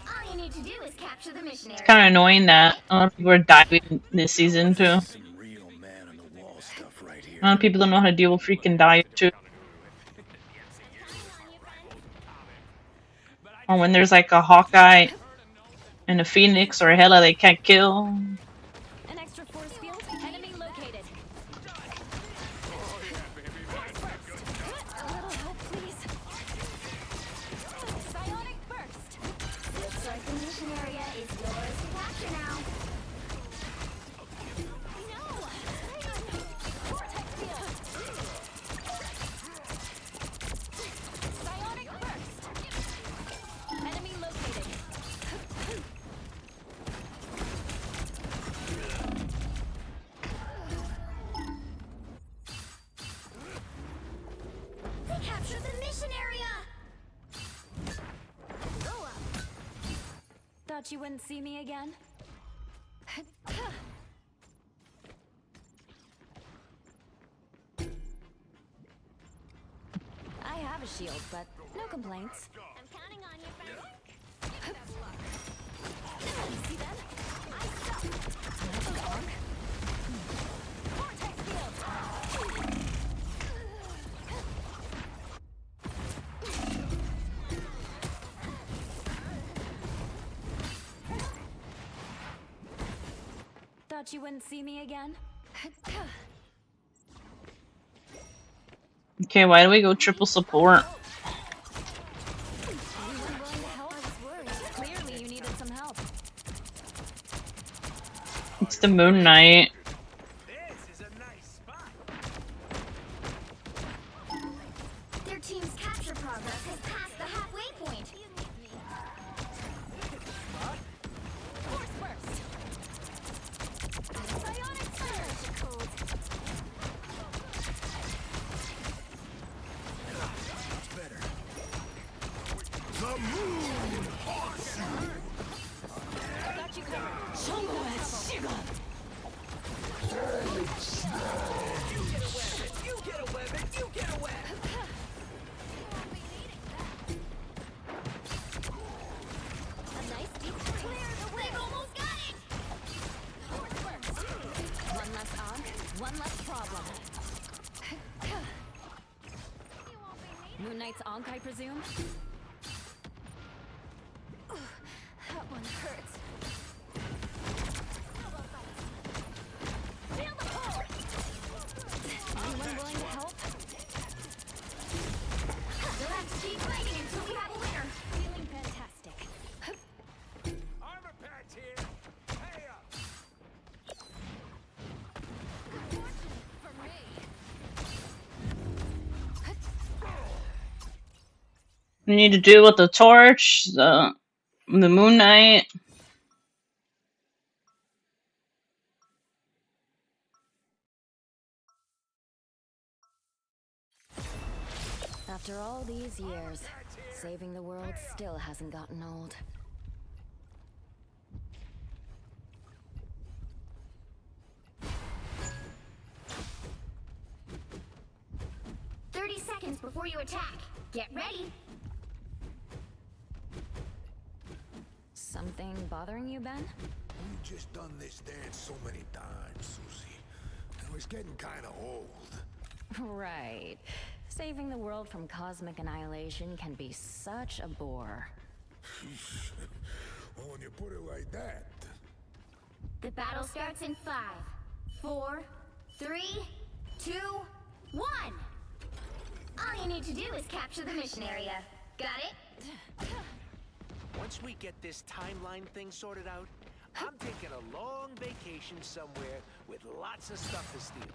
All you need to do is capture the mission area. It's kind of annoying that a lot of people are diving this season too. A lot of people don't know how to deal with freaking dive too. Or when there's like a Hawkeye and a Phoenix or a Hela they can't kill. An extra force field, enemy located. A little help, please. Psionic burst. Looks like the mission area is yours to capture now. No! Vortex field. Thought you wouldn't see me again? I have a shield, but no complaints. I'm counting on you, friend. See them? I suck. Another arm. Vortex field. Thought you wouldn't see me again? Okay, why do we go triple support? Anyone willing to help? I was worried. Clearly you needed some help. It's the Moon Knight. This is a nice spot. Their team's capture progress has passed the halfway point. Force burst. Psionic surge. Cold. The moon haunts you! I got you covered. You get a weapon! You get a weapon! A nice deep clear the way. They've almost got it! Force burst. One less on, one less problem. Moon Knight's Ankh, I presume? That one hurts. Feel the pull! Anyone willing to help? We'll have to keep fighting until we have a winner. Feeling fantastic. Armor patch here! Hey up! Good fortune for me. We need to deal with the torch, the Moon Knight. After all these years, saving the world still hasn't gotten old. Seconds before you attack. Get ready. Something bothering you, Ben? We've just done this dance so many times, Susie. And it's getting kind of old. Right. Saving the world from cosmic annihilation can be such a bore. Well, when you put it like that. The battle starts in 5, 4, 3, 2, 1. All you need to do is capture the mission area. Got it? Once we get this timeline thing sorted out, I'm taking a long vacation somewhere with lots of stuff to steal.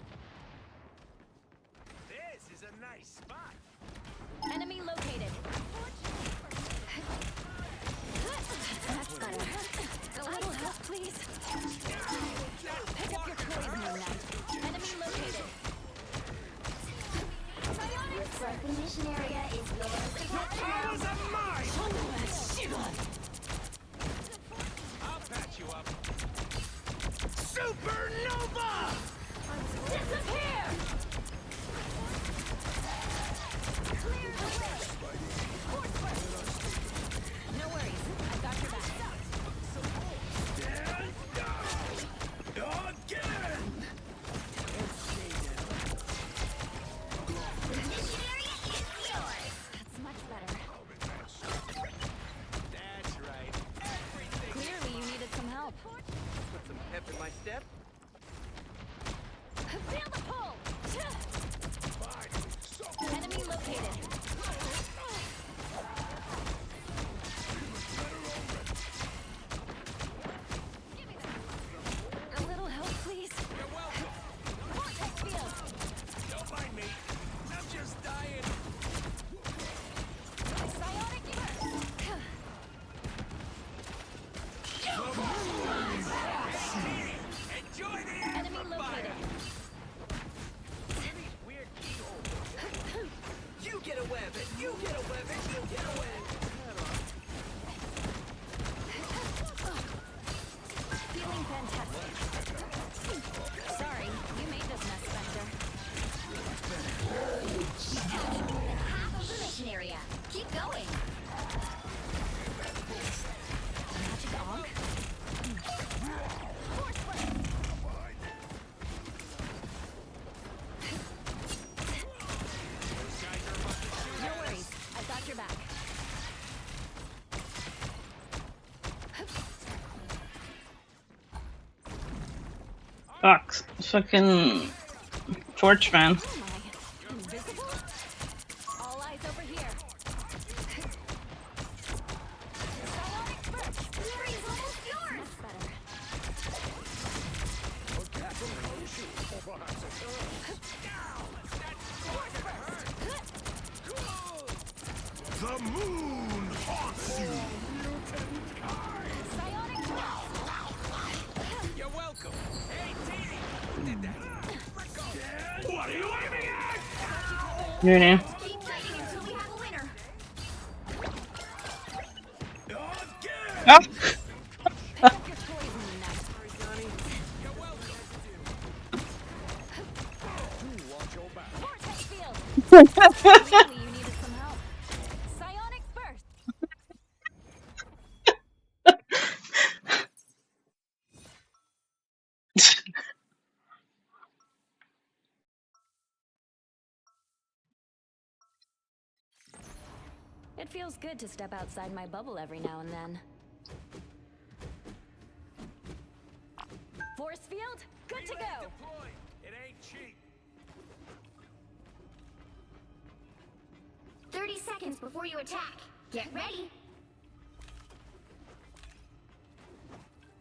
This is a nice spot. Enemy located. That's better. A little help, please. Pick up your toys, Moon Knight. Enemy located. Looks like the mission area is yours to capture. I'll patch you up. Supernova! Disappear! Clear the way! Fuck. Fucking torch man. Invisible? All eyes over here. Psionic burst. Fury's almost yours! The moon haunts you! Psionic You're welcome. Hey, Teeny! Who did that? Let go. What are you aiming at? You know. Keep fighting until we have a winner. Oh. You're welcome. Watch your back. vortex field. Clearly you needed some help. Psionic burst. It feels good to step outside my bubble every now and then. Force field, good to go. Deployed. It ain't cheap. 30 seconds before you attack. Get ready.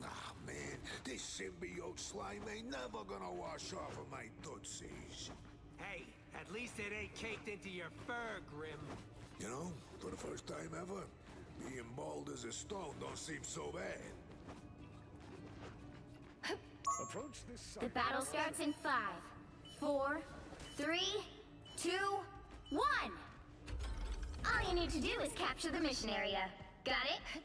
Ah, man, this symbiote slime ain't never gonna wash off of my tootsies. Hey, at least it ain't caked into your fur, Grim. You know, for the first time ever, being bald as a stone don't seem so bad. Approach this side. The battle starts in 5, 4, 3, 2, 1. All you need to do is capture the mission area. Got it?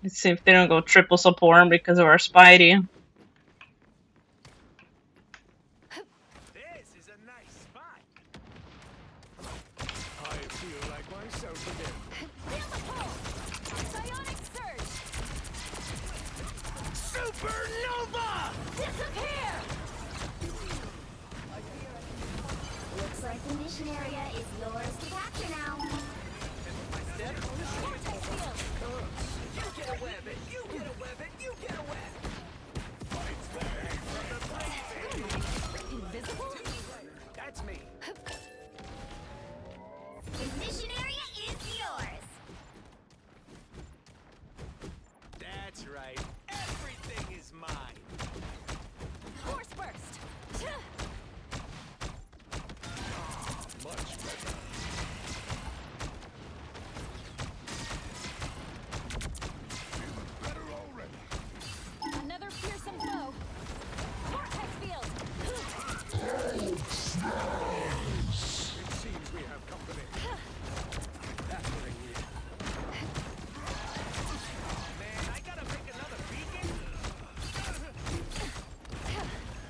Let's see if they don't go triple support because of our Spidey. This is a nice spot. I feel like myself again. Feel the pull. Psionic surge. Supernova! Disappear. Looks like the mission area is yours to capture now. Vortex field. You get a web it, you get a web it, you get a web. Invisible? That's me. The mission area is yours. That's right. Everything is mine. Force burst. Much better. Better already. Another fearsome blow. Vortex field. It seems we have company. That's what I need. Man, I gotta make another beacon.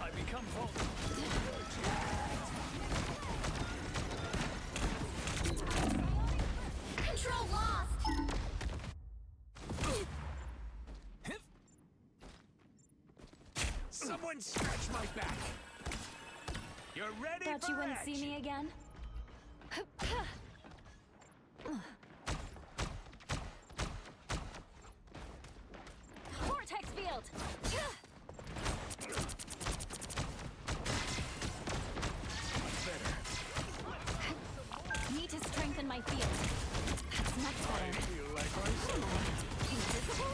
I become vulnerable. Control lost. Someone scratch my back. You're ready Thought for you wouldn't action. see me again? Vortex field. Need to strengthen my field. That's much better. Feel like myself. Invisible?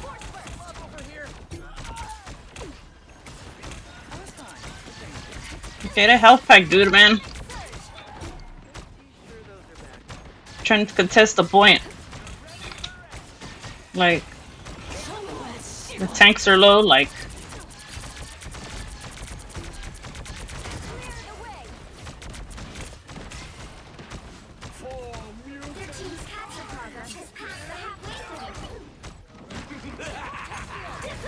Force burst. Love over here. Get a health pack, dude, man. Trying to contest the point. Like, the tanks are low, like. Your team's capture progress has passed the halfway point. This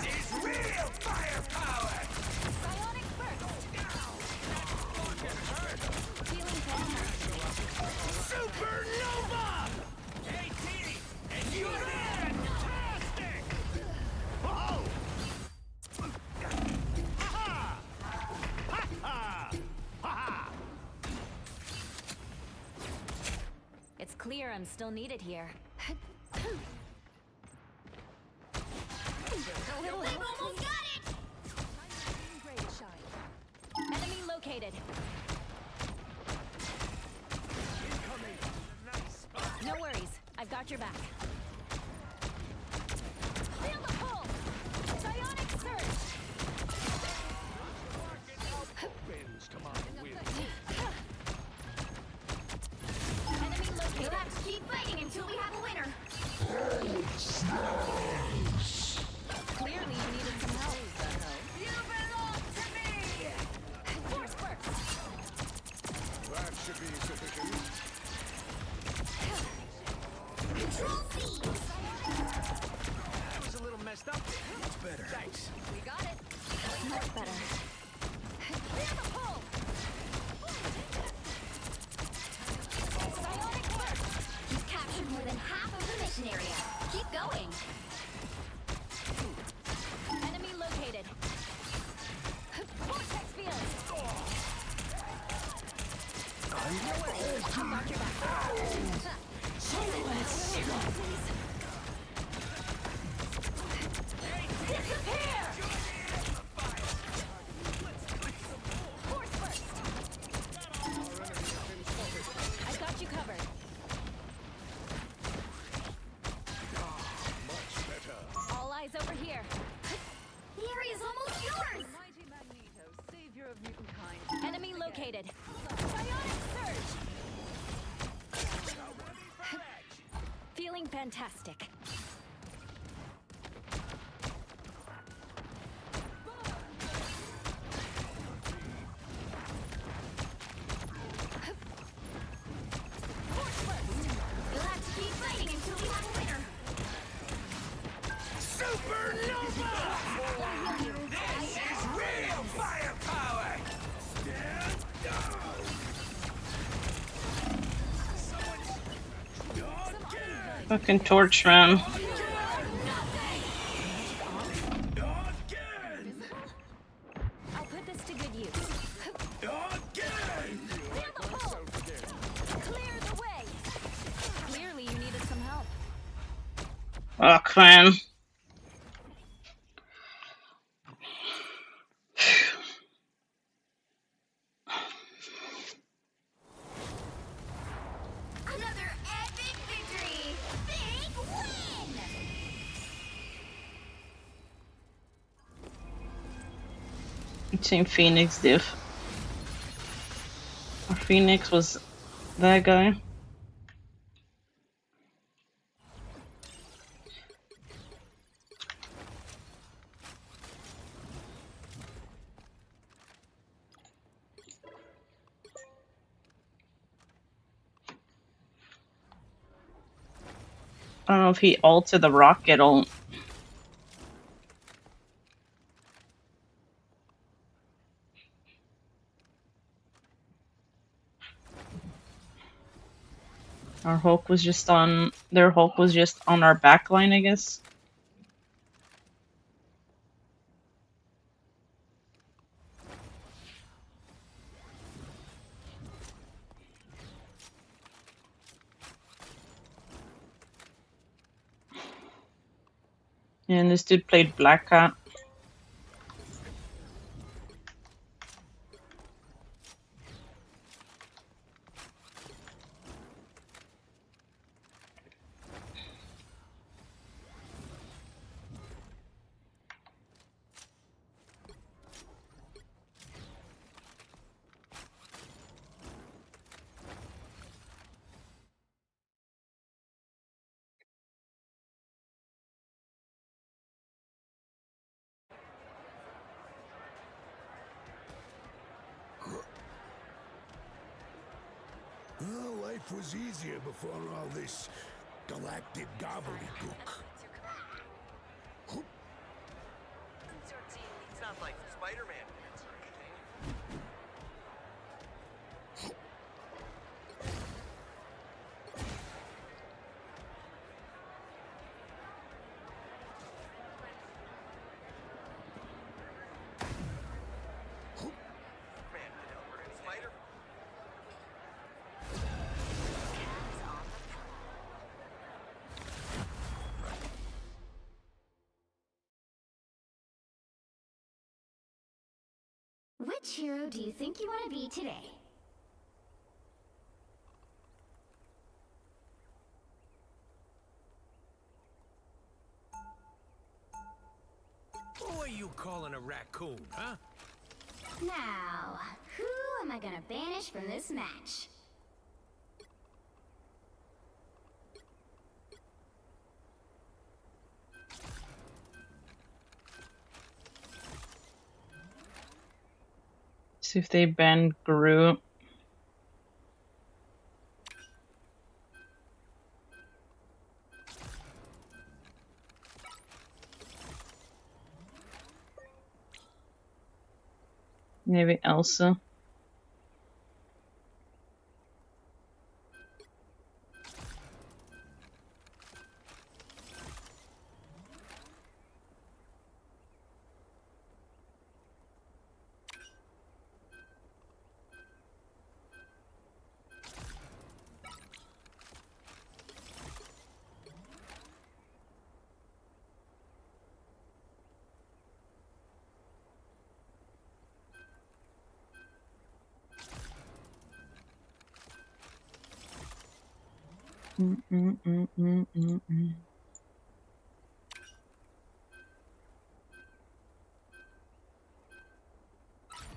is real firepower. Psionic burst. Feeling better. Supernova! Hey, Teeny, and you did fantastic! Oh! Ha-ha! Ha-ha! Ha-ha! It's clear I'm still needed here. little We've help, almost please? got it! Great shine. Enemy located. No worries. I've got your back. Feel the pull! Psionic surge! Bends to my will. Enemy We'll located. have to keep fighting until we have a winner. Clearly you needed some help. You belong to me! Force burst! That should be sufficient. Control C! That was a little messed up. It's better. Thanks. We got it. Much better. Feel the pull! Psionic burst! You've captured more than half of the mission area. Keep going. Enemy located. Vortex field! No worries. I've got your back. Disappear! Force burst! I've got you covered. Much better. All eyes over here. The area's almost yours! Mighty Magneto, savior of mutant kind. Enemy located. Psionic surge! Feeling fantastic. We'll have to keep fighting until we have a winner. Supernova! This is real firepower! Stand down! Fucking torch, man. I'll put this to good use. Again! Feel the pull! Clear the way! Clearly you needed some help. Fuck, man. Another epic victory! Big win! Team Phoenix diff. Or Phoenix was that guy. I don't know if he ulted the rocket ult. Our Hulk was just on their Hulk was just on our back line, I guess. And this dude played Black Cat. Well, life was easier before all this galactic gobbledygook. It's not like Spider-Man. Which hero do you think you want to be today? Who are you calling a raccoon, huh? Now, who am I gonna banish from this match? See if they ban Groot. Maybe Elsa.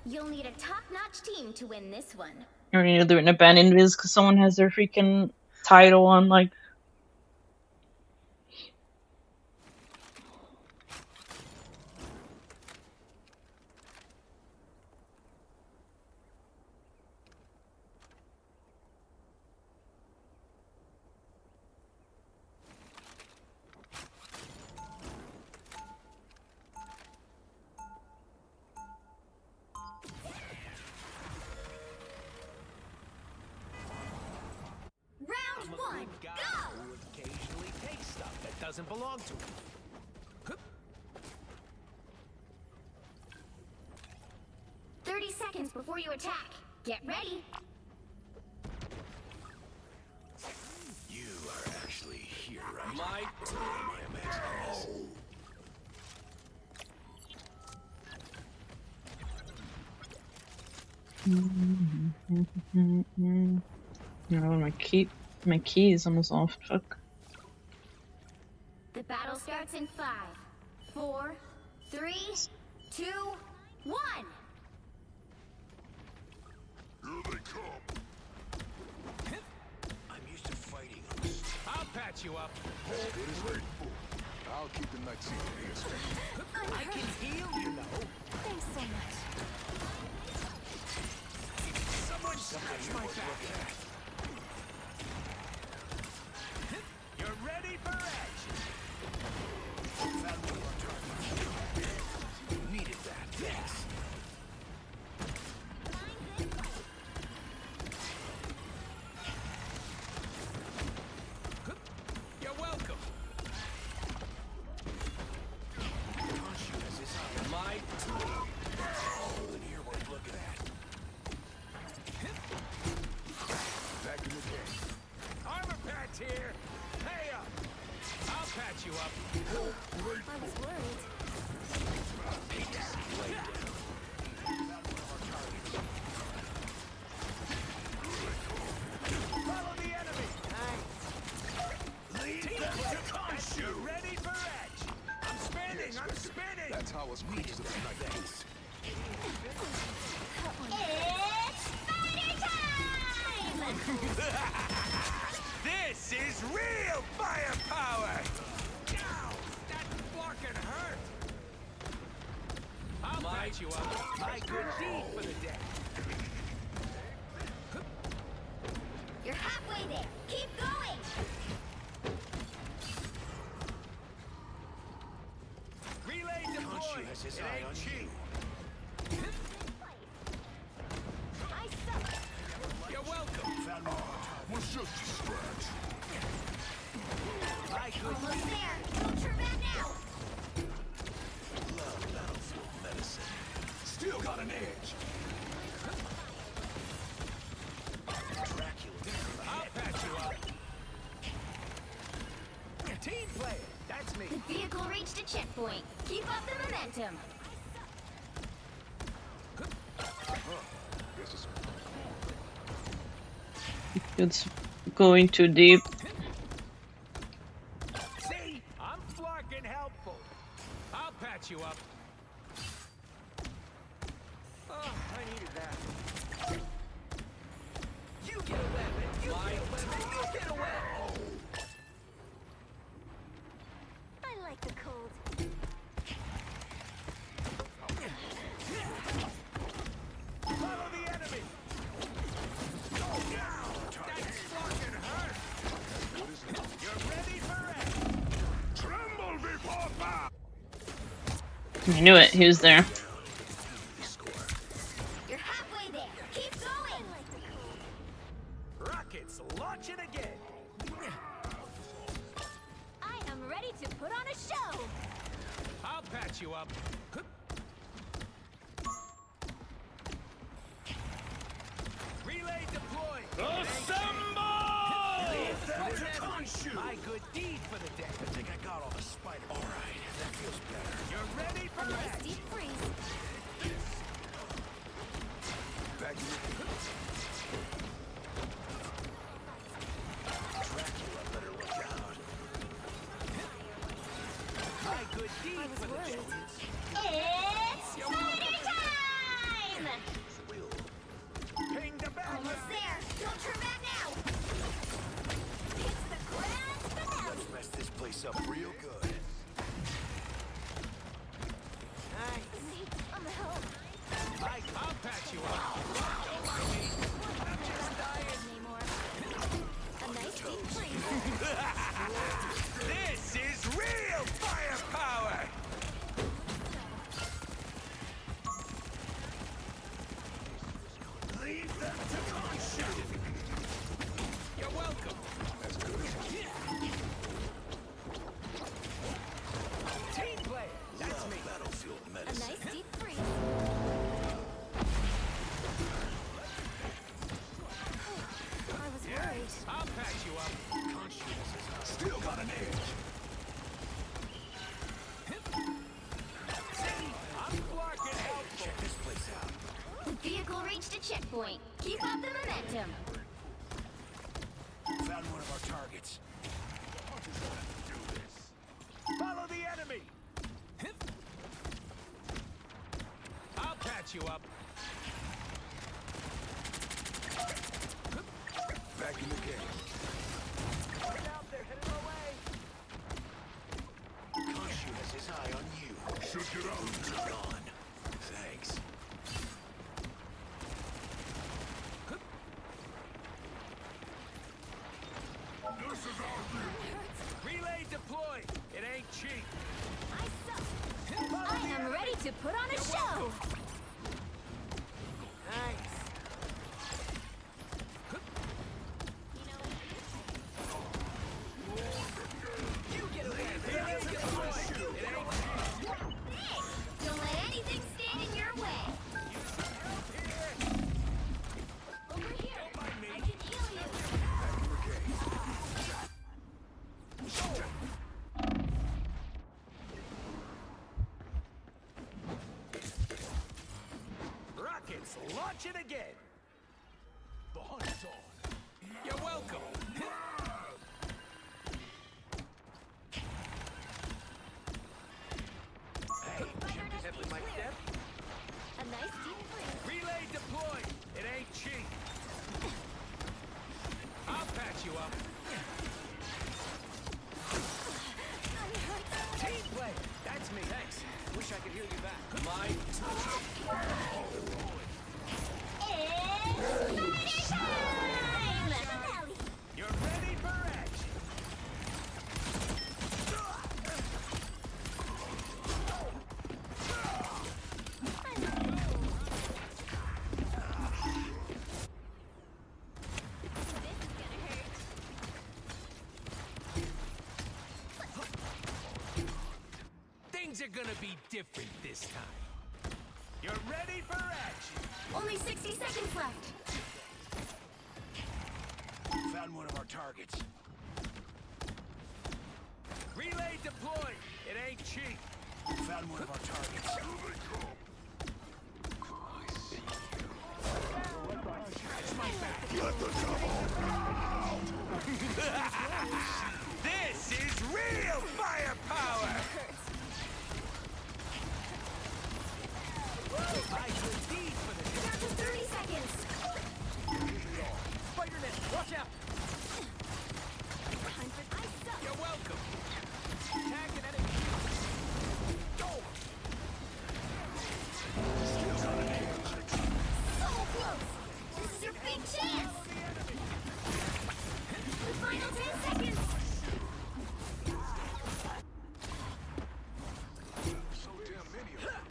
You'll need a top-notch team to win this one. Or you need to do it in a ban invis because someone has their freaking title on like. I'm a good guy who occasionally takes stuff that doesn't belong to him. 30 seconds before you attack. Get ready. You are actually here, right? My Or am I imagining this? No, my key is almost off. Fuck. The battle starts in 5, 4, 3, 2, 1. Here they come. I'm used to fighting. I'll patch you up. As good as ready. I'll keep the night secret here. I can heal, you know. Thanks so much. Someone scratch my back. You're ready for action. You needed that. Yes. You're welcome. My Here, what look at that. Back in the game. armor patch here. Hey up. I'll patch you up. I was worried. Follow the enemy. Team play. You're ready for edge. I'm spinning. I'm spinning. That's how us creatures of the night do. It's spider time! This is real firepower. Ow, that fucking hurt. I'll patch you up. My good deed for the day. You're halfway there. Keep going. Relay deployed. has his It eye ain't on cheap. I suck. You're welcome. Was just a scratch. My good Almost there. Don't turn back now. Love battlefield medicine. Still got an edge. Dracula. I'll patch you up. Team player. That's me. The vehicle reached a checkpoint. Keep up the momentum. It's going too deep. See? I'm fucking helpful. I'll patch you up. Oh, I needed that. You get a weapon. You get a weapon. You get a weapon. I like the cold. Follow the enemy. Go down. That's fucking hurt. You're ready for it. Tremble before fire! I knew it. He was there. You're halfway there. Keep going. Rockets launching again. I am ready to put on a show. I'll patch you up. Relay deployed. Assemble! My good deed for the day. I think I got all the spider. All right, that feels better. You're ready for A nice action. deep freeze. Back in Dracula better look out. My good deed for the day. It's spider time! Ping the bell. Almost there. Don't turn back now. It's the grand finale. Let's mess this place up real good. I'm a help. I'll patch you up. I'm just dying. Anymore. A nice deep freeze. This is real firepower. Leave them to Khonshu. You're welcome. As good as Team play. That's me. battlefield A medicine. nice deep freeze. I was worried. I'll patch you up. Still got an edge. See? I'm fucking helpful. Check this place out. The vehicle reached a checkpoint. Keep up the momentum. Found one of our targets. Follow the enemy. I'll patch you up. Back in the game. Out there, headed our way. Khonshu has his eye on you. Shoot it out. Gone. Thanks. This is our view. Relay deployed. It ain't cheap. I am ready to put on a show. Nice. You get away. Relay deployed. It ain't cheap. Hey, don't let anything stand in your way. Over here. I can heal you. Rockets launching again. The hunt's on. You're welcome. Hey, heavily my step. A nice deep freeze. Relay deployed. It ain't cheap. I'll patch you up. Team play. That's me. Thanks. Wish I could heal you back. My It's spider time! You're ready for action. Things are gonna be different this time. You're ready for action. Only 60 seconds left. Found one of our targets. Relay deployed. It ain't cheap. Found one of our targets. my back. Let the devil out! This is real firepower! I could deed for the Down to 30 seconds. Spider-Man, watch out! Time for ice up. You're welcome. Tag an enemy. Go! So close. This is your big chance. The final 10 seconds. So damn many of them.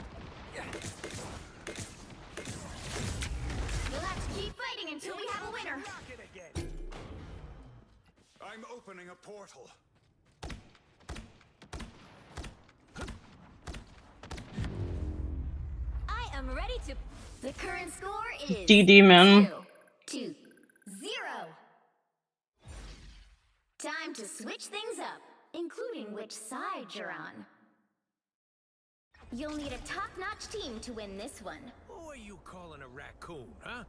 You'll have to keep fighting until we have a winner. Rocket again. I'm opening a portal. I am ready to. The current score is DD, man. 2-0. Time to switch things up, including which side you're on. You'll need a top-notch team to win this one. Who are you calling a raccoon, huh?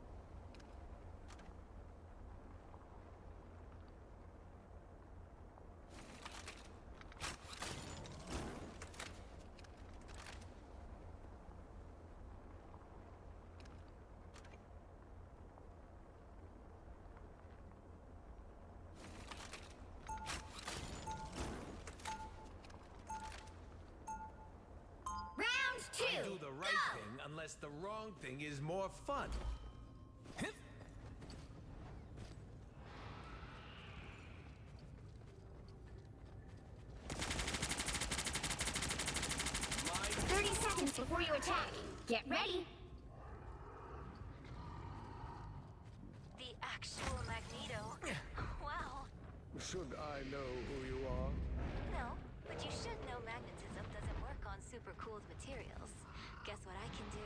Round 2. I do the right go. thing unless the wrong thing is more fun. Hip. 30 seconds before you attack. Get ready. The actual Magneto. Wow. Should I know who you are? No, but you should know magnetism doesn't work on super cooled materials. Guess what I can do?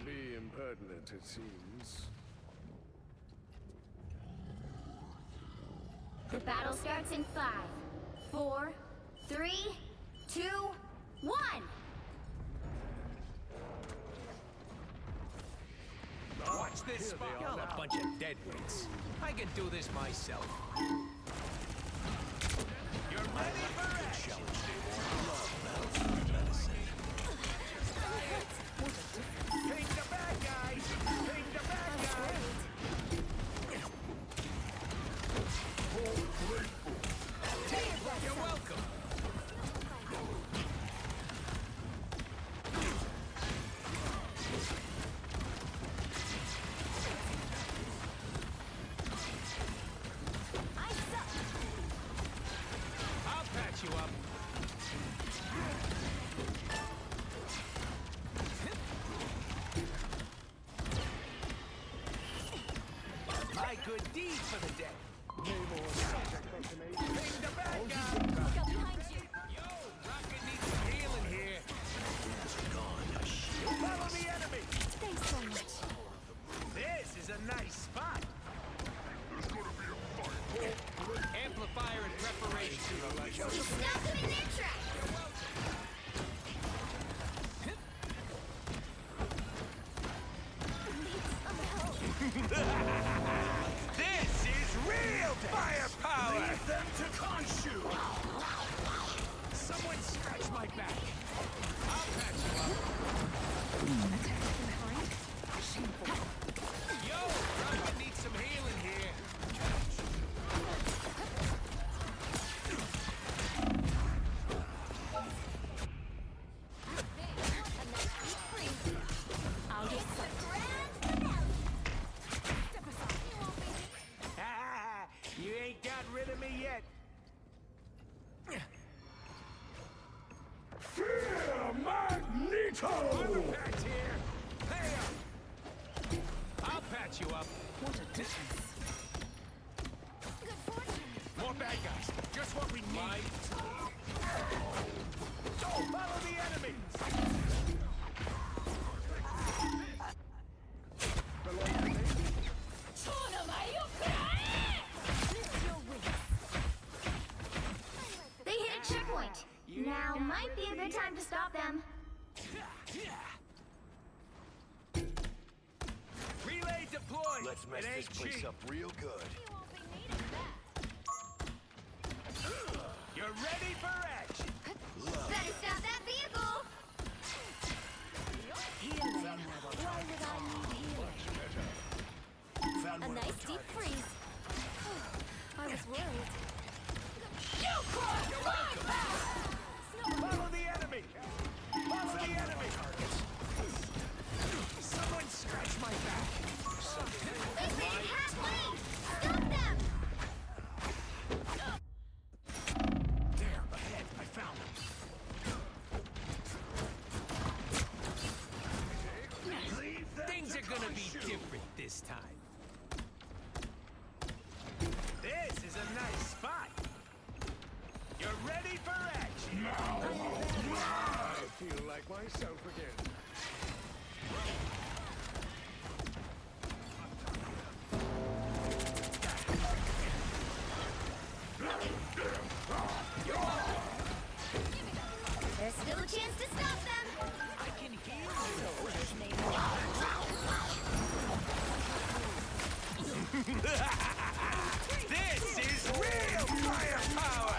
Be impertinent, it seems. The battle starts in 5, 4, 3, 2, 1. Watch this spot. Y'all a bunch of deadweights. I can do this myself. You're ready for action. Take the bad guys. Take the bad guys. You're welcome. I'll patch you up. My good deed for the day. Bring the bad guy. Look out behind you. Yo, Rocket needs some healing here. Follow the enemy. Thanks so much. This is a nice spot. Amplifier in preparation. Stop them in their tracks. This is real firepower. Leave them to Khonshu! Someone scratch my back. I'll patch you up. Yo, Rocket needs some healing here. I'll get some. You ain't got rid of me yet. Fear Magneto! Patch here. Pay up. I'll patch you up. What a difference. Good fortune. More bad guys. Just what we need. Oh, follow the enemies. They hit a checkpoint. Now might be a good time to stop them. Relay deployed. Let's mess It this ain't place cheap. up real good. You're ready for action. Better stop that vehicle! Healing. Why would I need healing? Found A one of nice our deep targets. freeze. I was worried. You're welcome. Follow the enemy. Follow the enemy. Someone scratch my back. They made it halfway! Stop them! There, ahead. I found them. Things are gonna be different this time. This is a nice spot. You're ready for action. I feel like myself again. There's still a chance to stop them! I can hear This is real firepower!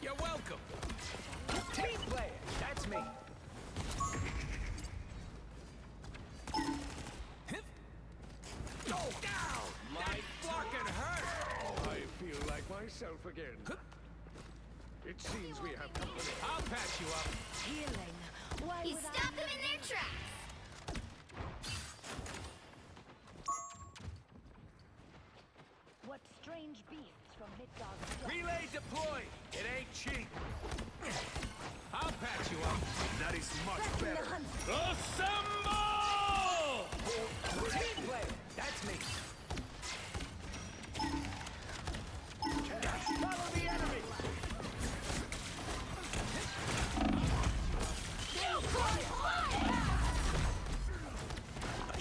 You're welcome. Team player, that's me. Go down! My fucking hurt! I feel like myself again. It seems we have company. I'll patch you up. Healing. Why You would stopped them in their tracks! What strange beasts from Midgard? Relay deployed. It ain't cheap. I'll patch you up. That is much better. Assemble! Team player, that's me. Follow the enemy.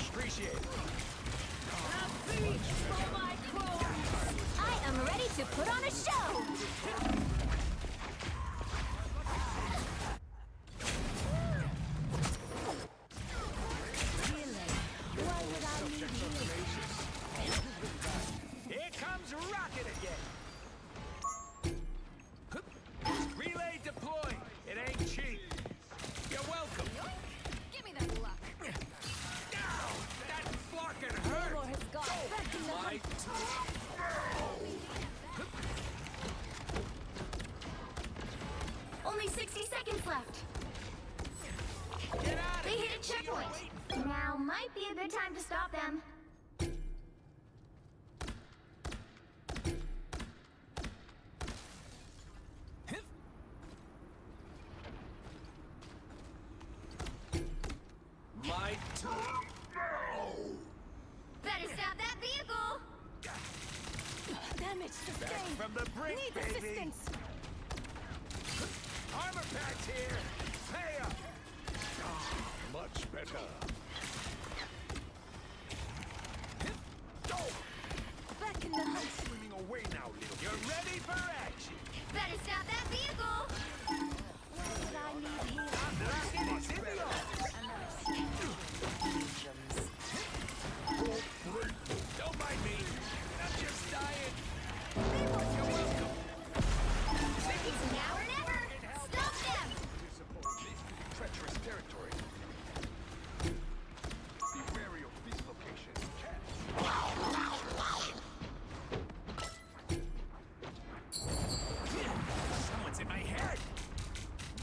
Appreciate it. I am ready to put on a show! Healing. Why would I need healing? Here comes Rocket again. Relay deployed. It ain't cheap. You're welcome. Give me that luck. Ow! That fucking hurt. War has gone back in the My Only 60 seconds left. Get out of They here. hit a checkpoint. Now might be a good time to stop them. My Better stop that vehicle! Damage sustained. from the brink, Need baby. assistance. Armor patch here. Pay up. Much better. Back in the hunt. Swimming away now, little You're ready for action. Better stop that vehicle! Why would I need healing? Rocket is in the office. Don't mind me. I'm just dying. You're welcome. It's now or never! Stop them! treacherous territory. Be wary of this location. Someone's in my head.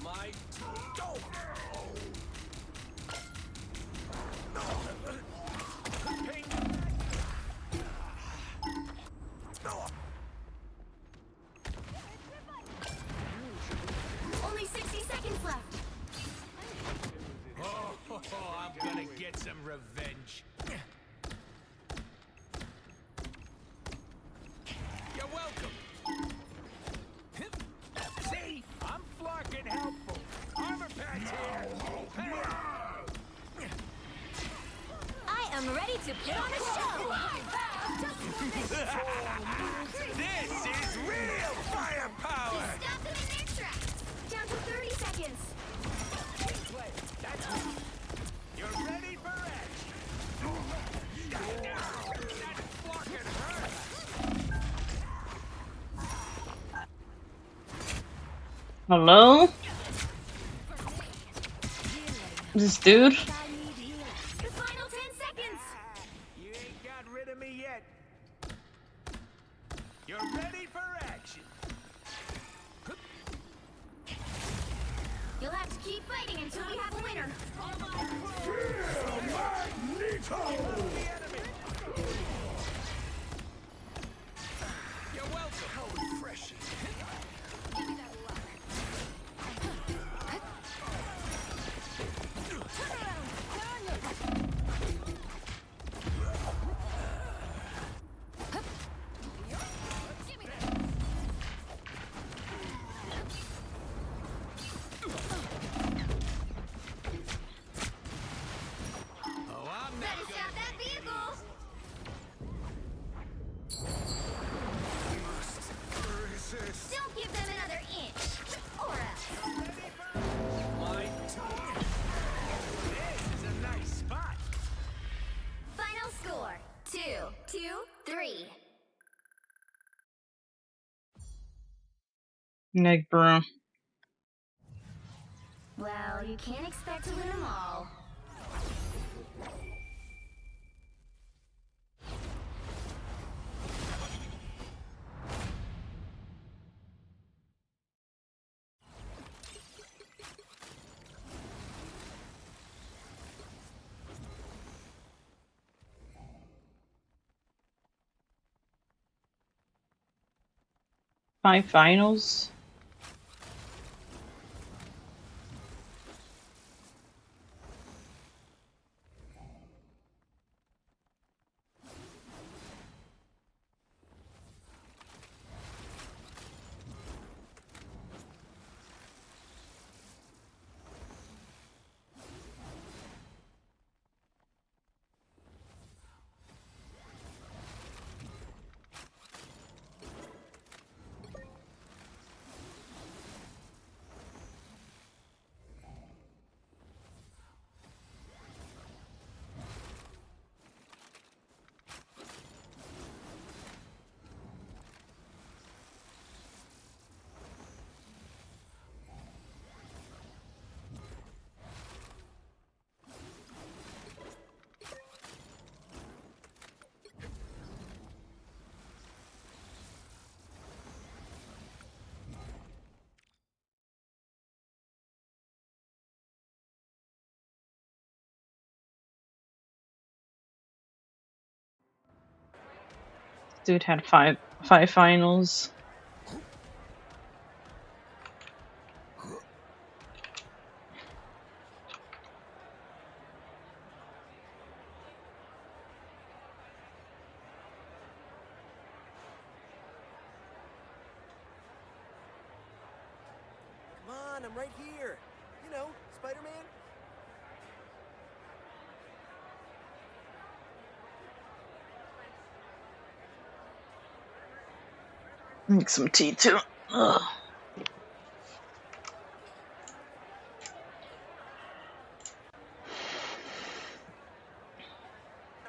My go. Ping. Only 60 seconds left. Oh, I'm gonna get some revenge. You're welcome. See, I'm flocking helpful. Armor patch here. Hey. I am ready to put on a show! This is real firepower. Just stop them in their tracks. Down to 30 seconds. That's me. You're ready. Hello? This dude? The final 10 seconds. You ain't got rid of me yet. You're ready for action. You'll have to keep fighting until we have a winner. You're welcome. How refreshing. Give me that luck. Turn around. Turn your Give me that. Oh, I'm Better stop that vehicle. resist. Don't give them another inch. Or else. My turn. This is a nice spot. Final score 2-3. Nick, bro. Well, you can't expect to win them all. Five finals. Dude had five finals. Come on, I'm right here. You know, Spider-Man. Make some tea too. Ugh. I'm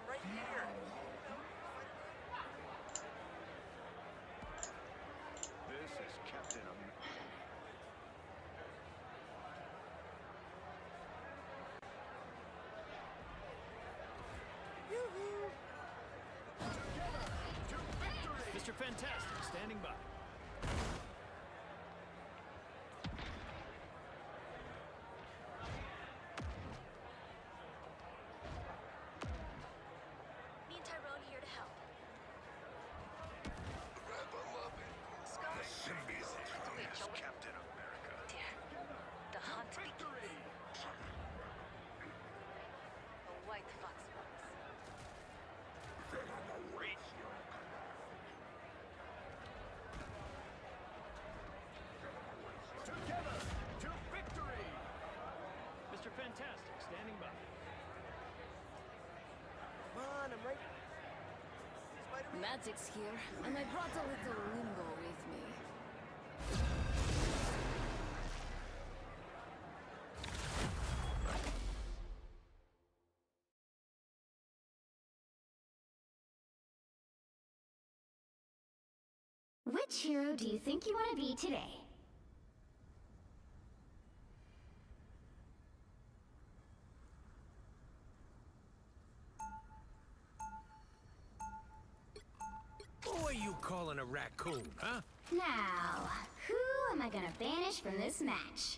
right here. This is Captain America. Mr. Fantastic, standing by. Me and Tyrone here to help. Captain America. Dear, the hunt begins. A white fox walks. Together to victory! Mr. Fantastic, standing by. Come on, I'm right. Spider-Man. Magic's here, and I brought a little limbo with me. Which hero do you think you want to be today? you calling a raccoon, huh? Now, who am I gonna banish from this match?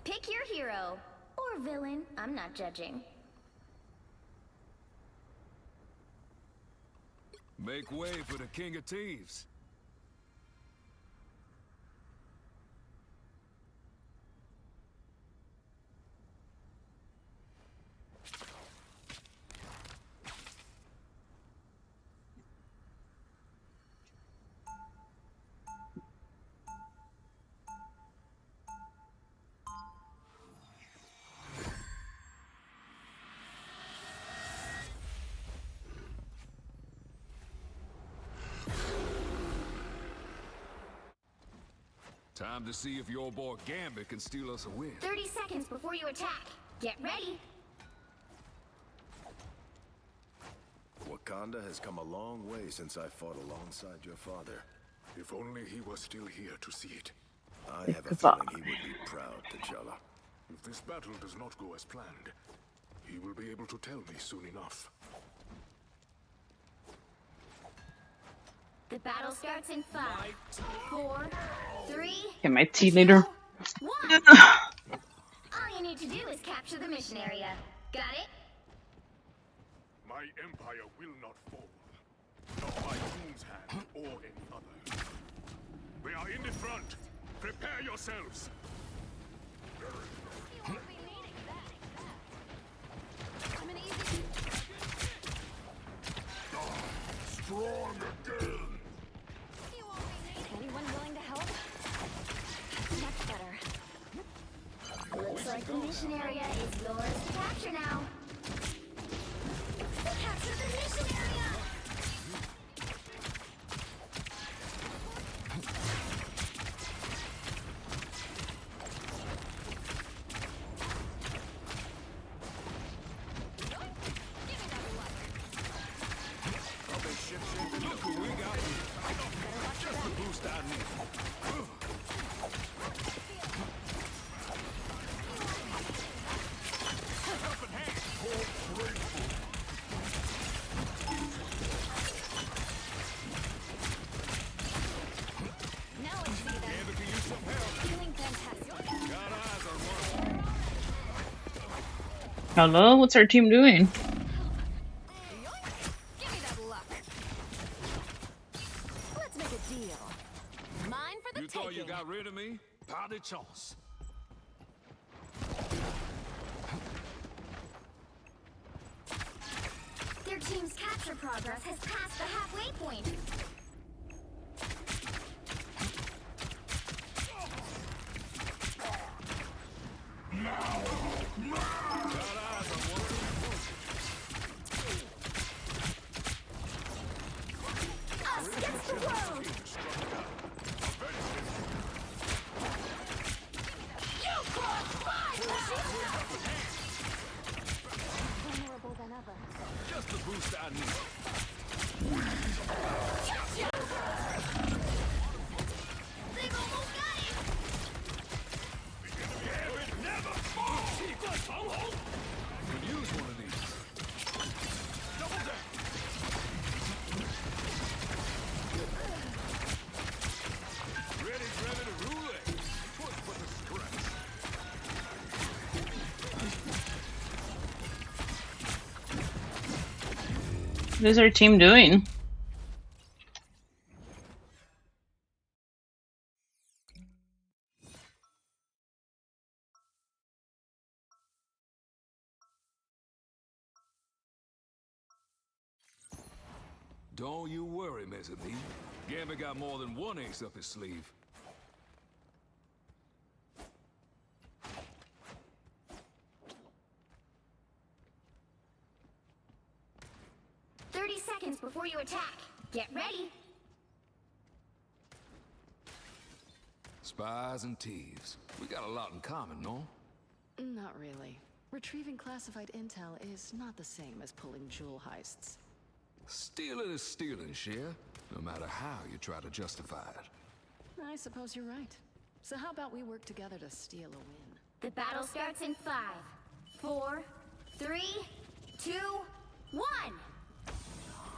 Pick your hero. Or villain. I'm not judging. Make way for the King of Thieves. Time to see if your boy Gambit can steal us a win. 30 seconds before you attack. Get ready. Wakanda has come a long way since I fought alongside your father. If only he was still here to see it. I have a feeling he would be proud, T'Challa. If this battle does not go as planned, he will be able to tell me soon enough. The battle starts in 5, 4, 3, Get my tea later. 1. All you need to do is capture the mission area. Got it? My empire will not fall. Not by Doom's hand or any other. We are in the front. Prepare yourselves. I'm an easy... Strong again. Anyone willing to help? Much better. Looks like the mission area is yours to capture now. Capture the mission area! Look who we got here. Just the boost I need. Now I see them. Gambit can use some help. Feeling fantastic. Got eyes on one. Hello, what's our team doing? Give me that luck. Let's make a deal. Mine for the You taking. thought you got rid of me? Pas de chance. Their team's capture progress has passed the halfway point. Us against the world! You crossed Vulnerable than ever. Just the boost I need. What is our team doing? Don't you worry, Mezzanine. Gambit got more than one ace up his sleeve. Seconds before you attack. Get ready. Spies and thieves. We got a lot in common, no? Not really. Retrieving classified intel is not the same as pulling jewel heists. Stealing is stealing, Cher. No matter how you try to justify it. I suppose you're right. So how about we work together to steal a win? The battle starts in 5, 4, 3, 2, 1.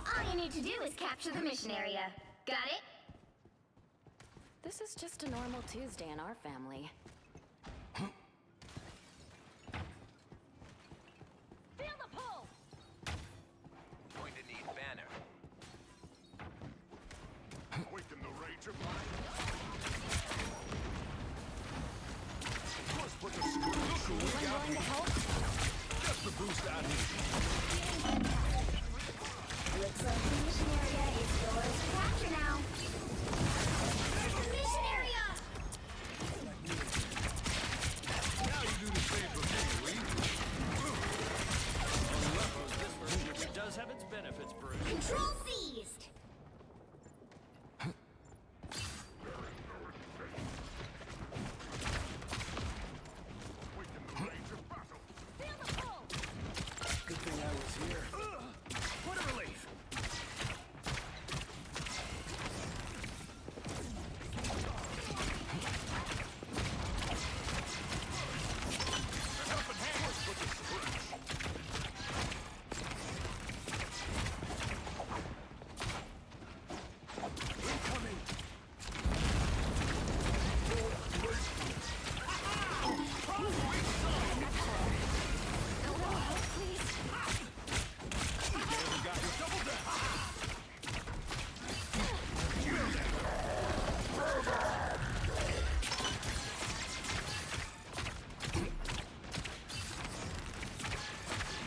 All you need to do is capture the mission area. Got it? This is just a normal Tuesday in our family. Feel the pull! Going to need banner. Awaken the rage of mine. Put the look who we got here. Just the boost I need. Looks like the mission area is yours to capture now. Mission area! Now you do the same for me, Lee. This version does have its benefits, Bruce. Control seized! Good thing I was here. What a relief!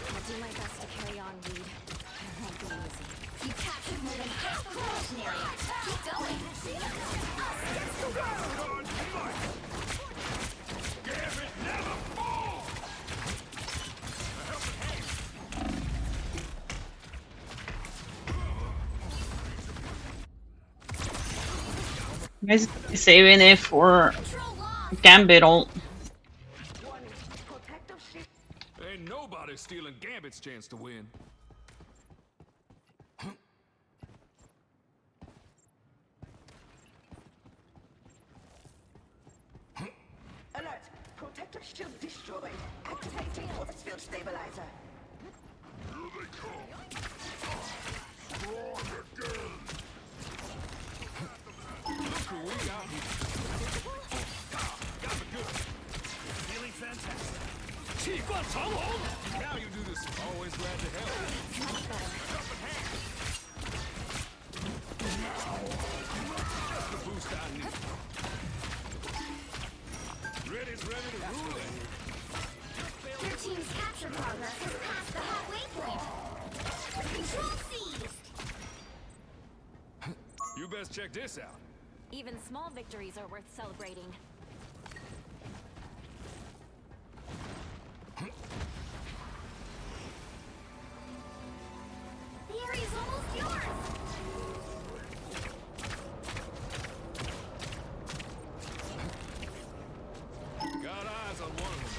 I'll do my best to carry on, Reed. It won't be easy. You captured more than half the mission area. Keep going. Us against the world! Gambit never falls! You guys saving it for Gambit ult. Ain't nobody stealing Gambit's chance to win. Alert! Protective shield destroyed. Activating force field stabilizer. Here they come! Strong again! Look who we got here. Got it good. Feeling fantastic. Now you do this. Always glad to help. Helping hand. Just the boost I need. Ready's ready to rule it. Your team's capture progress has passed the halfway point. Control seized! You best check this out. Even small victories are worth celebrating. The area's almost yours! Got eyes on one of them.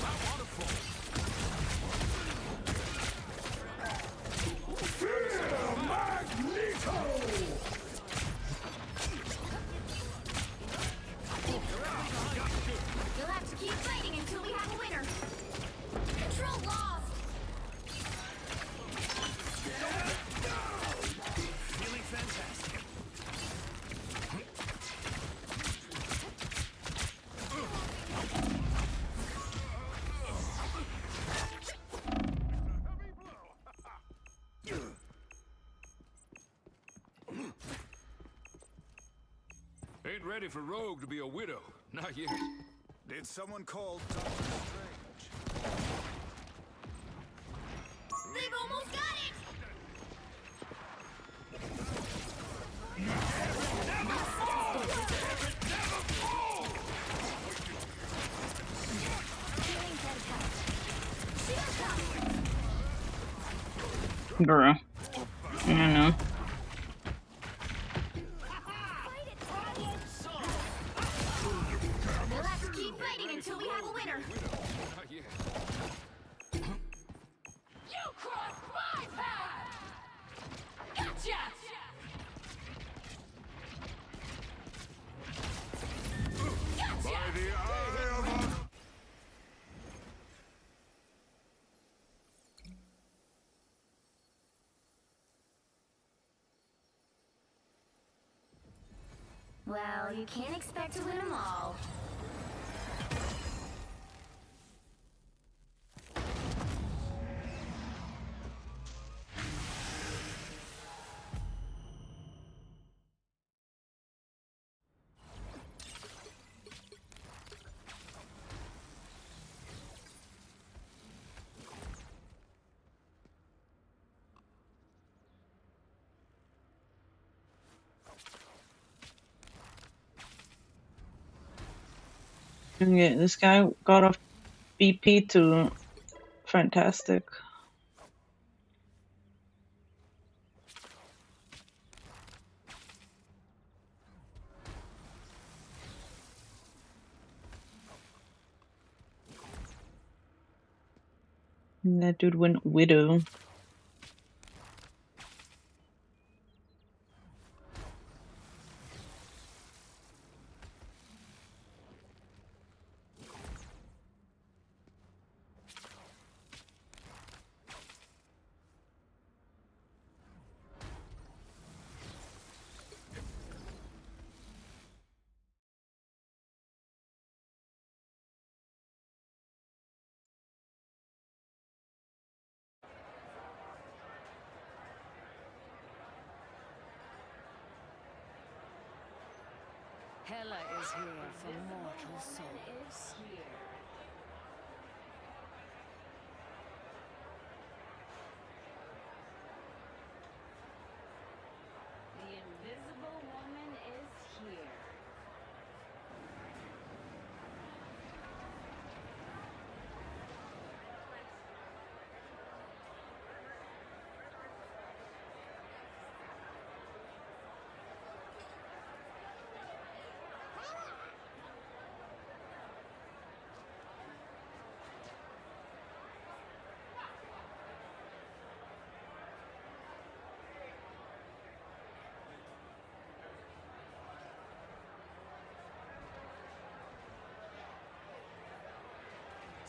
I want to fall. Magneto! Ain't ready for Rogue to be a widow. Not yet. Did someone call Doctor Strange? They've almost got it! Bruh. I don't know. We'll have to keep fighting until we have a winner. Not yet. You crossed my path! Gotcha! By the eye of Well, you can't expect to win them all. Yeah, this guy got off BP to fantastic. And that dude went widow. Hela is here for mortal souls. The Invisible Woman is here.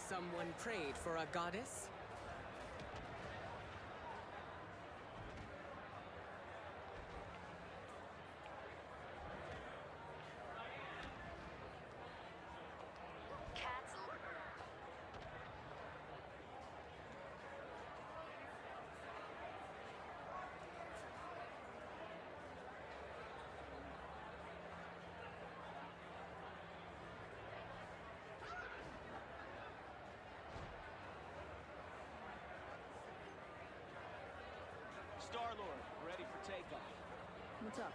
Someone prayed for a goddess? Star-Lord, ready for takeoff. What's up?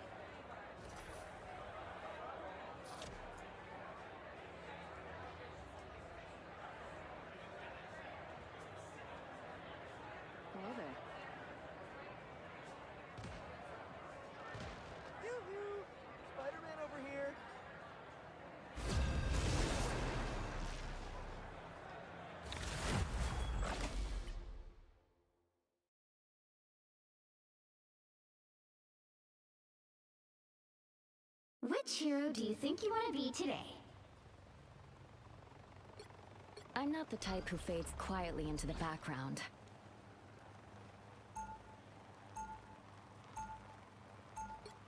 Hello there. Yoo-hoo! Spider-Man over here. Which hero do you think you want to be today? I'm not the type who fades quietly into the background.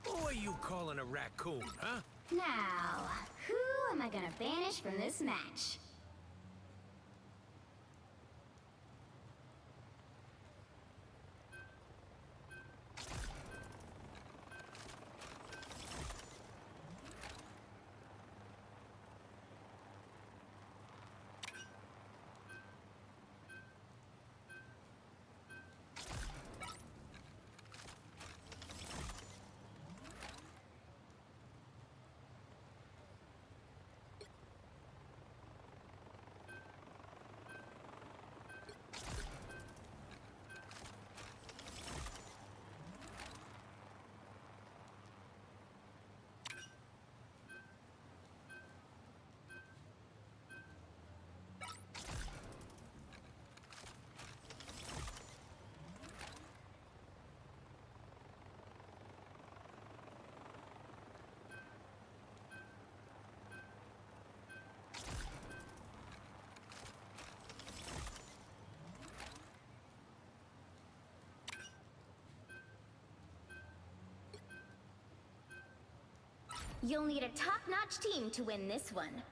Who are you calling a raccoon, huh? Now, who am I gonna banish from this match? You'll need a top-notch team to win this one.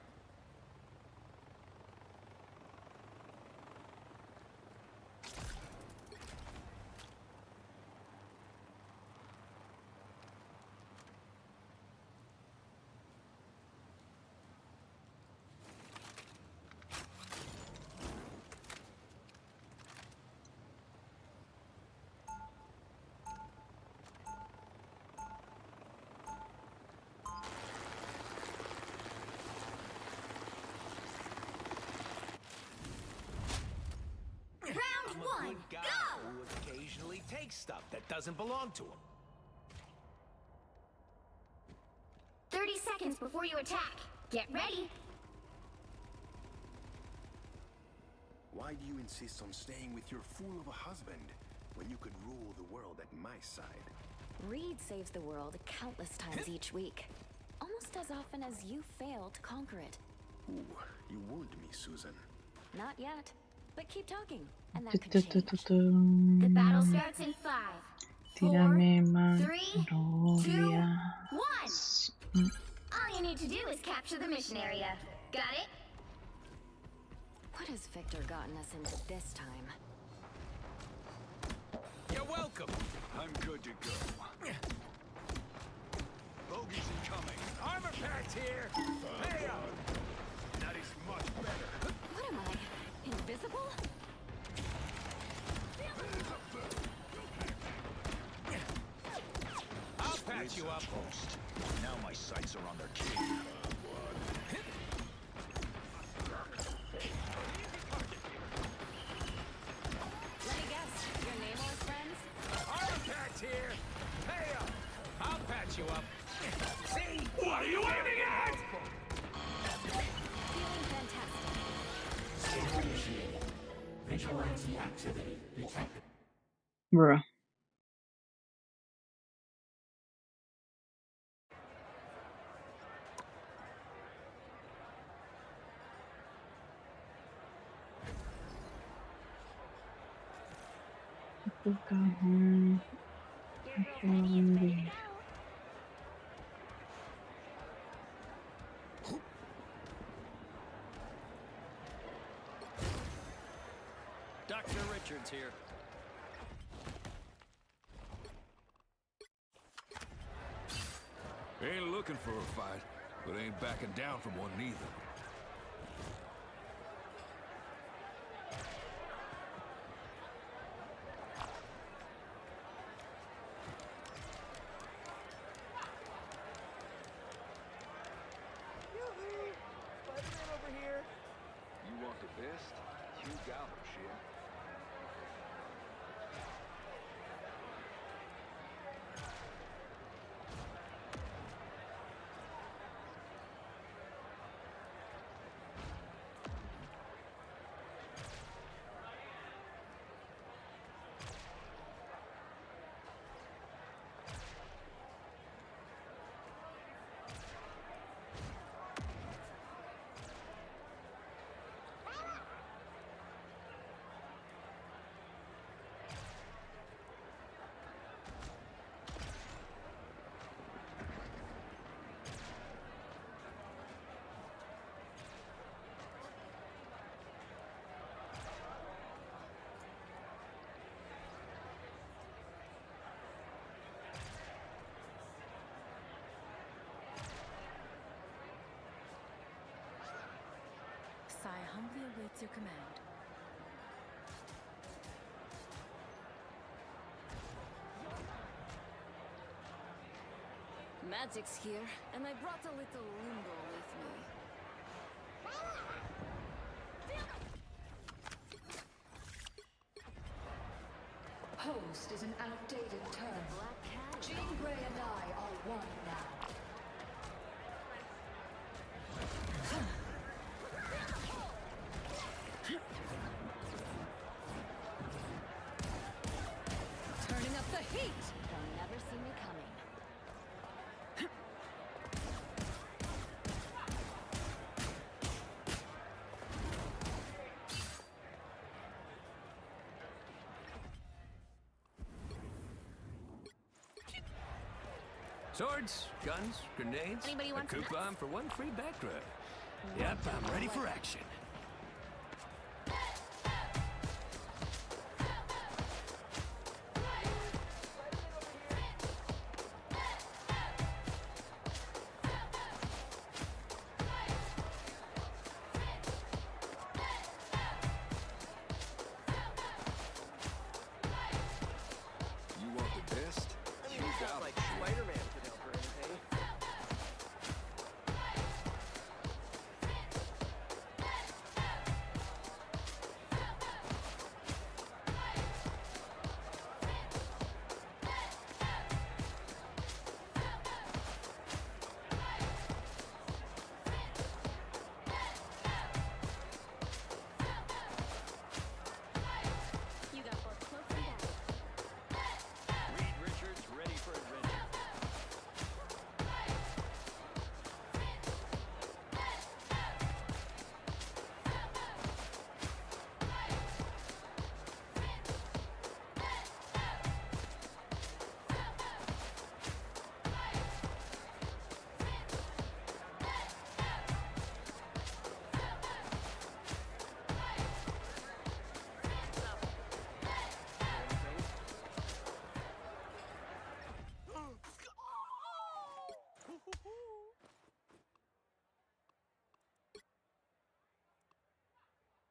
Round I'm a 1, good guy go! who occasionally takes stuff that doesn't belong to him. 30 seconds before you attack. Get ready. Why do you insist on staying with your fool of a husband when you could rule the world at my side? Reed saves the world countless times each week. Almost as often as you fail to conquer it. Ooh, you wound me, Susan. Not yet. But keep talking, and that could change. The battle starts in 5, 4, Tírame 3, 2, Magnolia. 1. All you need to do is capture the mission area. Got it? What has Victor gotten us into this time? You're welcome. I'm good to go. Bogey's incoming. Armor pack's here. Hey up. That is much better. What am I? Invisible? I'll patch you up. Now my sights are on their king. Let me guess. Your nameless friends? Armor pack's here. Hey up. I'll patch you up. See? What are you aiming at? Feeling fantastic. Vigilante activity detected. Bruh. Dr. Richards here. Ain't looking for a fight, but ain't backing down from one neither. Spider-Man over here. You want the best? You got her, shit. Sai humbly awaits your command. Magic's here, and I brought a little limbo with me. Host is an outdated term. Jean Grey and I are one now. Turning up the heat! They'll never see me coming. Swords, guns, grenades, Anybody a want some coupon for one free back rub. Yep, I'm ready for action. You want the best? I mean, it's not like Spider-Man could help or anything. You got both close and down. Reed Richards ready for adventure.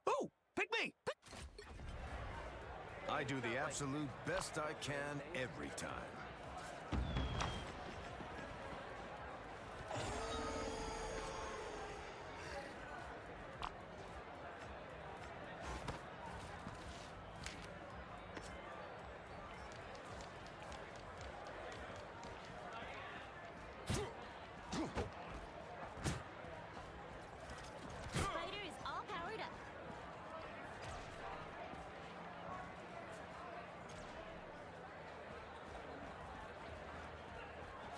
Oh, pick me! I do the absolute best I can every time. Spider is all powered up.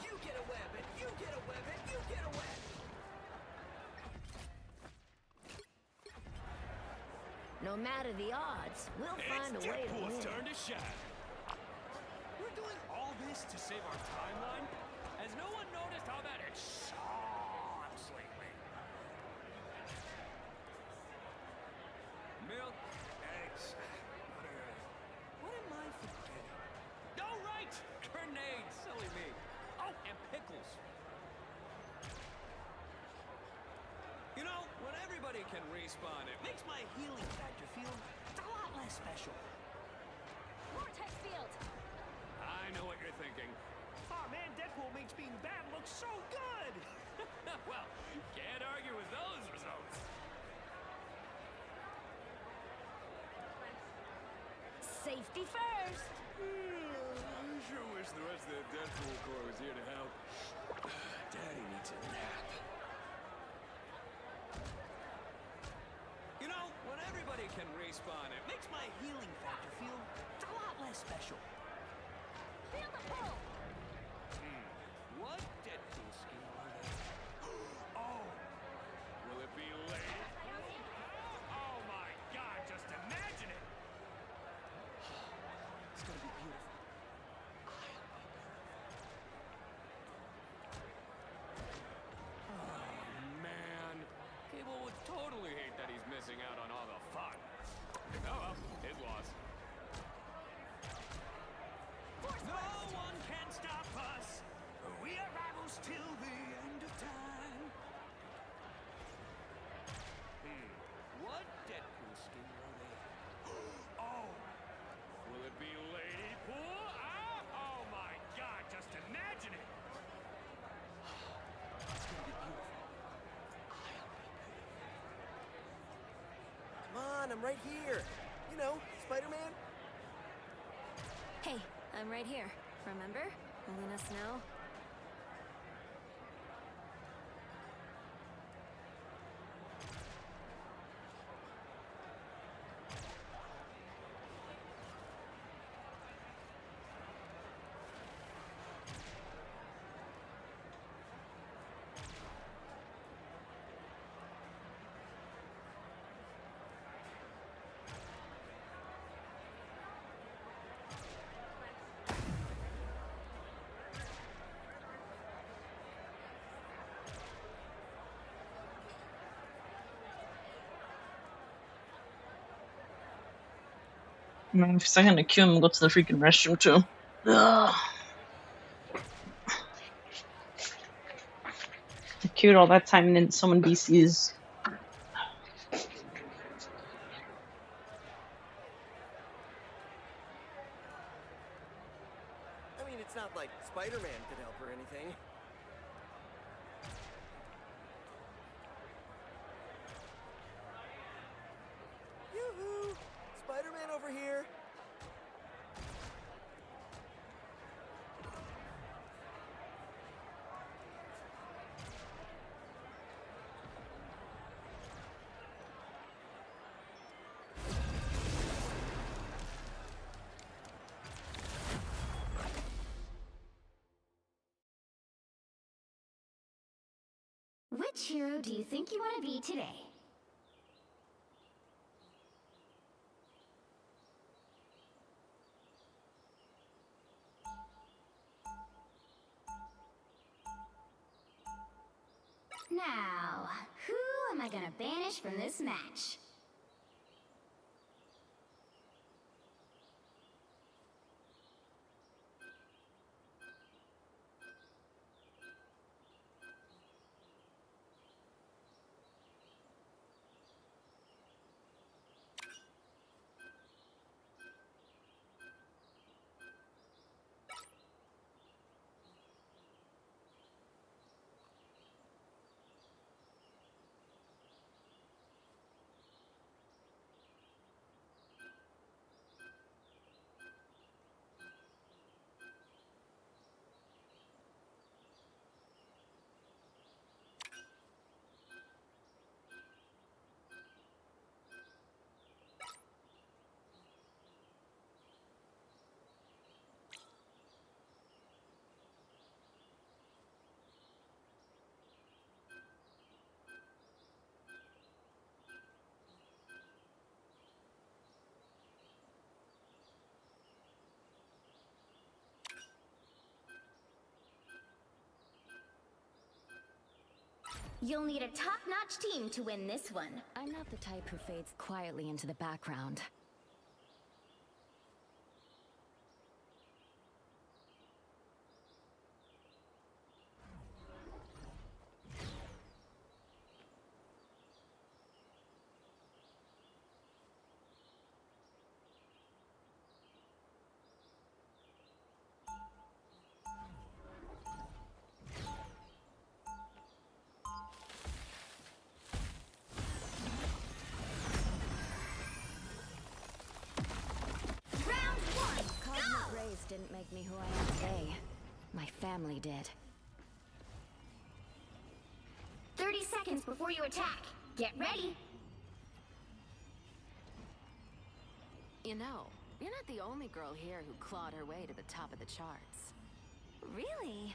You get a web, and you get a web, and you get a web! No matter the odds, we'll find a way to win. turn to shine. We're doing all this to save our timeline? Has no one noticed how bad it sucks lately? Milk, eggs, butter. What am I forgetting? Oh, right! Grenades, silly me. Oh, and pickles. You know, when everybody can respawn, it makes my healing factor feel a lot less special. Vortex field. I know what you're thinking. Oh man, Deadpool makes being bad look so good! Well, can't argue with those results. Safety first. I sure wish the rest of the Deadpool Corps was here to help. Daddy needs a nap. You know, when everybody can respawn, it makes my healing factor feel a lot less special. Feel the pull. What Deadpool skill are they? Oh! Will it be late? Oh my god, just imagine it! It's gonna be beautiful. Oh man! Cable would totally hate that he's missing out on all the fun. Oh well, his loss. No one can stop us! We are rivals till the end of time. What Deadpool skin are they? Oh! Will it be Lady Pool? Ah! Oh my god, just imagine it! It's gonna be beautiful. Come on, I'm right here. You know, Spider-Man. Hey, I'm right here. Remember? Luna Snow? Man, if I'm gonna queue him, go to the freaking restroom too. Ugh. I queued all that time and then someone DCs. I mean, it's not like Spider-Man could help or anything. Yoo-hoo! Spider-Man over here! Which hero do you think you want to be today? Now, who am I gonna banish from this match? You'll need a top-notch team to win this one. I'm not the type who fades quietly into the background. Didn't make me who I am today. My family did. 30 seconds before you attack. Get ready. You know, you're not the only girl here who clawed her way to the top of the charts. Really?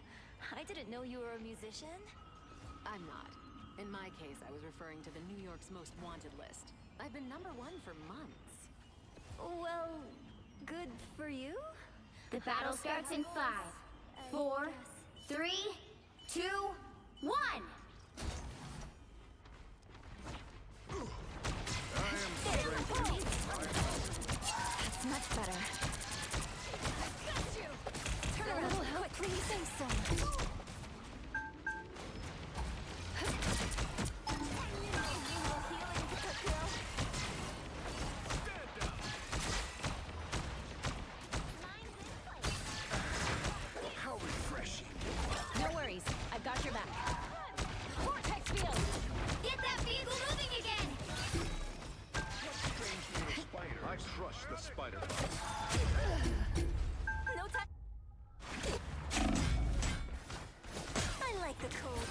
I didn't know you were a musician. I'm not. In my case, I was referring to the New York's Most Wanted list. I've been #1 for months. Well, good for you? The battle starts in 5, 4, 3, 2, 1. That's much better. Got you! Turn around, quick, please say so. Crush the spider bot. No time. I like the cold.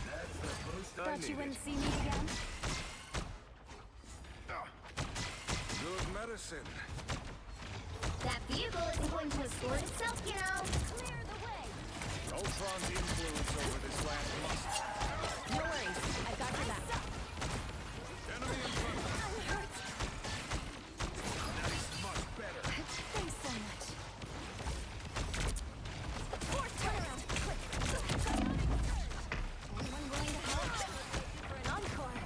That's the boost I Thought needed. you wouldn't see me again? Good medicine. That vehicle isn't going to escort itself, you know. Clear the way. Ultron's influence over this land must. No worries. I've got your back. Enemy in front. I'm hurt. Nice, much better. Thanks so much. Force turnaround. Quick. Anyone willing to help? For an encore.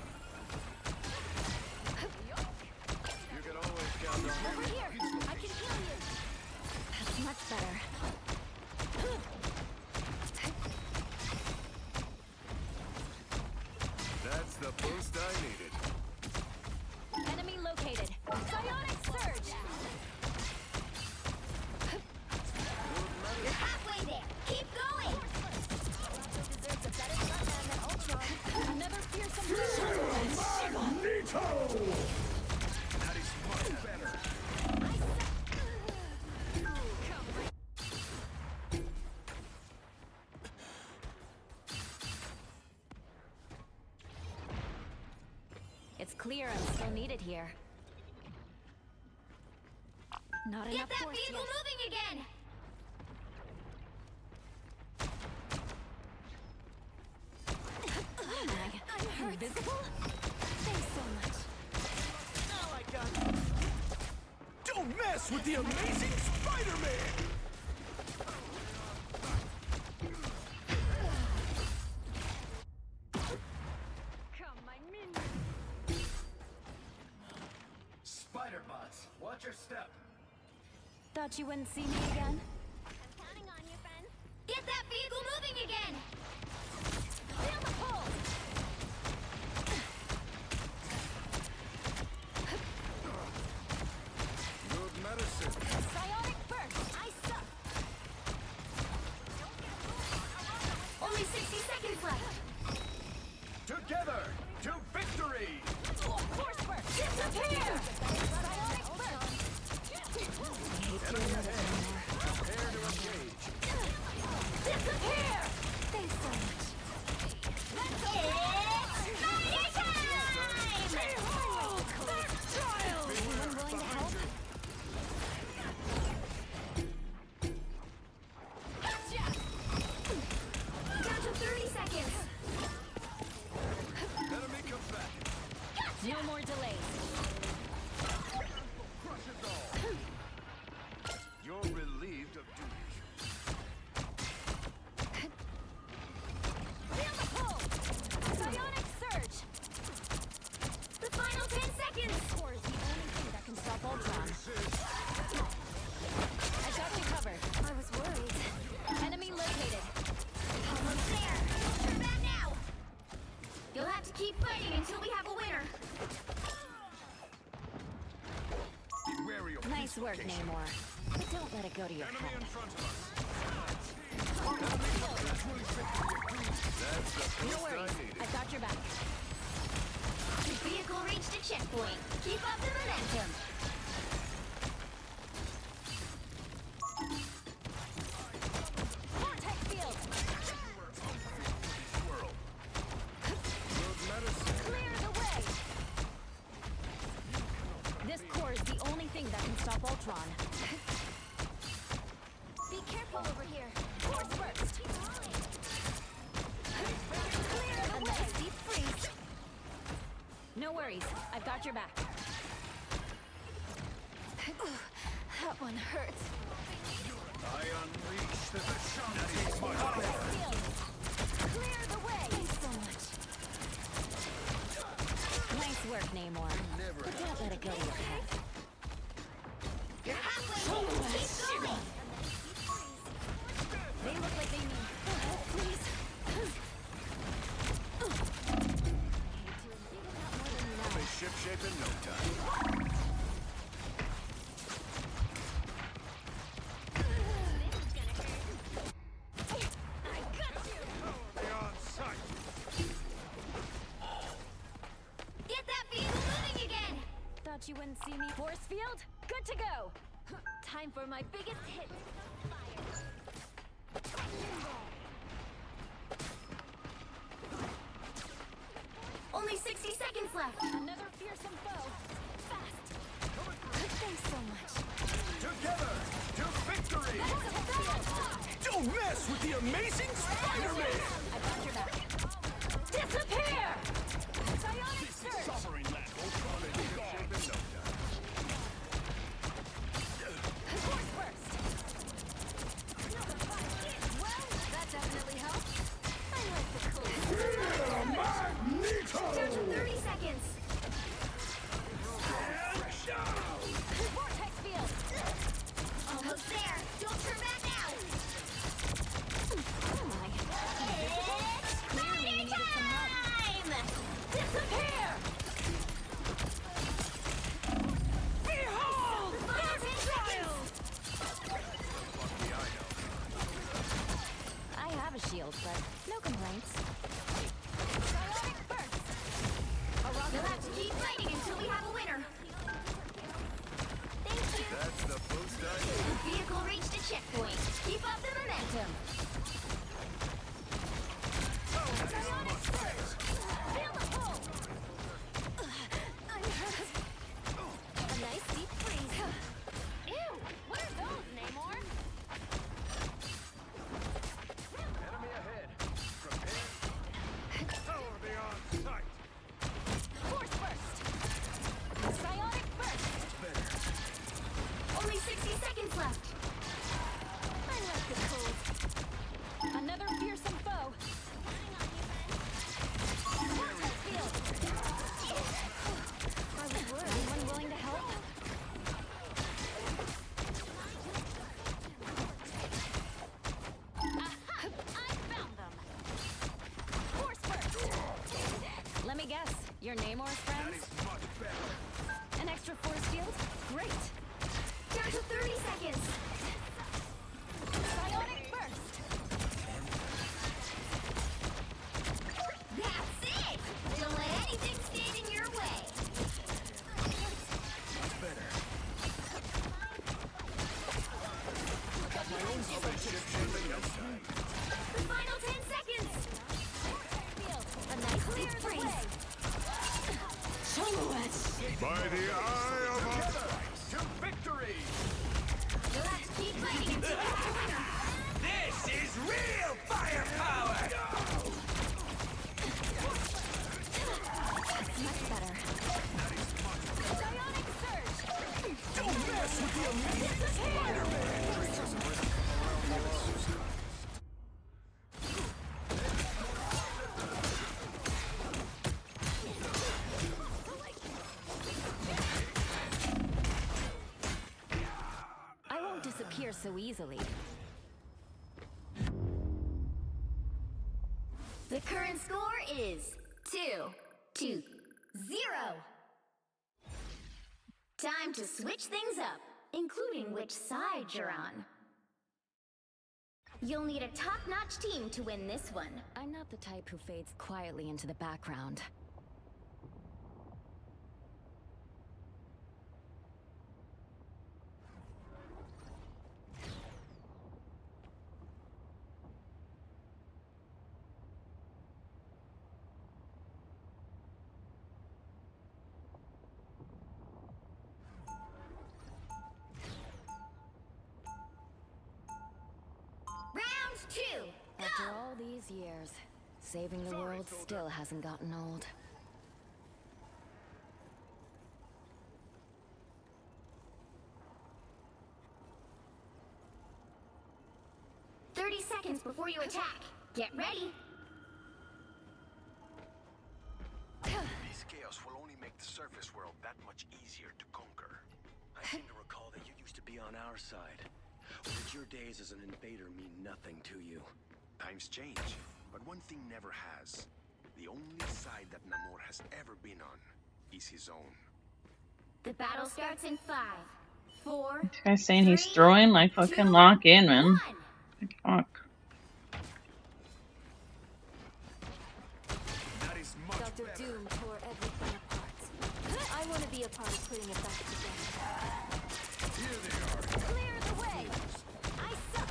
the boost I needed. Enemy located. Psionic surge. You're halfway there. Keep going. Deserves a better frontman than Ultron. Another fearsome Magneto! That is much better. It's clear I'm still needed here. Not Get enough that force vehicle yet. moving again. What am I? I'm invisible? Thanks so much. Now I got you. Don't mess with the amazing Spider-Man! Come, my minion. Spider bots, watch your step. Thought you wouldn't see me again? I'm counting on you, friend. Get that vehicle moving again. Feel the pull! Good medicine. Psionic burst! I suck. Only 60 seconds left. Together to victory! Force burst! Disappear! Psionic burst! Enemy ahead. Prepare to engage. Disappear! Thanks so much. It's Spider time! Child! Anyone willing to help? Gotcha! Down to 30 seconds. Enemy comes back. No more delays. Crushes all. You're relieved of duty. Feel the pull! Psionic surge! The final 10 seconds. Core is the only thing that can stop Ultron. I got you covered. I was worried. Enemy located. Almost there. Don't turn back now. You'll have to keep fighting until we have a winner. Be wary of Nice work, dislocation. Namor. But don't let it go to your Enemy head. in front of us. That's the No boost worries. I needed. I've got your back. The vehicle reached a checkpoint. Keep up the momentum. Vortex field! Swirl. Good medicine. Clear the way! This core is the only thing that can stop Ultron. Be careful over here. Force burst! Clear the way! Deep freeze. No worries. I've got your back. That one hurts. I unleash the Vishanti. Vortex field! Clear the way! Thanks so much. Nice work, Namor. But don't let it go to your head. You're halfway there. Keep going. They look like they need help, please. I'll be shipshape in no time. Beyond sight. Get that vehicle moving again. Thought you wouldn't see me. Force field? Good to go. Time for my biggest hit. Only 60 seconds left. Another fearsome foe. Fast. Thanks so much. Together to victory. Don't mess with the amazing Spider-Man. I got your back. Disappear! Psionic surge! Sovereign land. Ultron is shipshape in no time. Force burst! Well, that definitely helped. I like the cool. Magneto! Down to 30 seconds. Vortex field! Almost there. Don't turn back now. Oh my. complaints. You'll have to keep fighting until we have a winner. Thank you. That's the boost I The vehicle reached a checkpoint. Keep up the momentum. Feel the pull. I'm hurt. A nice deep freeze. Ew! What are those, Namor? Enemy ahead. Prepare. Power beyond sight. Force burst. Psionic burst. Only 60 seconds left. I like the cold. Another fearsome foe. Vortex field. I was worried. Anyone willing to help? Aha! I found them. Force burst. Let me guess. Your Namor's friends? An extra force field? Great. Down to 30 seconds. Psionic burst. That's it. Don't let anything stand in your way. The final 10 seconds. A nice deep freeze. By the eye of To victory! You'll have to keep fighting until we have a winner. This is real firepower! That's much better. Psionic surge. Don't mess with the amazing Spider-Man! I won't disappear so easily. The current score is 2-0. Time to switch things up, including which side you're on. You'll need a top-notch team to win this one. I'm not the type who fades quietly into the background. Round 2. After all these years, saving the world still hasn't gotten old. Go! 30 seconds before you attack. Get ready. These chaos will only make the surface world that much easier to conquer. I seem to recall that you used to be on our side. Or did your days as an invader mean nothing to you? Times change, but one thing never has. The only side that Namor has ever been on is his own. The battle starts in 5, 4. This guy's saying he's throwing, like, fucking lock in, man. Like, fuck. Dr. Doom tore everything apart. I want to be a part of putting it back together. Here they are. Clear the way! I suck!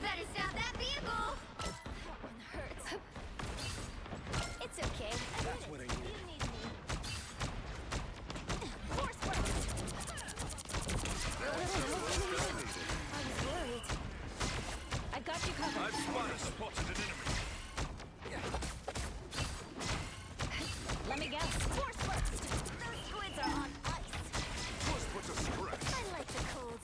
Better stop that vehicle! That one hurts. It's okay. That's what I need. You need me. Force burst! I was worried. I've got you covered. I've spotted an enemy. Let me guess. Force burst! Those squids are on ice. Force puts a stress. I like the cold.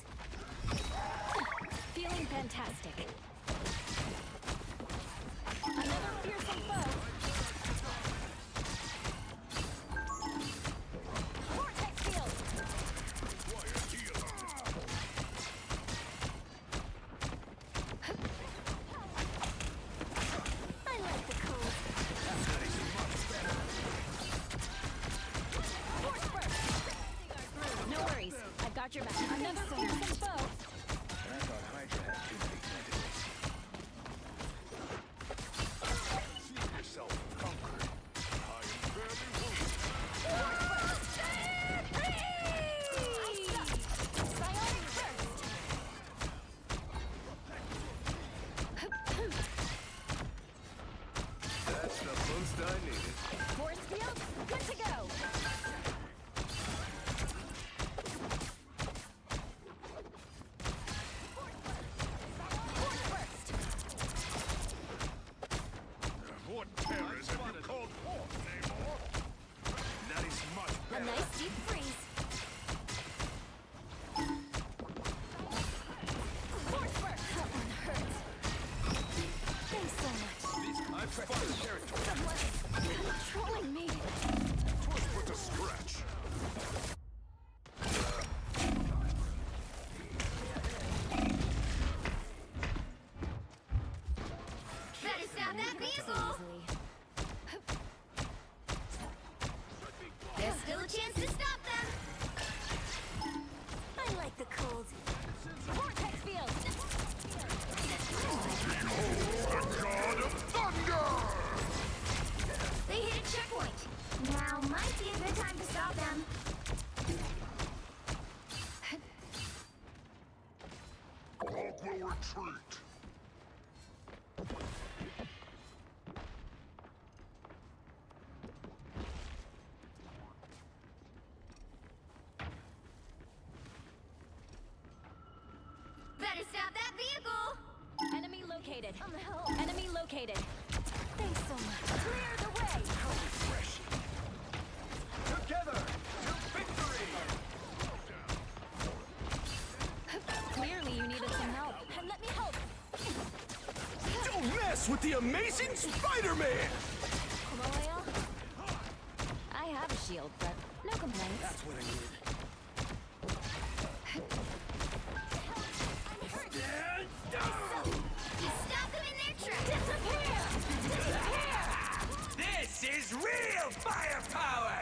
Someone's controlling me. Twas but a scratch. Better stop that vehicle! There's still a chance to stop them! I like the cold. Vortex field. Behold the god of thunder! They hit a checkpoint. Now might be a good time to stop them. Hawk will retreat. Better stop that vehicle! Enemy located. Enemy located. Thanks so much. Clear the way. Together to victory! Clearly you needed some help. And let me help. Don't mess with the amazing Spider-Man! Loyal? I have a shield, but no complaints. That's what I needed. Stand down! Stop them in their tracks! Disappear! This is real firepower!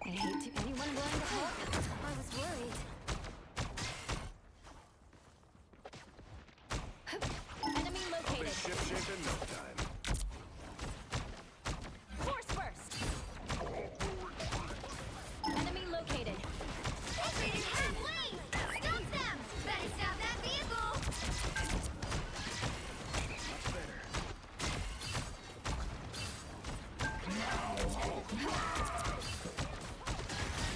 I hate to anyone willing to help. I was worried. Enemy located. Ship in no time. Force burst. Enemy located. Separated halfway! Stop them! Better stop that vehicle! Much better.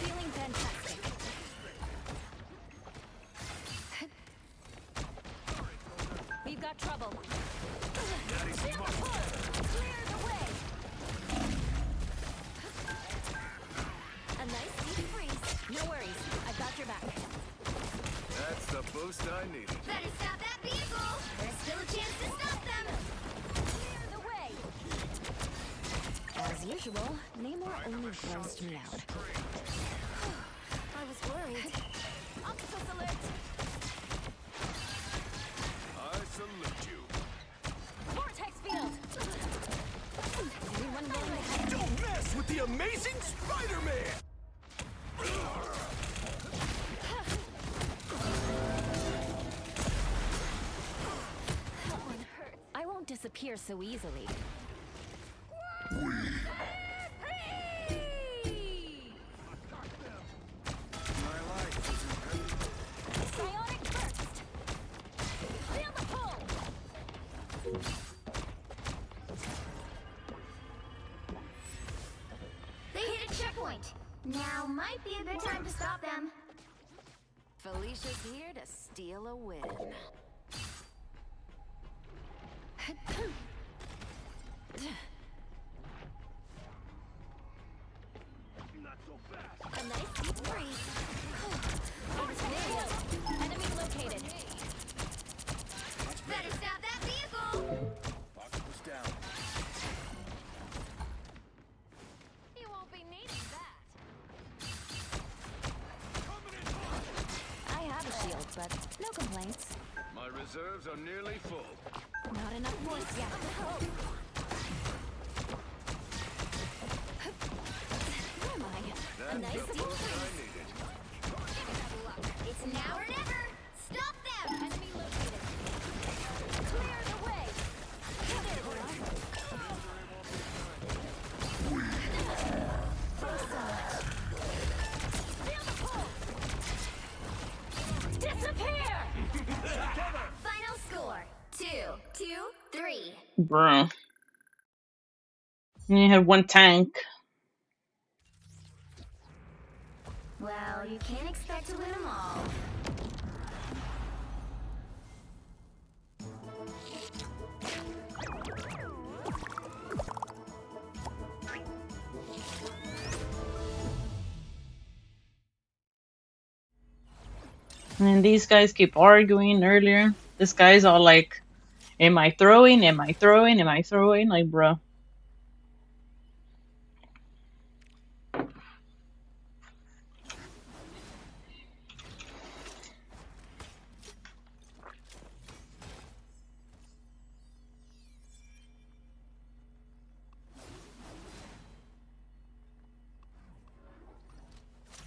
Feeling fantastic. We've got trouble. Feel the pull! Clear the way! A nice deep freeze. No worries. I've got your back. That's the boost I needed. Better stop that vehicle! There's still a chance to stop them! Clear the way! As usual, Namor only grossed me out. I was worried. Octopus alert! I salute you. Vortex field! Anyone willing to help? Don't mess with the amazing Spider-Man! That one hurt. I won't disappear so easily. My life is impending. Psionic burst! Feel the pull! They hit a checkpoint. Now might be a good time to stop them. Felicia's here to steal a win. Not so fast! A nice deep freeze. Enemy located. Better stop that vehicle! Octopus down. You won't be needing that. I have a shield, but no complaints. My reserves are nearly full. Not enough voice yet. Where am I? A That's nice the deep boost I freeze. needed. It's now or never! Stop them! Enemy located. Clear the way. There we are. Thanks so much. Feel the pull. Disappear! Final score 2-3. Bruh. You have one tank. Well, you can't expect to win them all. And these guys keep arguing earlier. This guy's all like, am I throwing? Am I throwing? Am I throwing? Like, bro.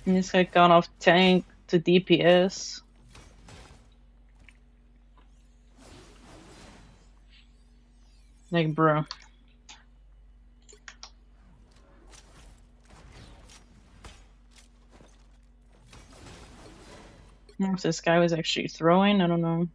And this guy gone off tank to DPS. Like, bro. If this guy was actually throwing, I don't know.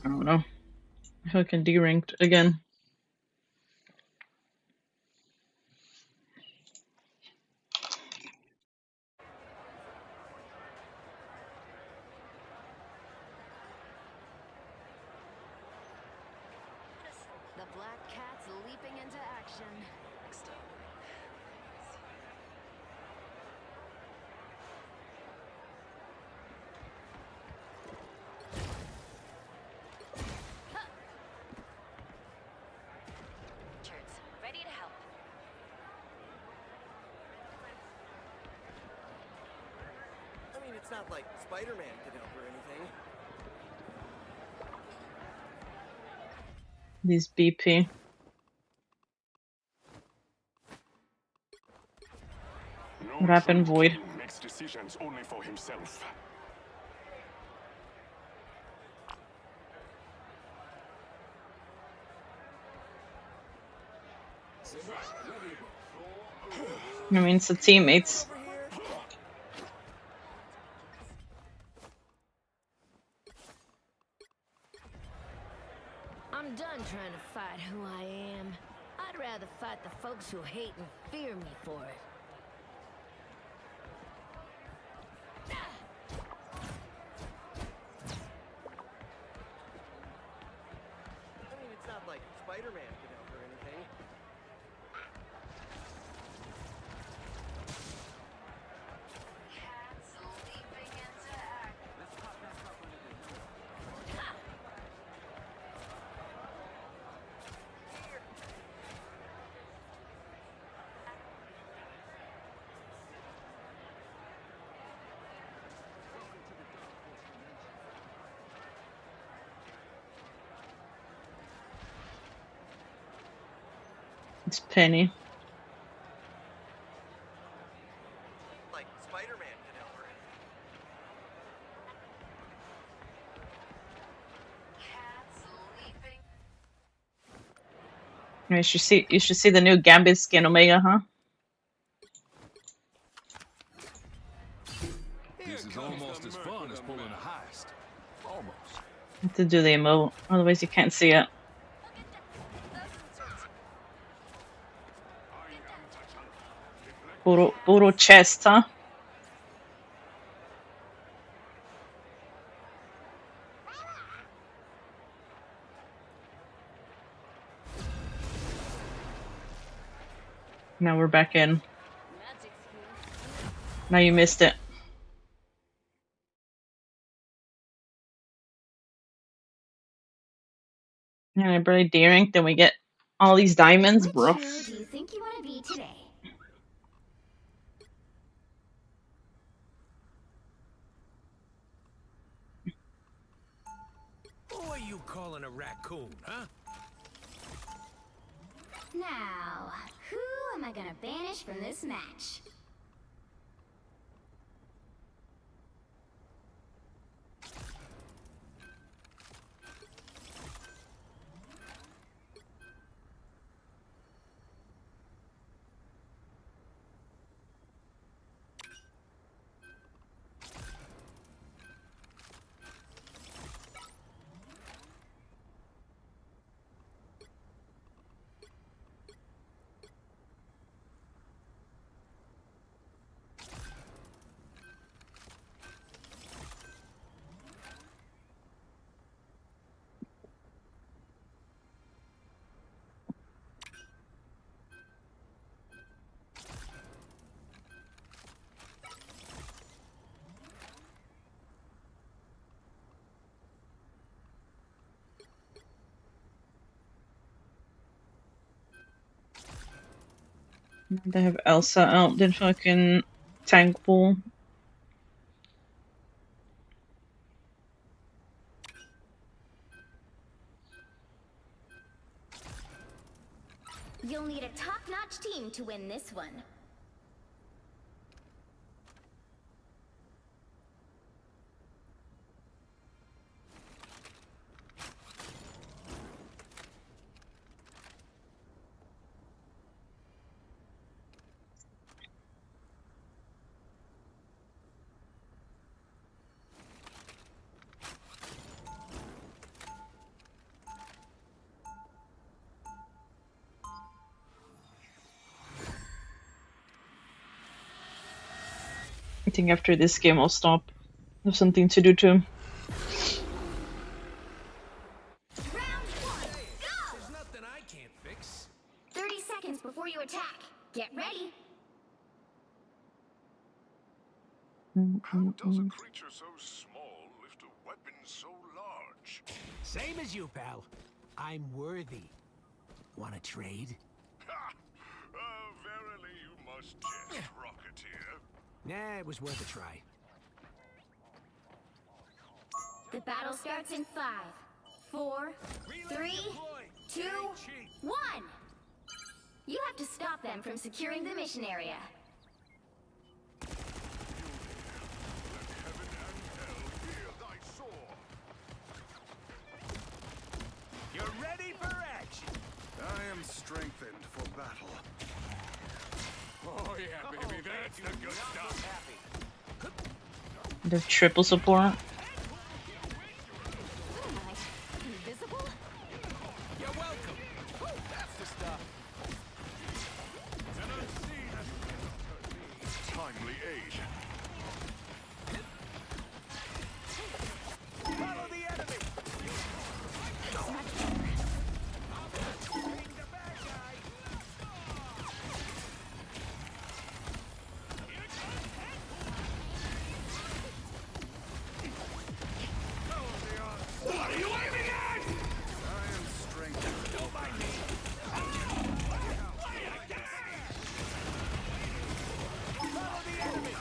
I don't know. Fucking D-ranked again. The Black Cat's leaping into action. Richards, ready to help. I mean, it's not like Spider-Man could help or anything. These BP. What happened, Void? Makes decisions only for himself. I mean, it's the teammates. I'm done trying to fight who I am. I'd rather fight the folks who hate and fear me for it. I mean, it's not like Spider-Man could help or anything. It's Penny. Like Spider-Man could help her. You should see the new Gambit skin, Omega, huh? This is almost as fun as pulling a heist. Almost. You have to do the emote, otherwise you can't see it. Puro chest, huh? Now we're back in. Now you missed it. And I barely D-rank, then we get all these diamonds, bro. Which hero do you think you want to be today? Who are you calling a raccoon, huh? Now, who am I gonna banish from this match? They have Elsa out in fucking tank pool. You'll need a top-notch team to win this one. I think after this game I'll stop. I have something to do too. Round one, go! There's nothing I can't fix. 30 seconds before you attack. Get ready. How does a creature so small lift a weapon so large? Same as you, pal. I'm worthy. Wanna trade? Ha! Verily you must jest, Rocketeer. Nah, it was worth a try. The battle starts in 5, 4, 3, 2, 1. You have to stop them from securing the mission area. You're ready for action. I am strengthened for battle. Oh yeah, baby, that's the good stuff. The triple support. Invisible? You're welcome. That's the stuff. Timely aid. Follow the enemy. What are you aiming at? I am strengthened. Don't mind me. Follow the enemy.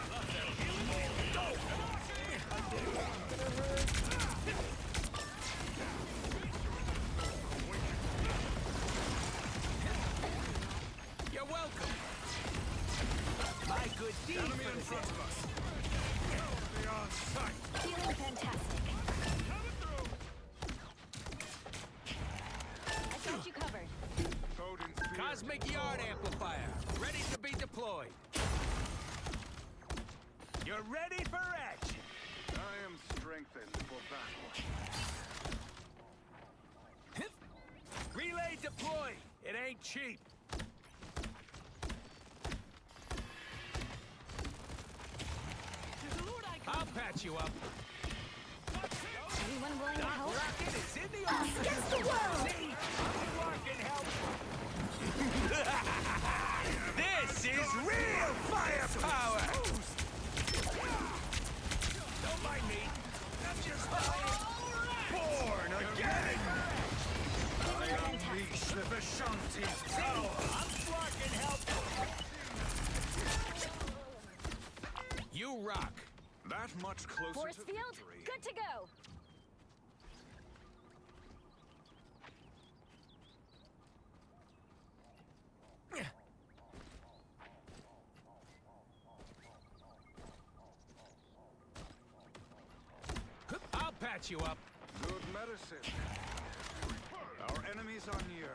You're welcome. My good deed Enemy for in the front day. of us. They are on sight. Feeling fantastic. I got you covered. Odin's spear. Cosmic Yard Amplifier, ready to be deployed. You're ready for action. I am strengthened for battle. Relay deployed. It ain't cheap. I'll patch you up. Anyone willing to Doc help? Rocket is in the office. Against the world! See? Anyone can help. This is real firepower. Don't mind me. I'm just Born again! I unleash the Vishanti's power! I'm fucking helpful. You rock. That much closer Force to field, victory. good to go. I'll patch you up. Good medicine. Our enemies are near.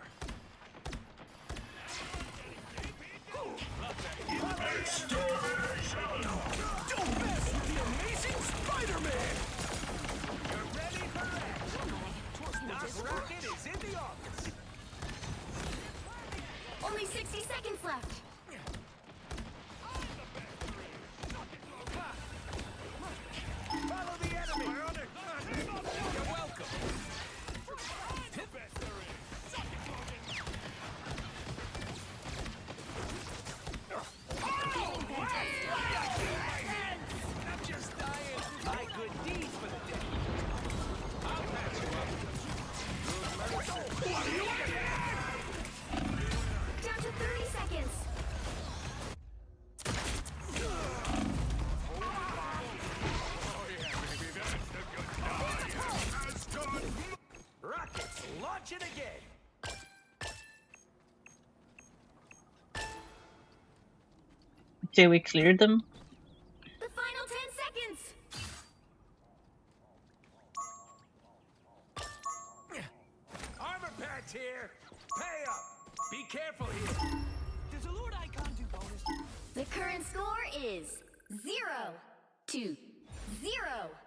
Amazing Spider-Man! You're ready for action. Doc Rocket is in the office. Only 60 seconds left. Follow the enemy. You're welcome. I'm just dying. My good deeds for the day. I'll patch you up. Down to 30 seconds. Okay, we cleared them. The final 10 seconds. Armor patch here. Pay up. Be careful here. There's a Lord Icon do bonus. The current score is 0-0.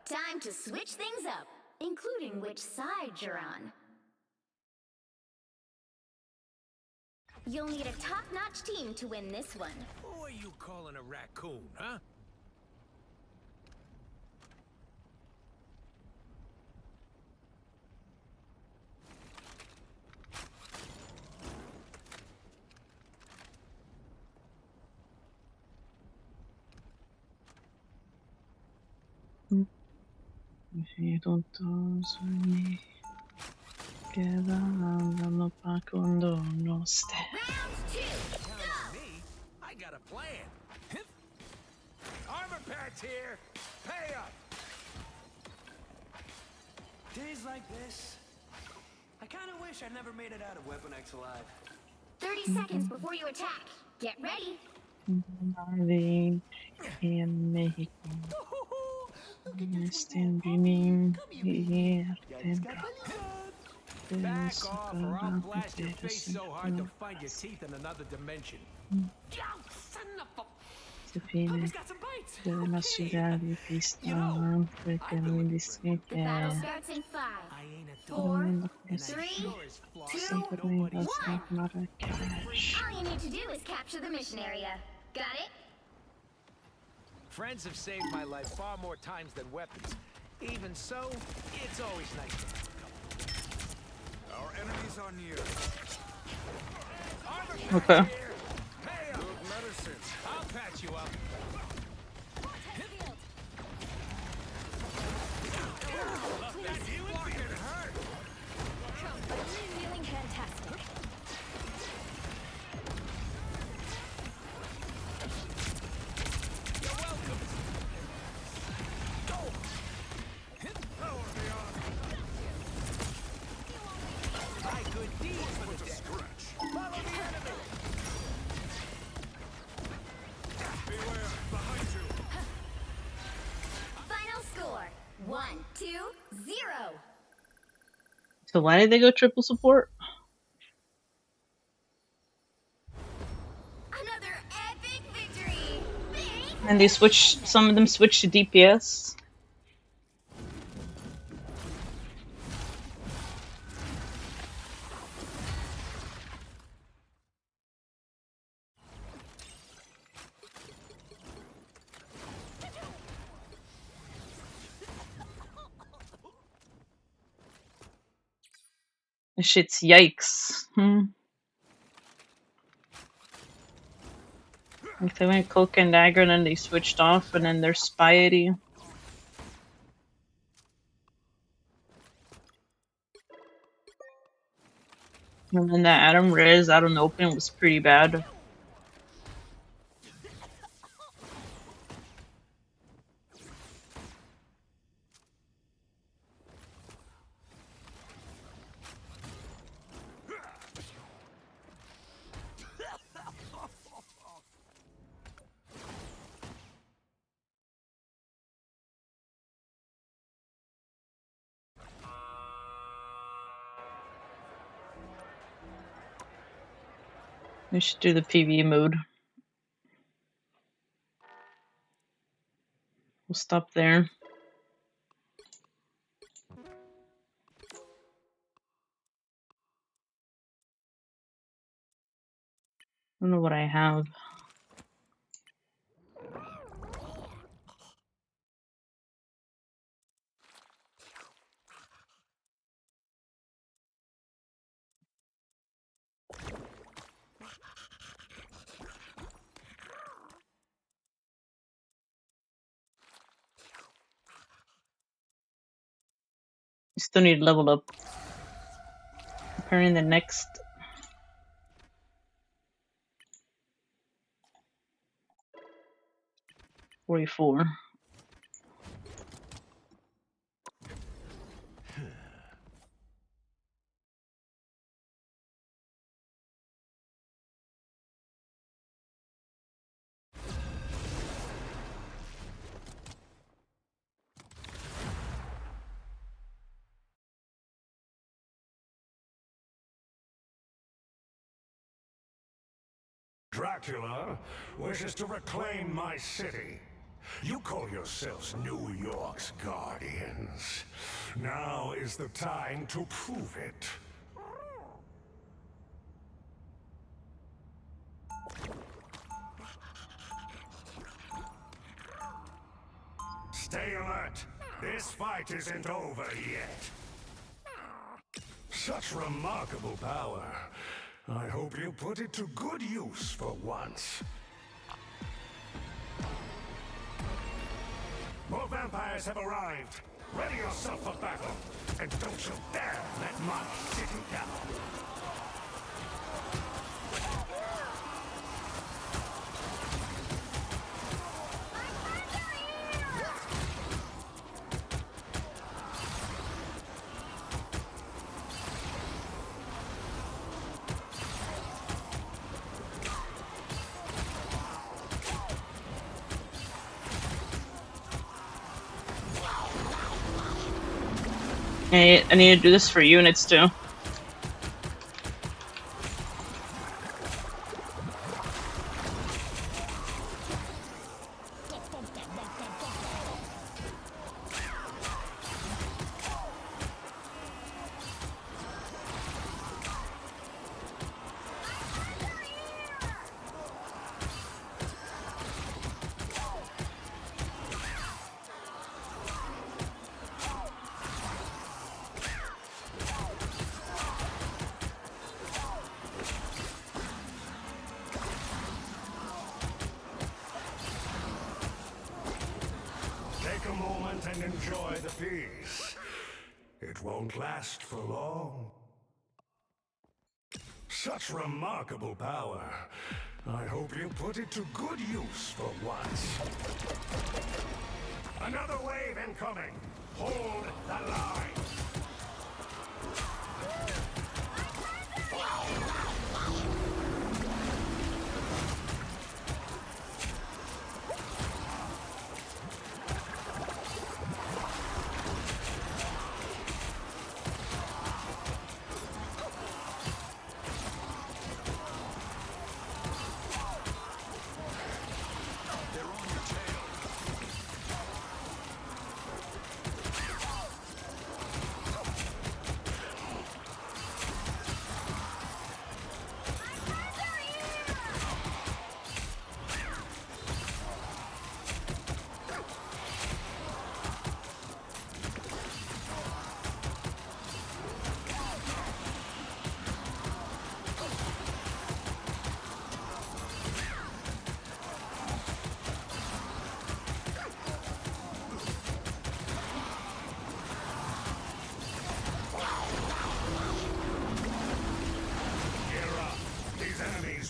Time to switch things up, including which side you're on. You'll need a top-notch team to win this one. Who are you calling a raccoon, huh? Si todos me quedando pa' cuando no esté. Me? I got a plan. Armor patch here. Pay up. Days like this, I kind of wish I never made it out of Weapon X alive. 30 seconds before you attack. Get ready. Marvin en México. Estén bien Back off or I'll blast your face so hard you'll find your teeth in another dimension. Se pide de la ciudad y pista porque no dice que Starts in 5, 4, 3, 2, 1. All you need to do is capture the mission area. Got it? Friends have saved my life far more times than weapons. Even so, it's always nice to have a couple. Our enemies are near. Okay. Good medicine. I'll patch you up. Look, that fucking hurt. Feeling fantastic. You're welcome. My good deed for the dead. Follow the enemy. Beware, behind you. Final score 1-2-0. So why did they go triple support? Another epic victory. And they switched. Some of them switched to DPS. This shit's yikes. Like they went Cloak and Dagger and then they switched off and then they're Spiety. And then that Adam Rez out in the open was pretty bad. We should do the PvE mode. We'll stop there. I don't know what I have. Still need to level up. Apparently the next 44. Dracula wishes to reclaim my city. You call yourselves New York's guardians. Now is the time to prove it. Stay alert. This fight isn't over yet. Such remarkable power. I hope you put it to good use for once. More vampires have arrived. Ready yourself for battle. And don't you dare let my city down. I need to do this for units too. Take a moment and enjoy the peace. It won't last for long. Such remarkable power. I hope you put it to good use for once. Another wave incoming. Hold the line.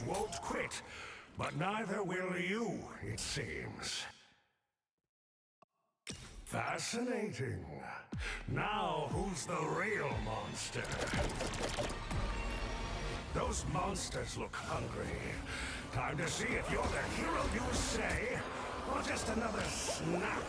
Won't quit, but neither will you, it seems. Fascinating. Now, who's the real monster? Those monsters look hungry. Time to see if you're the hero you say, or just another snack.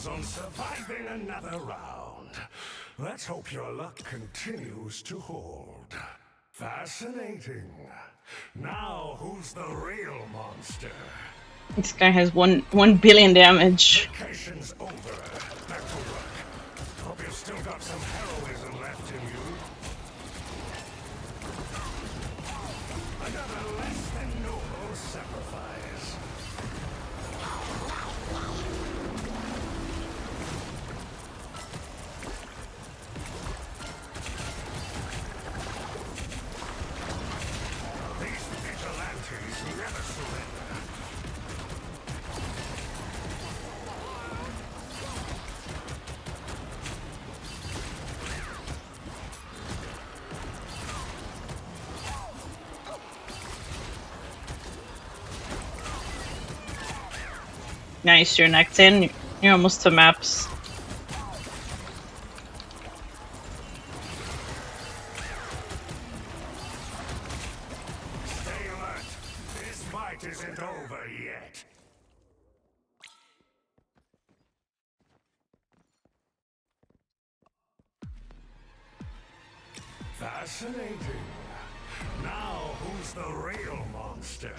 On surviving another round. Let's hope your luck continues to hold. Fascinating. Now, who's the real monster? This guy has 1 billion damage. Vacation's over. Back to work. Hope you've still got some heroism left in you. Another less than noble sacrifice. Nice, you're in Act 10. You're almost to maps. Stay alert. This fight isn't over yet. Fascinating. Now, who's the real monster?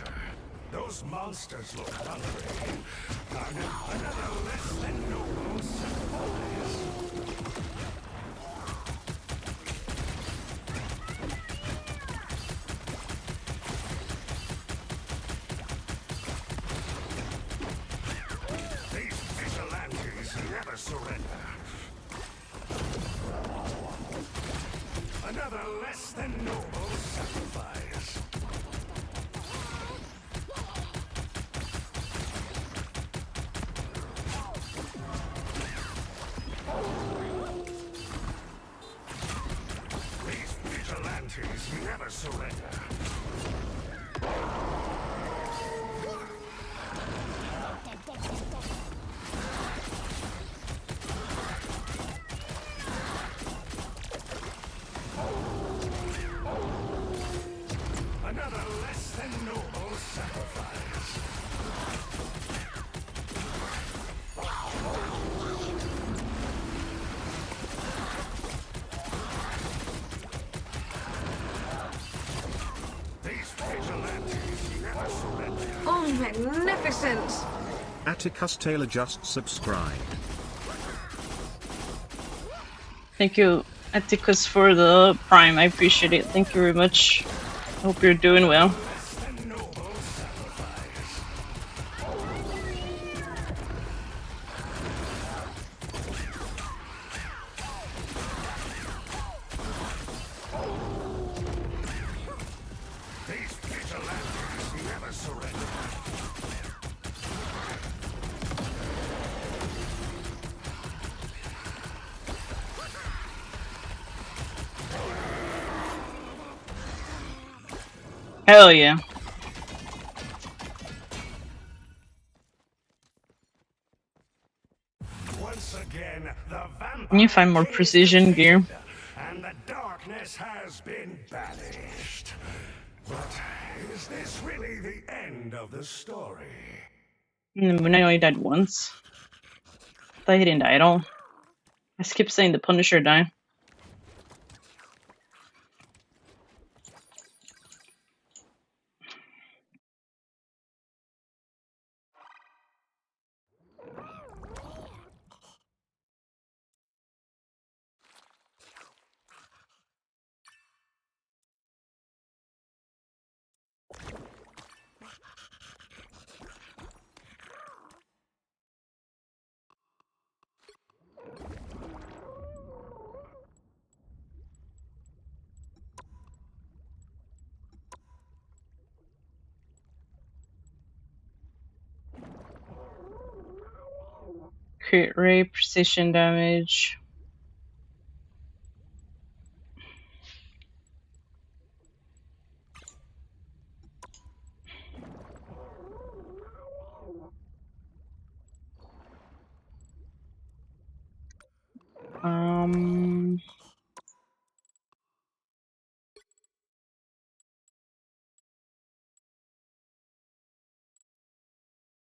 Those monsters look hungry. Another less than noble sacrifice. These vigilantes never surrender. Another less than noble sacrifice. These vigilantes never surrender. Another less than noble sacrifice. These vigilantes never surrender. Oh, magnificent! Atticus Taylor just subscribed. Thank you, Atticus, for the Prime. I appreciate it. Thank you very much. Hope you're doing well. These vigilantes never surrender. Hell yeah. Once again, the vampire I need to find more precision gear. and the darkness has been banished. But is this really the end of the story? When I only died once. I thought he didn't die at all. I skipped saying the Punisher died. Crit rate, precision damage.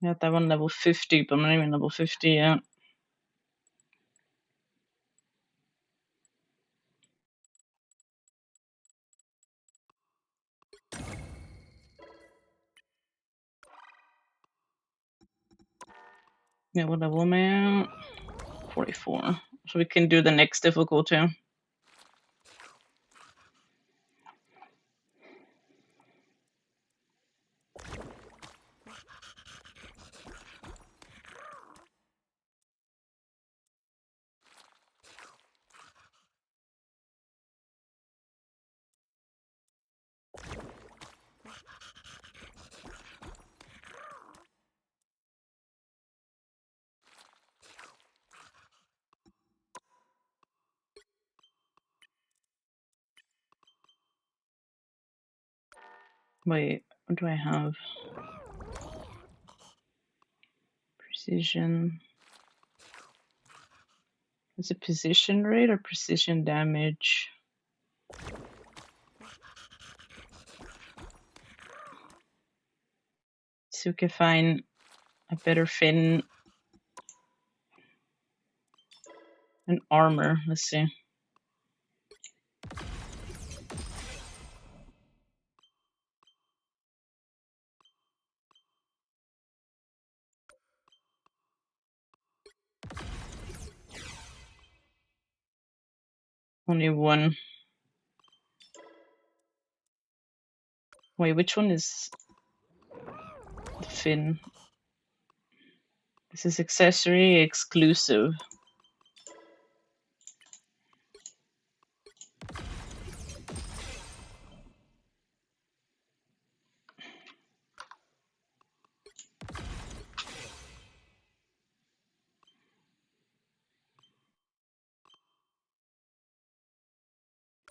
Got that one level 50, but I'm not even level 50 yet. Yeah, what level am I at? 44. So we can do the next difficulty. Wait, what do I have? Precision. Is it position rate or precision damage? So we can find a better fin and armor. Let's see. Only one. Wait, which one is the fin? This is accessory exclusive.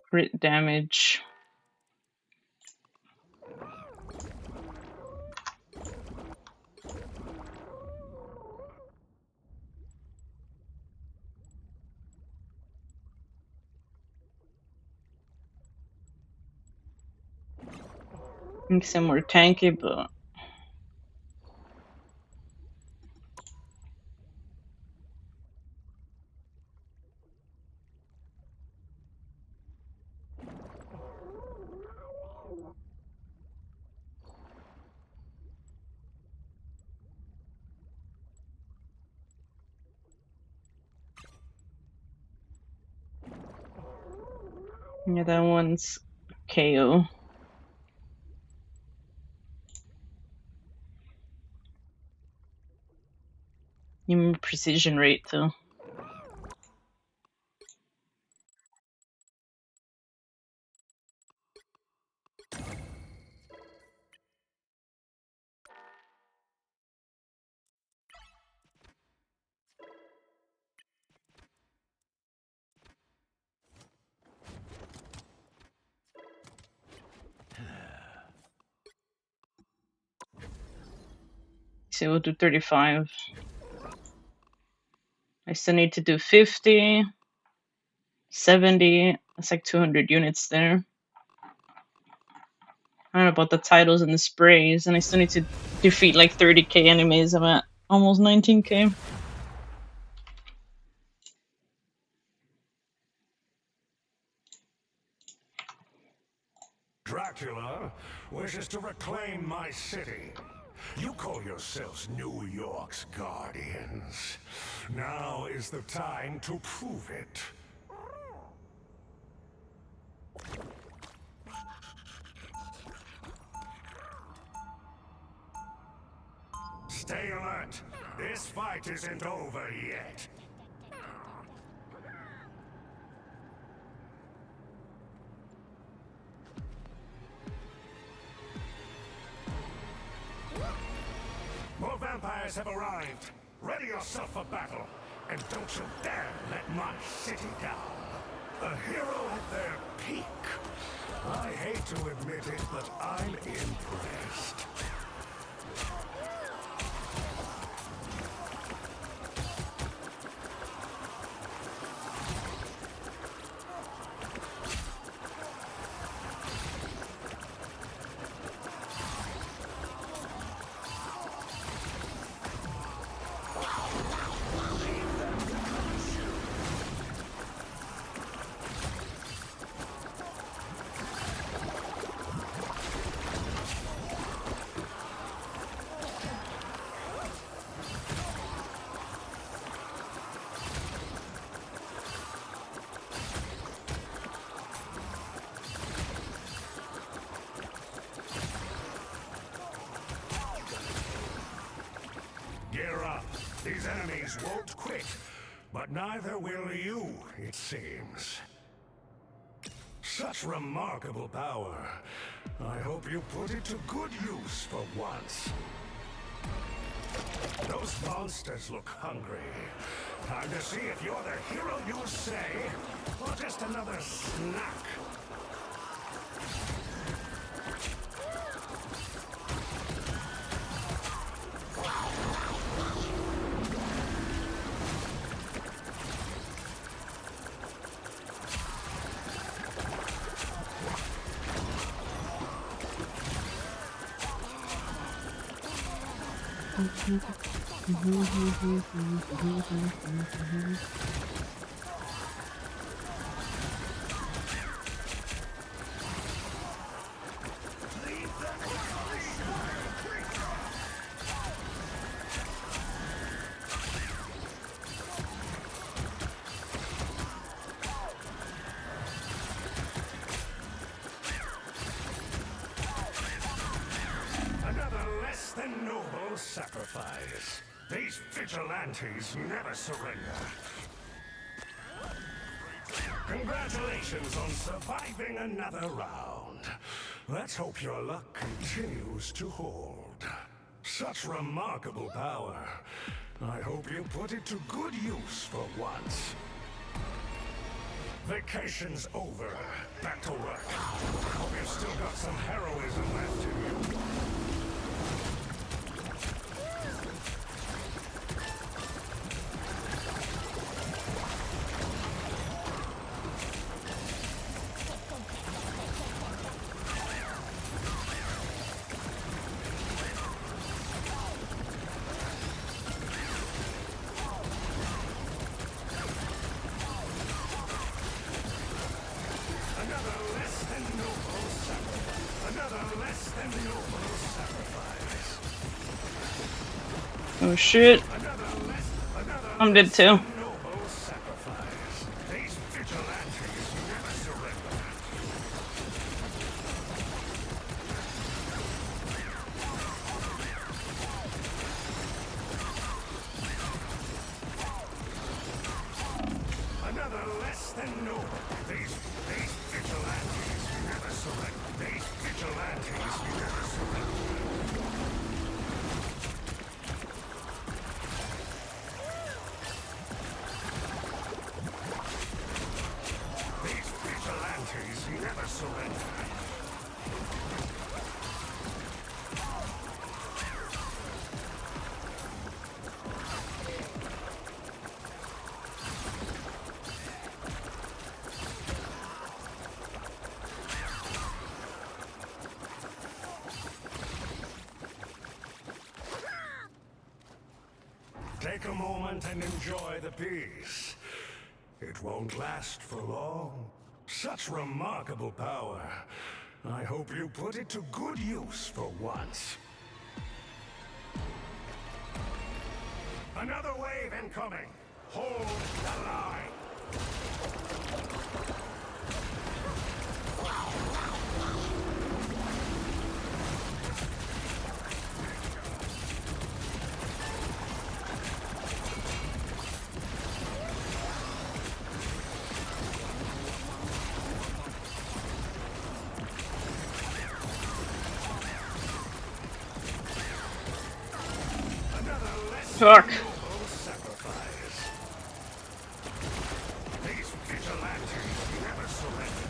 Crit damage. Makes him more tanky, but yeah, that one's KO. Even precision rate though. So we'll do 35. I still need to do 50, 70. That's like 200 units there. I don't know about the titles and the sprays, and I still need to defeat like 30k enemies. I'm at almost 19k. Dracula wishes to reclaim my city. You call yourselves New York's guardians. Now is the time to prove it. Stay alert. This fight isn't over yet. More vampires have arrived. Ready yourself for battle. And don't you dare let my city down. A hero at their peak. I hate to admit it, but I'm impressed. Gear up. These enemies won't quit, but neither will you, it seems. Such remarkable power. I hope you put it to good use for once. Those monsters look hungry. Time to see if you're the hero you say, or just another snack. Another less than noble sacrifice. These vigilantes never surrender. Congratulations on surviving another round. Let's hope your luck continues to hold. Such remarkable power. I hope you put it to good use for once. Vacation's over. Back to work. Hope you've still got some heroism left in you. Oh shit. I'm dead too. Another less than noble. These vigilantes never surrender. These vigilantes never surrender. These vigilantes never surrender. Take a moment and enjoy the peace. It won't last for long. Such remarkable power. I hope you put it to good use for once. Another wave incoming. Hold the line. Fuck. These vigilantes never surrender.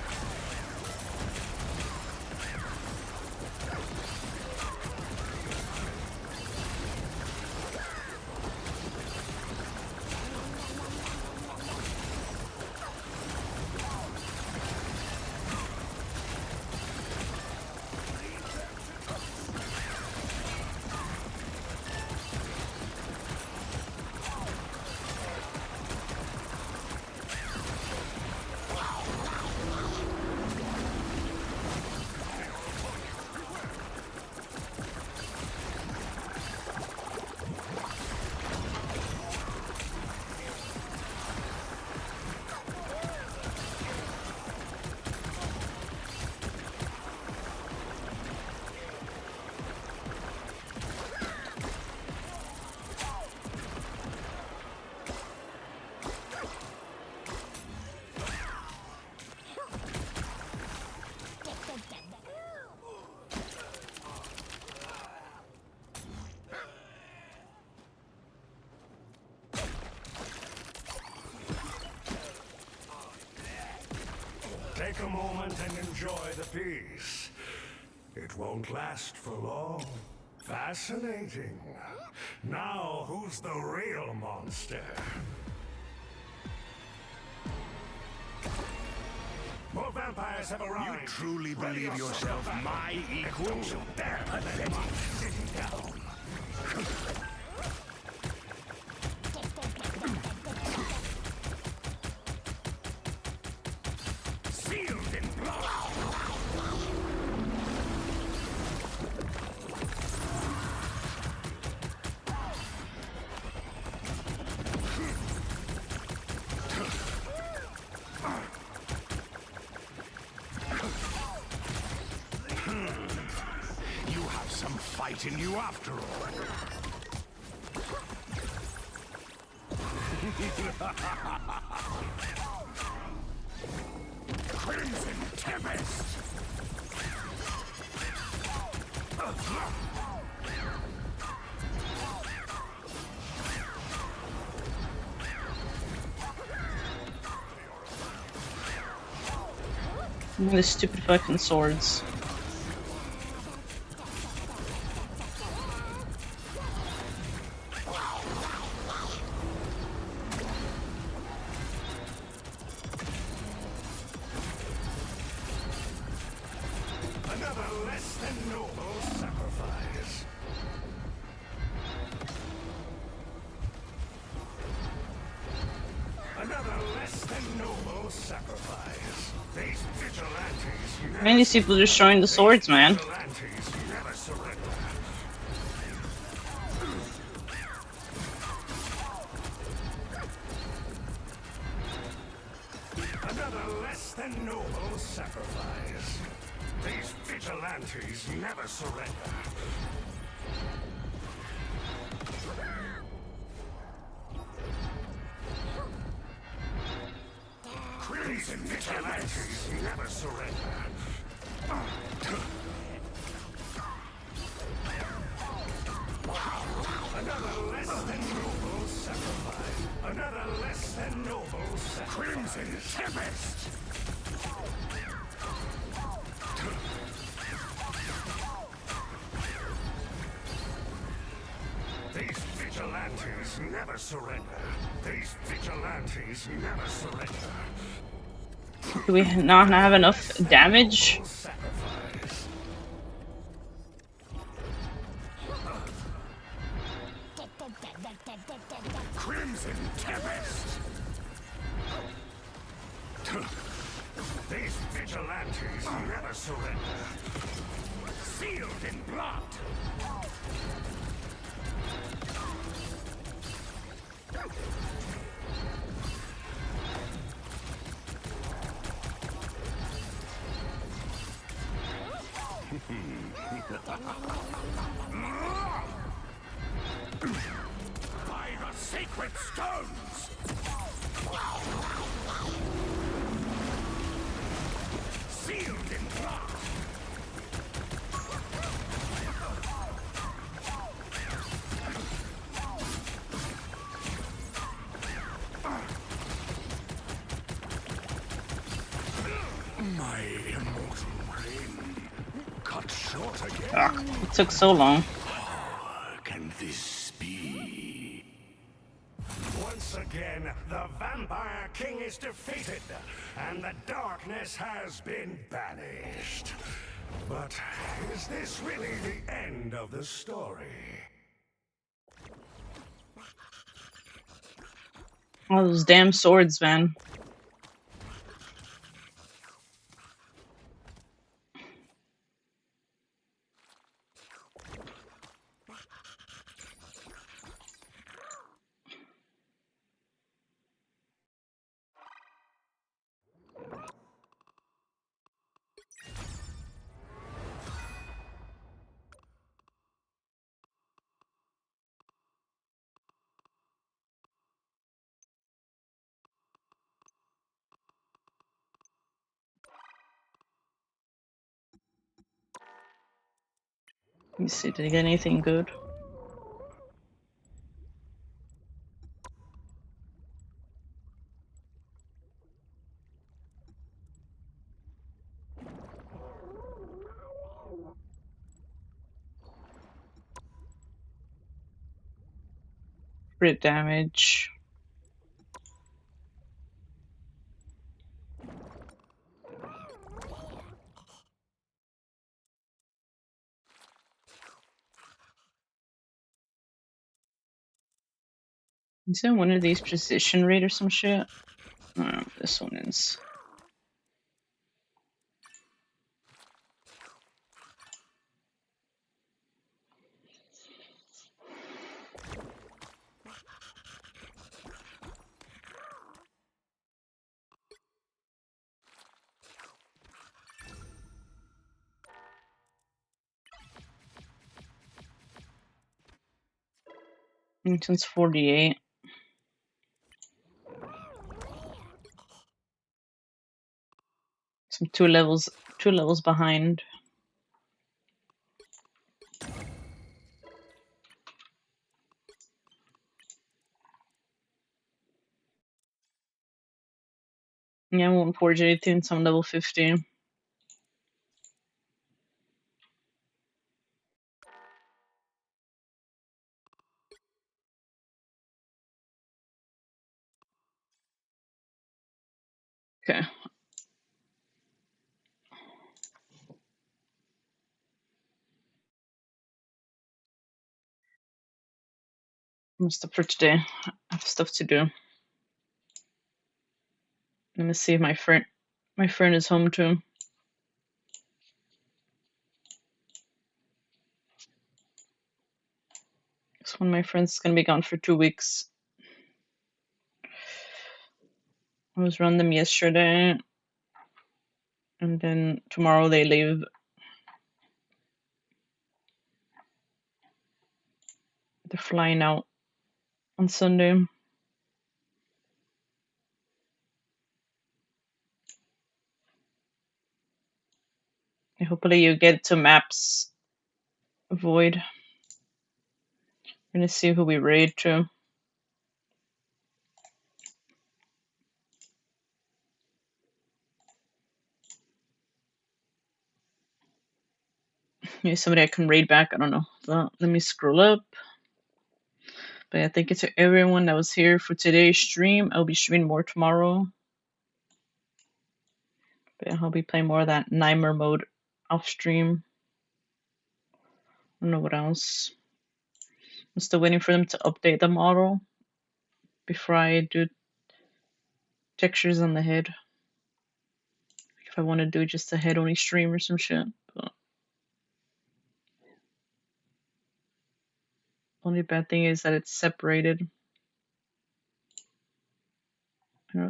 Take a moment and enjoy the peace. It won't last for long. Fascinating. Now, who's the real monster? More vampires have arrived. You truly Ready believe yourself my equal? Don't you dare let my city down. delight in you after all. Crimson Tempest! The stupid fucking swords. Another less than noble sacrifice. Another less than noble sacrifice. These vigilantes Man, these people destroying the swords, man. never surrender. Another less than noble sacrifice. These vigilantes never surrender. Crimson vigilantes never surrender. Another less than noble sacrifice. Another less than noble sacrifice. Crimson Tempest! These vigilantes never surrender. These vigilantes never surrender. Do we not have enough damage? Sacrifice. Crimson Tempest! These vigilantes never surrender. Sealed in blood! By the sacred stones! Sealed in blood! My immortal reign cut short again. Ugh, it took so long. Can this be? Once again, the Vampire King is defeated, and the darkness has been banished. But is this really the end of the story? All those damn swords, man. Let me see, did I get anything good? Crit damage. Is that one of these precision rate or some shit? I don't know what this one is. Since 48. So I'm two levels behind. Yeah, I won't forge anything, so I'm level 50. Okay. I'm stuff for today. I have stuff to do. Let me see if my friend is home too. So one of my friends is gonna be gone for 2 weeks. I was around them yesterday, and then tomorrow they leave. They're flying out on Sunday. Hopefully you get to maps Void. I'm gonna see who we raid to. Maybe somebody I can raid back. I don't know. So let me scroll up. But yeah, thank you to everyone that was here for today's stream. I'll be streaming more tomorrow. But yeah, I'll be playing more of that Nightmare mode off stream. I don't know what else. I'm still waiting for them to update the model before I do textures on the head. If I want to do just a head only stream or some shit. But only bad thing is that it's separated.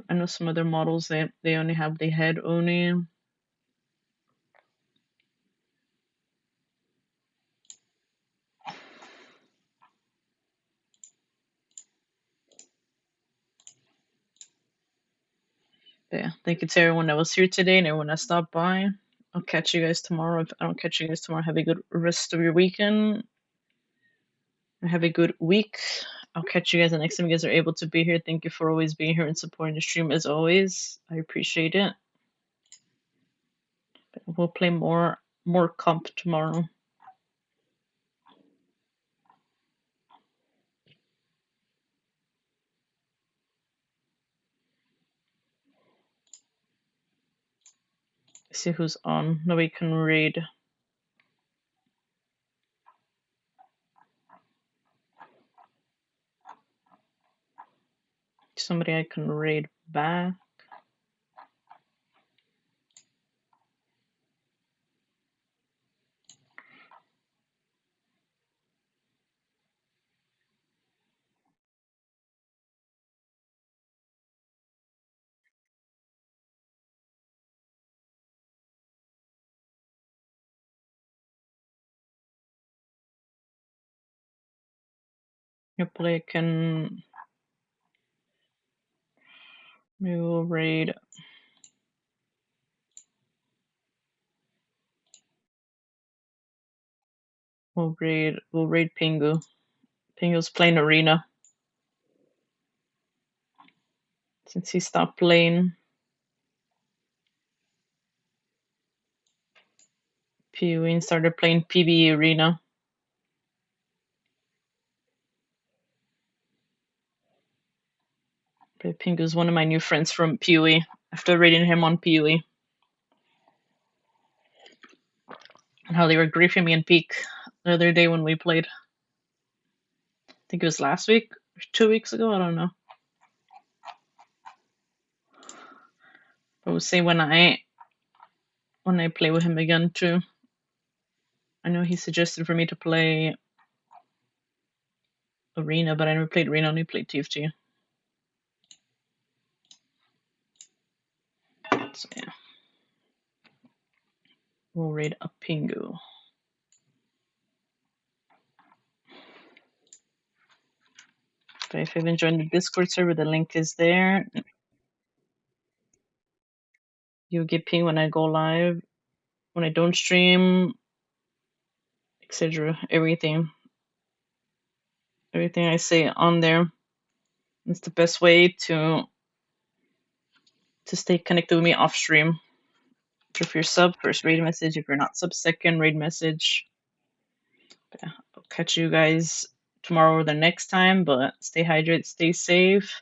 I know some other models they only have the head only. But yeah, thank you to everyone that was here today and everyone that stopped by. I'll catch you guys tomorrow. If I don't catch you guys tomorrow, have a good rest of your weekend. Have a good week. I'll catch you guys the next time you guys are able to be here. Thank you for always being here and supporting the stream as always. I appreciate it. We'll play more comp tomorrow. See who's on. Nobody can raid. Somebody I can raid back. Hopefully I can. Maybe we'll raid. We'll raid Pingu. Pingu's playing Arena. Since he stopped playing PoE and started playing PvE Arena. But Pingu's one of my new friends from PoE. After raiding him on PoE. And how they were griefing me in Peak the other day when we played. I think it was last week or 2 weeks ago. I don't know. But we'll see when I play with him again too. I know he suggested for me to play Arena, but I never played Arena. I only played TFT. So yeah, we'll raid a Pingu. But if you haven't joined the Discord server, the link is there. You'll get pinged when I go live, when I don't stream, etc. Everything I say on there. It's the best way to stay connected with me off stream. So if you're sub, first raid message. If you're not sub, second raid message. But yeah, I'll catch you guys tomorrow or the next time. But stay hydrated, stay safe,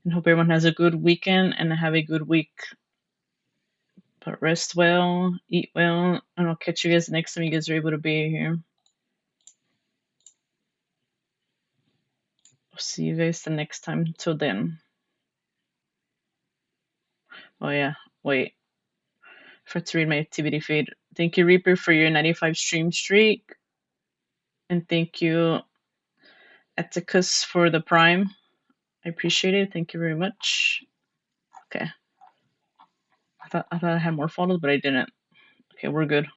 and hope everyone has a good weekend and have a good week. But rest well, eat well, and I'll catch you guys next time you guys are able to be here. I'll see you guys the next time. Till then. Oh yeah, wait. I forgot to read my activity feed. Thank you, Reaper, for your 95 stream streak. And thank you, Atticus, for the Prime. I appreciate it. Thank you very much. Okay. I thought I had more follows, but I didn't. Okay, we're good.